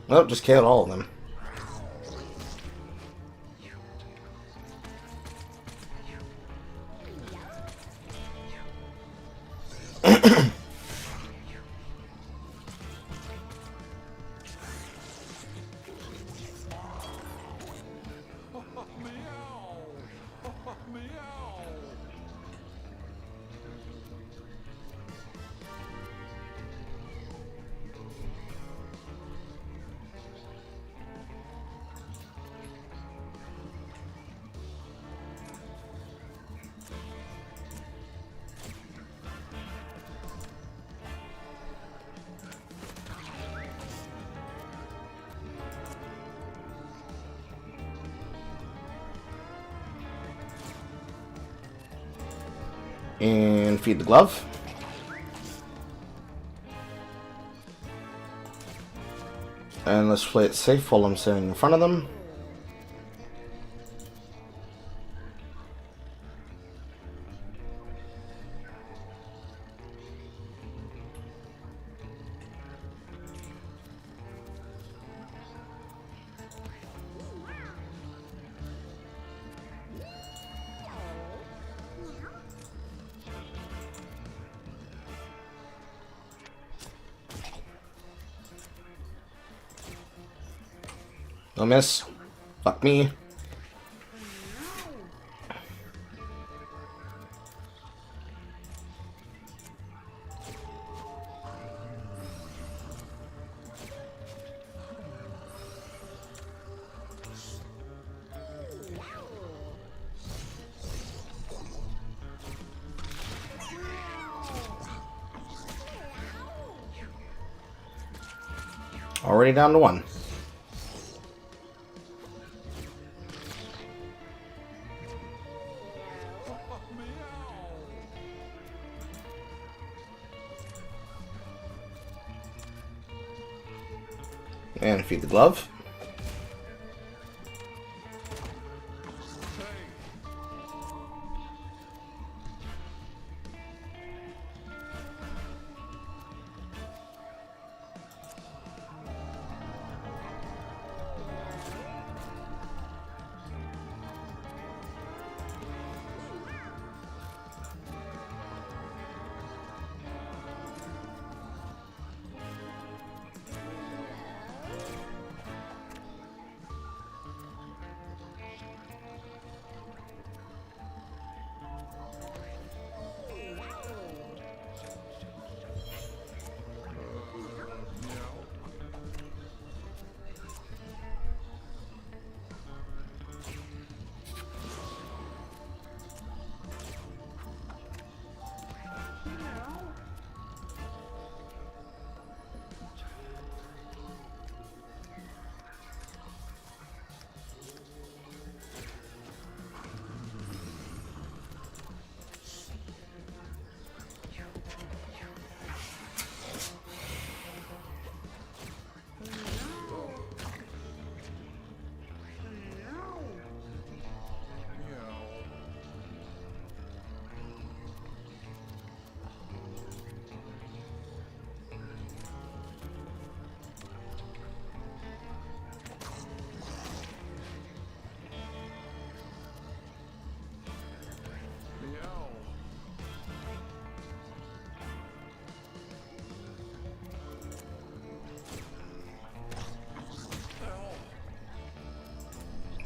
Nope, just killed all of them. And feed the glove. And let's play it safe while I'm sitting in front of them. No miss. Fuck me. Already down to 1. And feed the glove.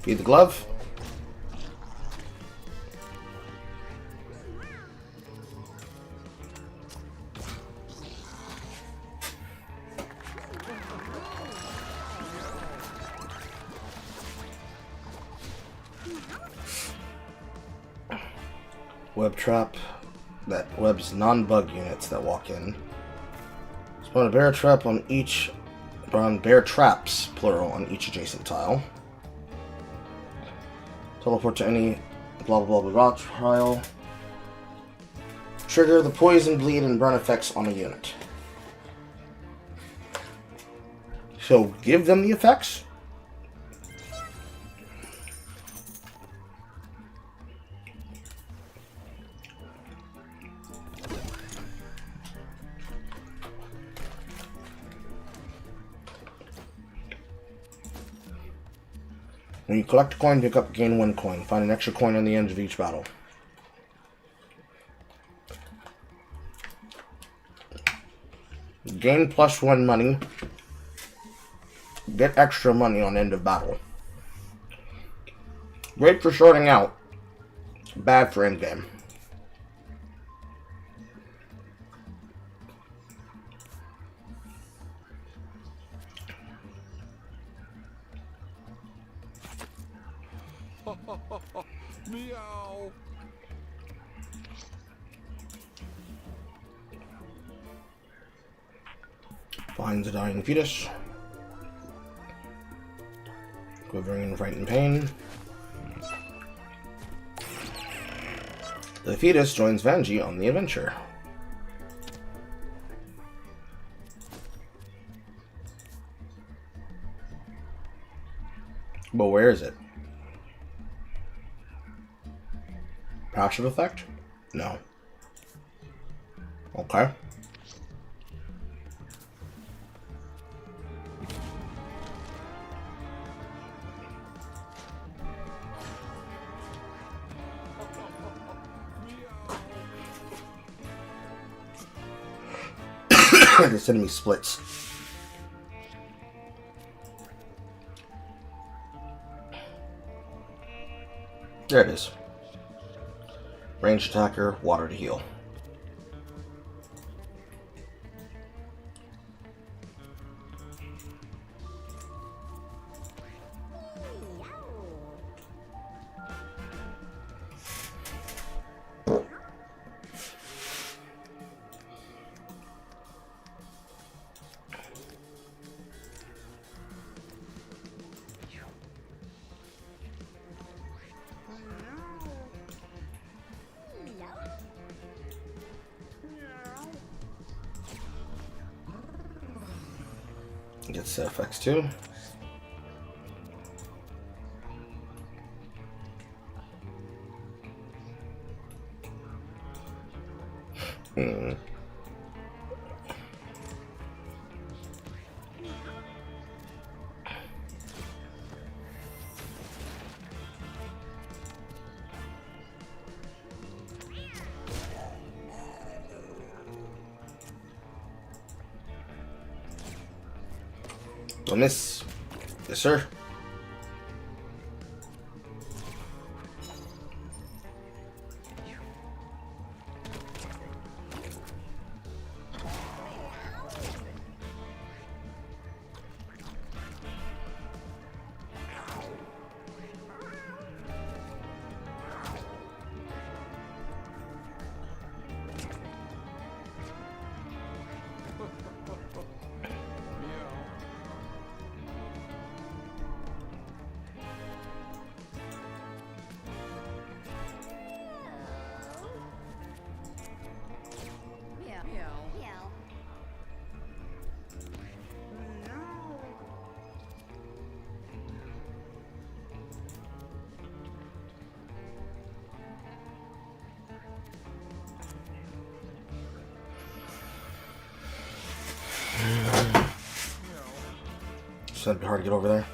Feed the glove. Web trap that webs non-bug units that walk in. Spawn a bear trap on each, spawn bear traps, plural, on each adjacent tile. Teleport to any blah blah blah blah tile. Trigger the poison, bleed, and burn effects on a unit. So give them the effects. When you collect a coin, pick up, gain 1 coin. Find an extra coin on the end of each battle. Gain +1 money. Get extra money on end of battle. Great for sorting out. Bad for endgame. Meow. Finds a dying fetus. Quivering in fright and pain. The fetus joins Vanjie on the adventure. But where is it? Passive effect? No. Okay. This enemy splits. There it is. Ranged attacker, water to heal. Get set effects too. Don't miss. Yes, sir. It's gonna be hard to get over there.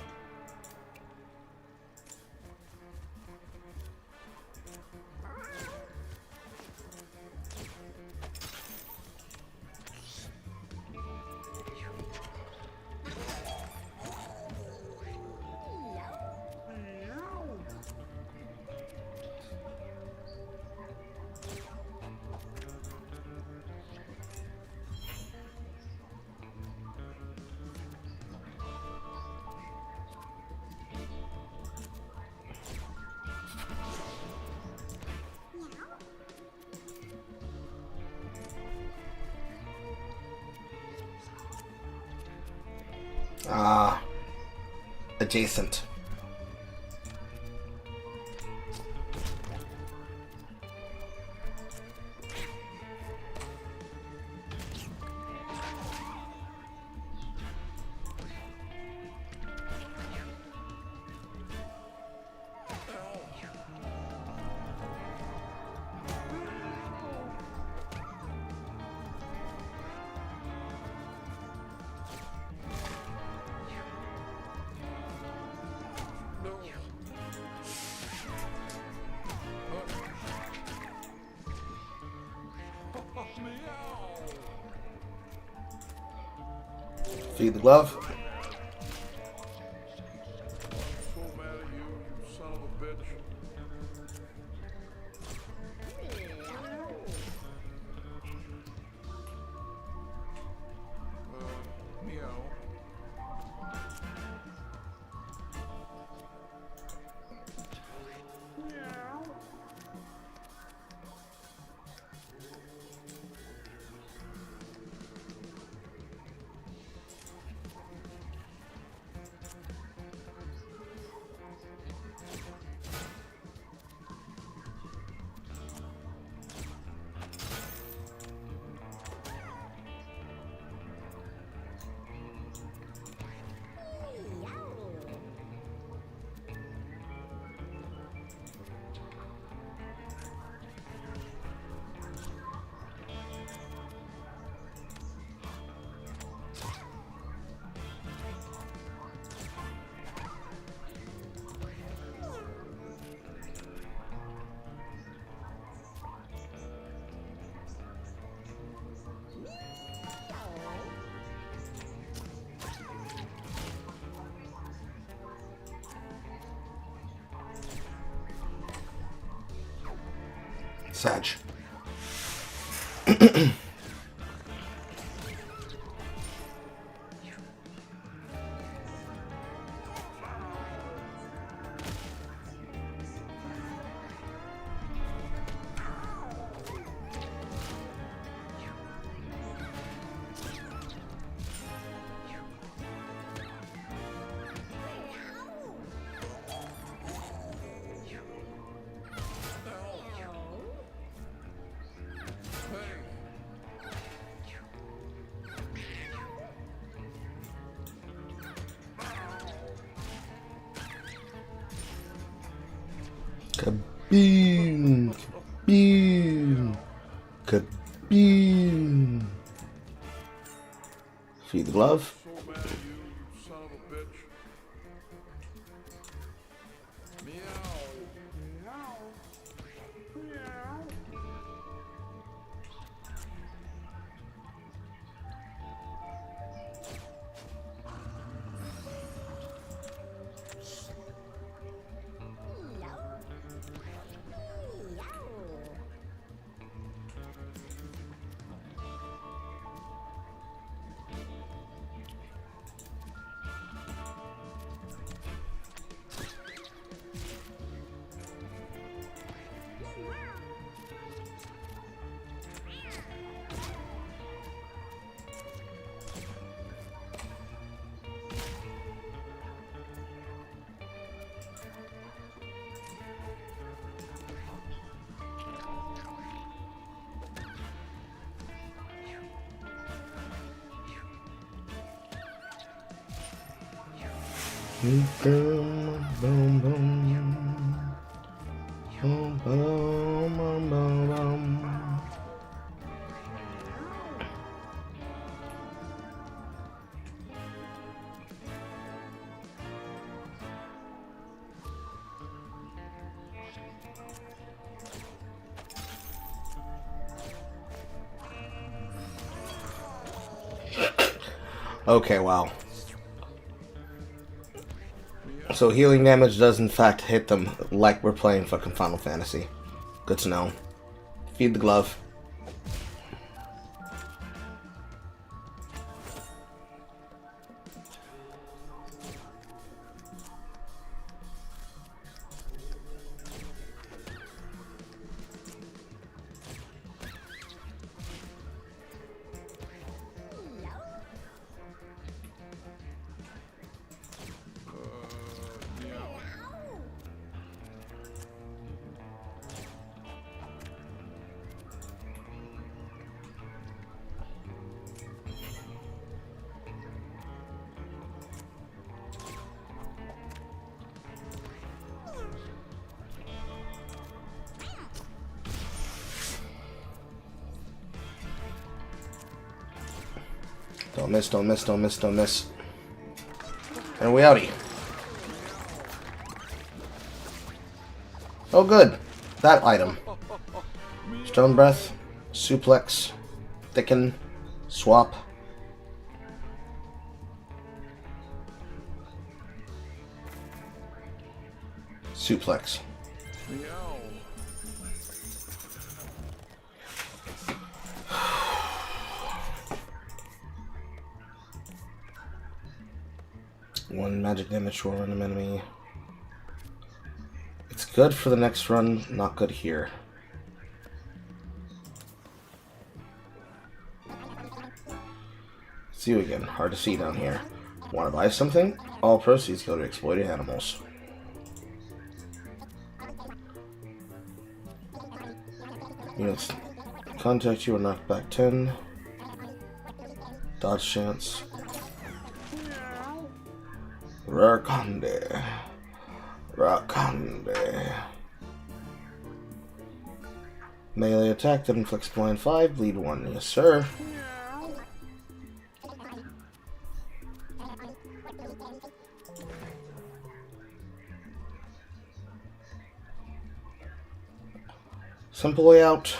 Adjacent. Feed the glove. Sag. Kaboom! Kaboom! Kaboom! Feed the glove. Boom, boom, boom, boom, boom, boom, boom, boom. Okay, wow. So healing damage does in fact hit them like we're playing fucking Final Fantasy. Good to know. Feed the glove. Don't miss, don't miss, don't miss, don't miss. And we outie. Oh good. That item. Stone Breath, Suplex, Thicken, Swap. Suplex. One magic damage for a random enemy. It's good for the next run, not good here. See you again. Hard to see down here. Want to buy something? All proceeds go to exploited animals. Units contact you or knock back 10. Dodge chance. Rakande. Rakande. Melee attack that inflicts blind 5, bleed 1. Yes, sir. Simple way out.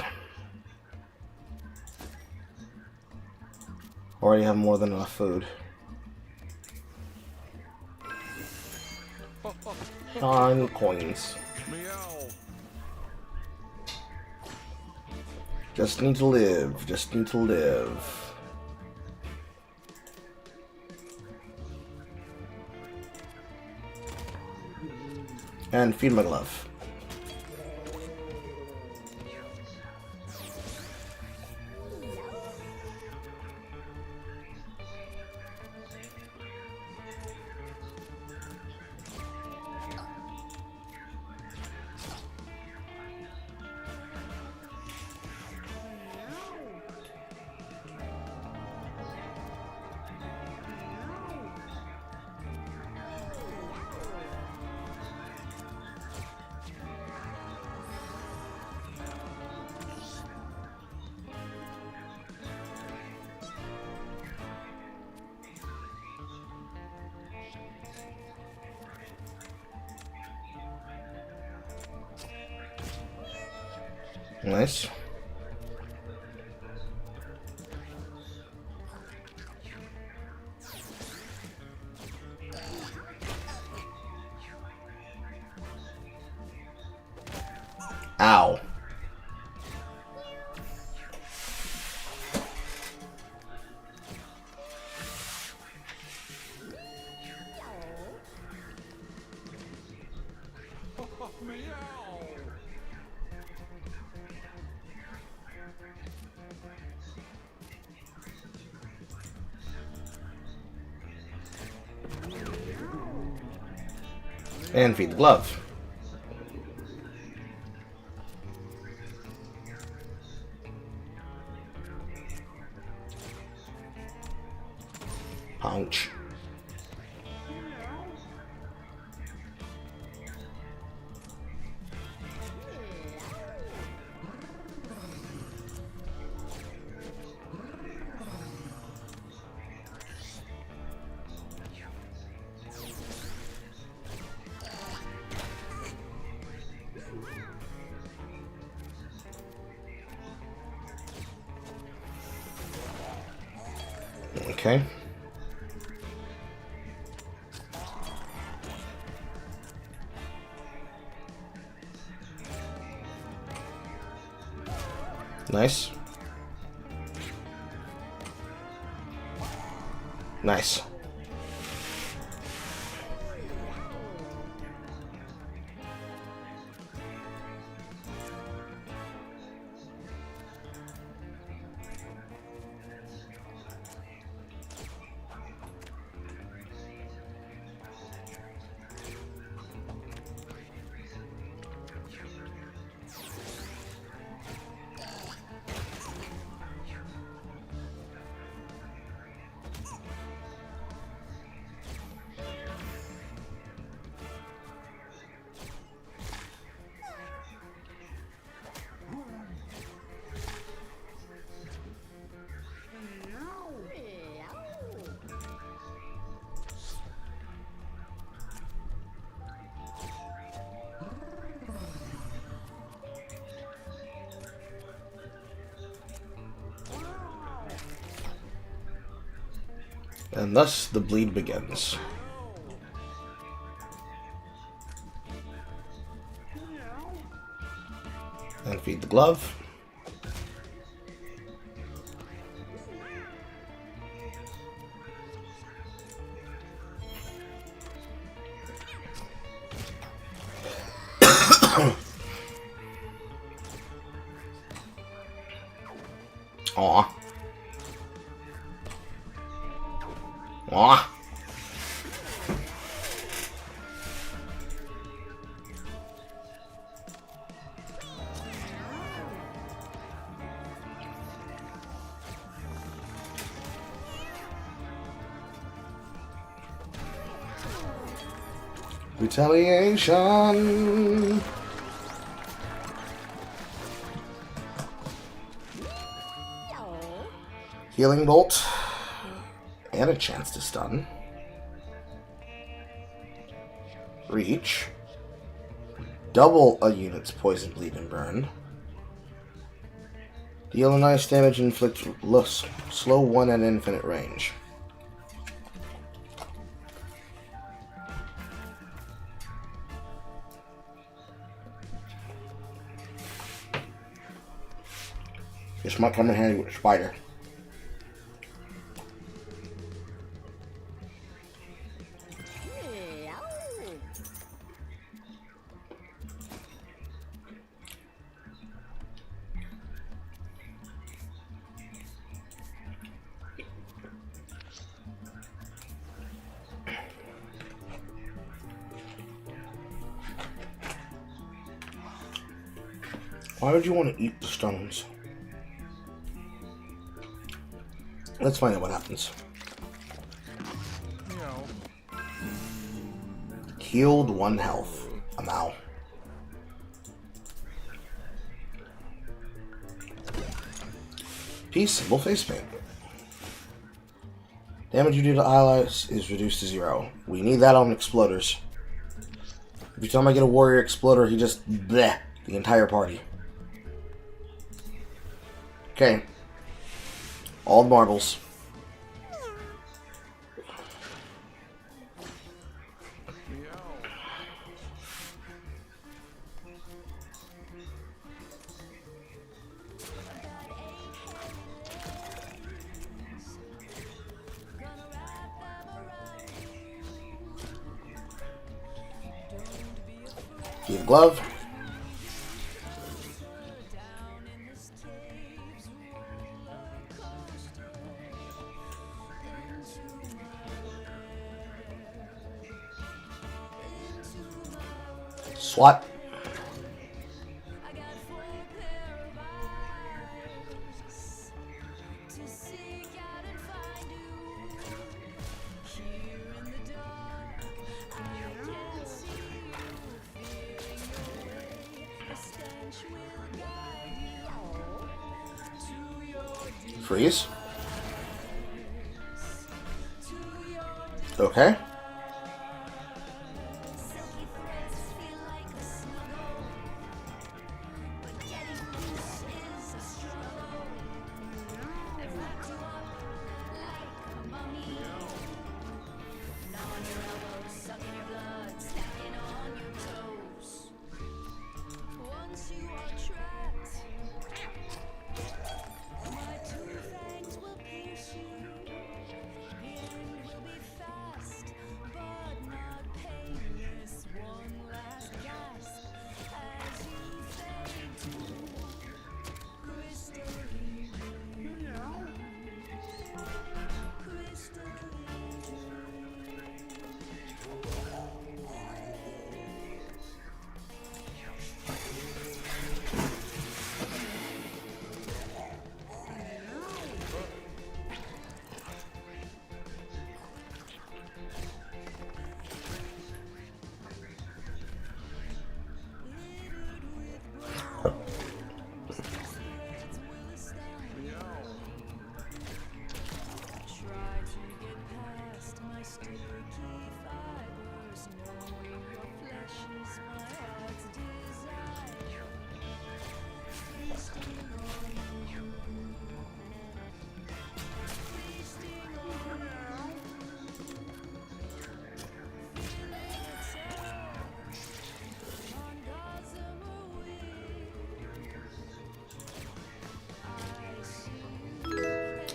Already have more than enough food. On coins. Just need to live. Just need to live. And feed my glove. Nice. Ow. And feed the glove. Punch. Okay. Nice. Nice. And thus the bleed begins. And feed the glove. Aw. Aw. Retaliation. Healing bolt. And a chance to stun. Reach. Double a unit's poison, bleed, and burn. Deal a nice damage, inflict slow one at infinite range. This might come in handy with a spider. Why would you want to eat the stones? Let's find out what happens. Healed 1 health. I'm out. Peace, symbol face paint. Damage you do to allies is reduced to 0. We need that on exploders. Every time I get a warrior exploder, he just bleh the entire party. Okay. All the marbles. Give glove. SWAT. Freeze. Okay.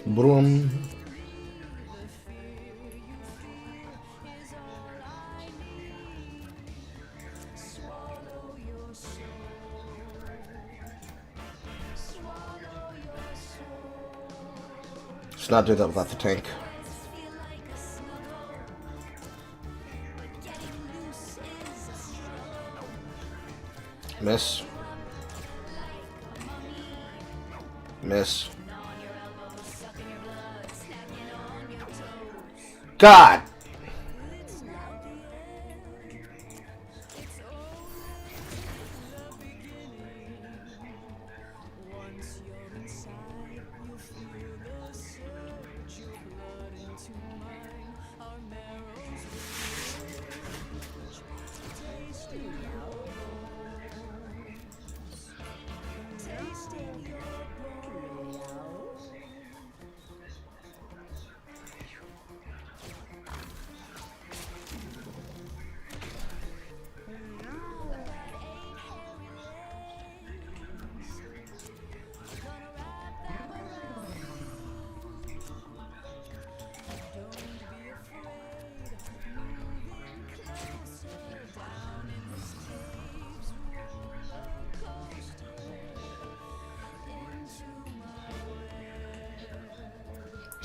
Broom. Let's not do that without the tank. Miss. Miss. God!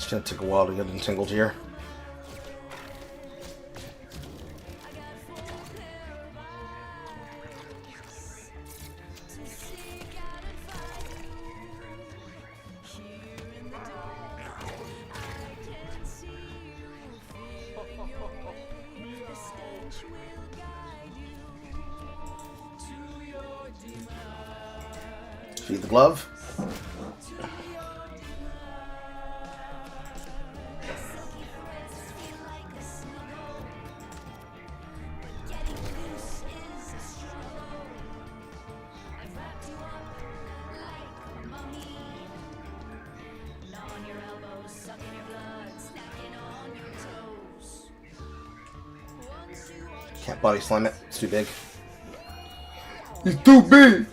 It's gonna take a while to get entangled here. See the glove? Can't body slam it. It's too big. It's too big!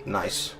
Nice.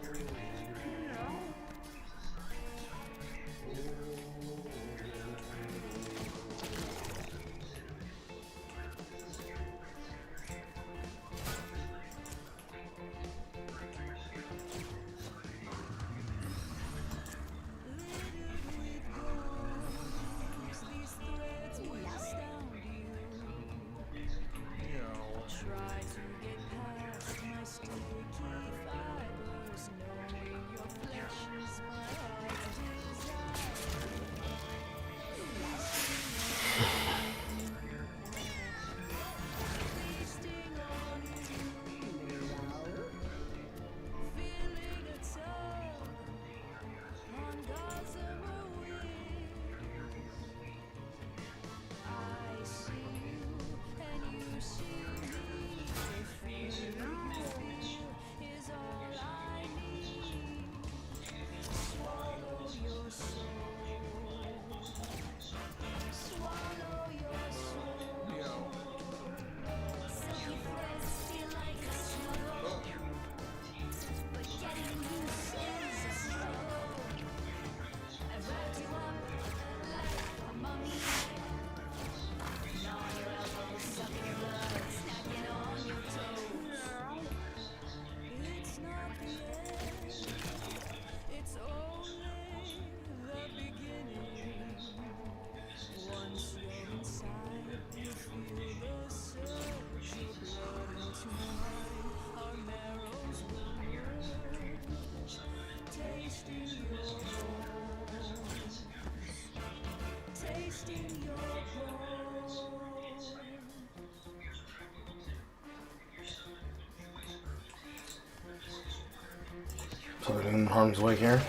Put it in harm's way here.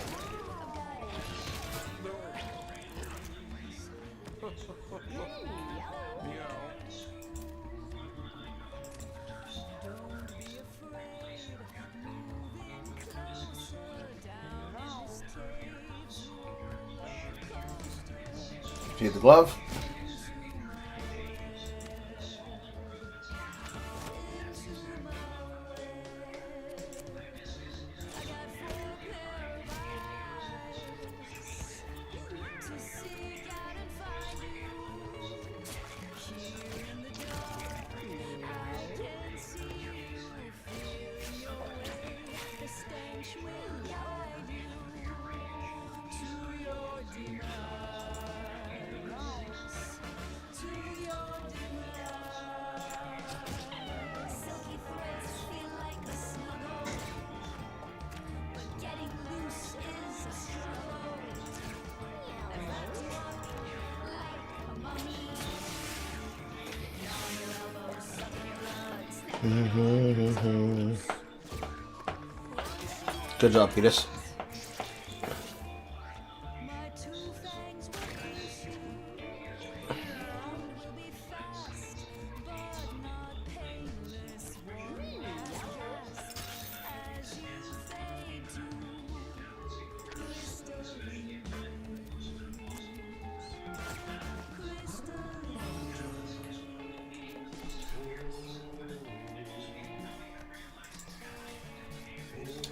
Feed the glove. Good job, Petus.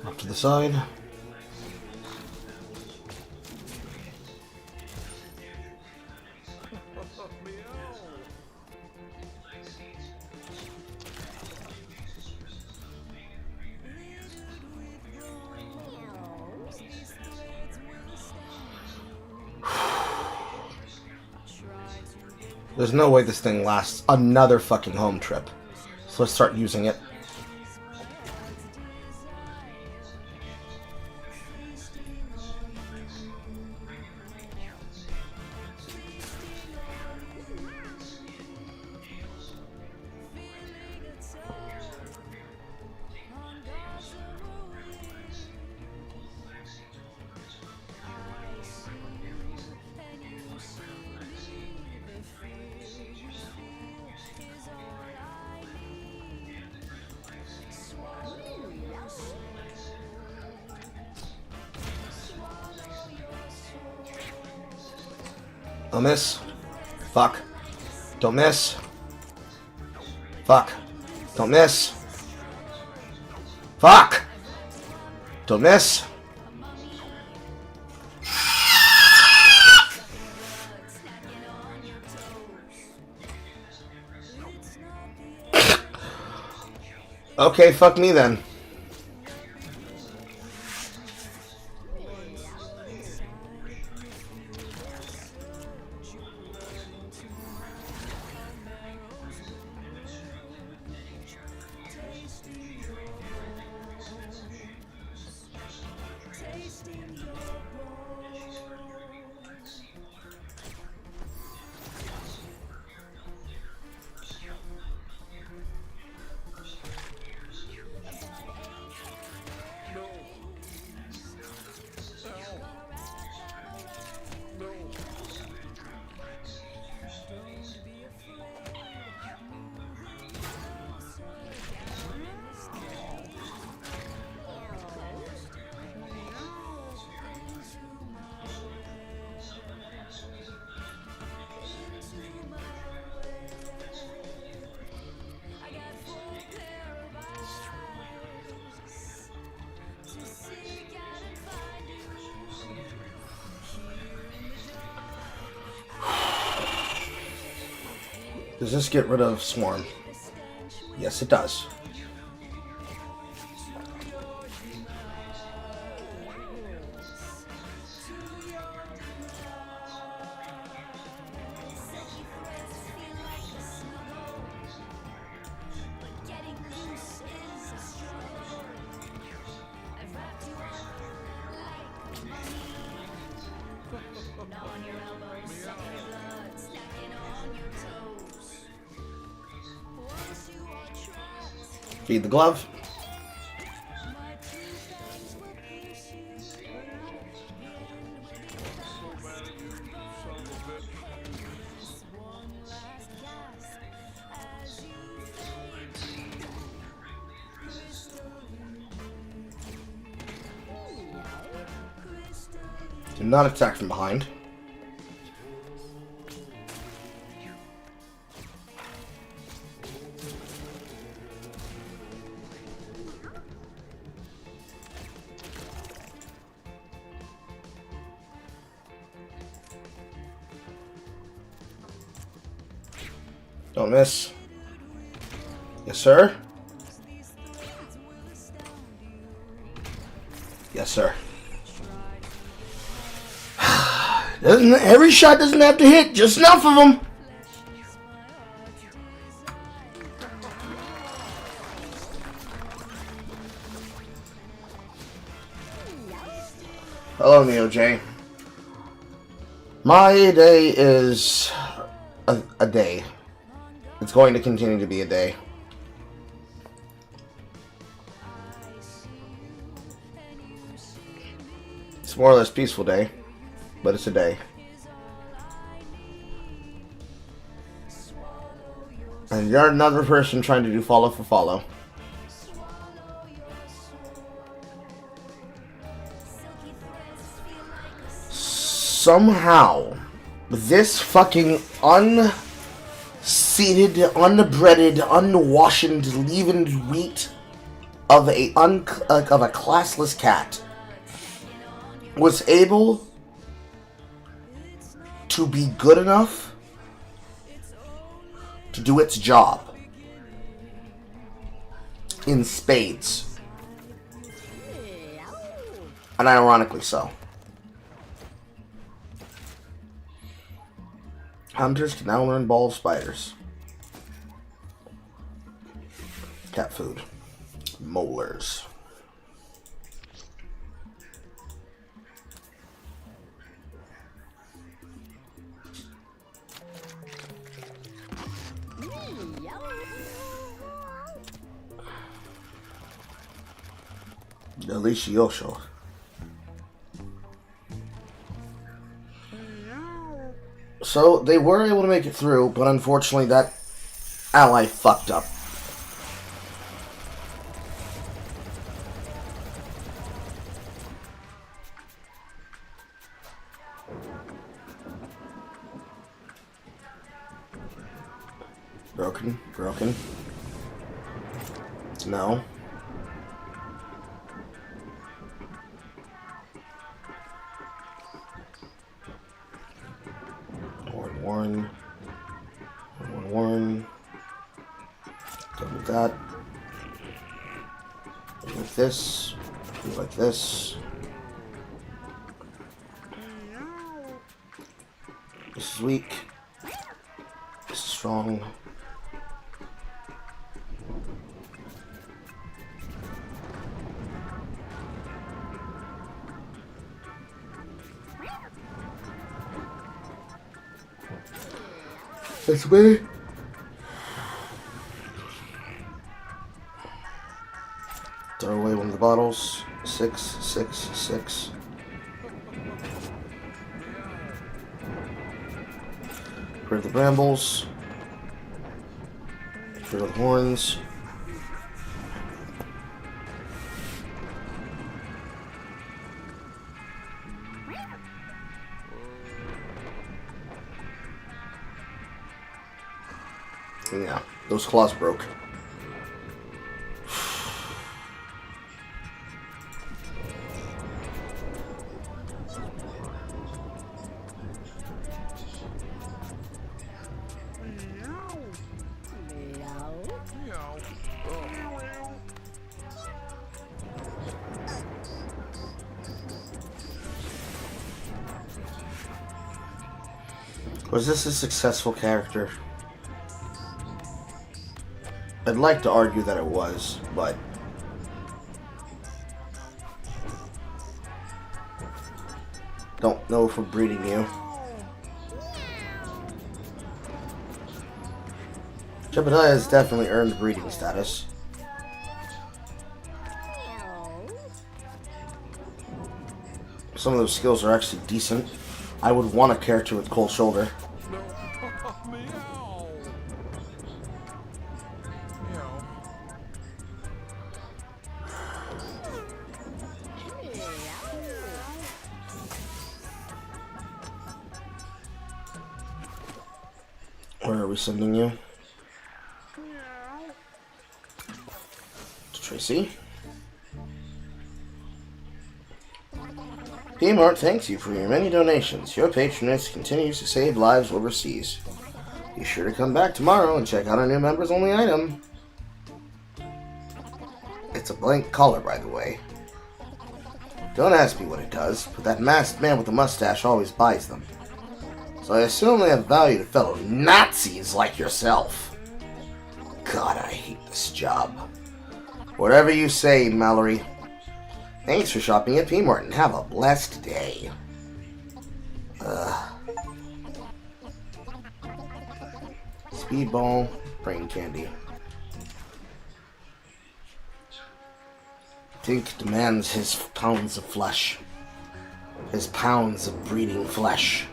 Off to the side. There's no way this thing lasts another fucking home trip. So let's start using it. Don't miss. Fuck. Don't miss. Fuck. Don't miss. Fuck! Don't miss. Okay, fuck me then. Does this get rid of Swarm? Yes, it does. Feed the glove. Do not attack from behind. Don't miss. Yes, sir. Yes, sir. Every shot doesn't have to hit, just enough of them. Hello, Neo J. My day is a day. It's going to continue to be a day. It's more or less peaceful day, but it's a day. And you're another person trying to do follow for follow. Somehow, this fucking unseeded, unbreaded, unwashed, leavened wheat of a classless cat was able to be good enough to do its job in spades, and ironically so. Hunters can now learn ball of spiders. Cat food. Molars. Delicioso. So they were able to make it through, but unfortunately that ally fucked up. Broken. No. Warn. Double that. Like this. Like this. This is weak. This is strong. This way. Throw away one of the bottles. 6, 6, 6. Rid of the brambles. Rid of the horns. Yeah, those claws broke. Was this a successful character? I'd like to argue that it was, but don't know if we're breeding you. Jebediah has definitely earned breeding status. Some of those skills are actually decent. I would want a character with cold shoulder. Where are we sending you? To Tracy. P-Mart thanks you for your many donations. Your patronage continues to save lives overseas. Be sure to come back tomorrow and check out our new members-only item. It's a blank collar, by the way. Don't ask me what it does, but that masked man with the mustache always buys them. So I assume they have value to fellow Nazis like yourself. God, I hate this job. Whatever you say, Mallory. Thanks for shopping at P-Mart and have a blessed day. Speedball, brain candy. Tink demands his pounds of flesh. His pounds of breeding flesh.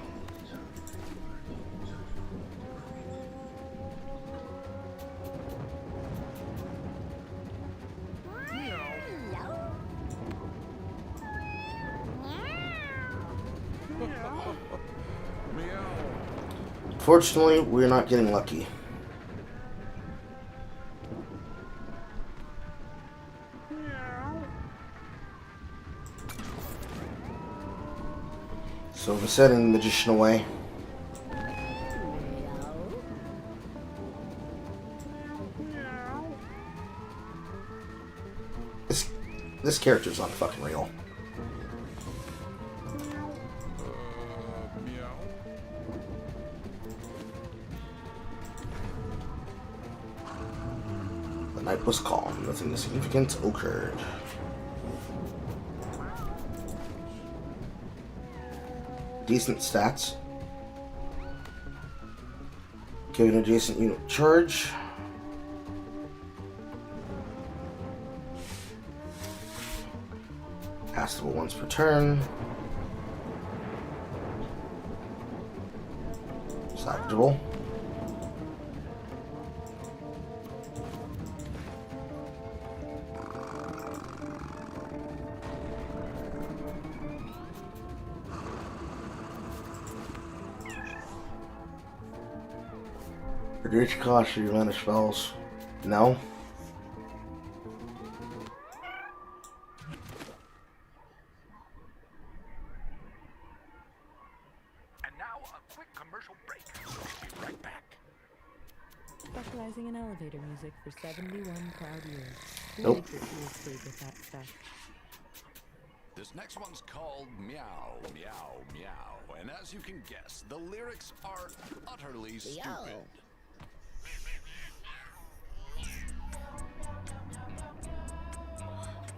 Fortunately, we're not getting lucky. So we're sending the magician away. This character's not fucking real. The night was calm. Nothing significant occurred. Decent stats. Give an adjacent unit charge. Castable once per turn. Salvageable. Reduce cost of your mana spells. No. Specializing in elevator music for 71 proud years. Nope. Make your ears bleed with that stuff. This next one's called Meow, Meow, Meow. And as you can guess, the lyrics are utterly stupid.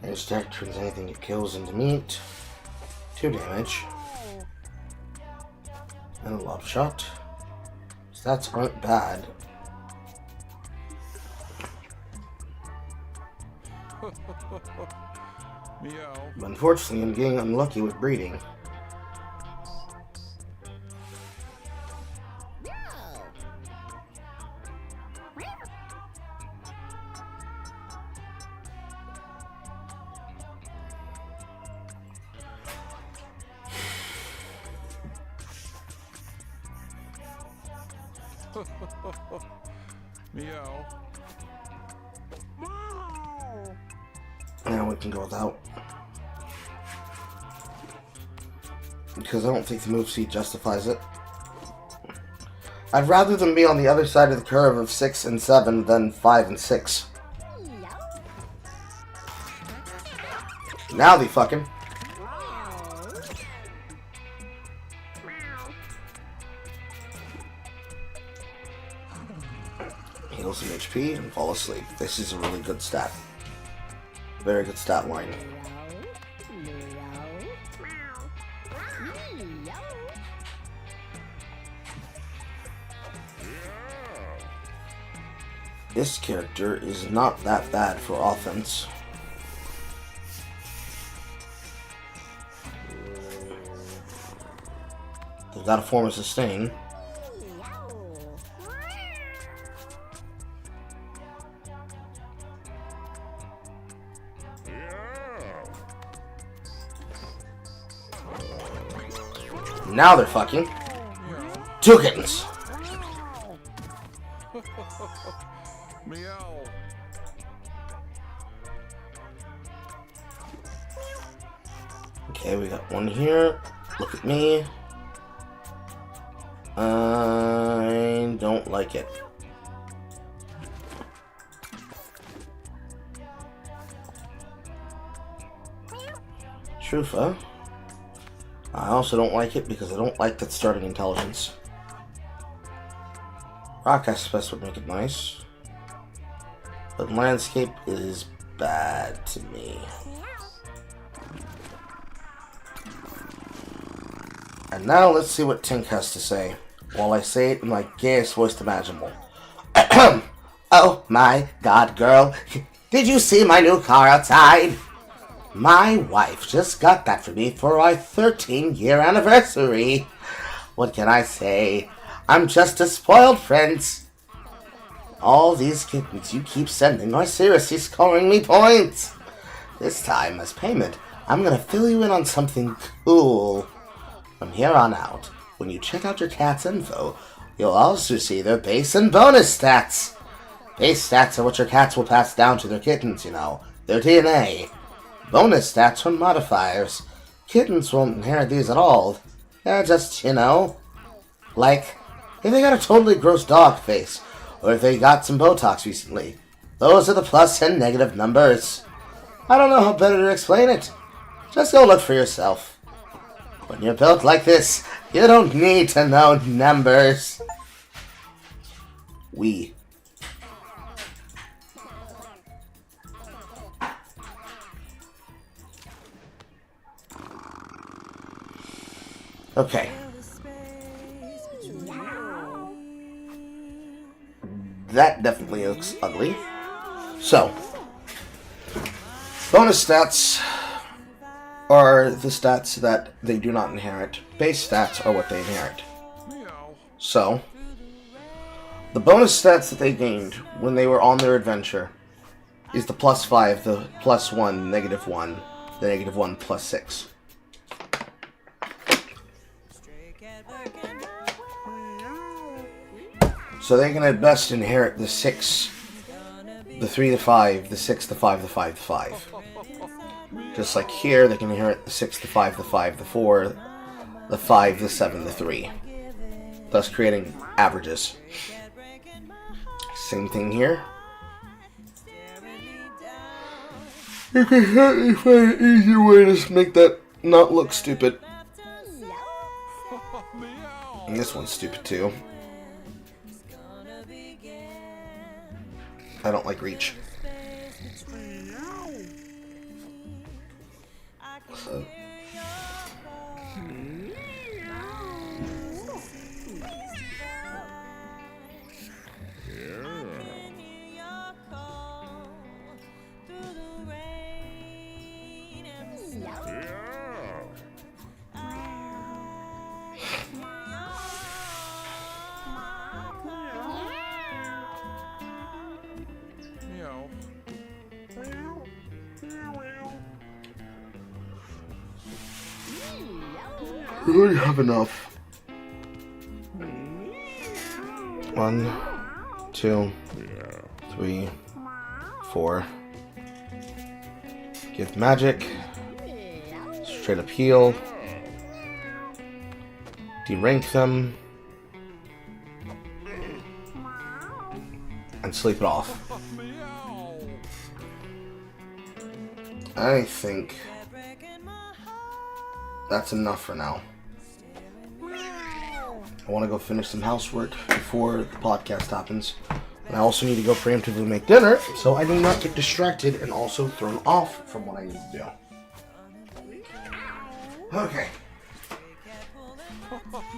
This deck turns anything it kills into meat. 2 damage. And a lob shot. Stats aren't bad. But unfortunately, I'm getting unlucky with breeding. Meow. Now we can go without. Because I don't think the move seat justifies it. I'd rather them be on the other side of the curve of 6 and 7 than 5 and 6. Now they fucking. Heal some HP and fall asleep. This is a really good stat. Very good stat line. This character is not that bad for offense. They've got a form of sustain. Now they're fucking. 2 kittens. Meow. Okay, we got one here. Look at me. I don't like it. Trufa. I also don't like it because I don't like that starting intelligence. Rock aspect would make it nice. But landscape is bad to me. And now let's see what Tink has to say, while I say it in my gayest voice imaginable. Oh my god, girl. Did you see my new car outside? My wife just got that for me for our 13-year anniversary. What can I say? I'm just a spoiled prince. All these kittens you keep sending are seriously scoring me points. This time, as payment, I'm gonna fill you in on something cool. From here on out, when you check out your cat's info, you'll also see their base and bonus stats. Base stats are what your cats will pass down to their kittens, you know, their DNA. Bonus stats are modifiers. Kittens won't inherit these at all. Yeah, just, you know, like, if they got a totally gross dog face, or if they got some Botox recently. Those are the plus and negative numbers. I don't know how better to explain it. Just go look for yourself. When you're built like this, you don't need to know numbers. We. Okay. That definitely looks ugly. So, bonus stats are the stats that they do not inherit. Base stats are what they inherit. So, the bonus stats that they gained when they were on their adventure is the +5, the +1, -1, the -1 +6. So they can at best inherit the 6, the 3, the 5, the 6, the 5, the 5, the 5. Just like here, they can inherit the 6, the 5, the 5, the 4, the 5, the 7, the 3. Thus creating averages. Same thing here. You can certainly find an easy way to make that not look stupid. And this one's stupid too. I don't like reach. So. We already have enough. 1, 2, 3, 4. Give magic. Straight up heal. De-rank them. And sleep it off. I think that's enough for now. I want to go finish some housework before the podcast happens. And I also need to go preemptively make dinner, so I do not get distracted and also thrown off from what I need to do. Okay. Okay.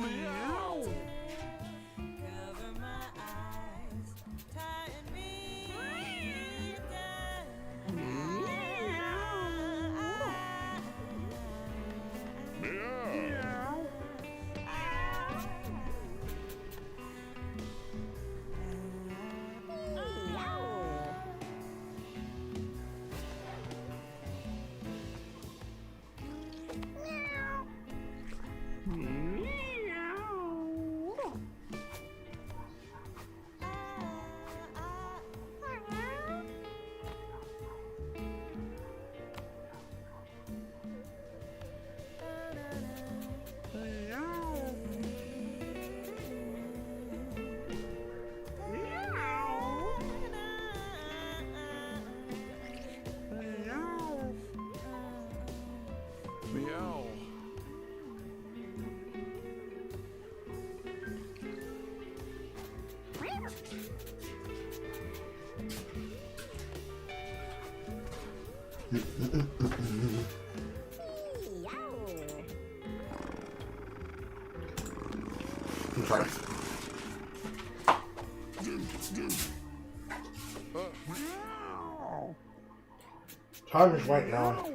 Time is right now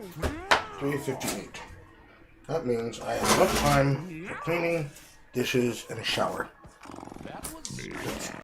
3:58. That means I have enough time for cleaning, dishes, and a shower.